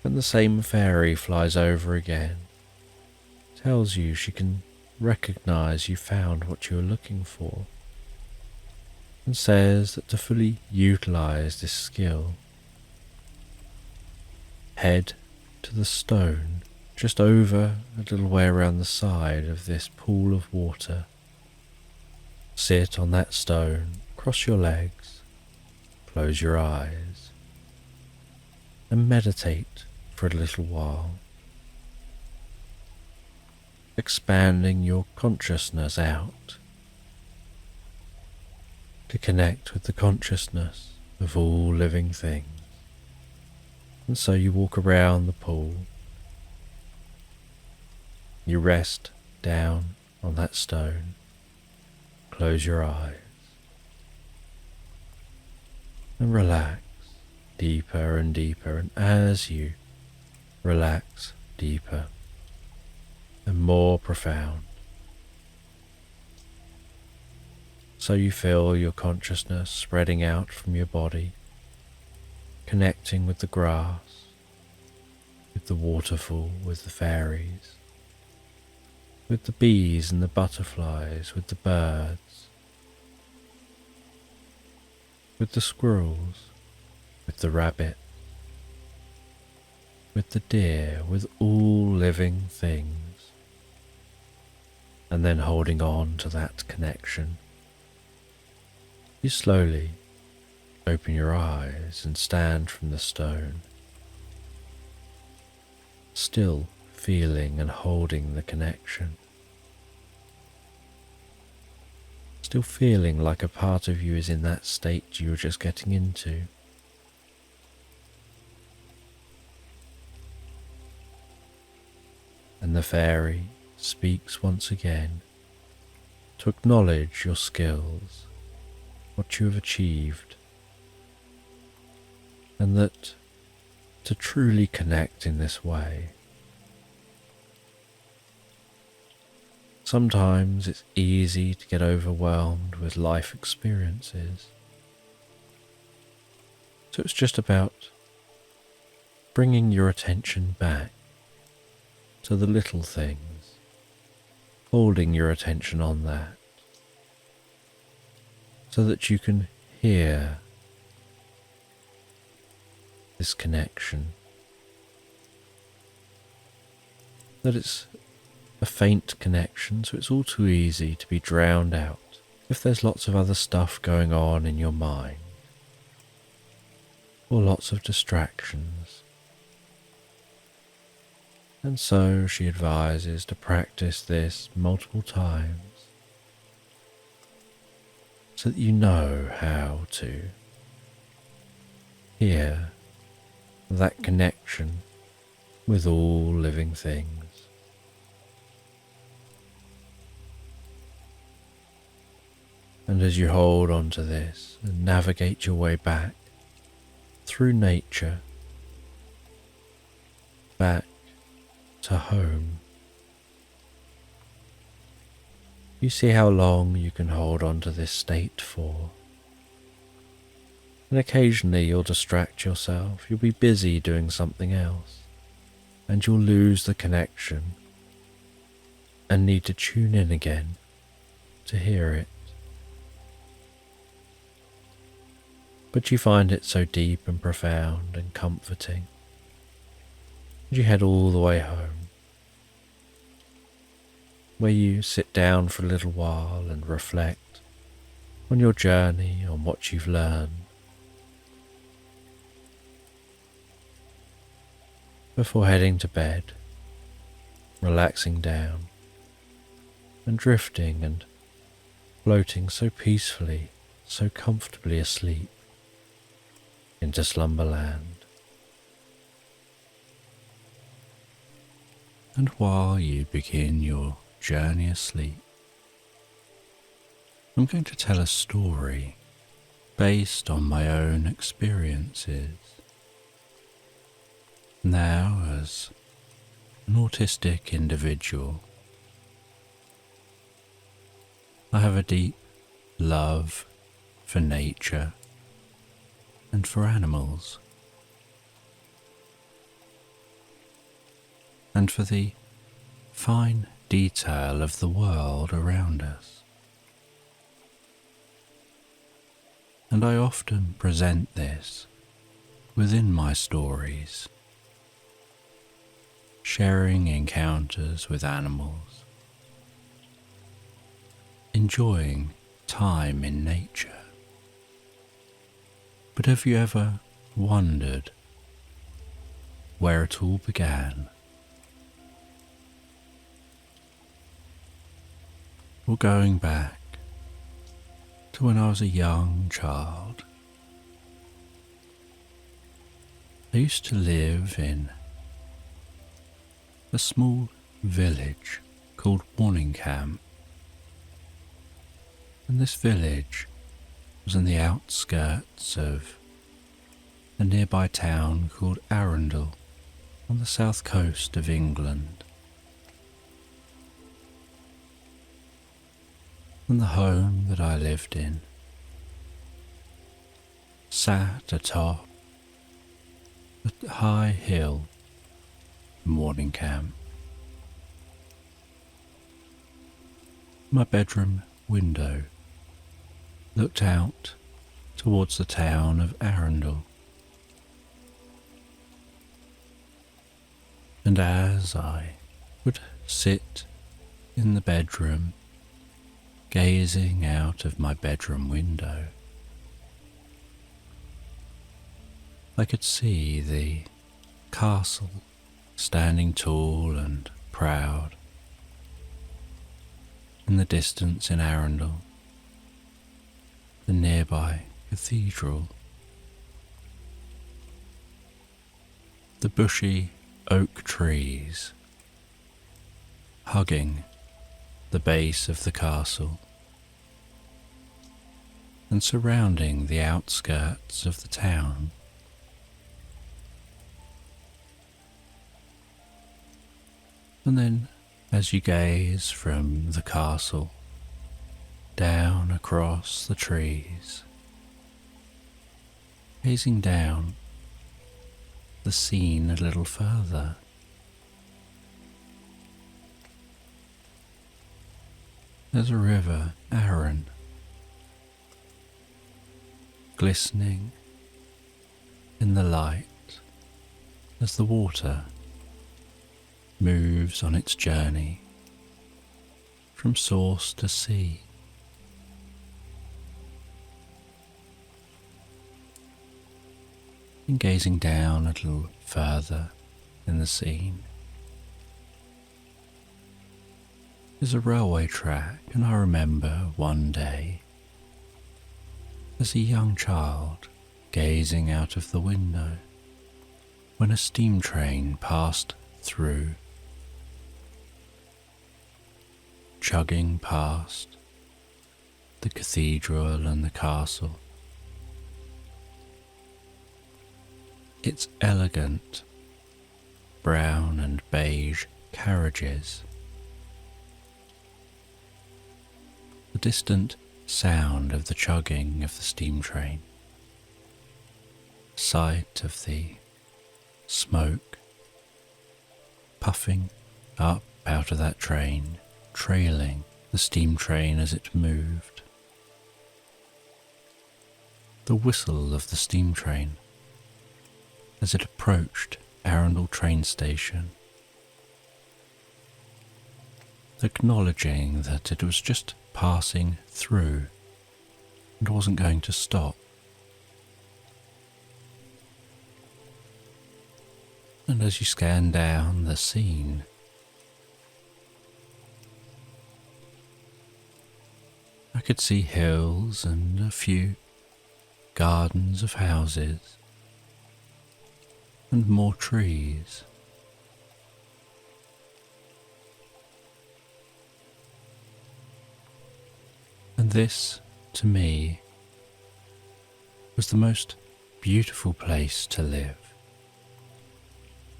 And the same fairy flies over again, tells you she can recognize you found what you were looking for, and says that to fully utilize this skill, head to the stone just over a little way around the side of this pool of water. Sit on that stone, cross your legs, close your eyes, and meditate for a little while, expanding your consciousness out to connect with the consciousness of all living things. And so you walk around the pool, you rest down on that stone, close your eyes, and relax deeper and deeper. And as you relax deeper and more profound, so you feel your consciousness spreading out from your body, connecting with the grass, with the waterfall, with the fairies, with the bees and the butterflies, with the birds, with the squirrels, with the rabbit, with the deer, with all living things, and then holding on to that connection, you slowly open your eyes and stand from the stone, still feeling and holding the connection, still feeling like a part of you is in that state you were just getting into. And the fairy speaks once again to acknowledge your skills, what you have achieved, and that to truly connect in this way. Sometimes it's easy to get overwhelmed with life experiences. So it's just about bringing your attention back to the little things, holding your attention on that, so that you can hear this connection, that it's a faint connection, so it's all too easy to be drowned out if there's lots of other stuff going on in your mind, or lots of distractions. And so she advises to practice this multiple times so that you know how to hear that connection with all living things. And as you hold on to this and navigate your way back through nature, back to home, you see how long you can hold on to this state for. And occasionally you'll distract yourself, you'll be busy doing something else, and you'll lose the connection and need to tune in again to hear it. But you find it so deep and profound and comforting. And you head all the way home, where you sit down for a little while and reflect on your journey, on what you've learned, before heading to bed, relaxing down and drifting and floating so peacefully, so comfortably asleep into slumberland. And while you begin your journey asleep, I'm going to tell a story based on my own experiences. Now, as an autistic individual, I have a deep love for nature and for animals, and for the fine detail of the world around us. And I often present this within my stories, sharing encounters with animals, enjoying time in nature. But have you ever wondered where it all began? Or going back to when I was a young child, I used to live in a small village called Warningham, and this village was in the outskirts of a nearby town called Arundel on the south coast of England. And the home that I lived in sat atop a high hill in Warningham. My bedroom window looked out towards the town of Arundel. And as I would sit in the bedroom, gazing out of my bedroom window, I could see the castle standing tall and proud in the distance in Arundel, the nearby cathedral, the bushy oak trees hugging the base of the castle and surrounding the outskirts of the town, And then, as you gaze from the castle down across the trees, gazing down the scene a little further, there's a river, Arun, glistening in the light as the water moves on its journey from source to sea. And gazing down a little further in the scene is a railway track, and I remember one day as a young child gazing out of the window when a steam train passed through, chugging past the cathedral and the castle. Its elegant brown and beige carriages, the distant sound of the chugging of the steam train, sight of the smoke puffing up out of that train, trailing the steam train as it moved, the whistle of the steam train as it approached Arundel train station, acknowledging that it was just passing through and wasn't going to stop. And as you scan down the scene, I could see hills and a few gardens of houses and more trees. And this, to me, was the most beautiful place to live,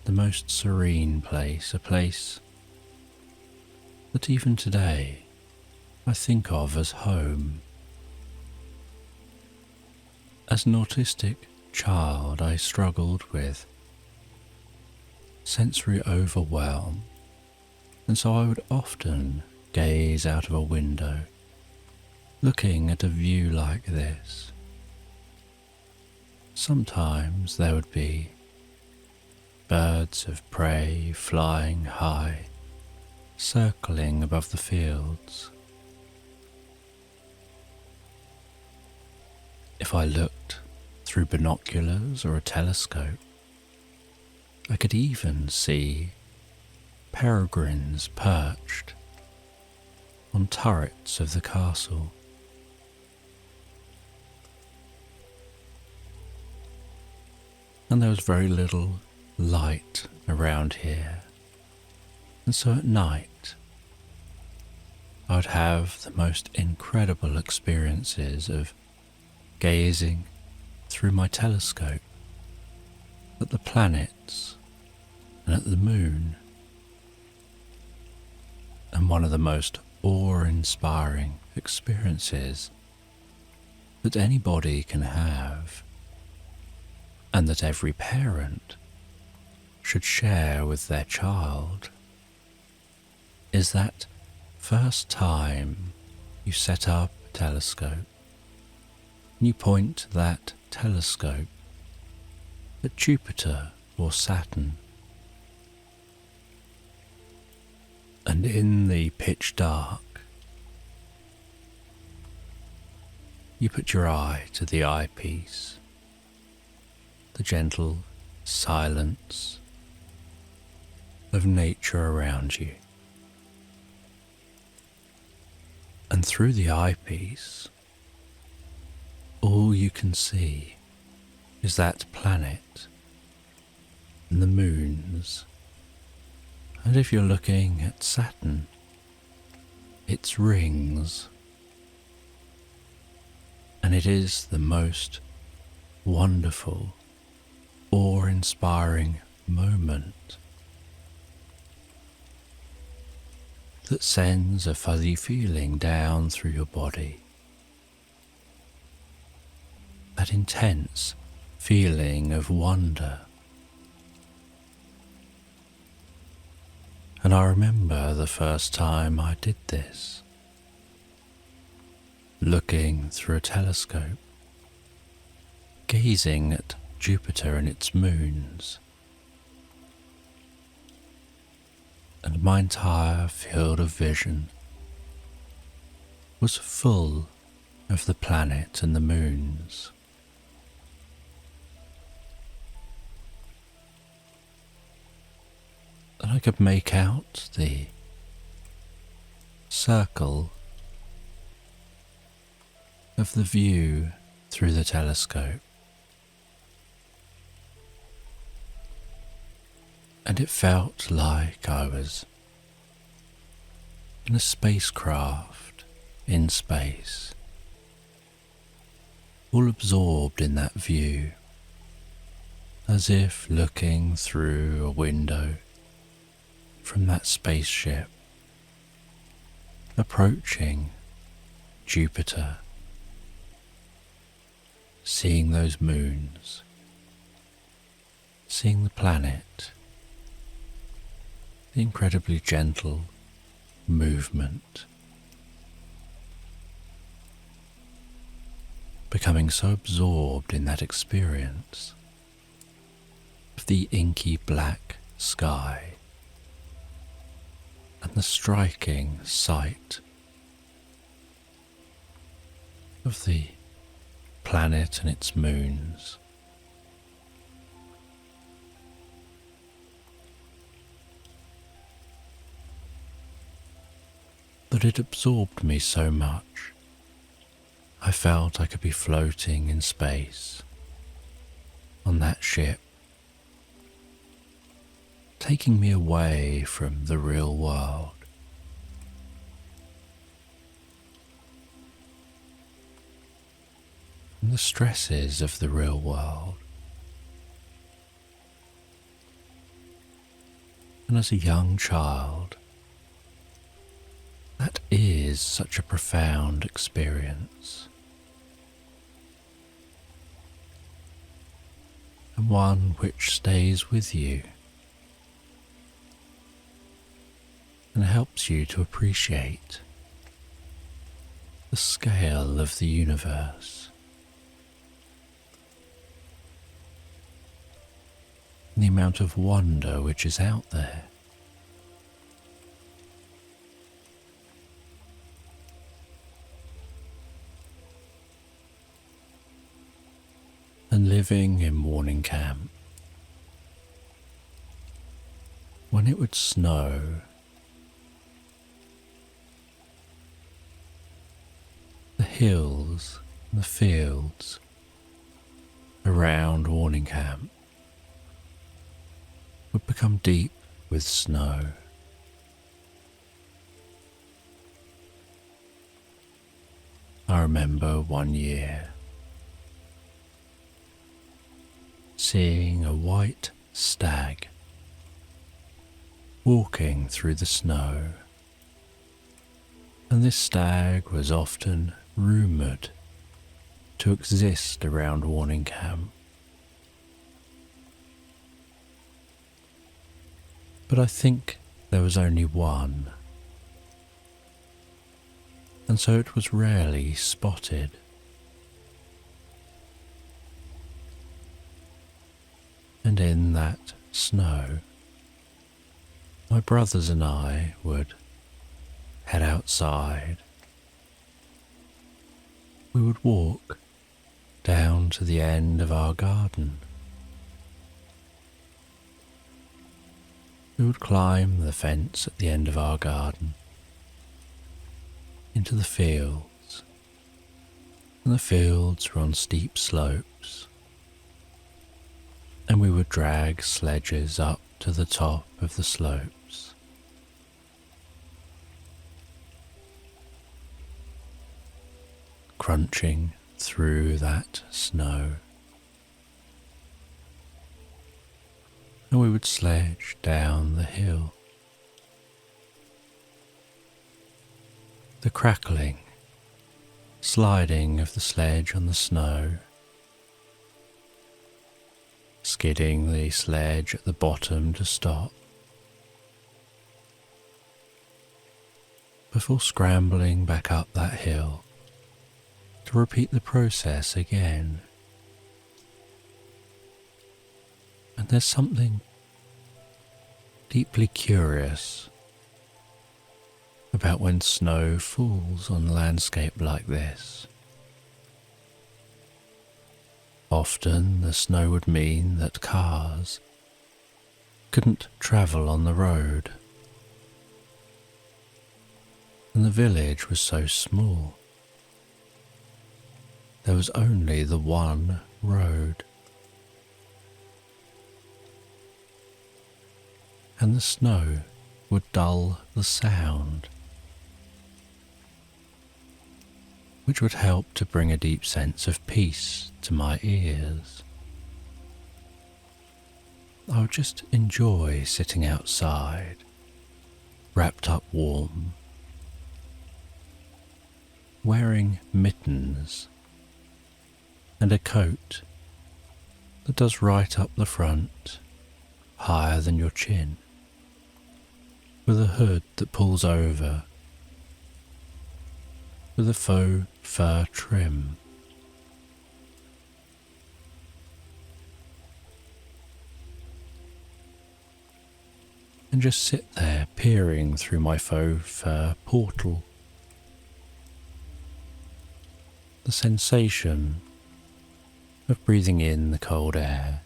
the most serene place, a place that even today I think of as home. As an autistic child, I struggled with sensory overwhelm, and so I would often gaze out of a window, looking at a view like this. Sometimes there would be birds of prey flying high, circling above the fields. If I looked through binoculars or a telescope, I could even see peregrines perched on turrets of the castle. And there was very little light around here, and so at night I would have the most incredible experiences of gazing through my telescope at the planets and at the moon. And one of the most awe-inspiring experiences that anybody can have, and that every parent should share with their child, is that first time you set up a telescope and you point that telescope at Jupiter or Saturn, and in the pitch dark you put your eye to the eyepiece, the gentle silence of nature around you. And through the eyepiece, all you can see is that planet and the moons. And if you're looking at Saturn, its rings. And it is the most wonderful, awe-inspiring moment. that sends a fuzzy feeling down through your body. That intense feeling of wonder. And I remember the first time I did this, looking through a telescope, gazing at Jupiter and its moons, and my entire field of vision was full of the planet and the moons. And I could make out the circle of the view through the telescope. And it felt like I was in a spacecraft in space, all absorbed in that view, as if looking through a window from that spaceship, approaching Jupiter, seeing those moons, seeing the planet, the incredibly gentle movement, becoming so absorbed in that experience of the inky black sky and the striking sight of the planet and its moons. That it absorbed me so much, I felt I could be floating in space on that ship, taking me away from the real world. And the stresses of the real world. And as a young child, that is such a profound experience, and one which stays with you and helps you to appreciate the scale of the universe, and the amount of wonder which is out there. And living in morning camp, when it would snow, the hills and the fields around warning camp would become deep with snow. I remember one year seeing a white stag walking through the snow, and this stag was often rumoured to exist around warning camp. But I think there was only one, and so it was rarely spotted. And in that snow, my brothers and I would head outside. We would walk down to the end of our garden. We would climb the fence at the end of our garden into the fields, and the fields were on steep slopes, and we would drag sledges up to the top of the slopes. Crunching through that snow, and we would sledge down the hill, The crackling, sliding of the sledge on the snow, skidding the sledge at the bottom to stop, before scrambling back up that hill to repeat the process again. And there's something deeply curious about when snow falls on a landscape like this. Often the snow would mean that cars couldn't travel on the road, and the village was so small. There was only the one road, and the snow would dull the sound, which would help to bring a deep sense of peace to my ears. I would just enjoy sitting outside, wrapped up warm, wearing mittens and a coat that does right up the front, higher than your chin, with a hood that pulls over, with a faux fur trim. And just sit there peering through my faux fur portal. The sensation of breathing in the cold air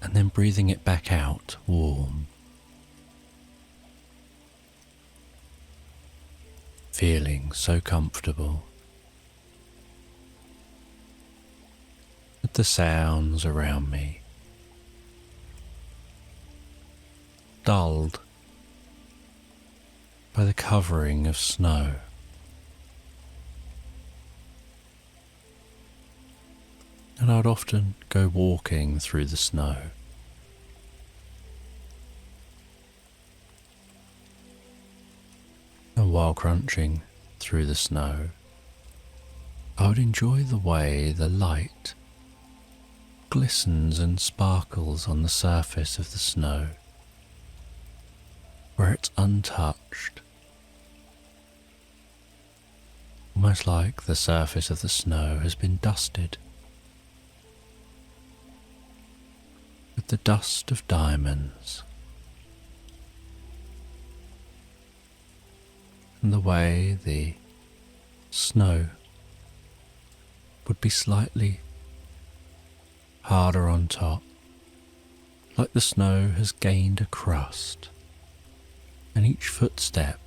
and then breathing it back out warm. Feeling so comfortable with the sounds around me, dulled by the covering of snow. And I'd often go walking through the snow. And while crunching through the snow, I would enjoy the way the light glistens and sparkles on the surface of the snow, where it's untouched, almost like the surface of the snow has been dusted with the dust of diamonds. And the way the snow would be slightly harder on top, like the snow has gained a crust, and each footstep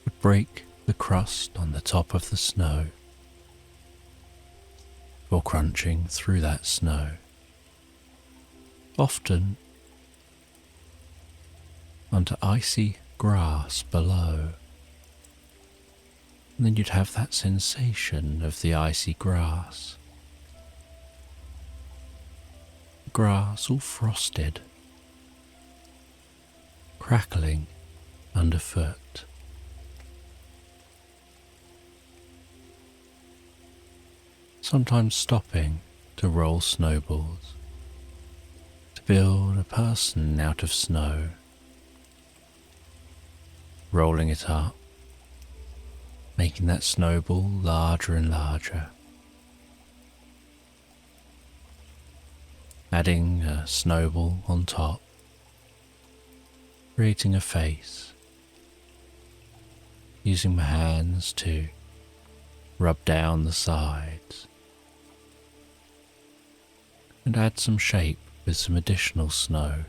would break the crust on the top of the snow, or crunching through that snow, often onto icy grass below. And then you'd have that sensation of the icy grass. The grass all frosted, crackling underfoot. Sometimes stopping to roll snowballs, to build a person out of snow, rolling it up, making that snowball larger and larger, adding a snowball on top, creating a face, using my hands to rub down the sides, and add some shape with some additional snow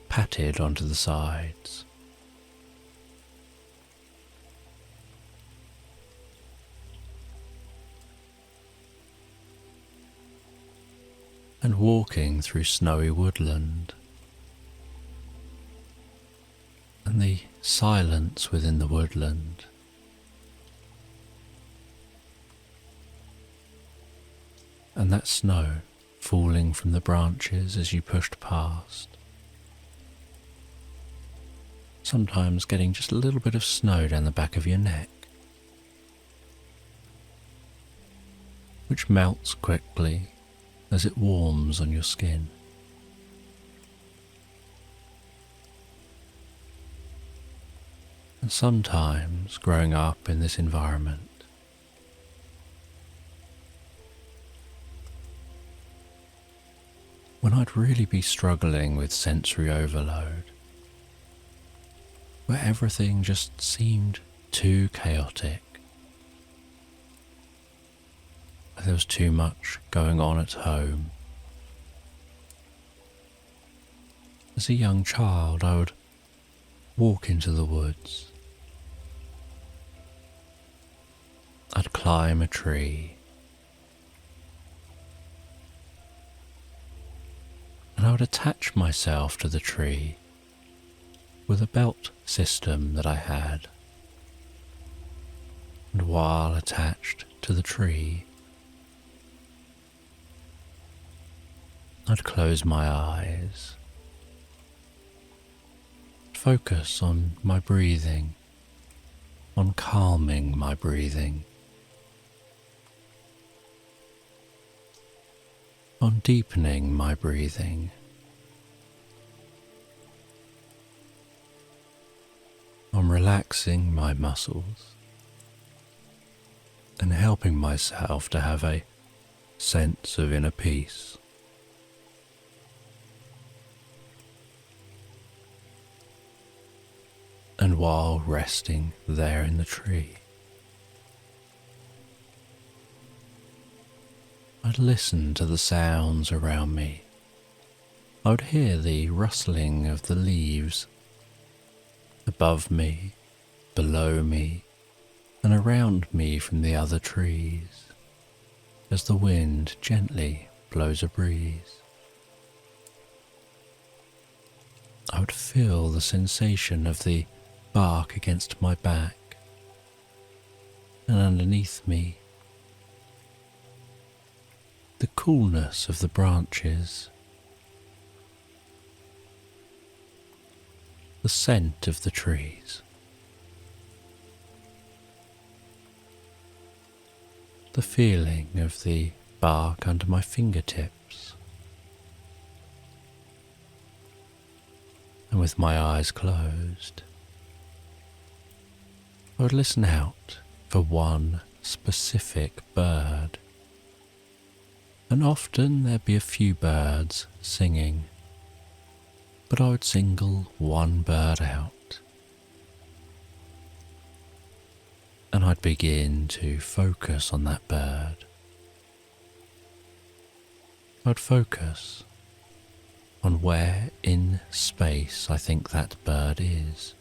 patted onto the sides. And walking through snowy woodland, and the silence within the woodland, and that snow falling from the branches as you pushed past, sometimes getting just a little bit of snow down the back of your neck, which melts quickly as it warms on your skin. And sometimes growing up in this environment, when I'd really be struggling with sensory overload, where everything just seemed too chaotic, where there was too much going on at home. As a young child, I would walk into the woods. I'd climb a tree, and I would attach myself to the tree with a belt system that I had. And while attached to the tree, I'd close my eyes, focus on my breathing, on calming my breathing, on deepening my breathing, on relaxing my muscles, and helping myself to have a sense of inner peace. And while resting there in the tree, I'd listen to the sounds around me. I would hear the rustling of the leaves above me, below me, and around me from the other trees, as the wind gently blows a breeze. I would feel the sensation of the bark against my back, and underneath me, the coolness of the branches, the scent of the trees, the feeling of the bark under my fingertips. And with my eyes closed, I would listen out for one specific bird. And often there'd be a few birds singing, but I would single one bird out. And I'd begin to focus on that bird. I'd focus on where in space I think that bird is.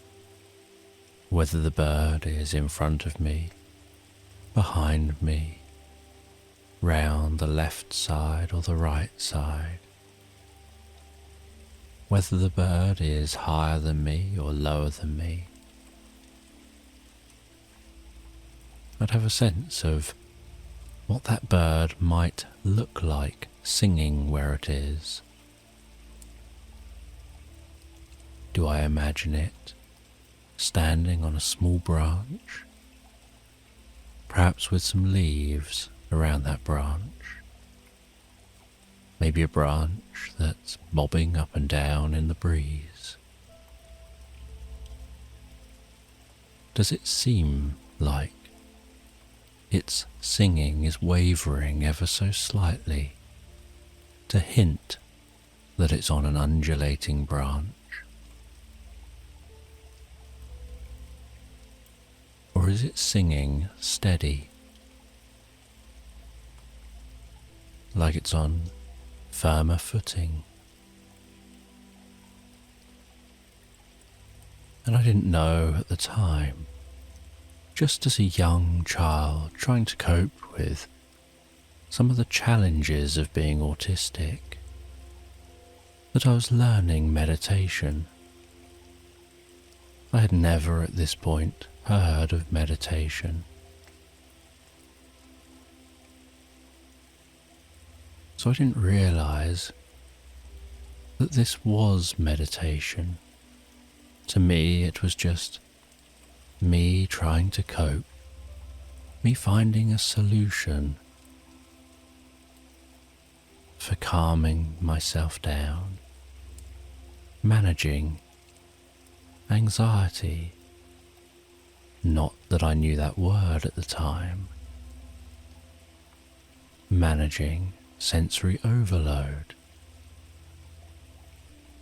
Whether the bird is in front of me, behind me, round the left side or the right side. Whether the bird is higher than me or lower than me. I'd have a sense of what that bird might look like singing where it is. Do I imagine it standing on a small branch, perhaps with some leaves around that branch? Maybe a branch that's bobbing up and down in the breeze. Does it seem like its singing is wavering ever so slightly to hint that it's on an undulating branch? Or is it singing steady, like it's on firmer footing? And I didn't know at the time, just as a young child trying to cope with some of the challenges of being autistic, that I was learning meditation. I had never at this point heard of meditation. So I didn't realize that this was meditation. To me, it was just me trying to cope, me finding a solution for calming myself down, managing anxiety. Not that I knew that word at the time. Managing sensory overload.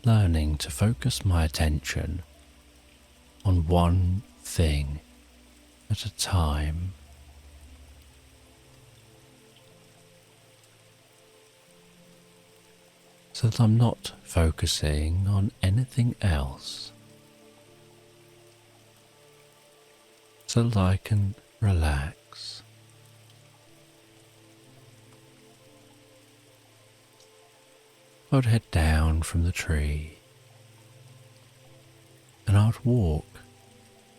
Learning to focus my attention on one thing at a time. So that I'm not focusing on anything else. So that I can relax. I would head down from the tree and I would walk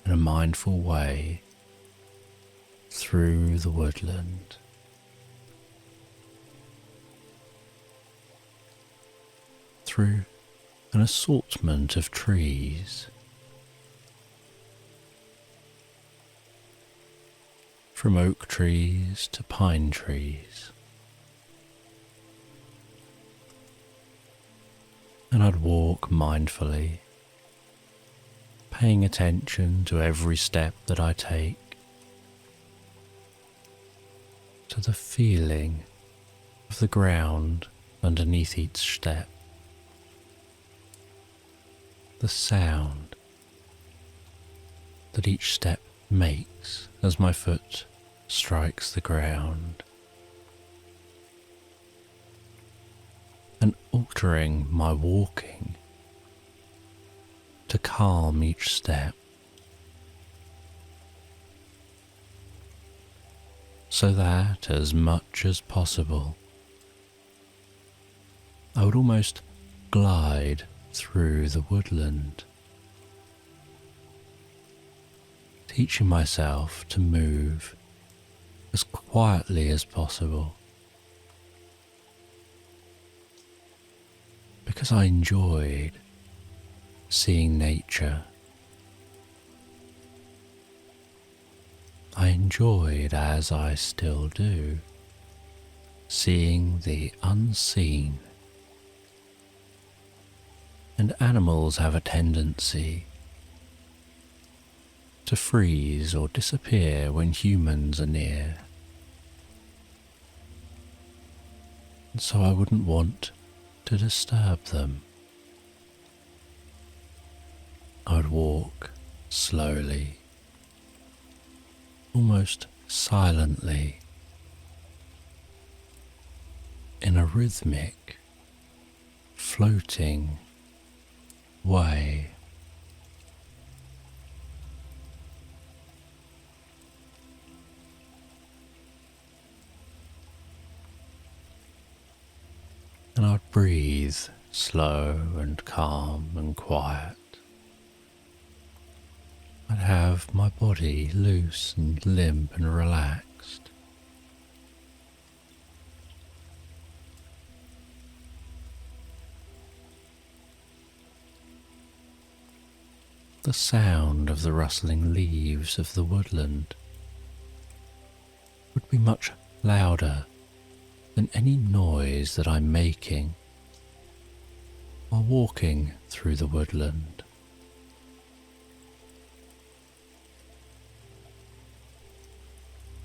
in a mindful way through the woodland. Through an assortment of trees. From oak trees to pine trees. And I'd walk mindfully, paying attention to every step that I take, to the feeling of the ground underneath each step, the sound that each step makes as my foot strikes the ground, and altering my walking to calm each step, so that as much as possible I would almost glide through the woodland, teaching myself to move as quietly as possible, because I enjoyed seeing nature. I enjoyed, as I still do, seeing the unseen. And animals have a tendency to freeze or disappear when humans are near. And so I wouldn't want to disturb them. I would walk slowly, almost silently, in a rhythmic, floating way. And I'd breathe slow and calm and quiet. I'd have my body loose and limp and relaxed. The sound of the rustling leaves of the woodland would be much louder than any noise that I'm making while walking through the woodland.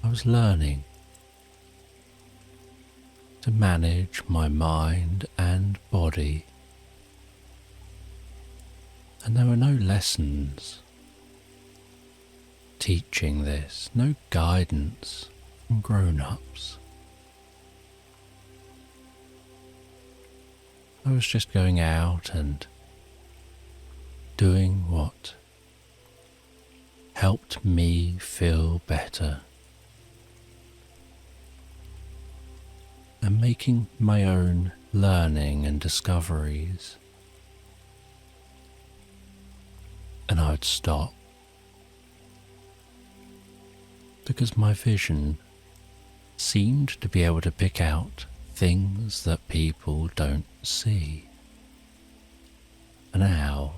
I was learning to manage my mind and body, and there were no lessons teaching this, no guidance from grown-ups. I was just going out and doing what helped me feel better, and making my own learning and discoveries. And I would stop, because my vision seemed to be able to pick out things that people don't see. An owl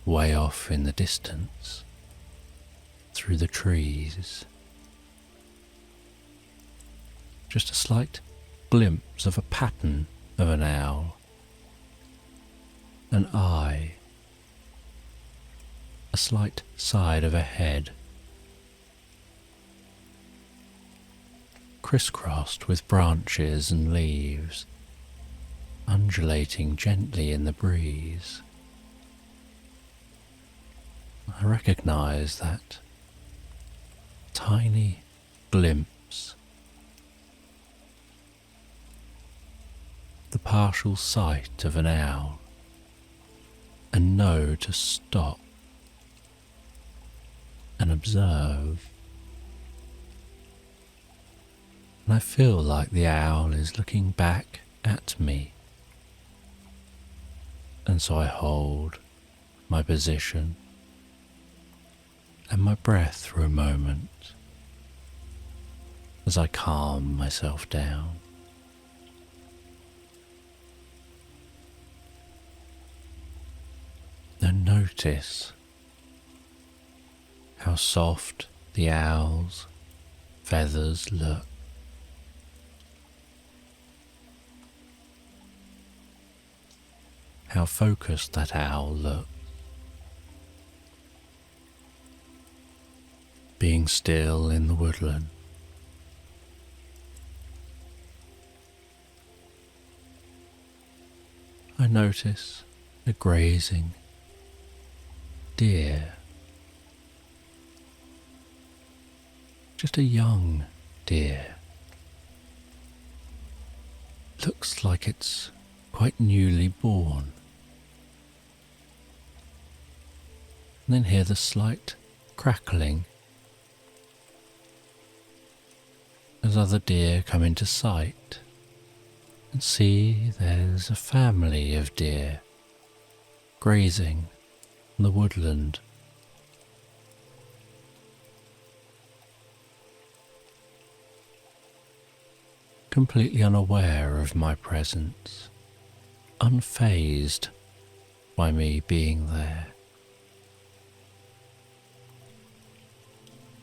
way off in the distance, through the trees. Just a slight glimpse of a pattern of an owl, an eye, a slight side of a head, crisscrossed with branches and leaves, undulating gently in the breeze. I recognize that tiny glimpse, the partial sight of an owl, and know to stop and observe. And I feel like the owl is looking back at me, and so I hold my position and my breath for a moment as I calm myself down. And notice how soft the owl's feathers look. How focused that owl looks. Being still in the woodland. I notice a grazing deer. Just a young deer. Looks like it's quite newly born. And then hear the slight crackling as other deer come into sight, and see there's a family of deer grazing in the woodland. Completely unaware of my presence, unfazed by me being there,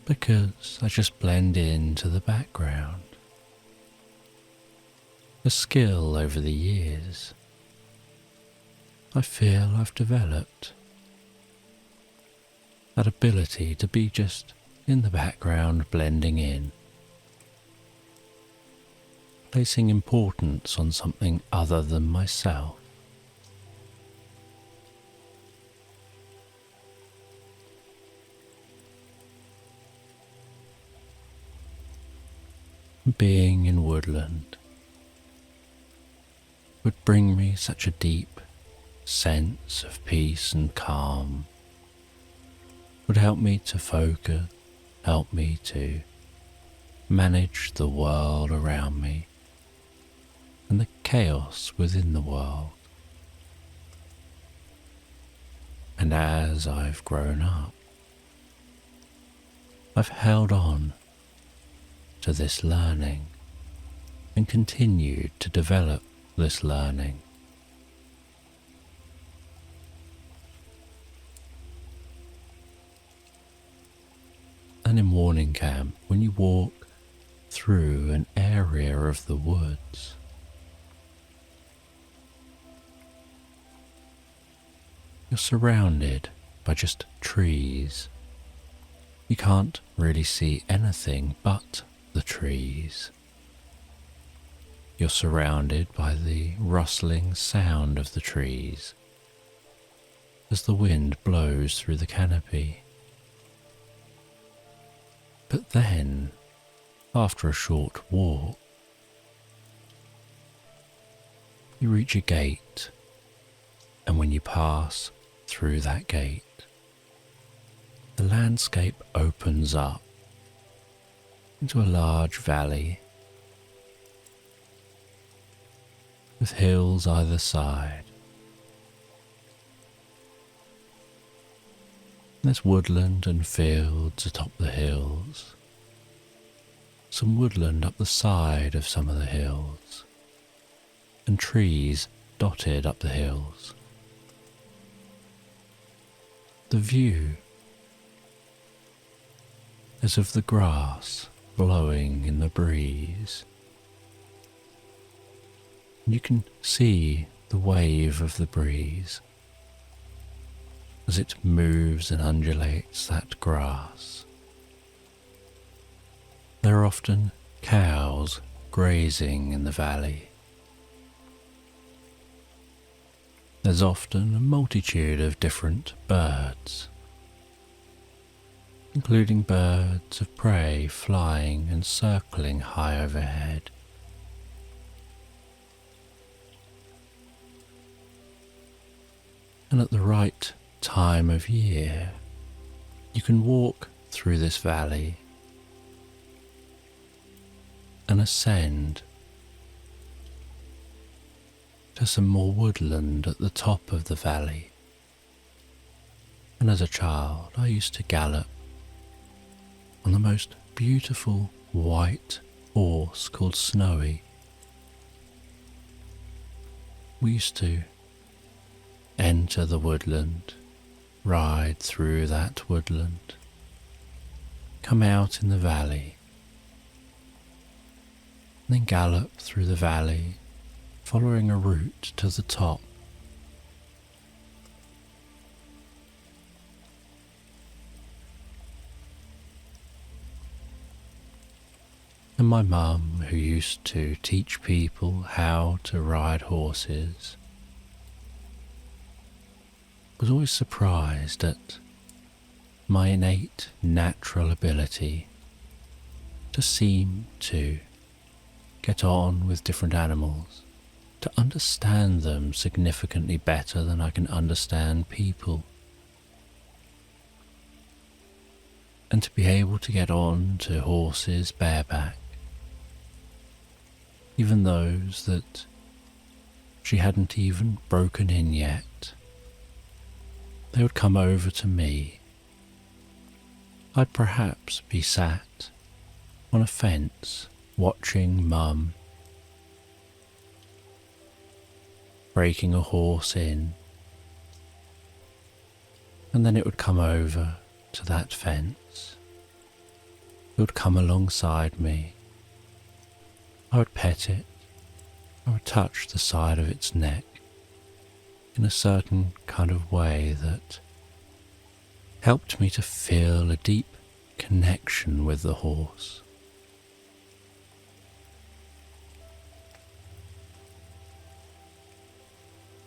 because I just blend into the background. A skill over the years I feel I've developed. That ability to be just in the background, blending in, placing importance on something other than myself. Being in woodland would bring me such a deep sense of peace and calm, would help me to focus, help me to manage the world around me and the chaos within the world. And as I've grown up, I've held on to this learning and continued to develop this learning. And in morning camp, when you walk through an area of the woods, you're surrounded by just trees. You can't really see anything but the trees. You're surrounded by the rustling sound of the trees as the wind blows through the canopy. But then, after a short walk, you reach a gate, and when you pass through that gate, the landscape opens up into a large valley with hills either side. There's woodland and fields atop the hills, some woodland up the side of some of the hills, and trees dotted up the hills. the view as of the grass blowing in the breeze. You can see the wave of the breeze as it moves and undulates that grass. There are often cows grazing in the valley. There's often a multitude of different birds, including birds of prey flying and circling high overhead. And at the right time of year, you can walk through this valley and ascend to some more woodland at the top of the valley. And as a child, I used to gallop on the most beautiful white horse called Snowy. We used to enter the woodland, ride through that woodland, come out in the valley, and then gallop through the valley, following a route to the top. And my mum, who used to teach people how to ride horses, was always surprised at my innate natural ability to seem to get on with different animals, to understand them significantly better than I can understand people, and to be able to get on to horses bareback, even those that she hadn't even broken in yet. They would come over to me. I'd perhaps be sat on a fence watching Mum breaking a horse in, and then it would come over to that fence. It would come alongside me. I would pet it. I would touch the side of its neck in a certain kind of way that helped me to feel a deep connection with the horse.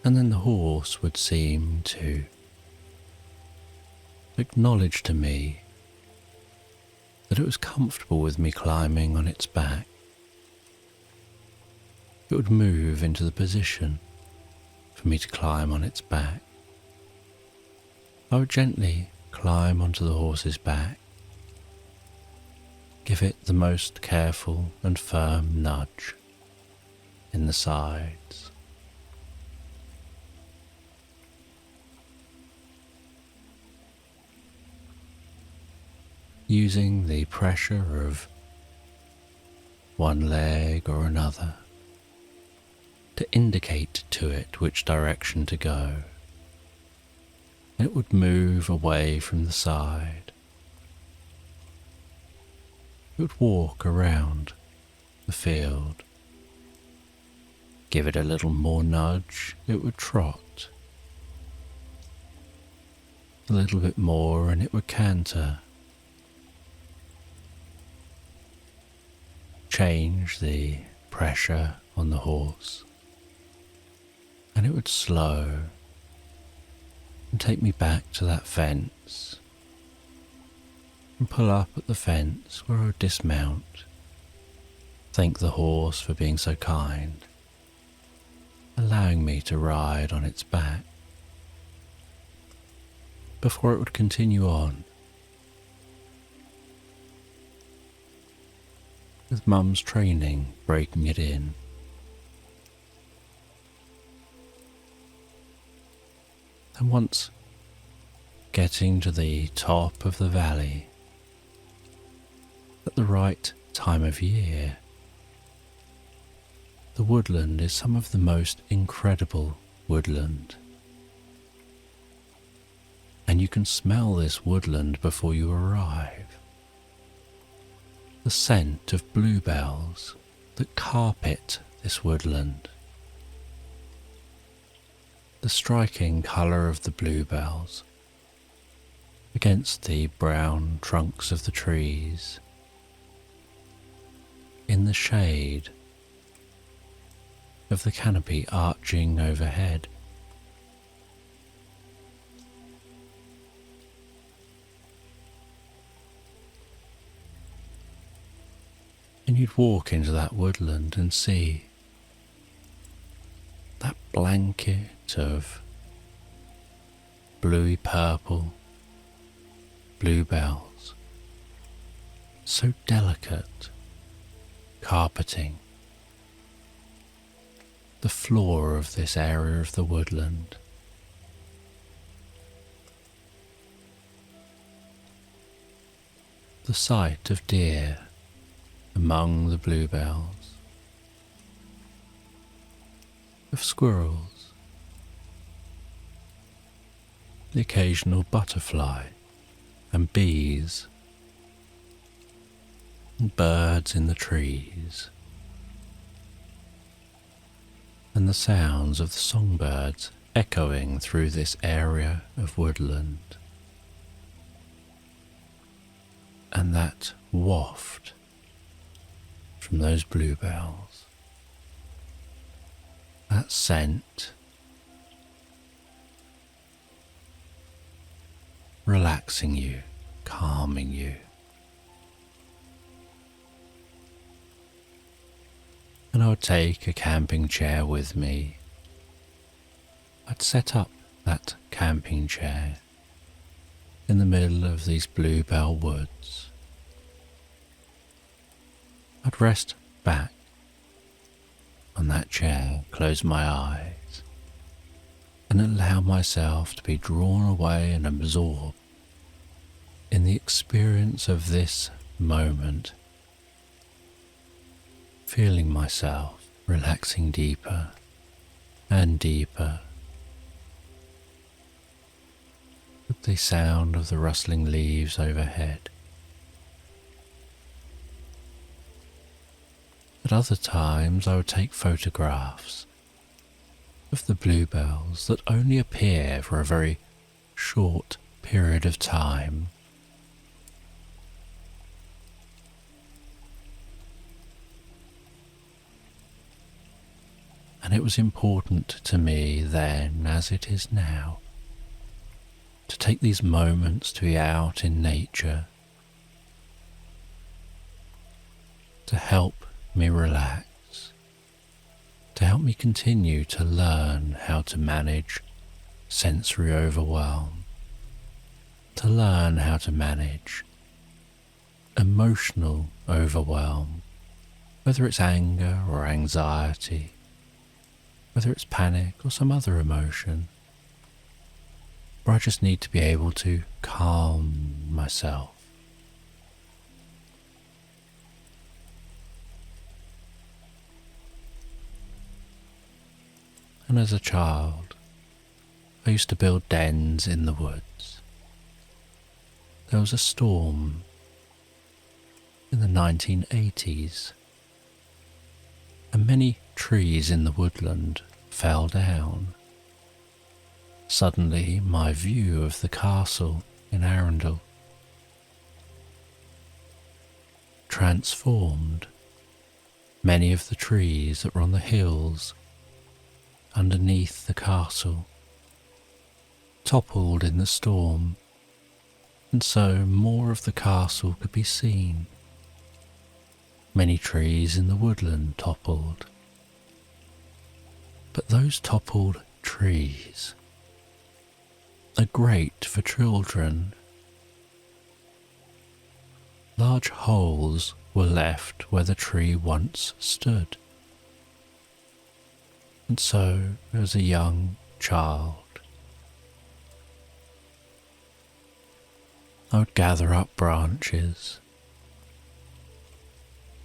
And then the horse would seem to acknowledge to me that it was comfortable with me climbing on its back. It would move into the position for me to climb on its back. I would gently climb onto the horse's back, give it the most careful and firm nudge in the sides. Using the pressure of one leg or another to indicate to it which direction to go. It would move away from the side. It would walk around the field. Give it a little more nudge, it would trot. A little bit more and it would canter. Change the pressure on the horse, and it would slow and take me back to that fence and pull up at the fence where I would dismount, thank the horse for being so kind, allowing me to ride on its back, before it would continue on, with Mum's training breaking it in. And once getting to the top of the valley, at the right time of year, the woodland is some of the most incredible woodland. And and you can smell this woodland before you arrive. The scent of bluebells that carpet this woodland. The striking colour of the bluebells against the brown trunks of the trees, in the shade of the canopy arching overhead. And you'd walk into that woodland and see that blanket of bluey purple bluebells, so delicate, carpeting the floor of this area of the woodland. The sight of deer among the bluebells, of squirrels, the occasional butterfly and bees, and birds in the trees, and the sounds of the songbirds echoing through this area of woodland, and that waft from those bluebells, that scent, relaxing you, calming you. And I would take a camping chair with me. I'd set up that camping chair in the middle of these bluebell woods. I'd rest back on that chair, close my eyes, and allow myself to be drawn away and absorbed in the experience of this moment, feeling myself relaxing deeper and deeper with the sound of the rustling leaves overhead. At other times I would take photographs of the bluebells that only appear for a very short period of time. And it was important to me then, as it is now, to take these moments to be out in nature, to help me relax, to help me continue to learn how to manage sensory overwhelm, to learn how to manage emotional overwhelm, whether it's anger or anxiety, whether it's panic or some other emotion, where I just need to be able to calm myself. And as a child, I used to build dens in the woods. There was a storm in the 1980s, and many trees in the woodland fell down. Suddenly, my view of the castle in Arundel transformed. Many of the trees that were on the hills underneath the castle toppled in the storm, and so more of the castle could be seen. Many trees in the woodland toppled, but those toppled trees are great for children. Large holes were left where the tree once stood. And so, as a young child, I would gather up branches,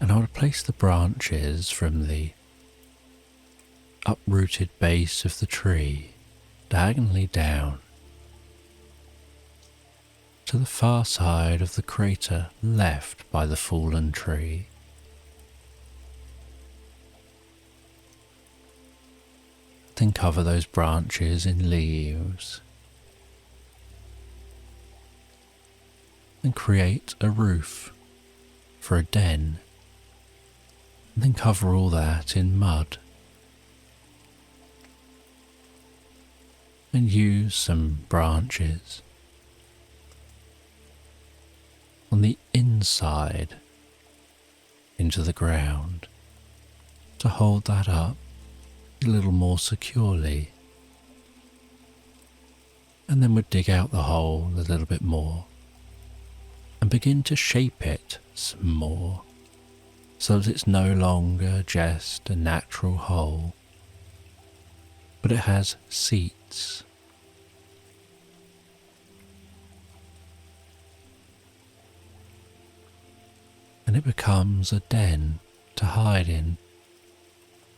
and I would place the branches from the uprooted base of the tree diagonally down to the far side of the crater left by the fallen tree. Then cover those branches in leaves and create a roof for a den, and then cover all that in mud and use some branches on the inside into the ground to hold that up a little more securely, and then we'd dig out the hole a little bit more and begin to shape it some more so that it's no longer just a natural hole, but it has seats. And it becomes a den to hide in,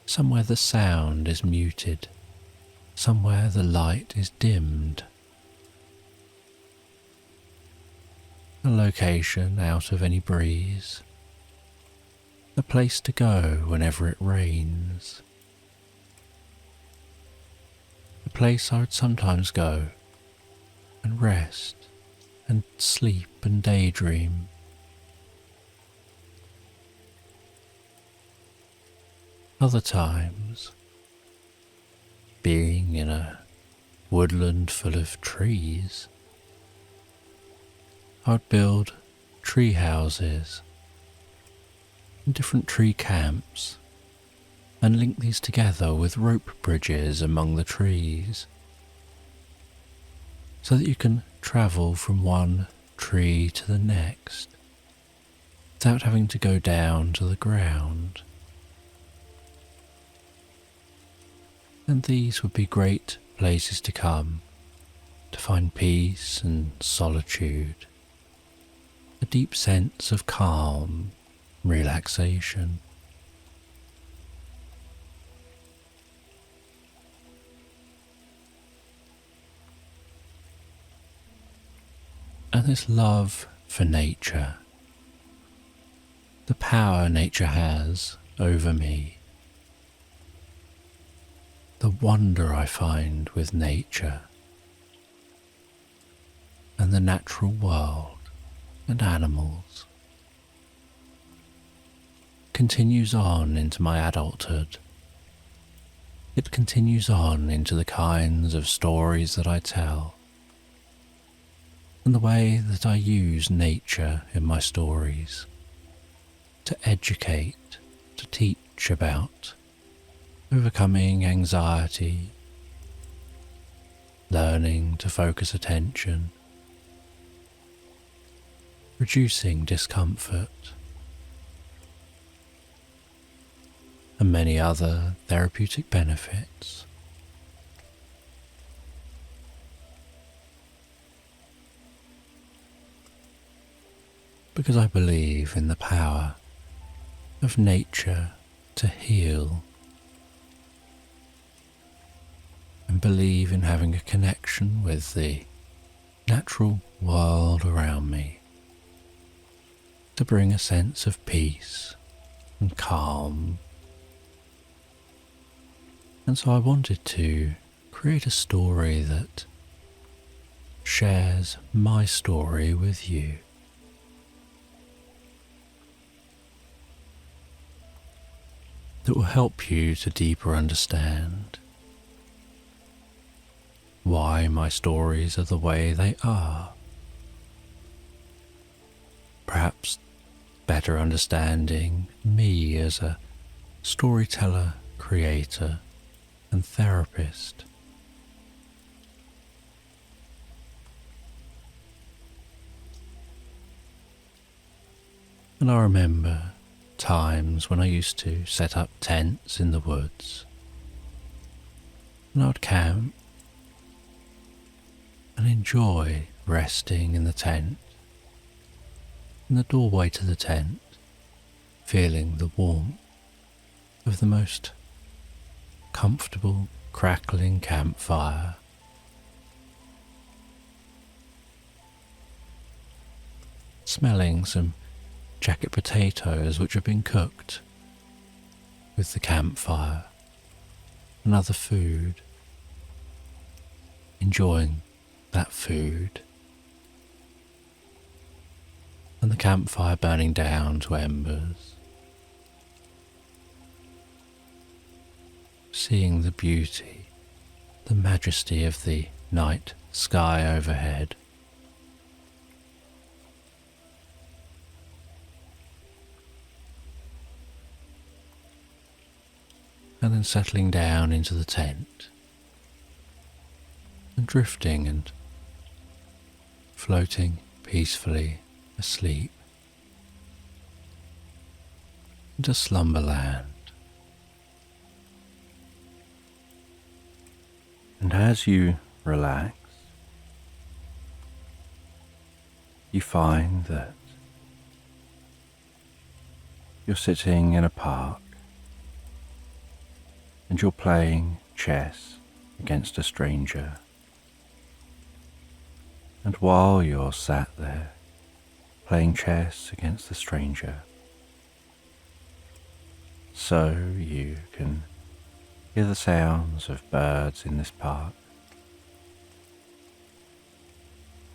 somewhere the sound is muted, somewhere the light is dimmed. A location out of any breeze, a place to go whenever it rains, a place I would sometimes go and rest and sleep and daydream. Other times, being in a woodland full of trees, I would build tree houses and different tree camps and link these together with rope bridges among the trees so that you can travel from one tree to the next without having to go down to the ground. And these would be great places to come to find peace and solitude, a deep sense of calm, relaxation. And this love for nature, the power nature has over me, the wonder I find with nature and the natural world and animals, continues on into my adulthood. It continues on into the kinds of stories that I tell and the way that I use nature in my stories to educate, to teach about overcoming anxiety, learning to focus attention, reducing discomfort, and many other therapeutic benefits. Because I believe in the power of nature to heal, and believe in having a connection with the natural world around me to bring a sense of peace and calm. And so I wanted to create a story that shares my story with you. That will help you to deeper understand why my stories are the way they are. Perhaps better understanding me as a storyteller, creator, and therapist. And I remember times when I used to set up tents in the woods, and I would camp and enjoy resting in the tent, in the doorway to the tent, feeling the warmth of the most comfortable crackling campfire. smelling some jacket potatoes which have been cooked with the campfire and other food, enjoying that food, and the campfire burning down to embers, seeing the beauty, the majesty of the night sky overhead. And then settling down into the tent and drifting and floating peacefully asleep into slumberland. And as you relax, you find that you're sitting in a park and you're playing chess against a stranger. And while you're sat there playing chess against the stranger, so you can hear the sounds of birds in this park.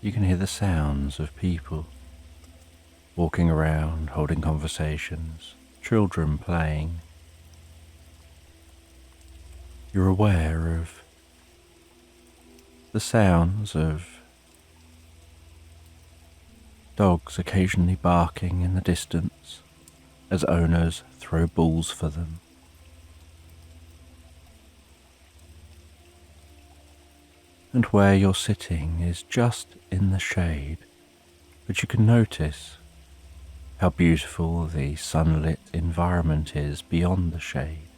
You can hear the sounds of people walking around, holding conversations, children playing. You're aware of the sounds of dogs occasionally barking in the distance as owners throw balls for them. And where you're sitting is just in the shade, but you can notice how beautiful the sunlit environment is beyond the shade.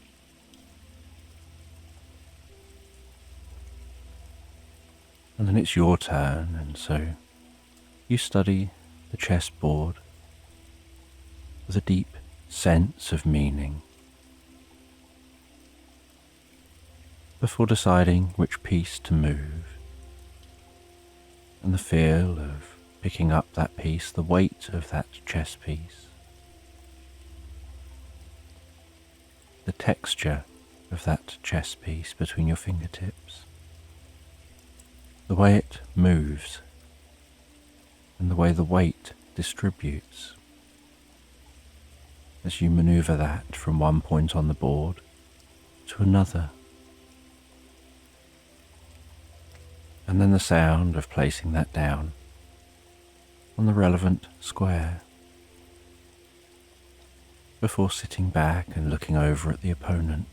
And then it's your turn, and so you study the chessboard with a deep sense of meaning before deciding which piece to move, and the feel of picking up that piece, the weight of that chess piece, the texture of that chess piece between your fingertips, the way it moves, and the way the weight distributes as you maneuver that from one point on the board to another. And then the sound of placing that down on the relevant square before sitting back and looking over at the opponent,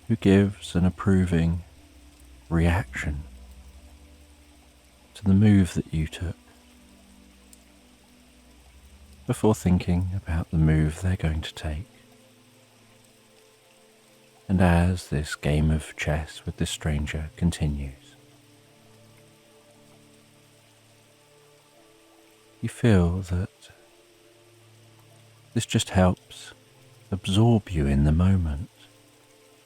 who gives an approving reaction to the move that you took before thinking about the move they're going to take. And as this game of chess with this stranger continues, you feel that this just helps absorb you in the moment,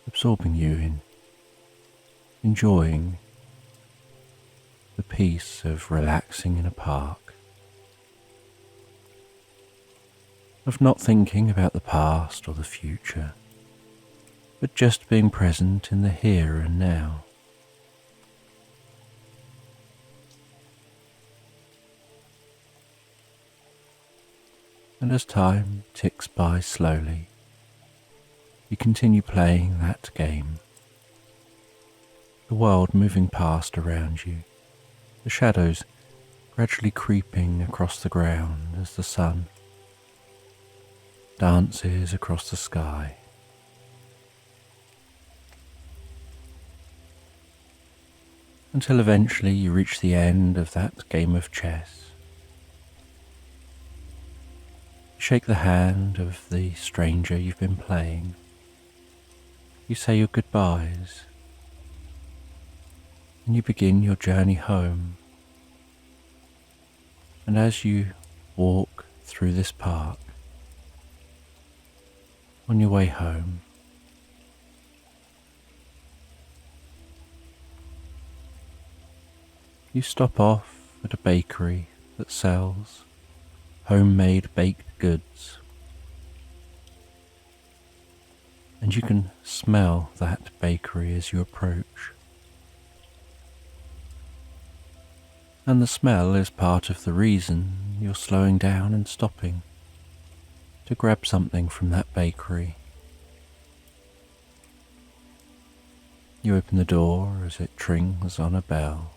absorbing you in enjoying the peace of relaxing in a park, of not thinking about the past or the future, but just being present in the here and now. And as time ticks by slowly, you continue playing that game, the world moving past around you, the shadows gradually creeping across the ground as the sun dances across the sky. Until eventually you reach the end of that game of chess. You shake the hand of the stranger you've been playing. You say your goodbyes, and you begin your journey home. And as you walk through this park, on your way home, you stop off at a bakery that sells homemade baked goods, and you can smell that bakery as you approach. And the smell is part of the reason you're slowing down and stopping to grab something from that bakery. You open the door as it trings on a bell,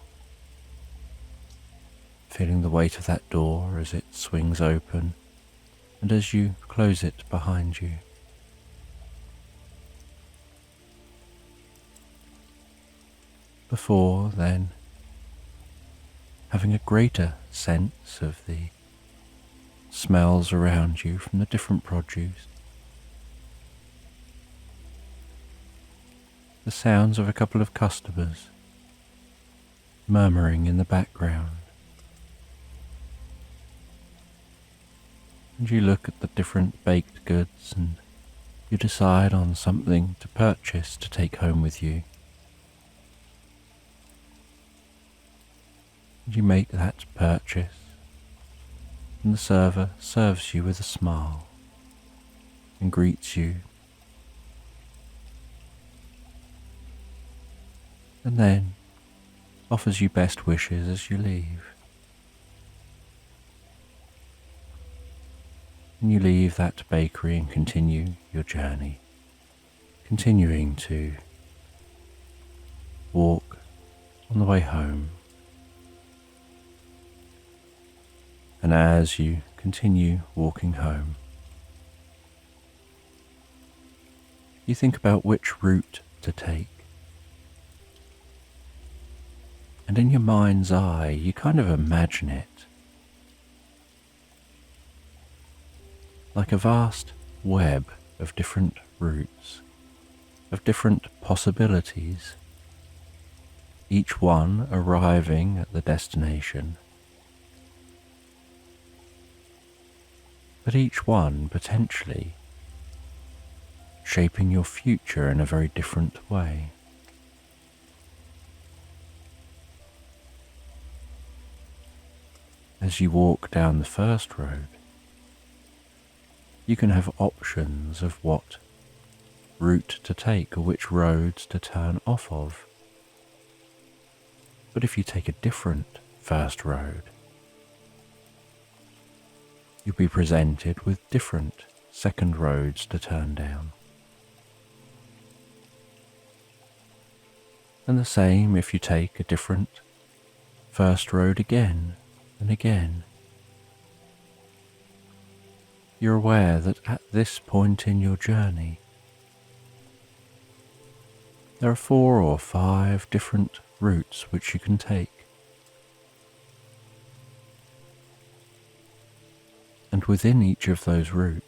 feeling the weight of that door as it swings open and as you close it behind you. Before then, having a greater sense of the smells around you from the different produce, the sounds of a couple of customers murmuring in the background, and you look at the different baked goods and you decide on something to purchase to take home with you. And you make that purchase, and the server serves you with a smile and greets you, and then offers you best wishes as you leave. And you leave that bakery and continue your journey, continuing to walk on the way home. And as you continue walking home, you think about which route to take. And in your mind's eye, you kind of imagine it like a vast web of different routes, of different possibilities, each one arriving at the destination, but each one potentially shaping your future in a very different way. As you walk down the first road, you can have options of what route to take or which roads to turn off of. But if you take a different first road, you'll be presented with different second roads to turn down. And the same if you take a different first road again and again. You're aware that at this point in your journey, there are 4 or 5 different routes which you can take. And within each of those routes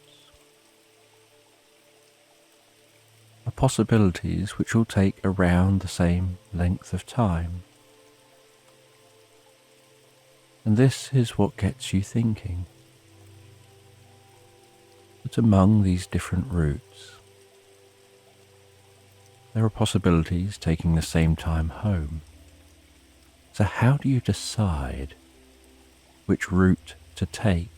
are possibilities which will take around the same length of time. And this is what gets you thinking, that among these different routes, there are possibilities taking the same time home. So how do you decide which route to take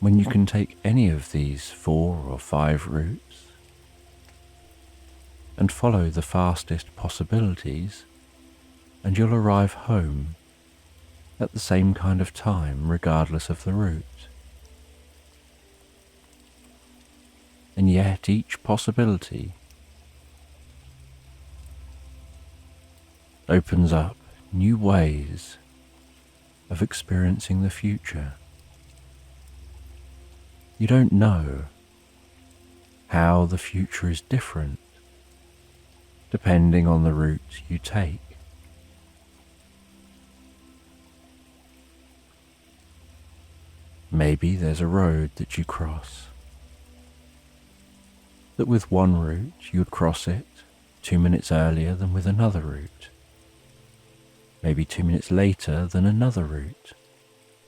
when you can take any of these 4 or 5 routes and follow the fastest possibilities, and you'll arrive home at the same kind of time regardless of the route? And yet each possibility opens up new ways of experiencing the future. You don't know how the future is different depending on the route you take. Maybe there's a road that you cross, that with one route you would cross it 2 minutes earlier than with another route, maybe 2 minutes later than another route,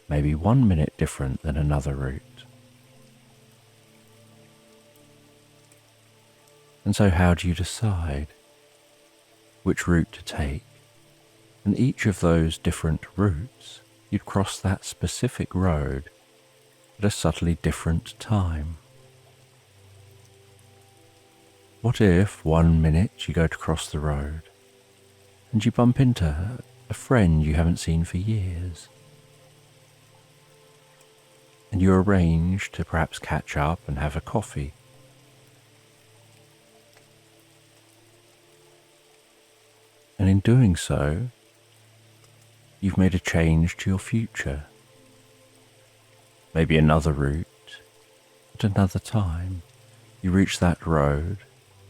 maybe 1 minute different than another route. And so how do you decide which route to take, and each of those different routes, you'd cross that specific road at a subtly different time. What if 1 minute you go to cross the road and you bump into a friend you haven't seen for years, and you arrange to perhaps catch up and have a coffee? And in doing so, you've made a change to your future. Maybe another route, at another time, you reach that road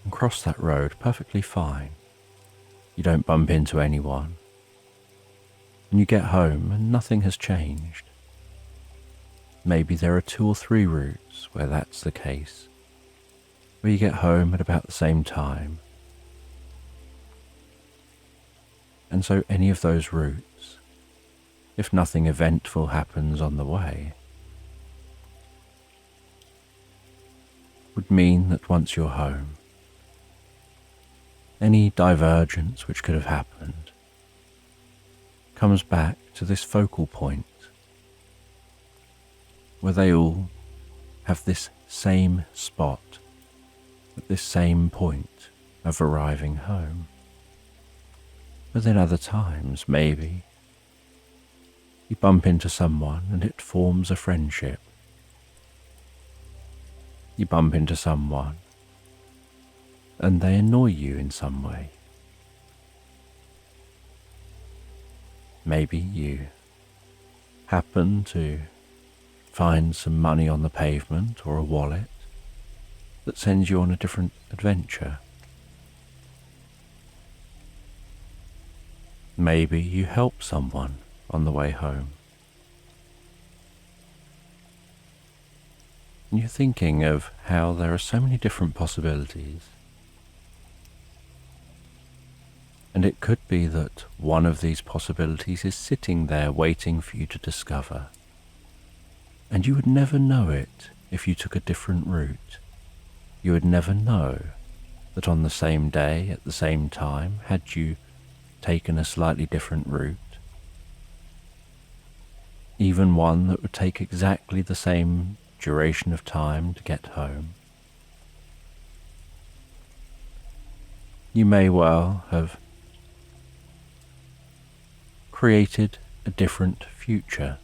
and cross that road perfectly fine. You don't bump into anyone, and you get home and nothing has changed. Maybe there are 2 or 3 routes where that's the case, where you get home at about the same time. And so any of those routes, if nothing eventful happens on the way, would mean that once you're home, any divergence which could have happened comes back to this focal point where they all have this same spot at this same point of arriving home. But then other times, maybe, you bump into someone and it forms a friendship. You bump into someone and they annoy you in some way. Maybe you happen to find some money on the pavement or a wallet that sends you on a different adventure. Maybe you help someone on the way home. And you're thinking of how there are so many different possibilities. And it could be that one of these possibilities is sitting there waiting for you to discover. And you would never know it if you took a different route. You would never know that on the same day, at the same time, had you taken a slightly different route, even one that would take exactly the same duration of time to get home, you may well have created a different future.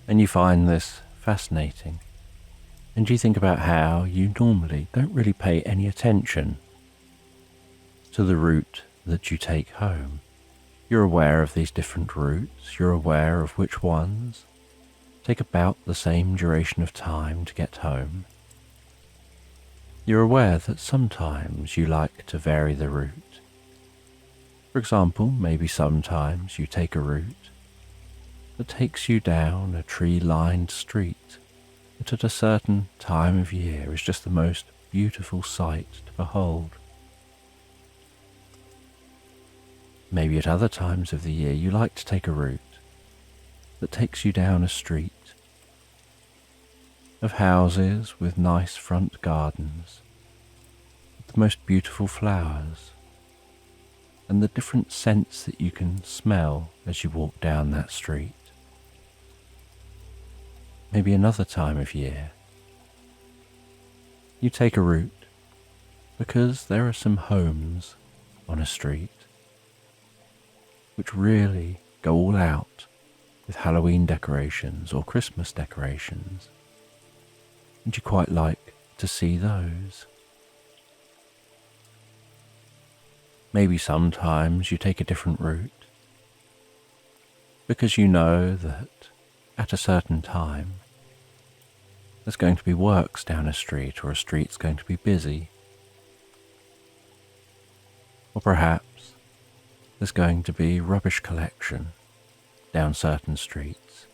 And you find this fascinating, and you think about how you normally don't really pay any attention to the route that you take home. You're aware of these different routes, you're aware of which ones take about the same duration of time to get home. You're aware that sometimes you like to vary the route. For example, maybe sometimes you take a route that takes you down a tree-lined street that at a certain time of year is just the most beautiful sight to behold. Maybe at other times of the year you like to take a route that takes you down a street of houses with nice front gardens, with the most beautiful flowers, and the different scents that you can smell as you walk down that street. Maybe another time of year you take a route because there are some homes on a street which really go all out with Halloween decorations or Christmas decorations, and you quite like to see those. Maybe sometimes you take a different route because you know that at a certain time there's going to be works down a street, or a street's going to be busy, or perhaps there's going to be rubbish collection down certain streets,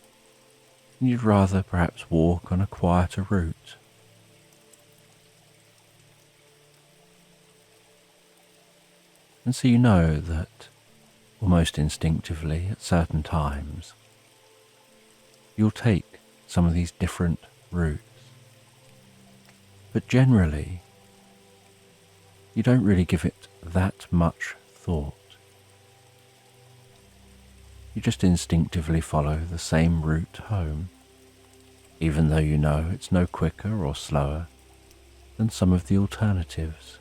and you'd rather perhaps walk on a quieter route. And so you know that almost instinctively at certain times you'll take some of these different routes, but generally you don't really give it that much thought. You just instinctively follow the same route home, even though you know it's no quicker or slower than some of the alternatives.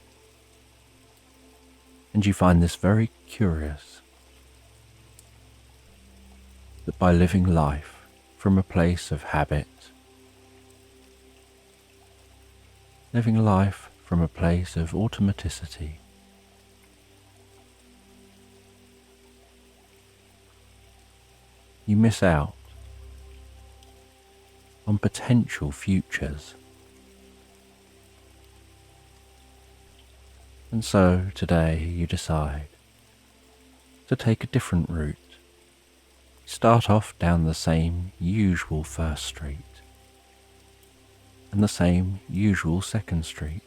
And you find this very curious, that by living life from a place of habit, living life from a place of automaticity, you miss out on potential futures. And so today you decide to take a different route. Start off down the same usual first street and the same usual second street.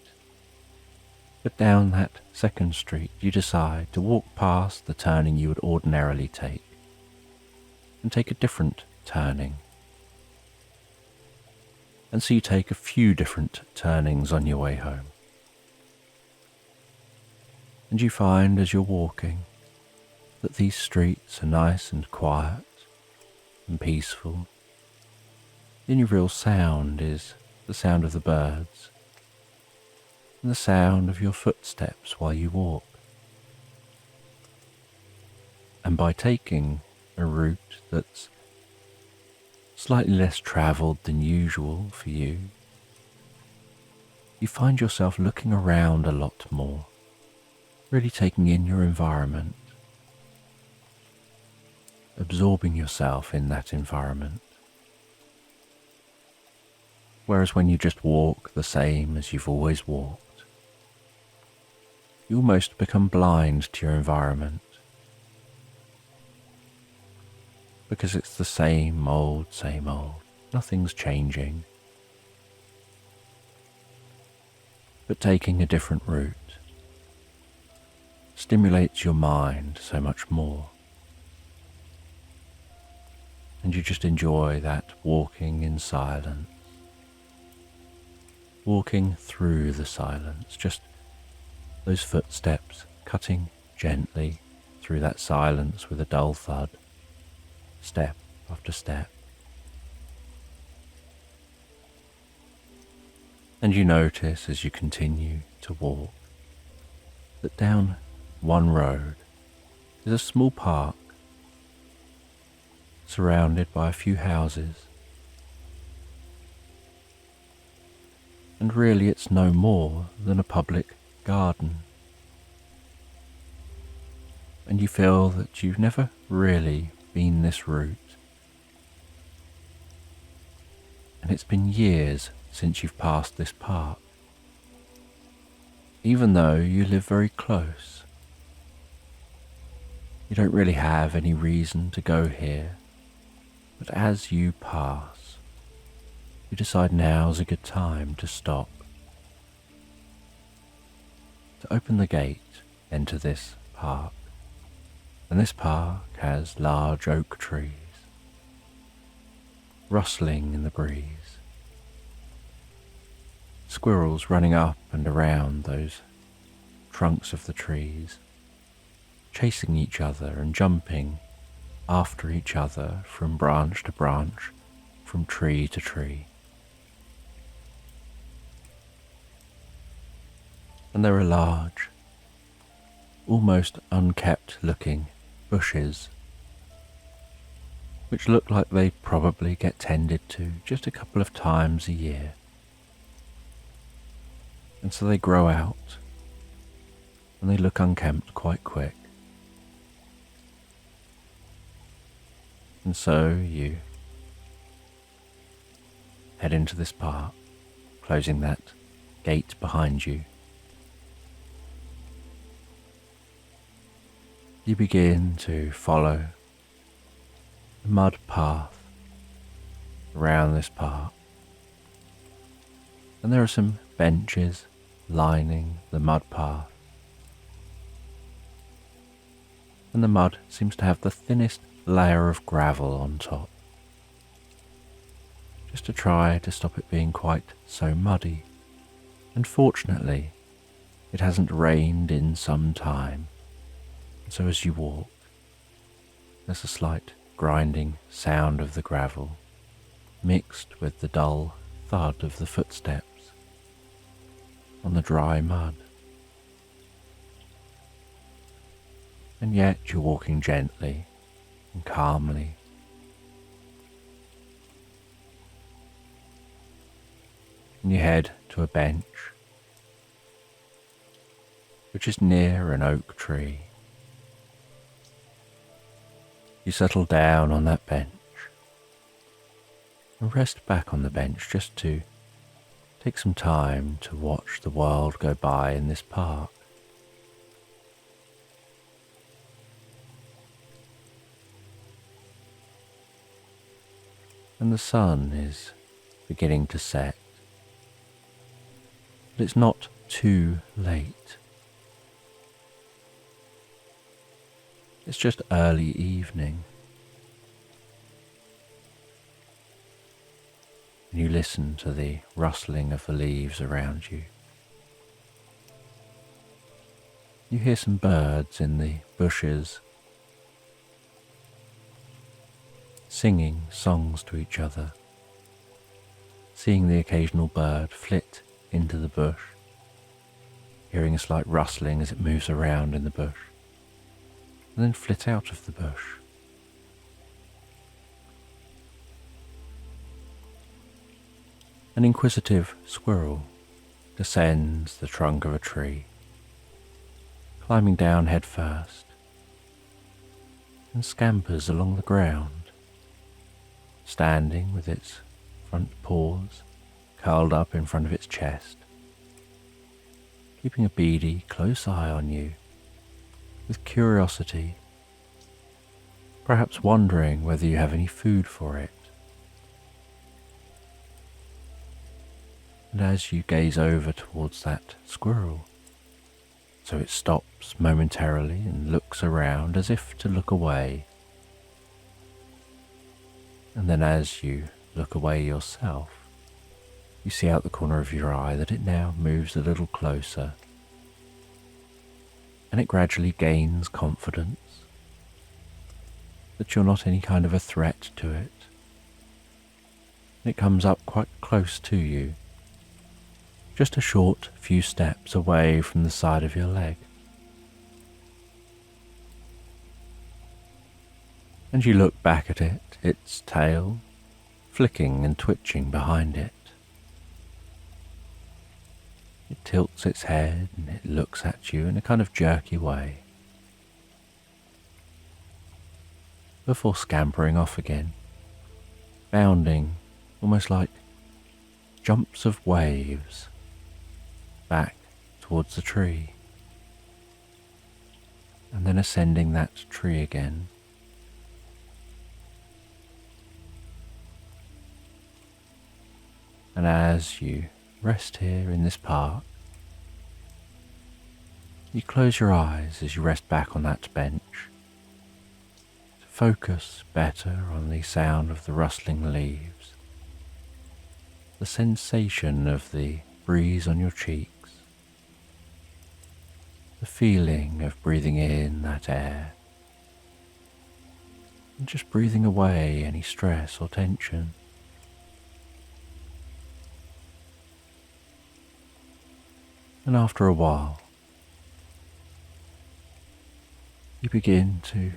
But down that second street you decide to walk past the turning you would ordinarily take and take a different turning. And so you take a few different turnings on your way home. And you find as you're walking that these streets are nice and quiet and peaceful. The only real sound is the sound of the birds and the sound of your footsteps while you walk. And by taking a route that's slightly less travelled than usual for you, you find yourself looking around a lot more, really taking in your environment, absorbing yourself in that environment. Whereas when you just walk the same as you've always walked, you almost become blind to your environment, because it's the same old, nothing's changing. But taking a different route stimulates your mind so much more. And you just enjoy that walking in silence, walking through the silence, just those footsteps cutting gently through that silence with a dull thud, step after step. And you notice as you continue to walk that down one road is a small park surrounded by a few houses. And really it's no more than a public garden. And you feel that you've never really been this route. And it's been years since you've passed this park, even though you live very close. You don't really have any reason to go here, but as you pass, you decide now's a good time to stop, to open the gate, enter this park. And this park has large oak trees, rustling in the breeze, squirrels running up and around those trunks of the trees, chasing each other and jumping after each other from branch to branch, from tree to tree. And there are large, almost unkept looking bushes, which look like they probably get tended to just a couple of times a year. And so they grow out and they look unkempt quite quick. And so you head into this park, closing that gate behind you. You begin to follow the mud path around this park. And there are some benches lining the mud path. And the mud seems to have the thinnest layer of gravel on top, just to try to stop it being quite so muddy. And fortunately, It hasn't rained in some time, and so as you walk, there's a slight grinding sound of the gravel, mixed with the dull thud of the footsteps on the dry mud. And yet you're walking gently and calmly. And you head to a bench which is near an oak tree. You settle down on that bench and rest back on the bench just to take some time to watch the world go by in this park. And the sun is beginning to set, but it's not too late. It's just early evening. And you listen to the rustling of the leaves around you. You hear some birds in the bushes singing songs to each other, seeing the occasional bird flit into the bush, hearing a slight rustling as it moves around in the bush, and then flit out of the bush. An inquisitive squirrel descends the trunk of a tree, climbing down head first, and scampers along the ground, standing with its front paws curled up in front of its chest, keeping a beady, close eye on you with curiosity, perhaps wondering whether you have any food for it. And as you gaze over towards that squirrel, so it stops momentarily and looks around as if to look away. And then as you look away yourself, you see out the corner of your eye that it now moves a little closer, and it gradually gains confidence that you're not any kind of a threat to it. And it comes up quite close to you, just a short few steps away from the side of your leg. And you look back at it, its tail flicking and twitching behind it. It tilts its head and it looks at you in a kind of jerky way, before scampering off again, bounding almost like jumps of waves back towards the tree, and then ascending that tree again. And as you rest here in this park, you close your eyes as you rest back on that bench to focus better on the sound of the rustling leaves, the sensation of the breeze on your cheeks, the feeling of breathing in that air, and just breathing away any stress or tension. And after a while, you begin to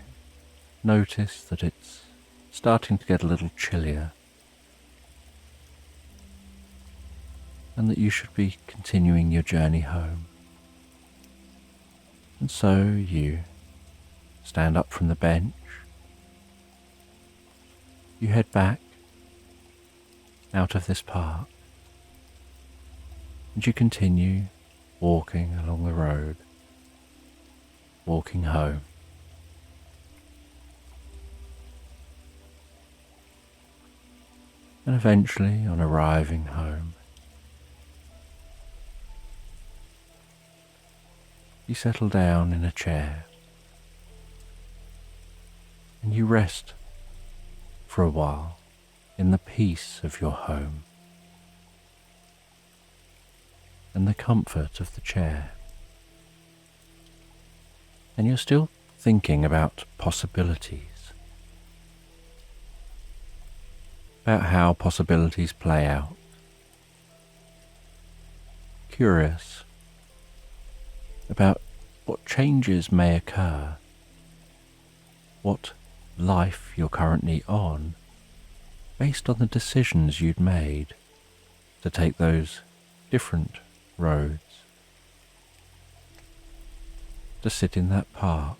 notice that it's starting to get a little chillier, and that you should be continuing your journey home. And so you stand up from the bench, you head back out of this park, and you continue walking along the road, walking home. And eventually, on arriving home, you settle down in a chair and you rest for a while in the peace of your home and the comfort of the chair. and you're still thinking about possibilities, about how possibilities play out, curious about what changes may occur, what life you're currently on, based on the decisions you'd made to take those different roads, to sit in that park,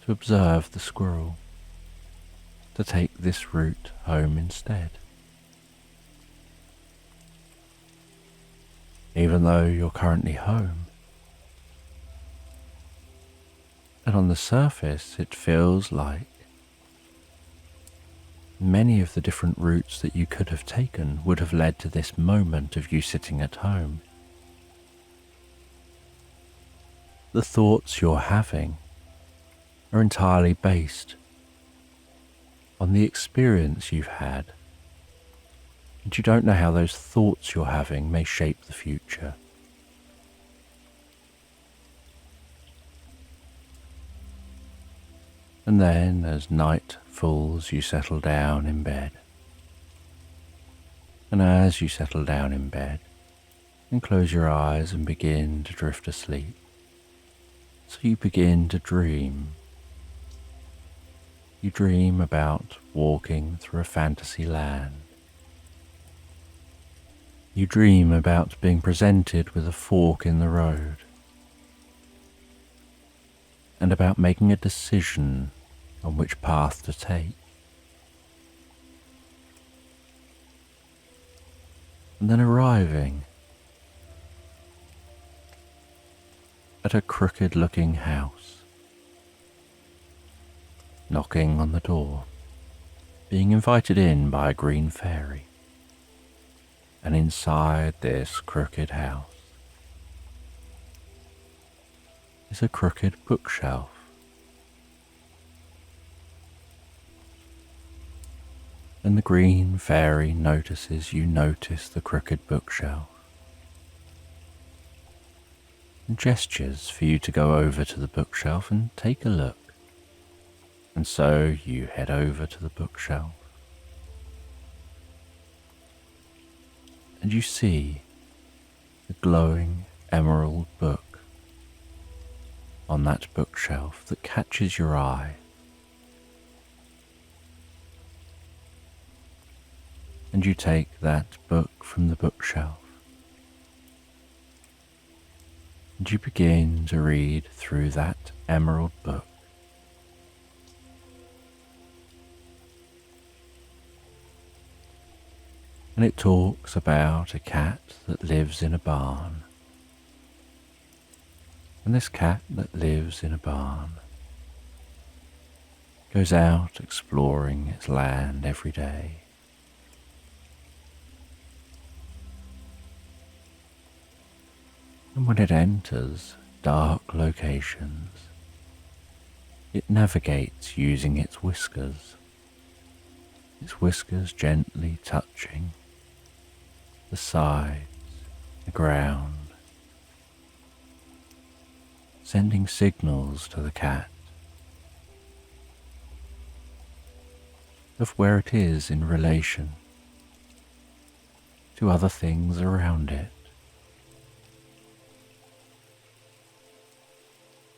to observe the squirrel, to take this route home instead. Even though you're currently home, and on the surface it feels like many of the different routes that you could have taken would have led to this moment of you sitting at home. The thoughts you're having are entirely based on the experience you've had, and you don't know how those thoughts you're having may shape the future. And then, as night falls, you settle down in bed. And as you settle down in bed, and close your eyes and begin to drift asleep, so you begin to dream. You dream about walking through a fantasy land. You dream about being presented with a fork in the road, and about making a decision on which path to take. And then arriving at a crooked-looking house, knocking on the door, being invited in by a green fairy, and inside this crooked house is a crooked bookshelf. And the green fairy notices you notice the crooked bookshelf, and gestures for you to go over to the bookshelf and take a look. And so you head over to the bookshelf, and you see the glowing emerald book on that bookshelf that catches your eye. And you take that book from the bookshelf, and you begin to read through that emerald book. And it talks about a cat that lives in a barn. And this cat that lives in a barn goes out exploring its land every day. And when it enters dark locations, it navigates using its whiskers gently touching the sides, the ground, sending signals to the cat of where it is in relation to other things around it.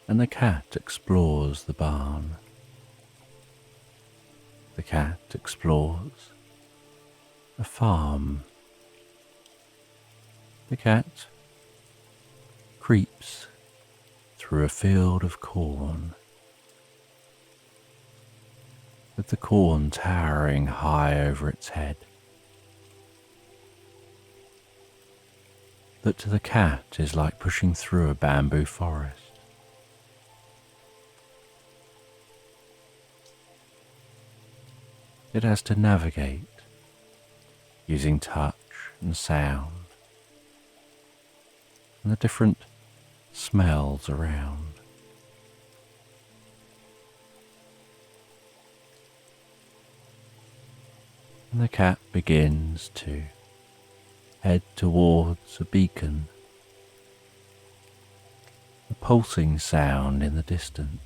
And the cat explores the barn. The cat explores a farm. The cat creeps through a field of corn, with the corn towering high over its head, that to the cat is like pushing through a bamboo forest. It has to navigate using touch and sound and the different smells around. And the cat begins to head towards a beacon pulsing sound in the distance.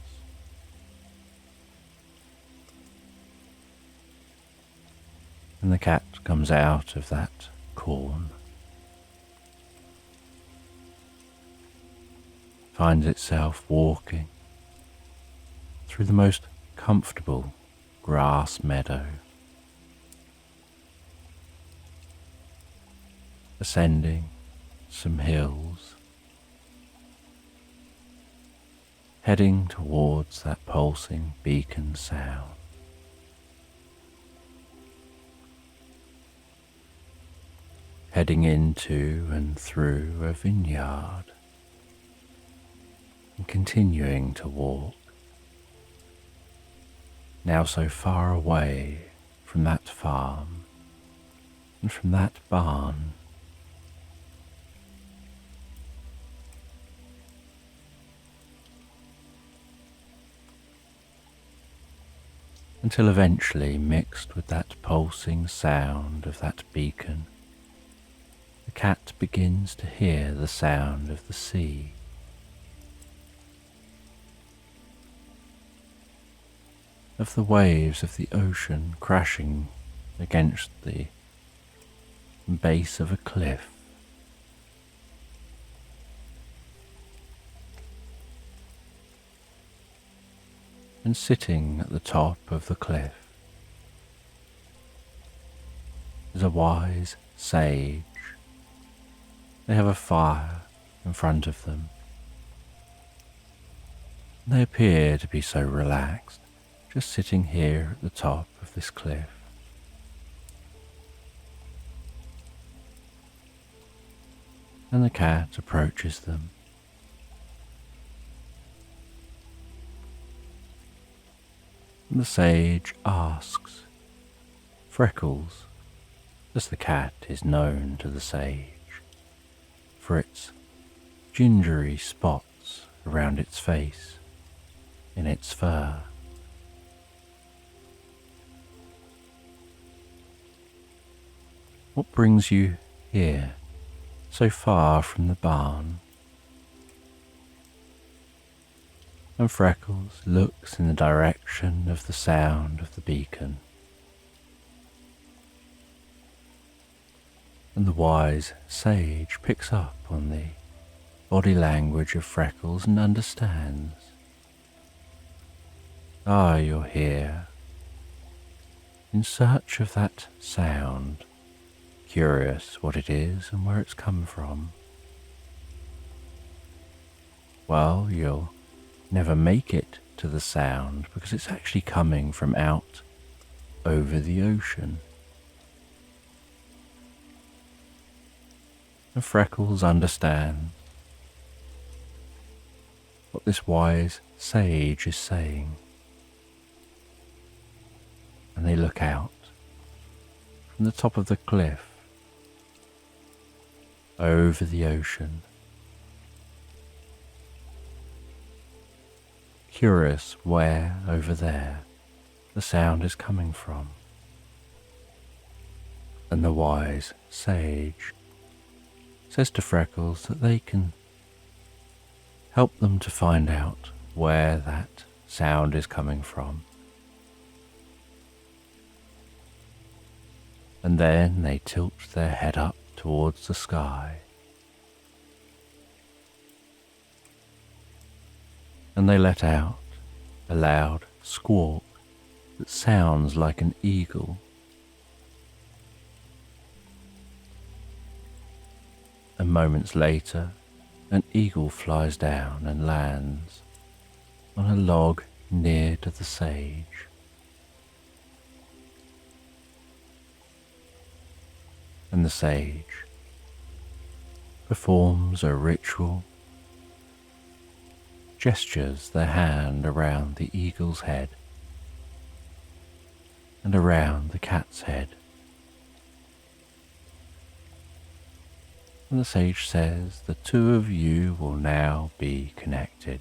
And the cat comes out of that corn, finds itself walking through the most comfortable grass meadow, ascending some hills, heading towards that pulsing beacon sound. Heading into and through a vineyard, and continuing to walk, now so far away from that farm and from that barn. Until eventually, mixed with that pulsing sound of that beacon, the cat begins to hear the sound of the sea. Of the waves of the ocean crashing against the base of a cliff. And sitting at the top of the cliff is a wise sage. They have a fire in front of them. They appear to be so relaxed, just sitting here at the top of this cliff. And the cat approaches them. And the sage asks, Freckles, as the cat is known to the sage for its gingery spots around its face, in its fur. What brings you here, so far from the barn? And Freckles looks in the direction of the sound of the beacon. And the wise sage picks up on the body language of Freckles and understands. Ah, you're here, in search of that sound, curious what it is and where it's come from. Well, you'll never make it to the sound because it's actually coming from out over the ocean. And Freckles understands what this wise sage is saying. And they look out from the top of the cliff over the ocean, curious where over there the sound is coming from. And the wise sage says to Freckles that they can help them to find out where that sound is coming from. And then they tilt their head up towards the sky. And they let out a loud squawk that sounds like an eagle. And moments later, an eagle flies down and lands on a log near to the sage. And the sage performs a ritual, gestures their hand around the eagle's head and around the cat's head. And the sage says the two of you will now be connected,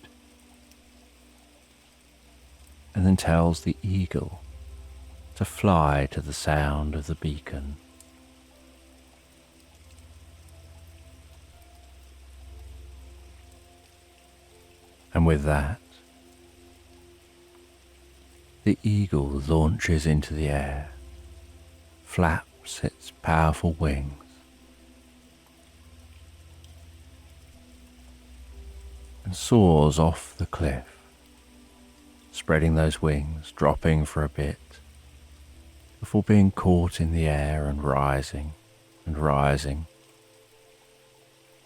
and then tells the eagle to fly to the sound of the beacon. And with that, the eagle launches into the air, flaps its powerful wings, and soars off the cliff, spreading those wings, dropping for a bit, before being caught in the air and rising,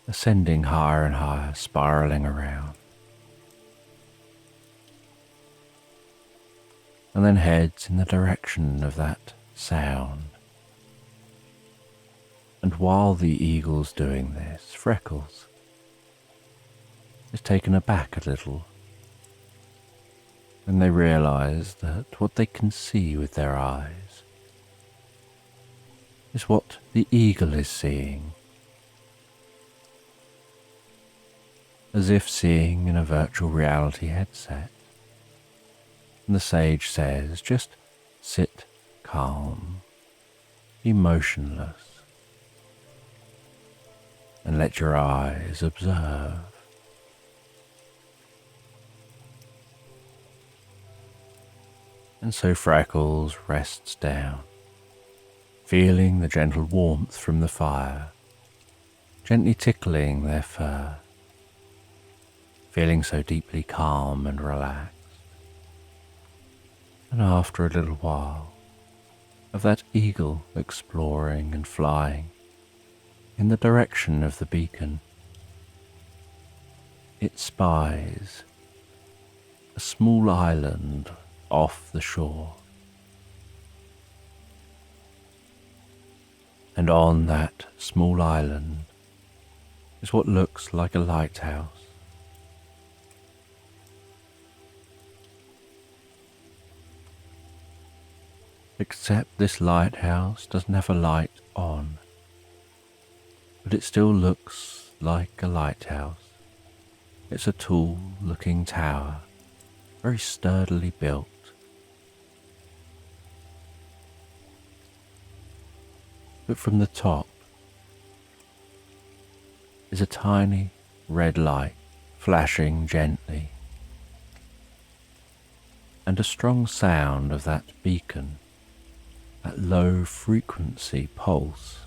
ascending higher and higher, spiraling around, and then heads in the direction of that sound. And while the eagle's doing this, Freckles is taken aback a little when they realize that what they can see with their eyes is what the eagle is seeing, as if seeing in a virtual reality headset. And the sage says, just sit calm, be motionless, and let your eyes observe. And so Freckles rests down, feeling the gentle warmth from the fire, gently tickling their fur, feeling so deeply calm and relaxed. And after a little while of that eagle exploring and flying in the direction of the beacon, it spies a small island off the shore. And on that small island is what looks like a lighthouse. Except this lighthouse doesn't have a light on, but it still looks like a lighthouse. It's a tall-looking tower, very sturdily built. But from the top is a tiny red light flashing gently, and a strong sound of that beacon, that low frequency pulse.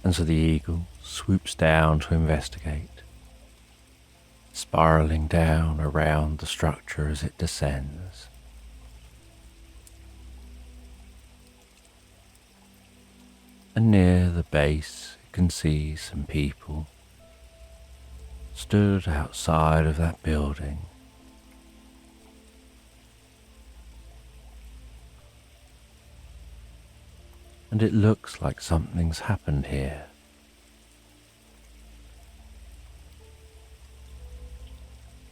And so the eagle swoops down to investigate, spiraling down around the structure as it descends. And near the base it can see some people stood outside of that building. And it looks like something's happened here.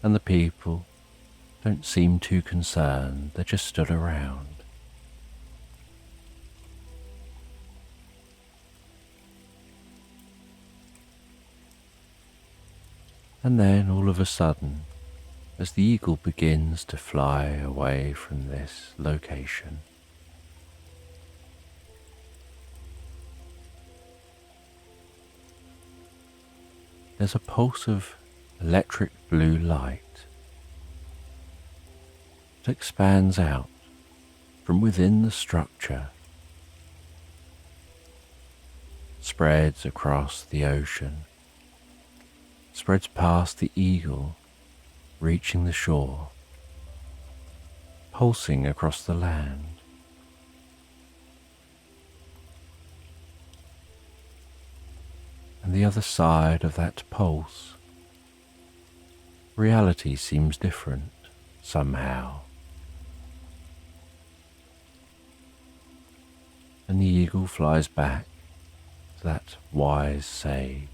And the people don't seem too concerned, they just stood around. And then all of a sudden, as the eagle begins to fly away from this location, there's a pulse of electric blue light that expands out from within the structure, spreads across the ocean, spreads past the eagle, reaching the shore, pulsing across the land. And the other side of that pulse, reality seems different somehow. And the eagle flies back to that wise sage.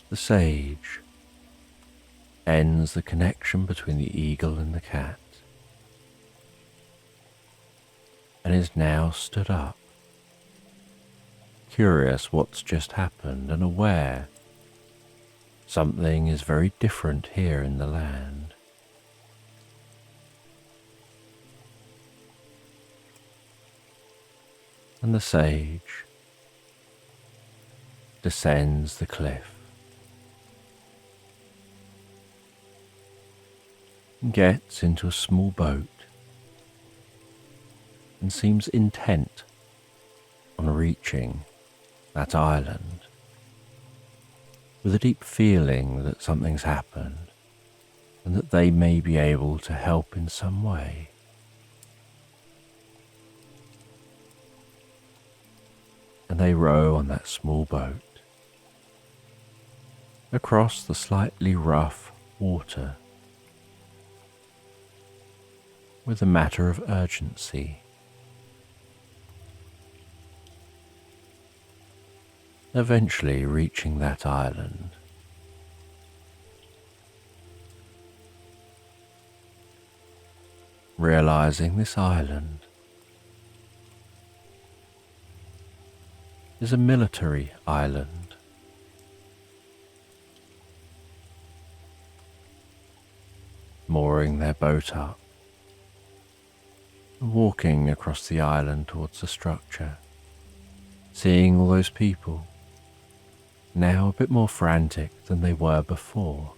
The sage ends the connection between the eagle and the cat, and is now stood up, curious what's just happened and aware something is very different here in the land. And the sage descends the cliff, and gets into a small boat and seems intent on reaching that island, with a deep feeling that something's happened and that they may be able to help in some way. And they row on that small boat across the slightly rough water with a matter of urgency. Eventually reaching that island, realizing this island is a military island, mooring their boat up and walking across the island towards the structure, seeing all those people, now a bit more frantic than they were before.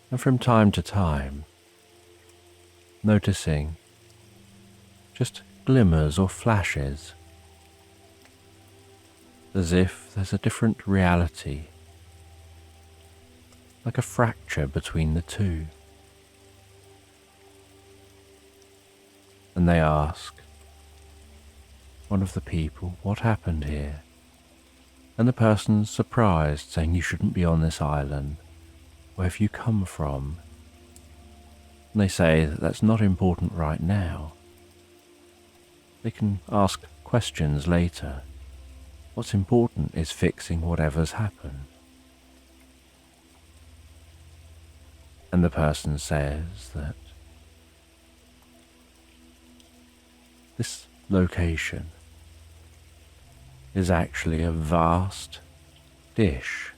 And from time to time, noticing just glimmers or flashes, as if there's a different reality, like a fracture between the two. And they ask one of the people what happened here, and the person's surprised, saying, "You shouldn't be on this island. Where have you come from?" And they say that that's not important right now. They can ask questions later. What's important is fixing whatever's happened. And the person says that this location is actually a vast dish,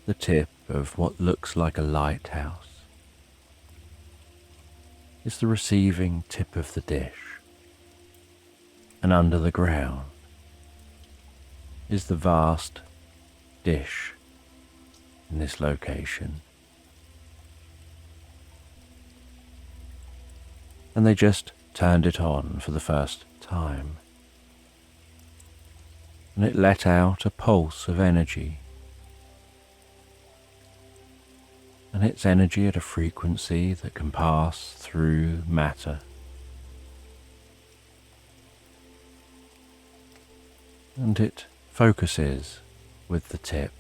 the tip of what looks like a lighthouse is the receiving tip of the dish, and under the ground is the vast dish in this location. And they just turned it on for the first time, and it let out a pulse of energy, and it's energy at a frequency that can pass through matter. And it focuses with the tip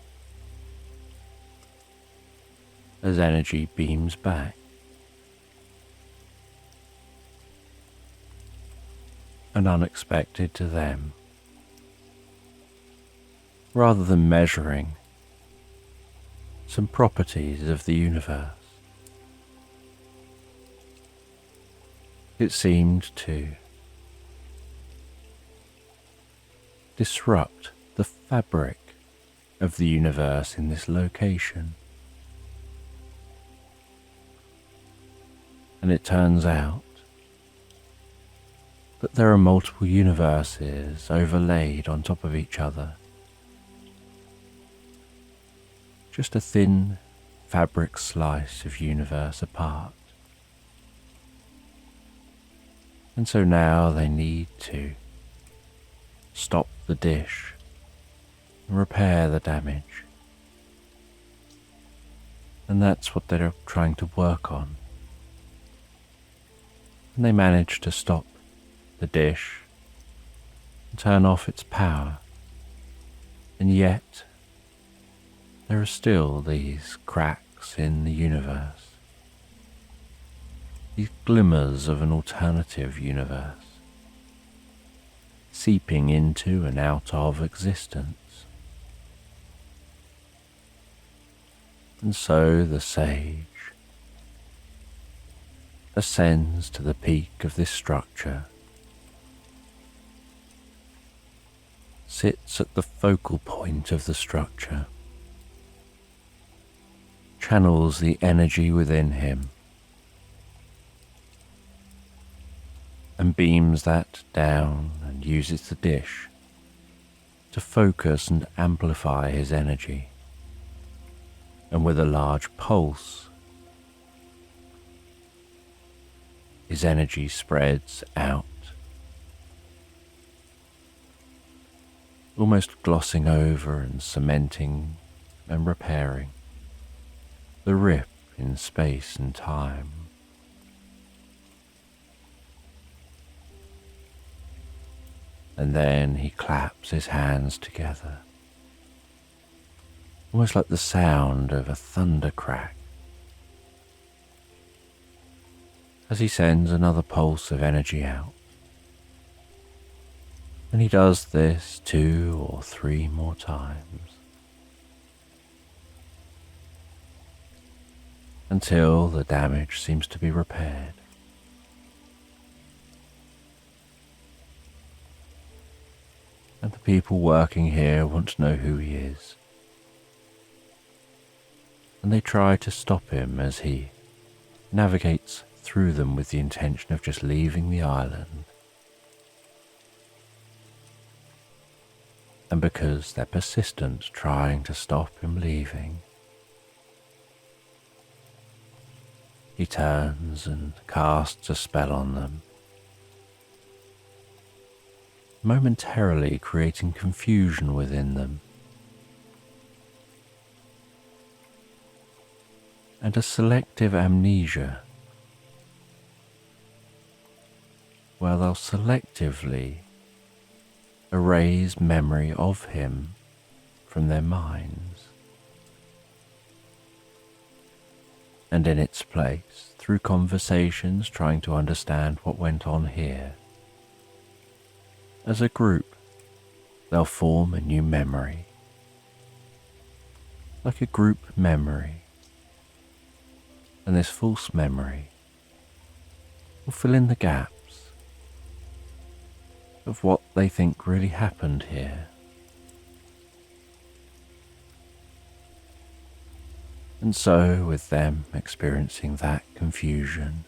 as energy beams back. And unexpected to them, rather than measuring some properties of the universe, it seemed to disrupt the fabric of the universe in this location. And it turns out that there are multiple universes overlaid on top of each other. Just a thin fabric slice of universe apart. And so now they need to stop the dish and repair the damage. And that's what they're trying to work on. And they manage to stop the dish and turn off its power, and yet there are still these cracks in the universe, these glimmers of an alternative universe, seeping into and out of existence. And so the sage ascends to the peak of this structure, sits at the focal point of the structure, channels the energy within him, and beams that down and uses the dish to focus and amplify his energy. And with a large pulse, his energy spreads out, almost glossing over and cementing and repairing the rip in space and time. And then he claps his hands together, almost like the sound of a thunder crack, as he sends another pulse of energy out. And he does this 2 or 3 more times, until the damage seems to be repaired. And the people working here want to know who he is, and they try to stop him as he navigates through them with the intention of just leaving the island. And because they're persistent trying to stop him leaving, he turns and casts a spell on them, momentarily creating confusion within them and a selective amnesia, where they'll selectively erase memory of him from their minds, and in its place, through conversations trying to understand what went on here, as a group they'll form a new memory, like a group memory, and this false memory will fill in the gaps of what they think really happened here. And so, with them experiencing that confusion,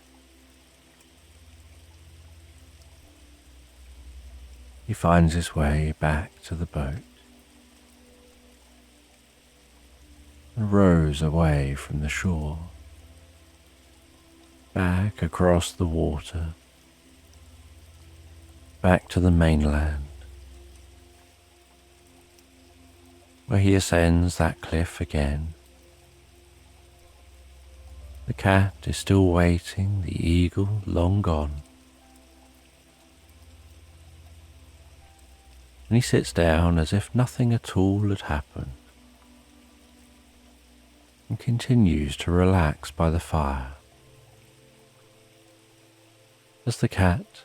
he finds his way back to the boat and rows away from the shore, back across the water, back to the mainland, where he ascends that cliff again. The cat is still waiting, the eagle long gone. And he sits down as if nothing at all had happened, and continues to relax by the fire, as the cat,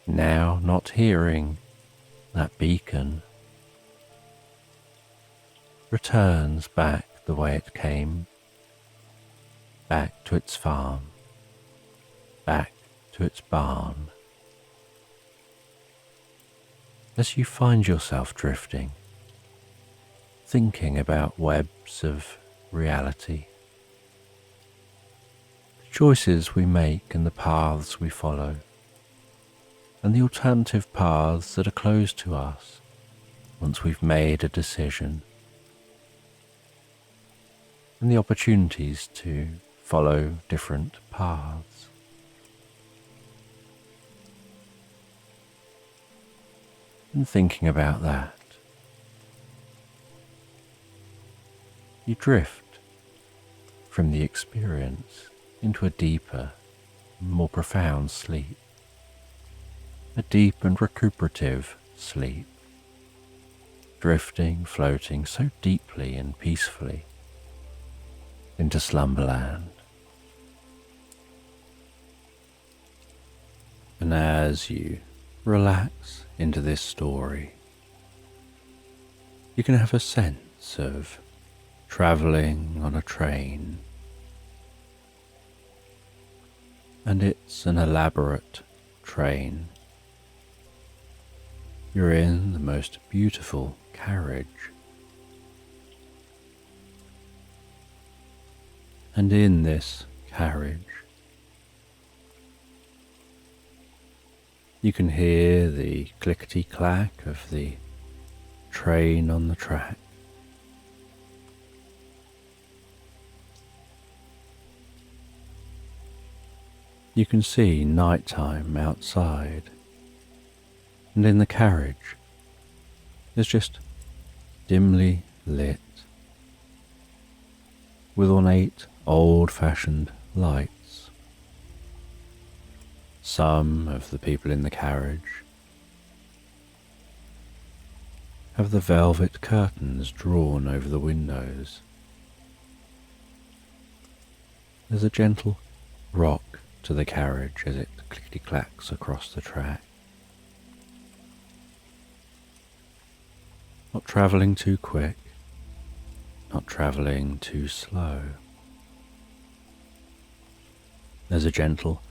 now not hearing that beacon, returns back the way it came, back to its farm, back to its barn. As you find yourself drifting, thinking about webs of reality, the choices we make and the paths we follow, and the alternative paths that are closed to us once we've made a decision, and the opportunities to follow different paths. And thinking about that, you drift from the experience into a deeper, more profound sleep, a deep and recuperative sleep, drifting, floating so deeply and peacefully into slumberland. And as you relax into this story, you can have a sense of travelling on a train, and it's an elaborate train. You're in the most beautiful carriage, and in this carriage You can hear the clickety-clack of the train on the track. You can see nighttime outside, and in the carriage is just dimly lit with ornate, old-fashioned lights. Some of the people in the carriage have the velvet curtains drawn over the windows. There's a gentle rock to the carriage as it clickety-clacks across the track. Not travelling too quick, not travelling too slow. There's a gentle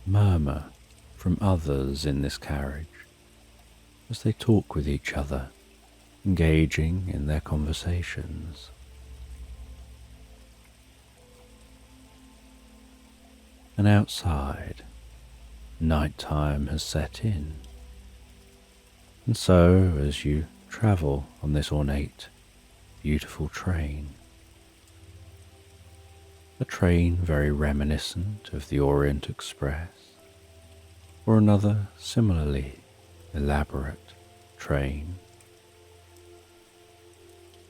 murmur from others in this carriage as they talk with each other, engaging in their conversations. And outside, nighttime has set in, and so as you travel on this ornate, beautiful train, a train very reminiscent of the Orient Express, or another similarly elaborate train,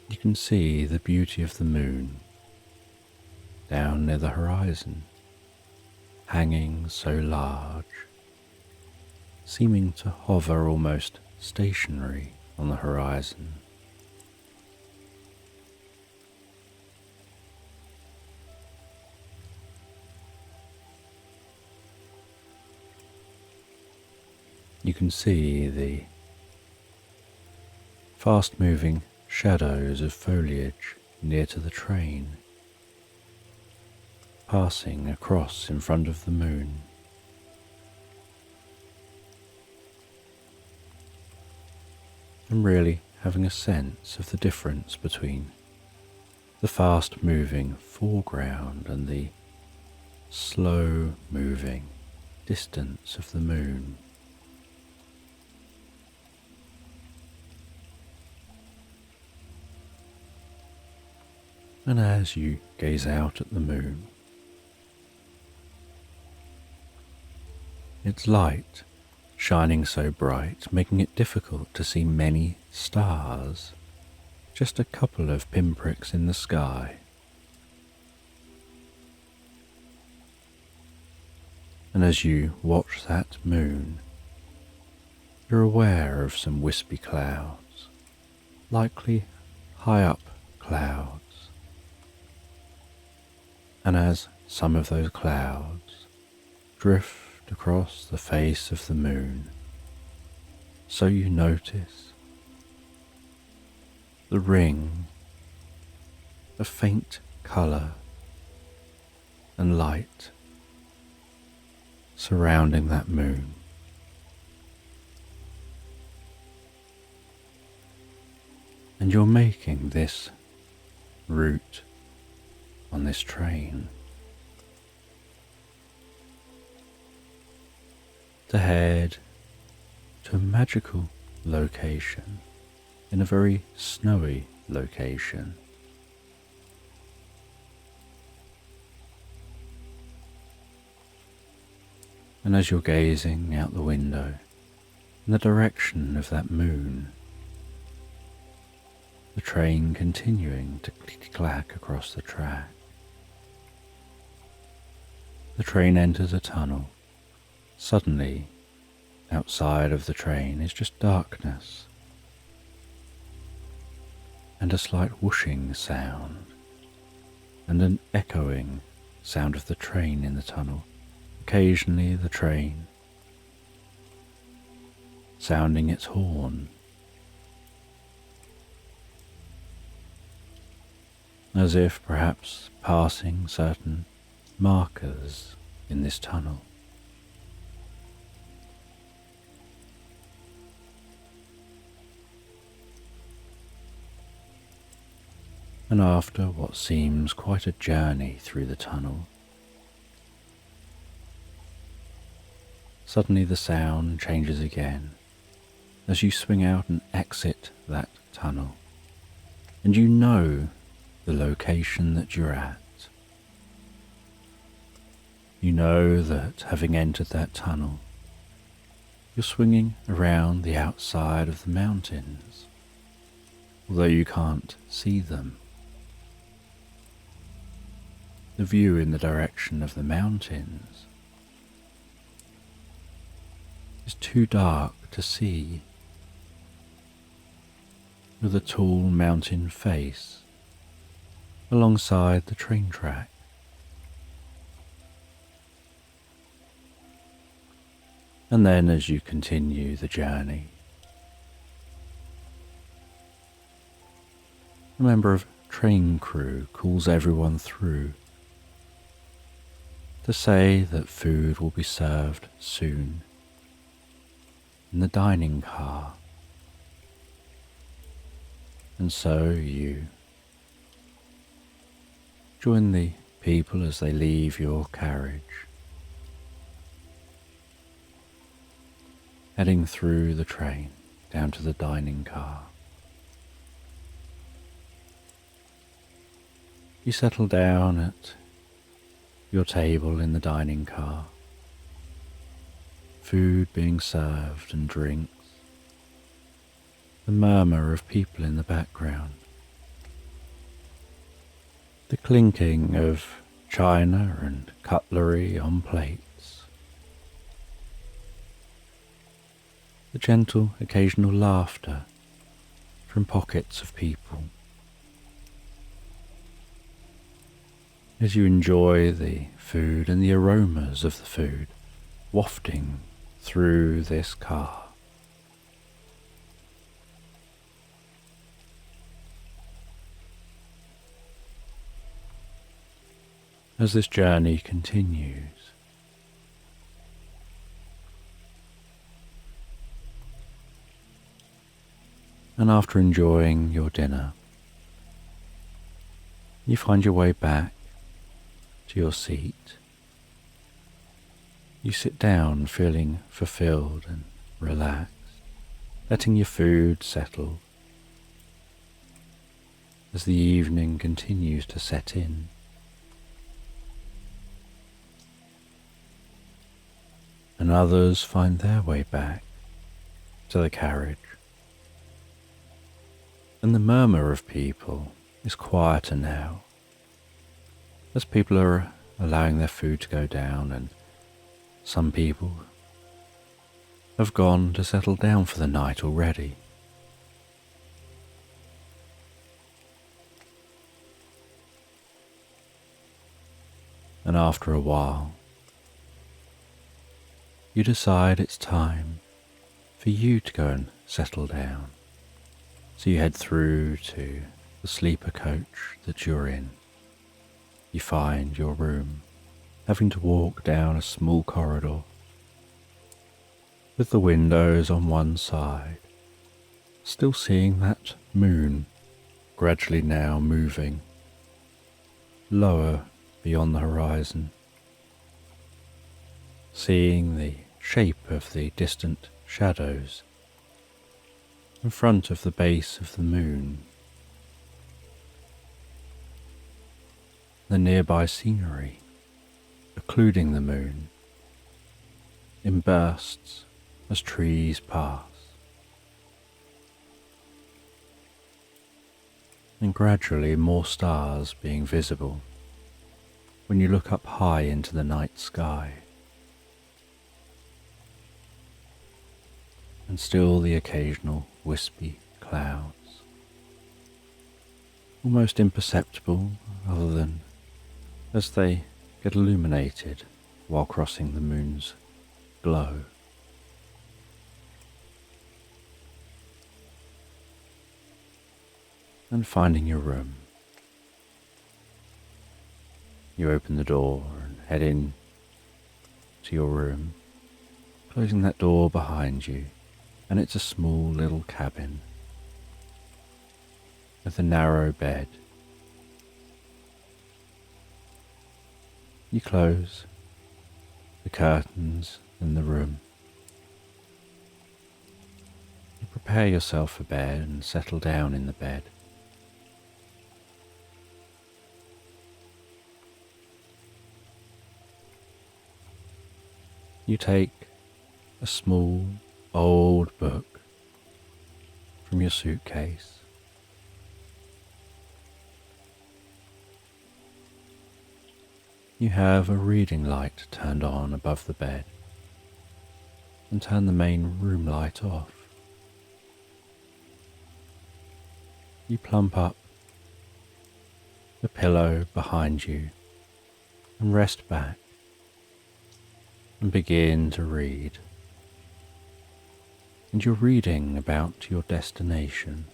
you can see the beauty of the moon down near the horizon, hanging so large, seeming to hover almost stationary on the horizon. You can see the fast-moving shadows of foliage near to the train, passing across in front of the moon. And really having a sense of the difference between the fast-moving foreground and the slow-moving distance of the moon. And as you gaze out at the moon, its light shining so bright, making it difficult to see many stars, just a couple of pinpricks in the sky. And as you watch that moon, you're aware of some wispy clouds, likely high up clouds. And as some of those clouds drift across the face of the moon, so you notice the ring of faint colour and light surrounding that moon. And you're making this route on this train to head to a magical location in a very snowy location. And as you're gazing out the window in the direction of that moon, the train continuing to click-clack across the track, the train enters a tunnel. Suddenly, outside of the train is just darkness and a slight whooshing sound and an echoing sound of the train in the tunnel. Occasionally the train sounding its horn, as if perhaps passing certain markers in this tunnel. And after what seems quite a journey through the tunnel, Suddenly the sound changes again as you swing out and exit that tunnel, and you know the location that you're at. You know that having entered that tunnel, you're swinging around the outside of the mountains, although you can't see them. The view in the direction of the mountains is too dark to see, with a tall mountain face alongside the train track. And then as you continue the journey, a member of train crew calls everyone through to say that food will be served soon in the dining car. And so you join the people as they leave your carriage, heading through the train down to the dining car. You settle down at your table in the dining car, food being served and drinks, the murmur of people in the background, the clinking of china and cutlery on plates, the gentle occasional laughter from pockets of people. As you enjoy the food and the aromas of the food wafting through this car. As this journey continues, and after enjoying your dinner, you find your way back to your seat. You sit down feeling fulfilled and relaxed, letting your food settle as the evening continues to set in. And others find their way back to the carriage. And the murmur of people is quieter now, as people are allowing their food to go down, and some people have gone to settle down for the night already. And after a while, you decide it's time for you to go and settle down. So you head through to the sleeper coach that you're in. You find your room, having to walk down a small corridor with the windows on one side, still seeing that moon gradually now moving lower beyond the horizon, seeing the shape of the distant shadows in front of the base of the moon, the nearby scenery occluding the moon in bursts as trees pass, and gradually more stars being visible when you look up high into the night sky, and still the occasional wispy clouds, almost imperceptible other than as they get illuminated while crossing the moon's glow. And finding your room, you open the door and head in to your room, closing that door behind you, and it's a small little cabin with a narrow bed. You close the curtains in the room prepare yourself for bed and settle down in the bed. You take a small, old book from your suitcase. You have a reading light turned on above the bed and turn the main room light off. You plump up the pillow behind you and rest back and begin to read. And you're reading about your destination.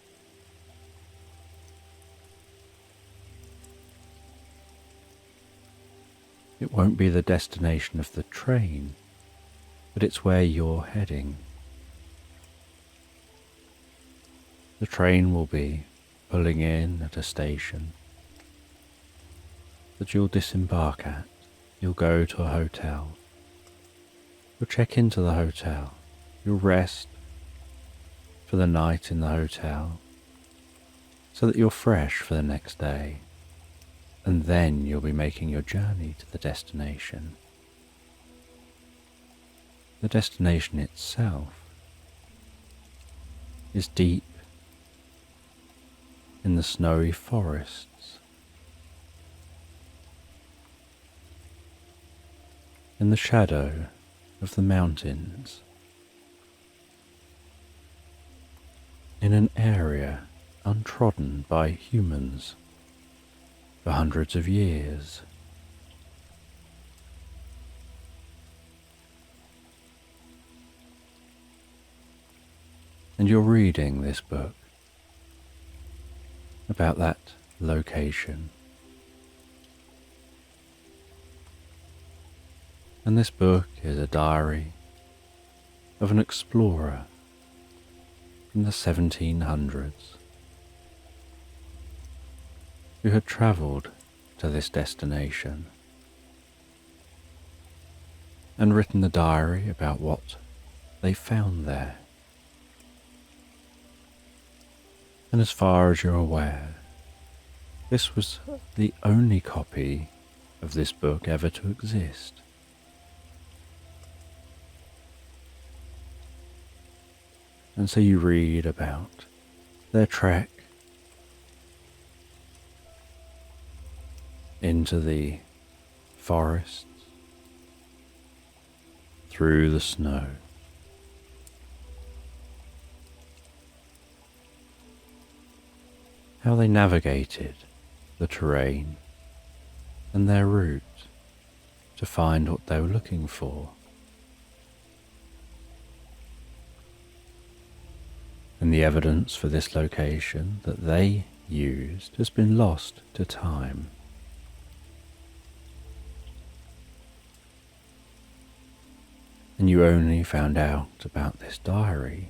It won't be the destination of the train, but it's where you're heading. The train will be pulling in at a station that you'll disembark at. You'll go to a hotel. You'll check into the hotel. You'll rest for the night in the hotel so that you're fresh for the next day. And then you'll be making your journey to the destination. The destination itself is deep in the snowy forests, in the shadow of the mountains, in an area untrodden by humans for hundreds of years. And you're reading this book about that location. And this book is a diary of an explorer from the 1700s who had travelled to this destination and written the diary about what they found there. And as far as you're aware, this was the only copy of this book ever to exist. And so you read about their trek into the forests, through the snow, how they navigated the terrain and their route to find what they were looking for. And the evidence for this location that they used has been lost to time. And you only found out about this diary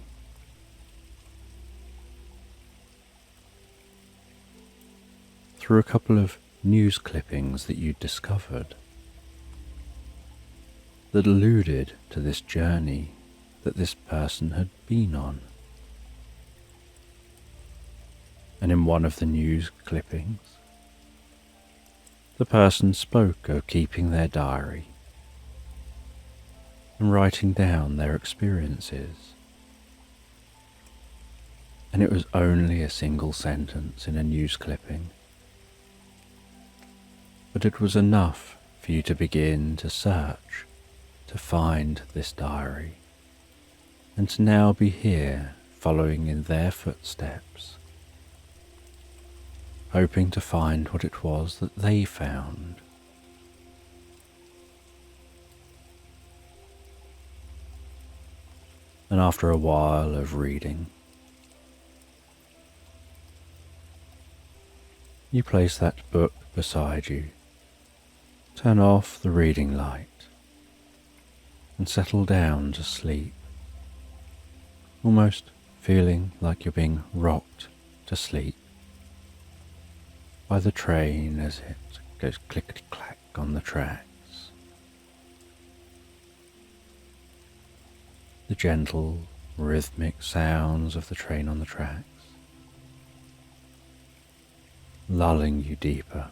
through a couple of news clippings that you discovered that alluded to this journey that this person had been on. And in one of the news clippings, the person spoke of keeping their diary and writing down their experiences. And it was only a single sentence in a news clipping, but it was enough for you to begin to search to find this diary, and to now be here following in their footsteps, hoping to find what it was that they found. And after a while of reading, you place that book beside you, turn off the reading light, and settle down to sleep, almost feeling like you're being rocked to sleep by the train as it goes clickety-clack on the tracks. The gentle rhythmic sounds of the train on the tracks, lulling you deeper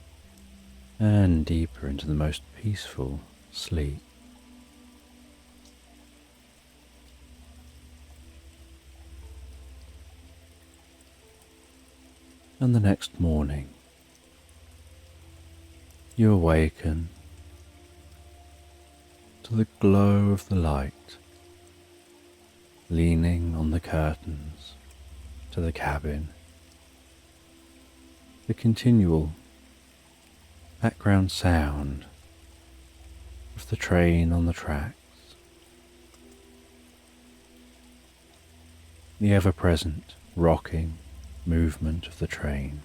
and deeper into the most peaceful sleep. And the next morning, you awaken to the glow of the light leaning on the curtains to the cabin, the continual background sound of the train on the tracks, the ever-present rocking movement of the train.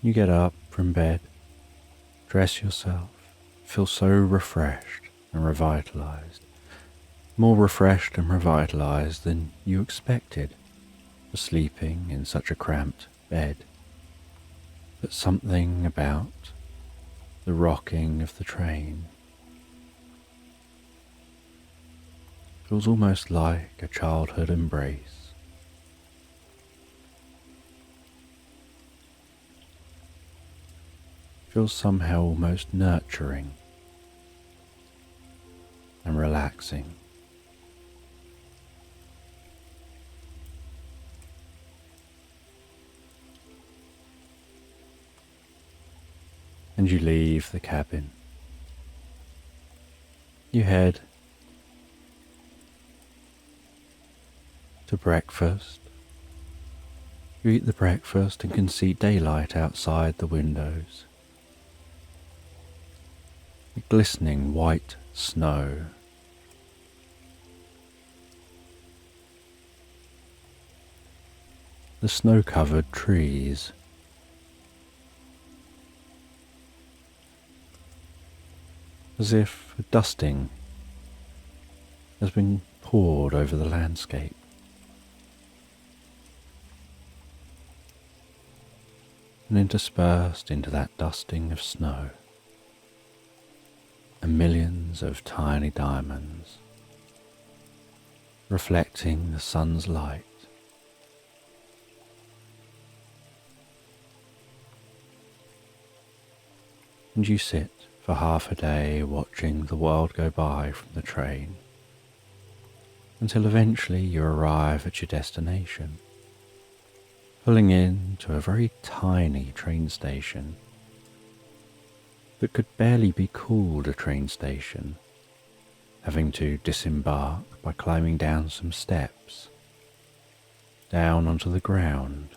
You get up from bed, dress yourself, feel so refreshed and revitalized, more refreshed and revitalized than you expected for sleeping in such a cramped bed. But something about the rocking of the train feels almost like a childhood embrace. Feels somehow almost nurturing and relaxing. And you leave the cabin. You head to breakfast. You eat the breakfast and can see daylight outside the windows. The glistening white snow. The snow-covered trees. As if a dusting has been poured over the landscape. And interspersed into that dusting of snow are millions of tiny diamonds reflecting the sun's light. And you sit for half a day watching the world go by from the train until eventually you arrive at your destination, pulling in to a very tiny train station that could barely be called a train station, having to disembark by climbing down some steps, down onto the ground,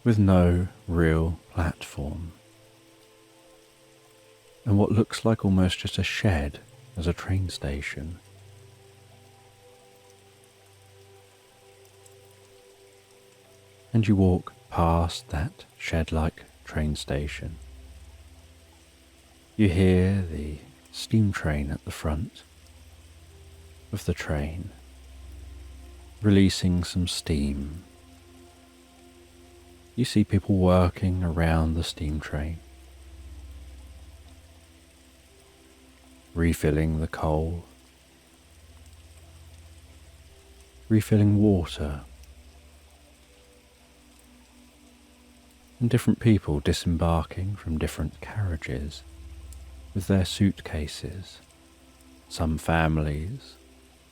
with no real platform, and what looks like almost just a shed as a train station. And you walk past that shed-like train station. You hear the steam train at the front of the train, releasing some steam. You see people working around the steam train, refilling the coal, refilling water, and different people disembarking from different carriages with their suitcases, some families,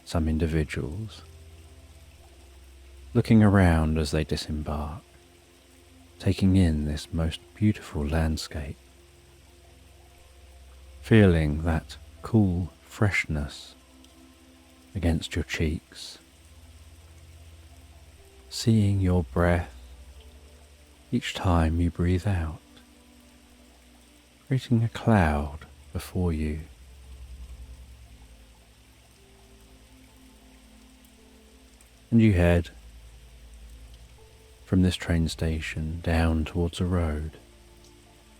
some individuals, looking around as they disembark, taking in this most beautiful landscape, feeling that cool freshness against your cheeks, seeing your breath each time you breathe out, creating a cloud before you. And you head from this train station down towards a road,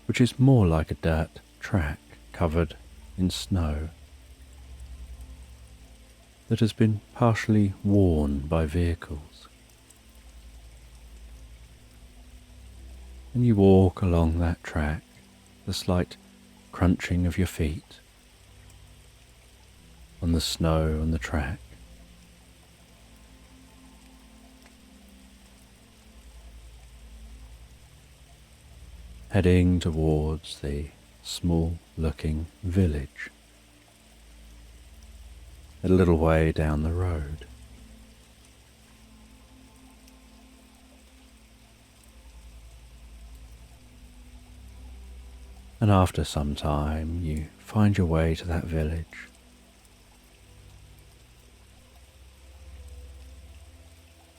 which is more like a dirt track covered in snow that has been partially worn by vehicles. And you walk along that track the slight crunching of your feet on the snow on the track. Heading towards the small-looking village a little way down the road. And after some time, you find your way to that village.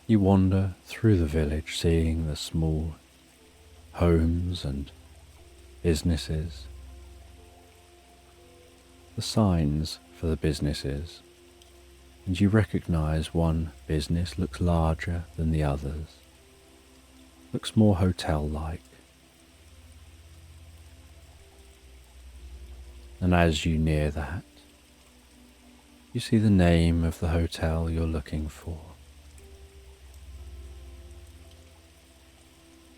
You wander through the village, seeing the small homes and businesses, the signs for the businesses, and you recognize one business looks larger than the others, looks more hotel-like. And as you near that, you see the name of the hotel you're looking for.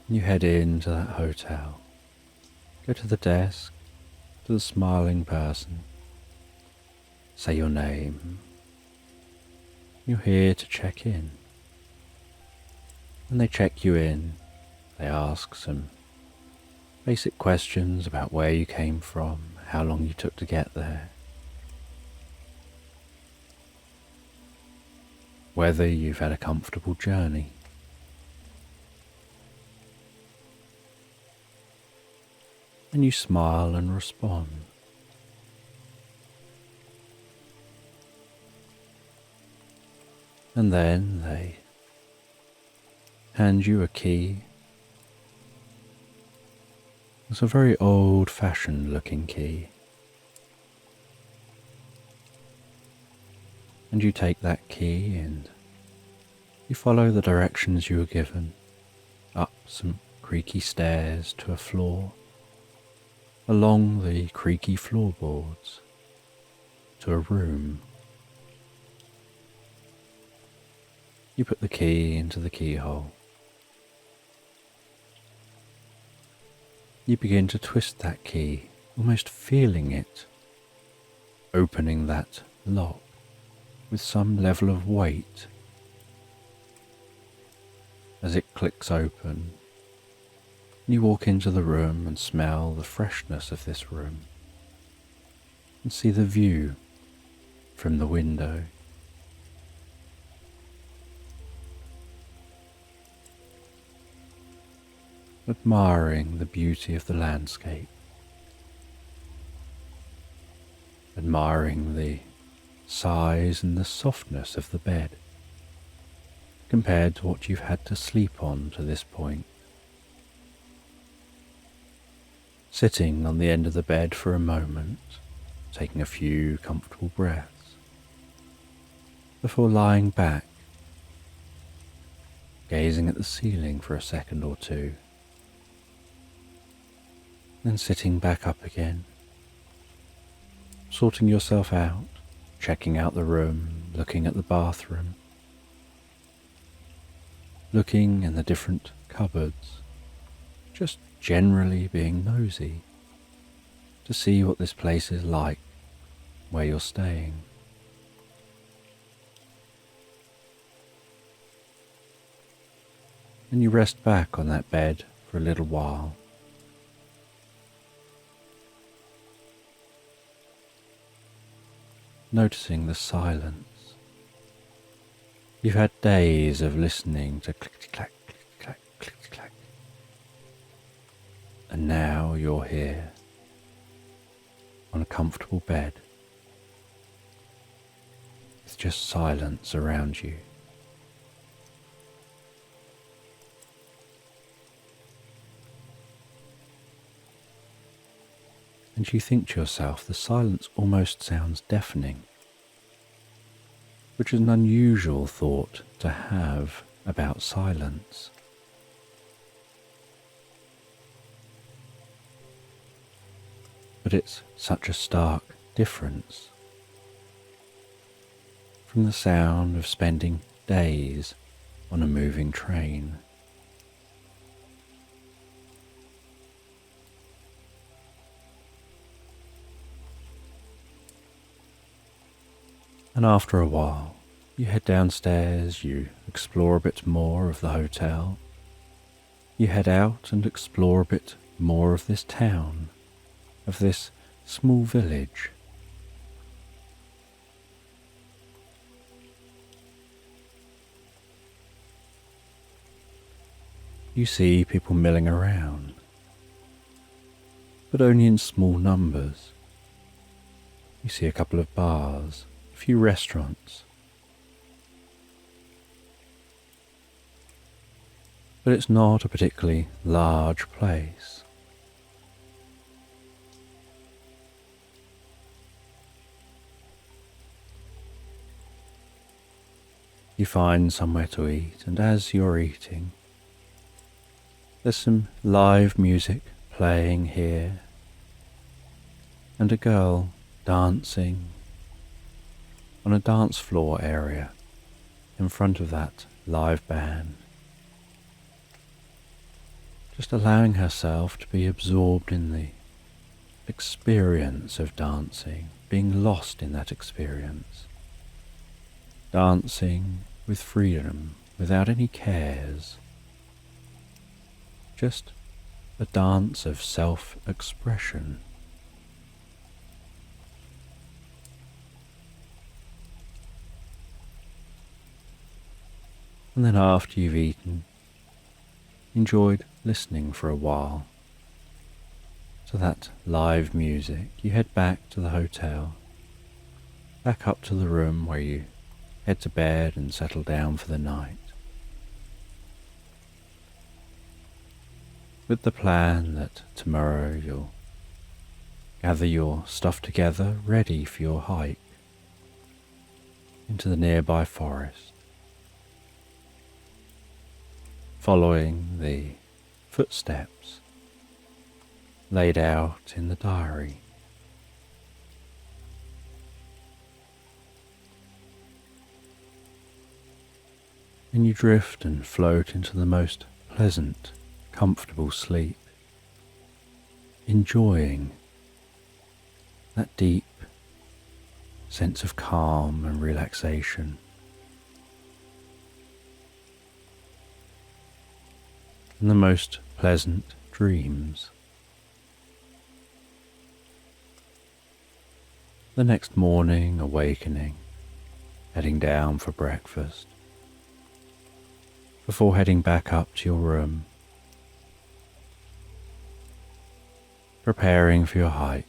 You head into that hotel, go to the desk, to the smiling person, say your name. You're here to check in. When they check you in, they ask some basic questions about where you came from, how long you took to get there, whether you've had a comfortable journey. And you smile and respond. And then they hand you a key. It's a very old-fashioned looking key. And you take that key and you follow the directions you were given, up some creaky stairs to a floor, along the creaky floorboards to a room. You put the key into the keyhole. You begin to twist that key, almost feeling it, opening that lock with some level of weight. As it clicks open, you walk into the room and smell the freshness of this room and see the view from the window. Admiring the beauty of the landscape, admiring the size and the softness of the bed compared to what you've had to sleep on to this point. Sitting on the end of the bed for a moment, taking a few comfortable breaths before lying back, gazing at the ceiling for a second or two, then sitting back up again, sorting yourself out, checking out the room, looking at the bathroom, looking in the different cupboards, just generally being nosy to see what this place is like, where you're staying. And you rest back on that bed for a little while. Noticing the silence. You've had days of listening to click-clack, click-clack, click-clack. And now you're here on a comfortable bed with just silence around you. And you think to yourself, the silence almost sounds deafening, which is an unusual thought to have about silence. But it's such a stark difference from the sound of spending days on a moving train. And after a while, you head downstairs, you explore a bit more of the hotel, you head out and explore a bit more of this town, of this small village. You see people milling around, but only in small numbers. You see a couple of bars, a few restaurants. But it's not a particularly large place. You find somewhere to eat, and as you're eating, there's some live music playing here, and a girl dancing on a dance floor area in front of that live band, just allowing herself to be absorbed in the experience of dancing, being lost in that experience, dancing with freedom, without any cares, just a dance of self-expression. And then after you've eaten, enjoyed listening for a while to that live music, you head back to the hotel, back up to the room where you head to bed and settle down for the night, with the plan that tomorrow you'll gather your stuff together, ready for your hike into the nearby forest, following the footsteps laid out in the diary. And you drift and float into the most pleasant, comfortable sleep, enjoying that deep sense of calm and relaxation. And the most pleasant dreams. The next morning, awakening, heading down for breakfast, before heading back up to your room, preparing for your hike,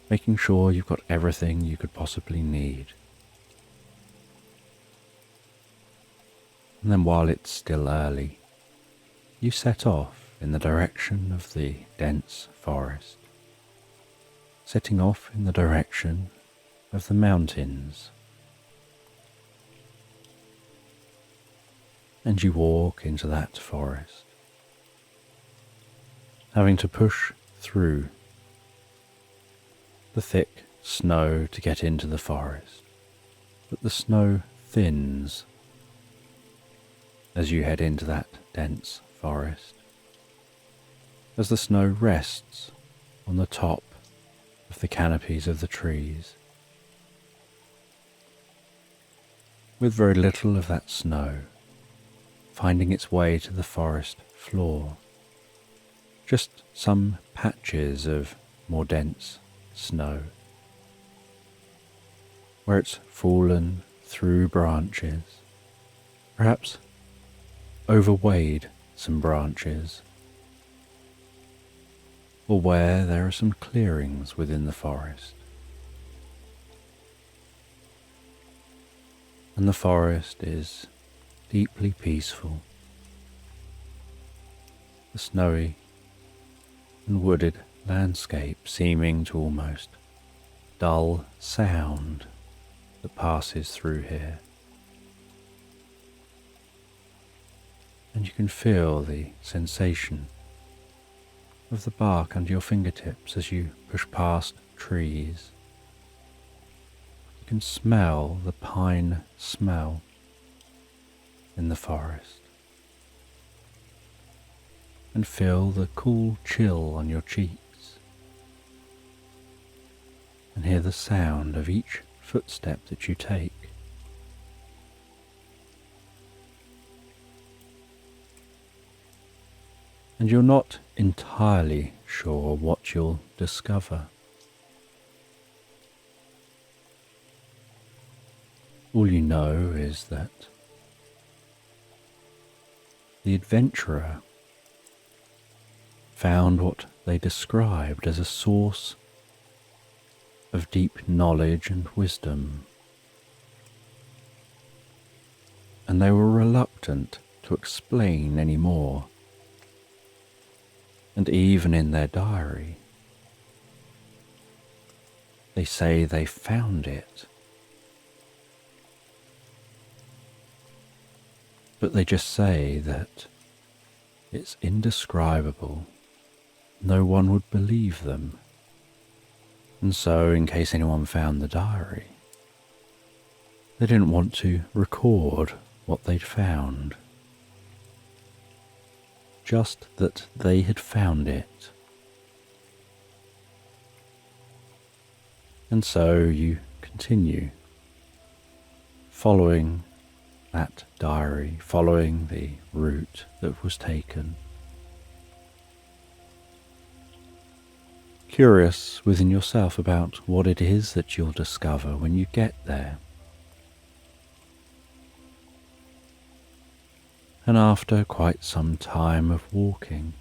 making sure you've got everything you could possibly need. And then while it's still early, you set off in the direction of the dense forest, setting off in the direction of the mountains. And you walk into that forest, having to push through the thick snow to get into the forest, but the snow thins as you head into that dense forest, as the snow rests on the top of the canopies of the trees, with very little of that snow finding its way to the forest floor, just some patches of more dense snow, where it's fallen through branches, perhaps overweighed some branches, or where there are some clearings within the forest. And the forest is deeply peaceful. The snowy and wooded landscape seeming to almost dull sound that passes through here. And you can feel the sensation of the bark under your fingertips as you push past trees. You can smell the pine smell in the forest and feel the cool chill on your cheeks and hear the sound of each footstep that you take. And you're not entirely sure what you'll discover. All you know is that the adventurer found what they described as a source of deep knowledge and wisdom, and they were reluctant to explain any more. And even in their diary, they say they found it, but they just say that it's indescribable. No one would believe them. And so, in case anyone found the diary, they didn't want to record what they'd found. Just that they had found it. And so you continue following that diary, following the route that was taken. Curious within yourself about what it is that you'll discover when you get there. And after quite some time of walking,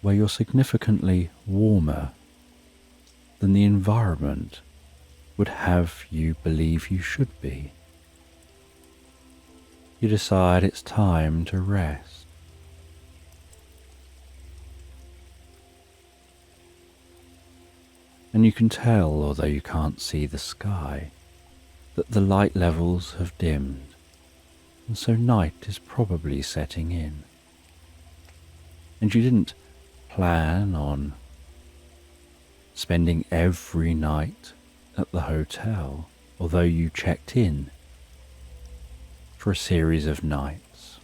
where you're significantly warmer than the environment would have you believe you should be, you decide it's time to rest. And you can tell, although you can't see the sky, that the light levels have dimmed, and so night is probably setting in. And you didn't plan on spending every night at the hotel, although you checked in for a series of nights.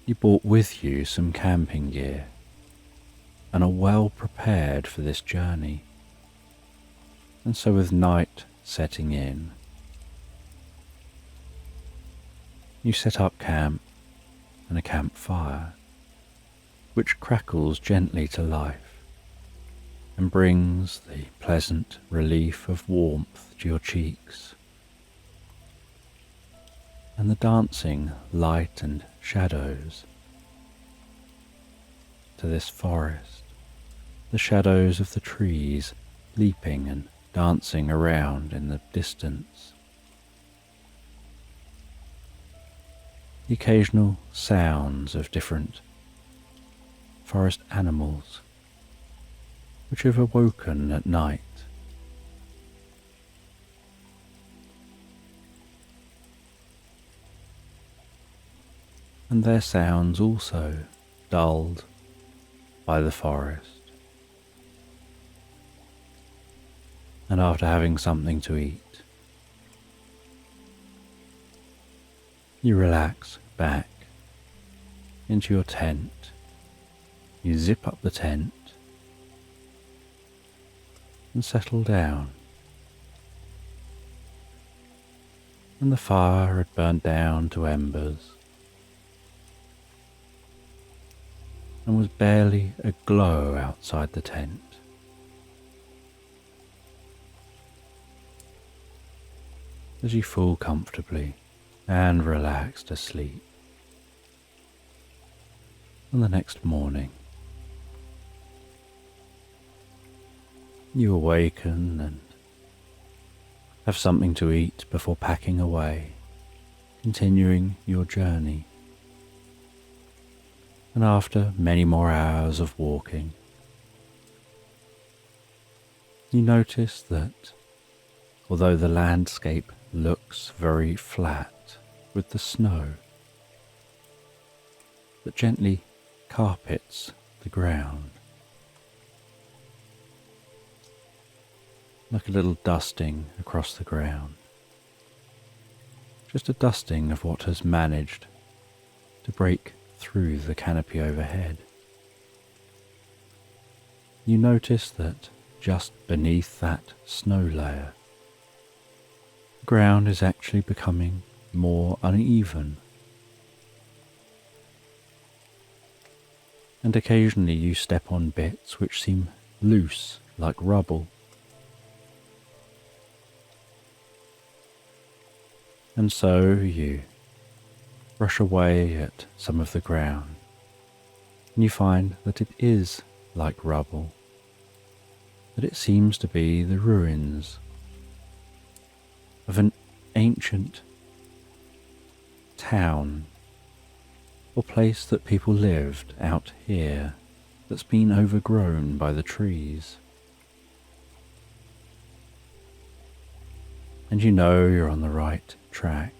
You brought with you some camping gear and are well prepared for this journey. And so with night setting in, you set up camp and a campfire, which crackles gently to life and brings the pleasant relief of warmth to your cheeks. And the dancing light and shadows to this forest, the shadows of the trees leaping and dancing around in the distance. The occasional sounds of different forest animals which have awoken at night. And their sounds also dulled by the forest. And after having something to eat, you relax back into your tent. You zip up the tent and settle down. And the fire had burned down to embers and was barely a glow outside the tent. As you fall comfortably and relaxed asleep. And the next morning, you awaken and have something to eat before packing away, continuing your journey. And after many more hours of walking, you notice that although the landscape looks very flat with the snow that gently carpets the ground, like a little dusting across the ground, just a dusting of what has managed to break through the canopy overhead. You notice that just beneath that snow layer, the ground is actually becoming more uneven. And occasionally you step on bits which seem loose like rubble. And so you brush away at some of the ground, and you find that it is like rubble, that it seems to be the ruins of an ancient town or place that people lived out here that's been overgrown by the trees. And you know you're on the right track,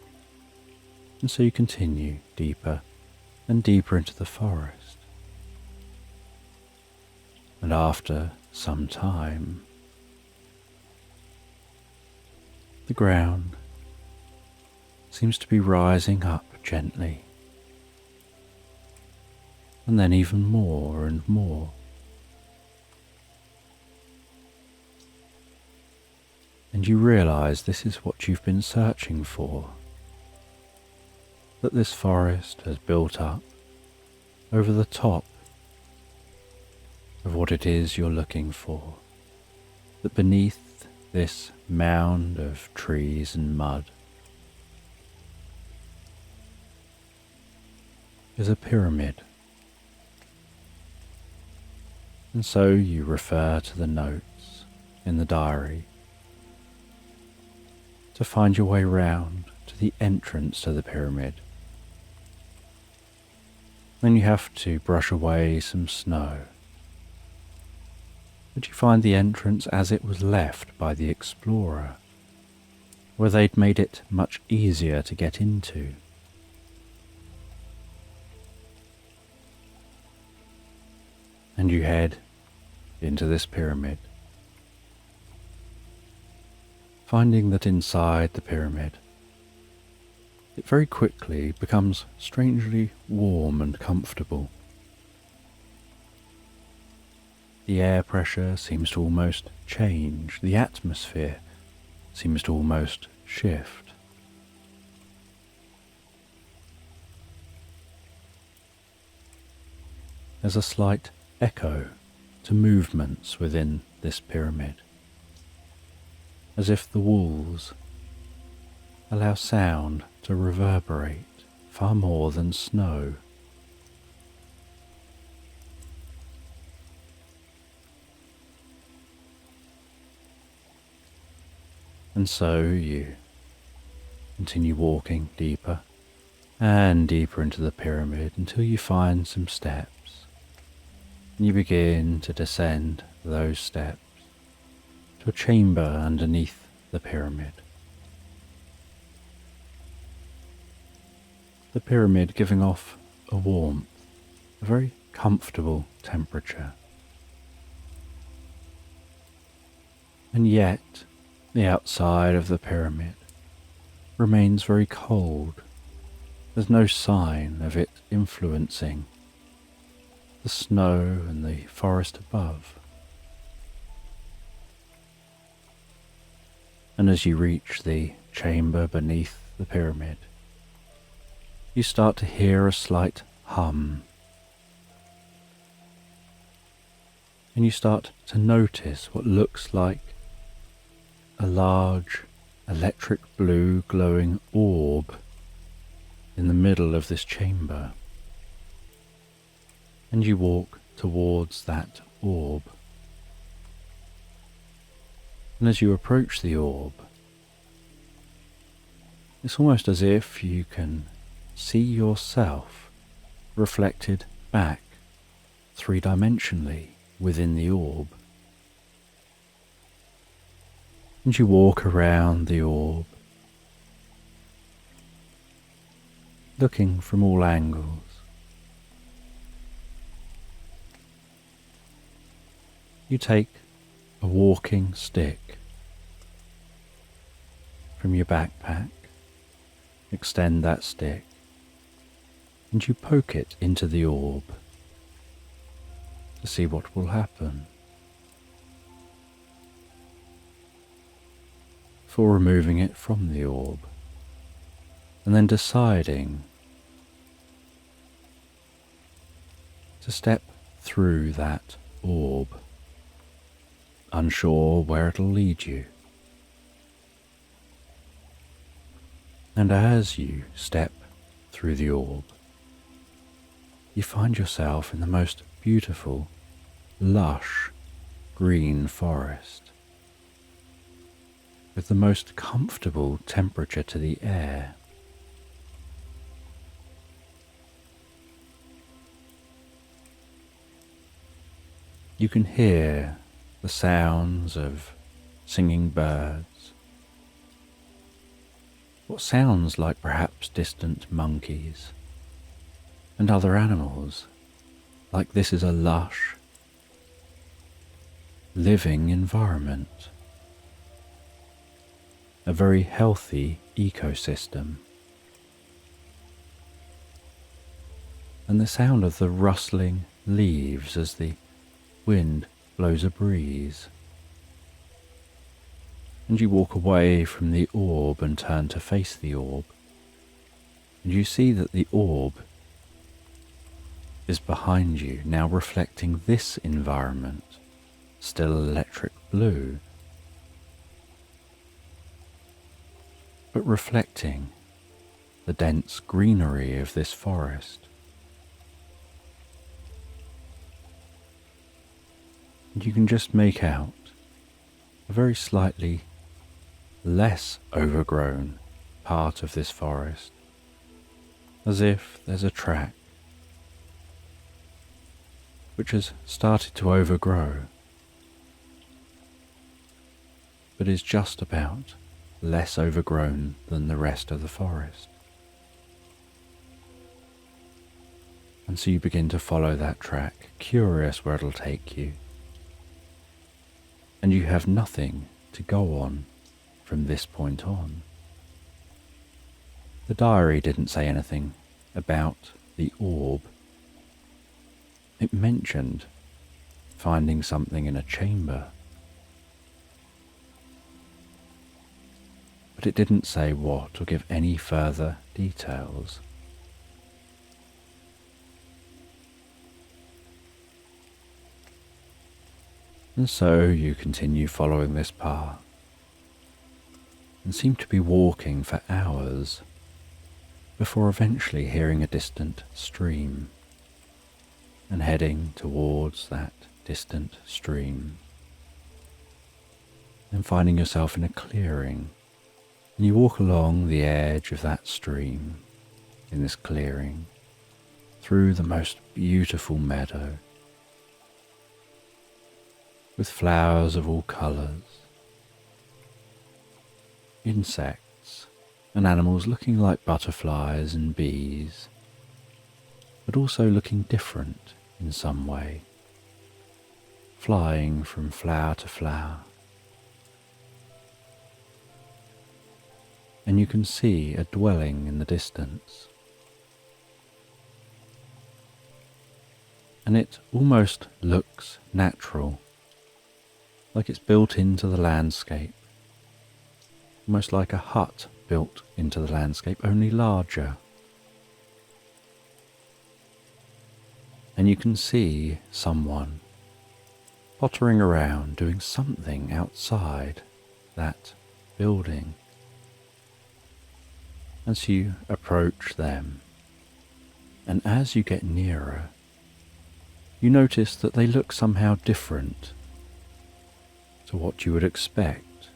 and so you continue deeper and deeper into the forest. And after some time, the ground seems to be rising up gently, and then even more and more. And you realize this is what you've been searching for, that this forest has built up over the top of what it is you're looking for, that beneath this mound of trees and mud is a pyramid. And so you refer to the notes in the diary to find your way round to the entrance to the pyramid. Then you have to brush away some snow. But you find the entrance as it was left by the explorer, where they'd made it much easier to get into. And you head into this pyramid, finding that inside the pyramid it very quickly becomes strangely warm and comfortable. The air pressure seems to almost change, the atmosphere seems to almost shift. There's a slight echo to movements within this pyramid, as if the walls allow sound to reverberate far more than snow. And so you continue walking deeper and deeper into the pyramid until you find some steps. And you begin to descend those steps to a chamber underneath the pyramid. The pyramid giving off a warmth, a very comfortable temperature. And yet, the outside of the pyramid remains very cold. There's no sign of it influencing the snow and the forest above. And as you reach the chamber beneath the pyramid, you start to hear a slight hum. And you start to notice what looks like a large electric blue glowing orb in the middle of this chamber. And you walk towards that orb. And as you approach the orb, it's almost as if you can see yourself reflected back three-dimensionally within the orb. And you walk around the orb, looking from all angles. You take a walking stick from your backpack, extend that stick, and you poke it into the orb to see what will happen. before removing it from the orb, and then deciding to step through that orb, unsure where it'll lead you. And as you step through the orb, you find yourself in the most beautiful, lush, green forest, with the most comfortable temperature to the air. You can hear the sounds of singing birds, what sounds like perhaps distant monkeys, and other animals, like this is a lush, living environment, a very healthy ecosystem. And the sound of the rustling leaves as the wind blows a breeze. And you walk away from the orb and turn to face the orb, and you see that the orb is behind you, now reflecting this environment, still electric blue, but reflecting the dense greenery of this forest. And you can just make out a very slightly less overgrown part of this forest, as if there's a track which has started to overgrow, but is just about less overgrown than the rest of the forest. And so you begin to follow that track, curious where it'll take you. And you have nothing to go on from this point on. The diary didn't say anything about the orb. It mentioned finding something in a chamber, but it didn't say what or give any further details. And so you continue following this path and seem to be walking for hours before eventually hearing a distant stream and heading towards that distant stream, and finding yourself in a clearing, and you walk along the edge of that stream in this clearing through the most beautiful meadow with flowers of all colours, insects and animals looking like butterflies and bees, but also looking different in some way, flying from flower to flower. And you can see a dwelling in the distance, and it almost looks natural, like it's built into the landscape, almost like a hut built into the landscape, only larger. And you can see someone pottering around doing something outside that building. As you approach them, and as you get nearer, you notice that they look somehow different to what you would expect.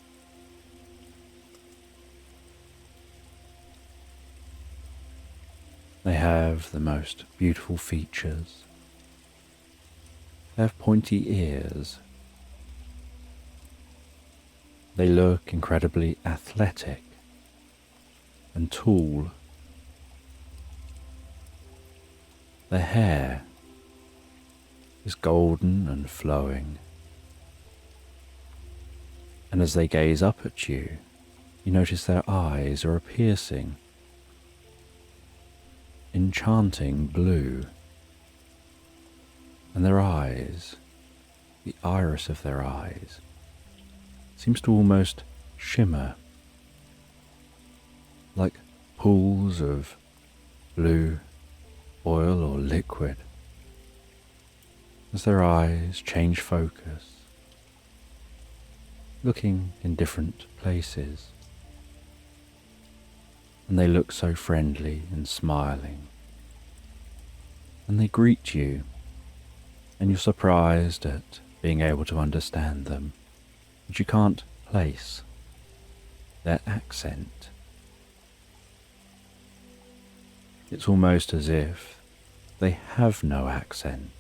They have the most beautiful features. They have pointy ears. They look incredibly athletic and tall. Their hair is golden and flowing. And as they gaze up at you, you notice their eyes are a piercing, enchanting blue. And their eyes, the iris of their eyes, seems to almost shimmer like pools of blue oil or liquid, as their eyes change focus, looking in different places. And they look so friendly and smiling. And they greet you, and you're surprised at being able to understand them, but you can't place their accent. It's almost as if they have no accent.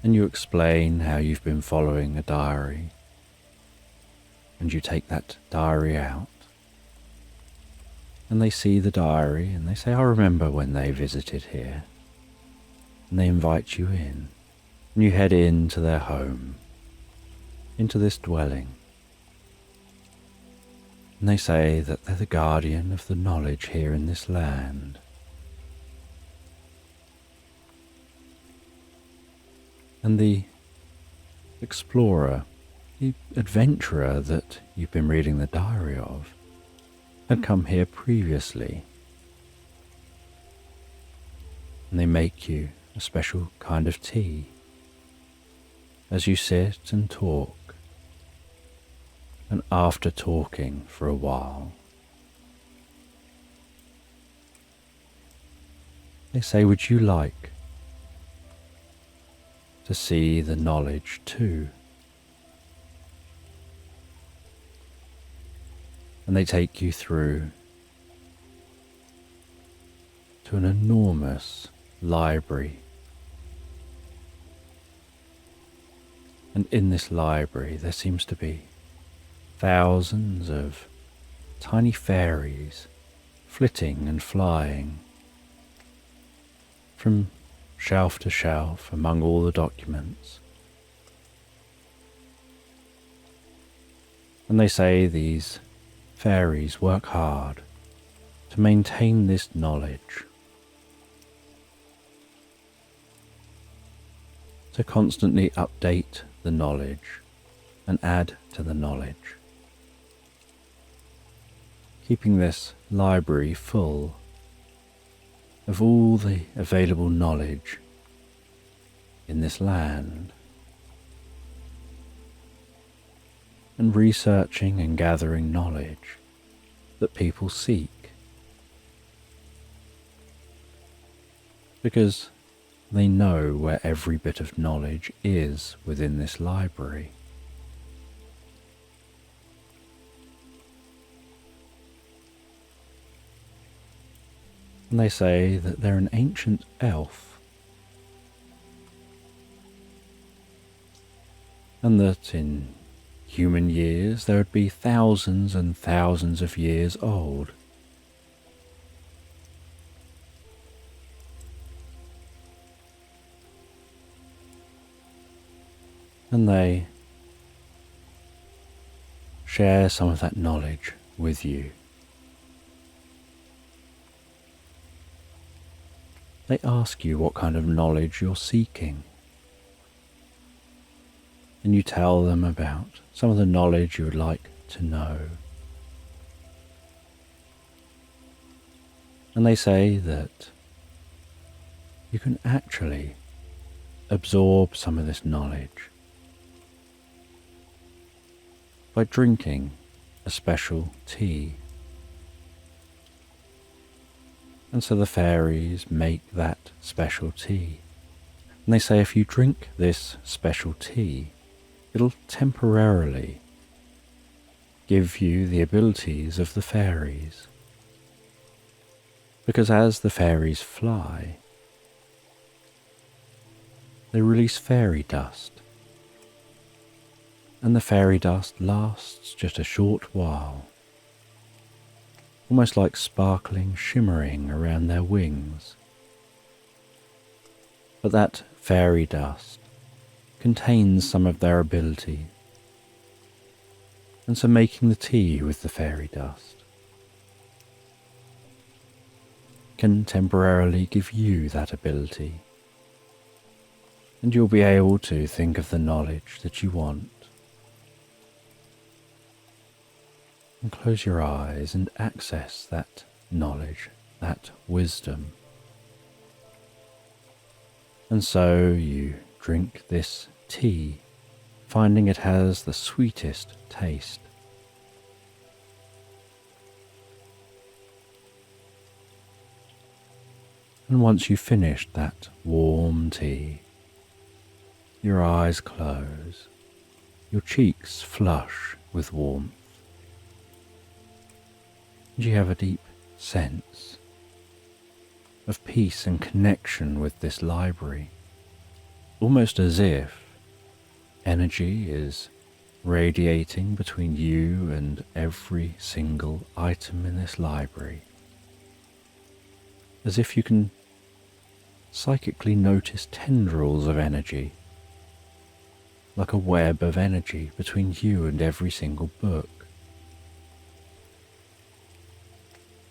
And you explain how you've been following a diary, and you take that diary out, and they see the diary and they say, I remember when they visited here. And they invite you in, and you head into their home, into this dwelling. And they say that they're the guardian of the knowledge here in this land. And the explorer, the adventurer that you've been reading the diary of, had come here previously. And they make you a special kind of tea as you sit and talk. And after talking for a while, they say, would you like to see the knowledge too? And they take you through to an enormous library. And in this library there seems to be thousands of tiny fairies flitting and flying from shelf to shelf among all the documents. And they say these fairies work hard to maintain this knowledge, to constantly update the knowledge and add to the knowledge, keeping this library full of all the available knowledge in this land, and researching and gathering knowledge that people seek, because they know where every bit of knowledge is within this library. And they say that they're an ancient elf, and that in human years there would be thousands and thousands of years old. And they share some of that knowledge with you. They ask you what kind of knowledge you're seeking, and you tell them about some of the knowledge you would like to know. And they say that you can actually absorb some of this knowledge by drinking a special tea. And so the fairies make that special tea. And they say if you drink this special tea, it'll temporarily give you the abilities of the fairies. Because as the fairies fly, they release fairy dust. And the fairy dust lasts just a short while, almost like sparkling, shimmering around their wings. But that fairy dust contains some of their ability, and so making the tea with the fairy dust can temporarily give you that ability. and you'll be able to think of the knowledge that you want. And close your eyes and access that knowledge, that wisdom. And so you drink this tea, finding it has the sweetest taste. And once you've finished that warm tea, your eyes close, your cheeks flush with warmth, and you have a deep sense of peace and connection with this library, almost as if energy is radiating between you and every single item in this library, as if you can psychically notice tendrils of energy, like a web of energy between you and every single book.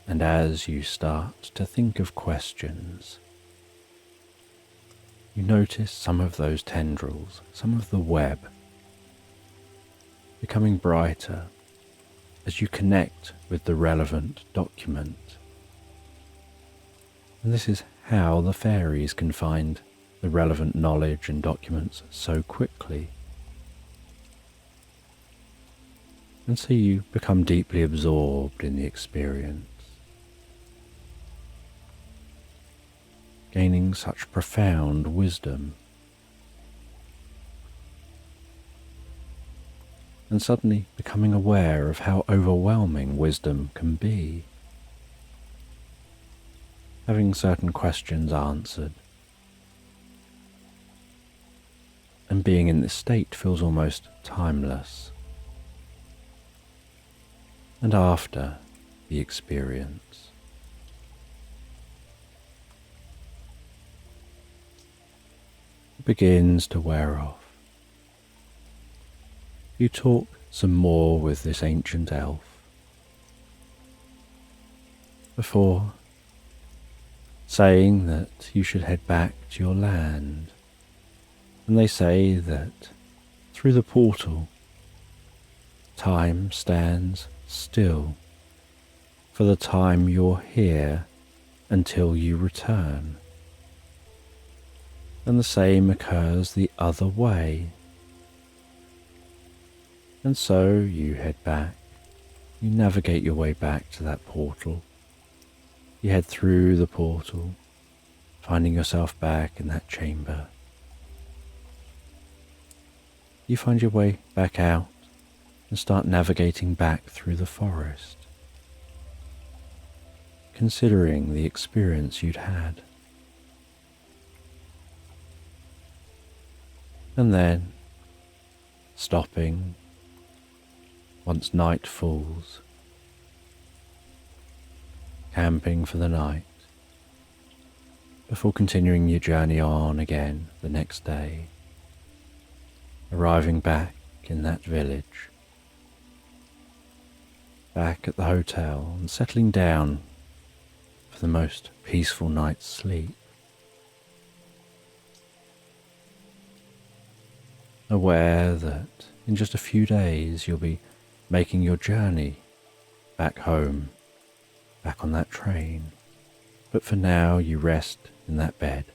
And as you start to think of questions, you notice some of those tendrils, some of the web, becoming brighter as you connect with the relevant document. And this is how the fairies can find the relevant knowledge and documents so quickly. And so you become deeply absorbed in the experience, gaining such profound wisdom. And suddenly becoming aware of how overwhelming wisdom can be. Having certain questions answered, and being in this state feels almost timeless. And after the experience, it begins to wear off. You talk some more with this ancient elf before saying that you should head back to your land, and they say that through the portal time stands still for the time you're here until you return, and the same occurs the other way. And so you head back, you navigate your way back to that portal. You head through the portal, finding yourself back in that chamber. You find your way back out and start navigating back through the forest, considering the experience you'd had. And then, stopping once night falls, camping for the night, before continuing your journey on again the next day, arriving back in that village, back at the hotel and settling down for the most peaceful night's sleep, aware that in just a few days you'll be making your journey back home, back on that train, but for now you rest in that bed,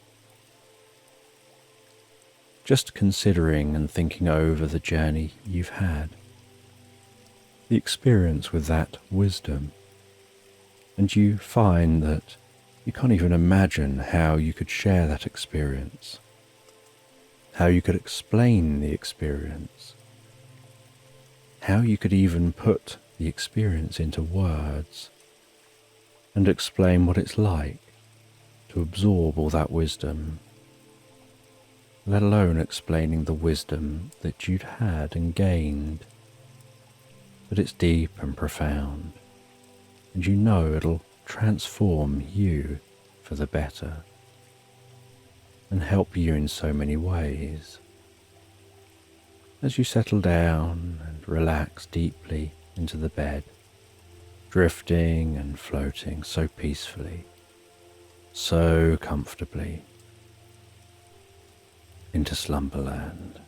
just considering and thinking over the journey you've had, the experience with that wisdom, and you find that you can't even imagine how you could share that experience, how you could explain the experience, how you could even put the experience into words and explain what it's like to absorb all that wisdom, let alone explaining the wisdom that you'd had and gained. But it's deep and profound, and you know it'll transform you for the better and help you in so many ways. As you settle down and relax deeply into the bed, drifting and floating so peacefully, so comfortably, into slumberland.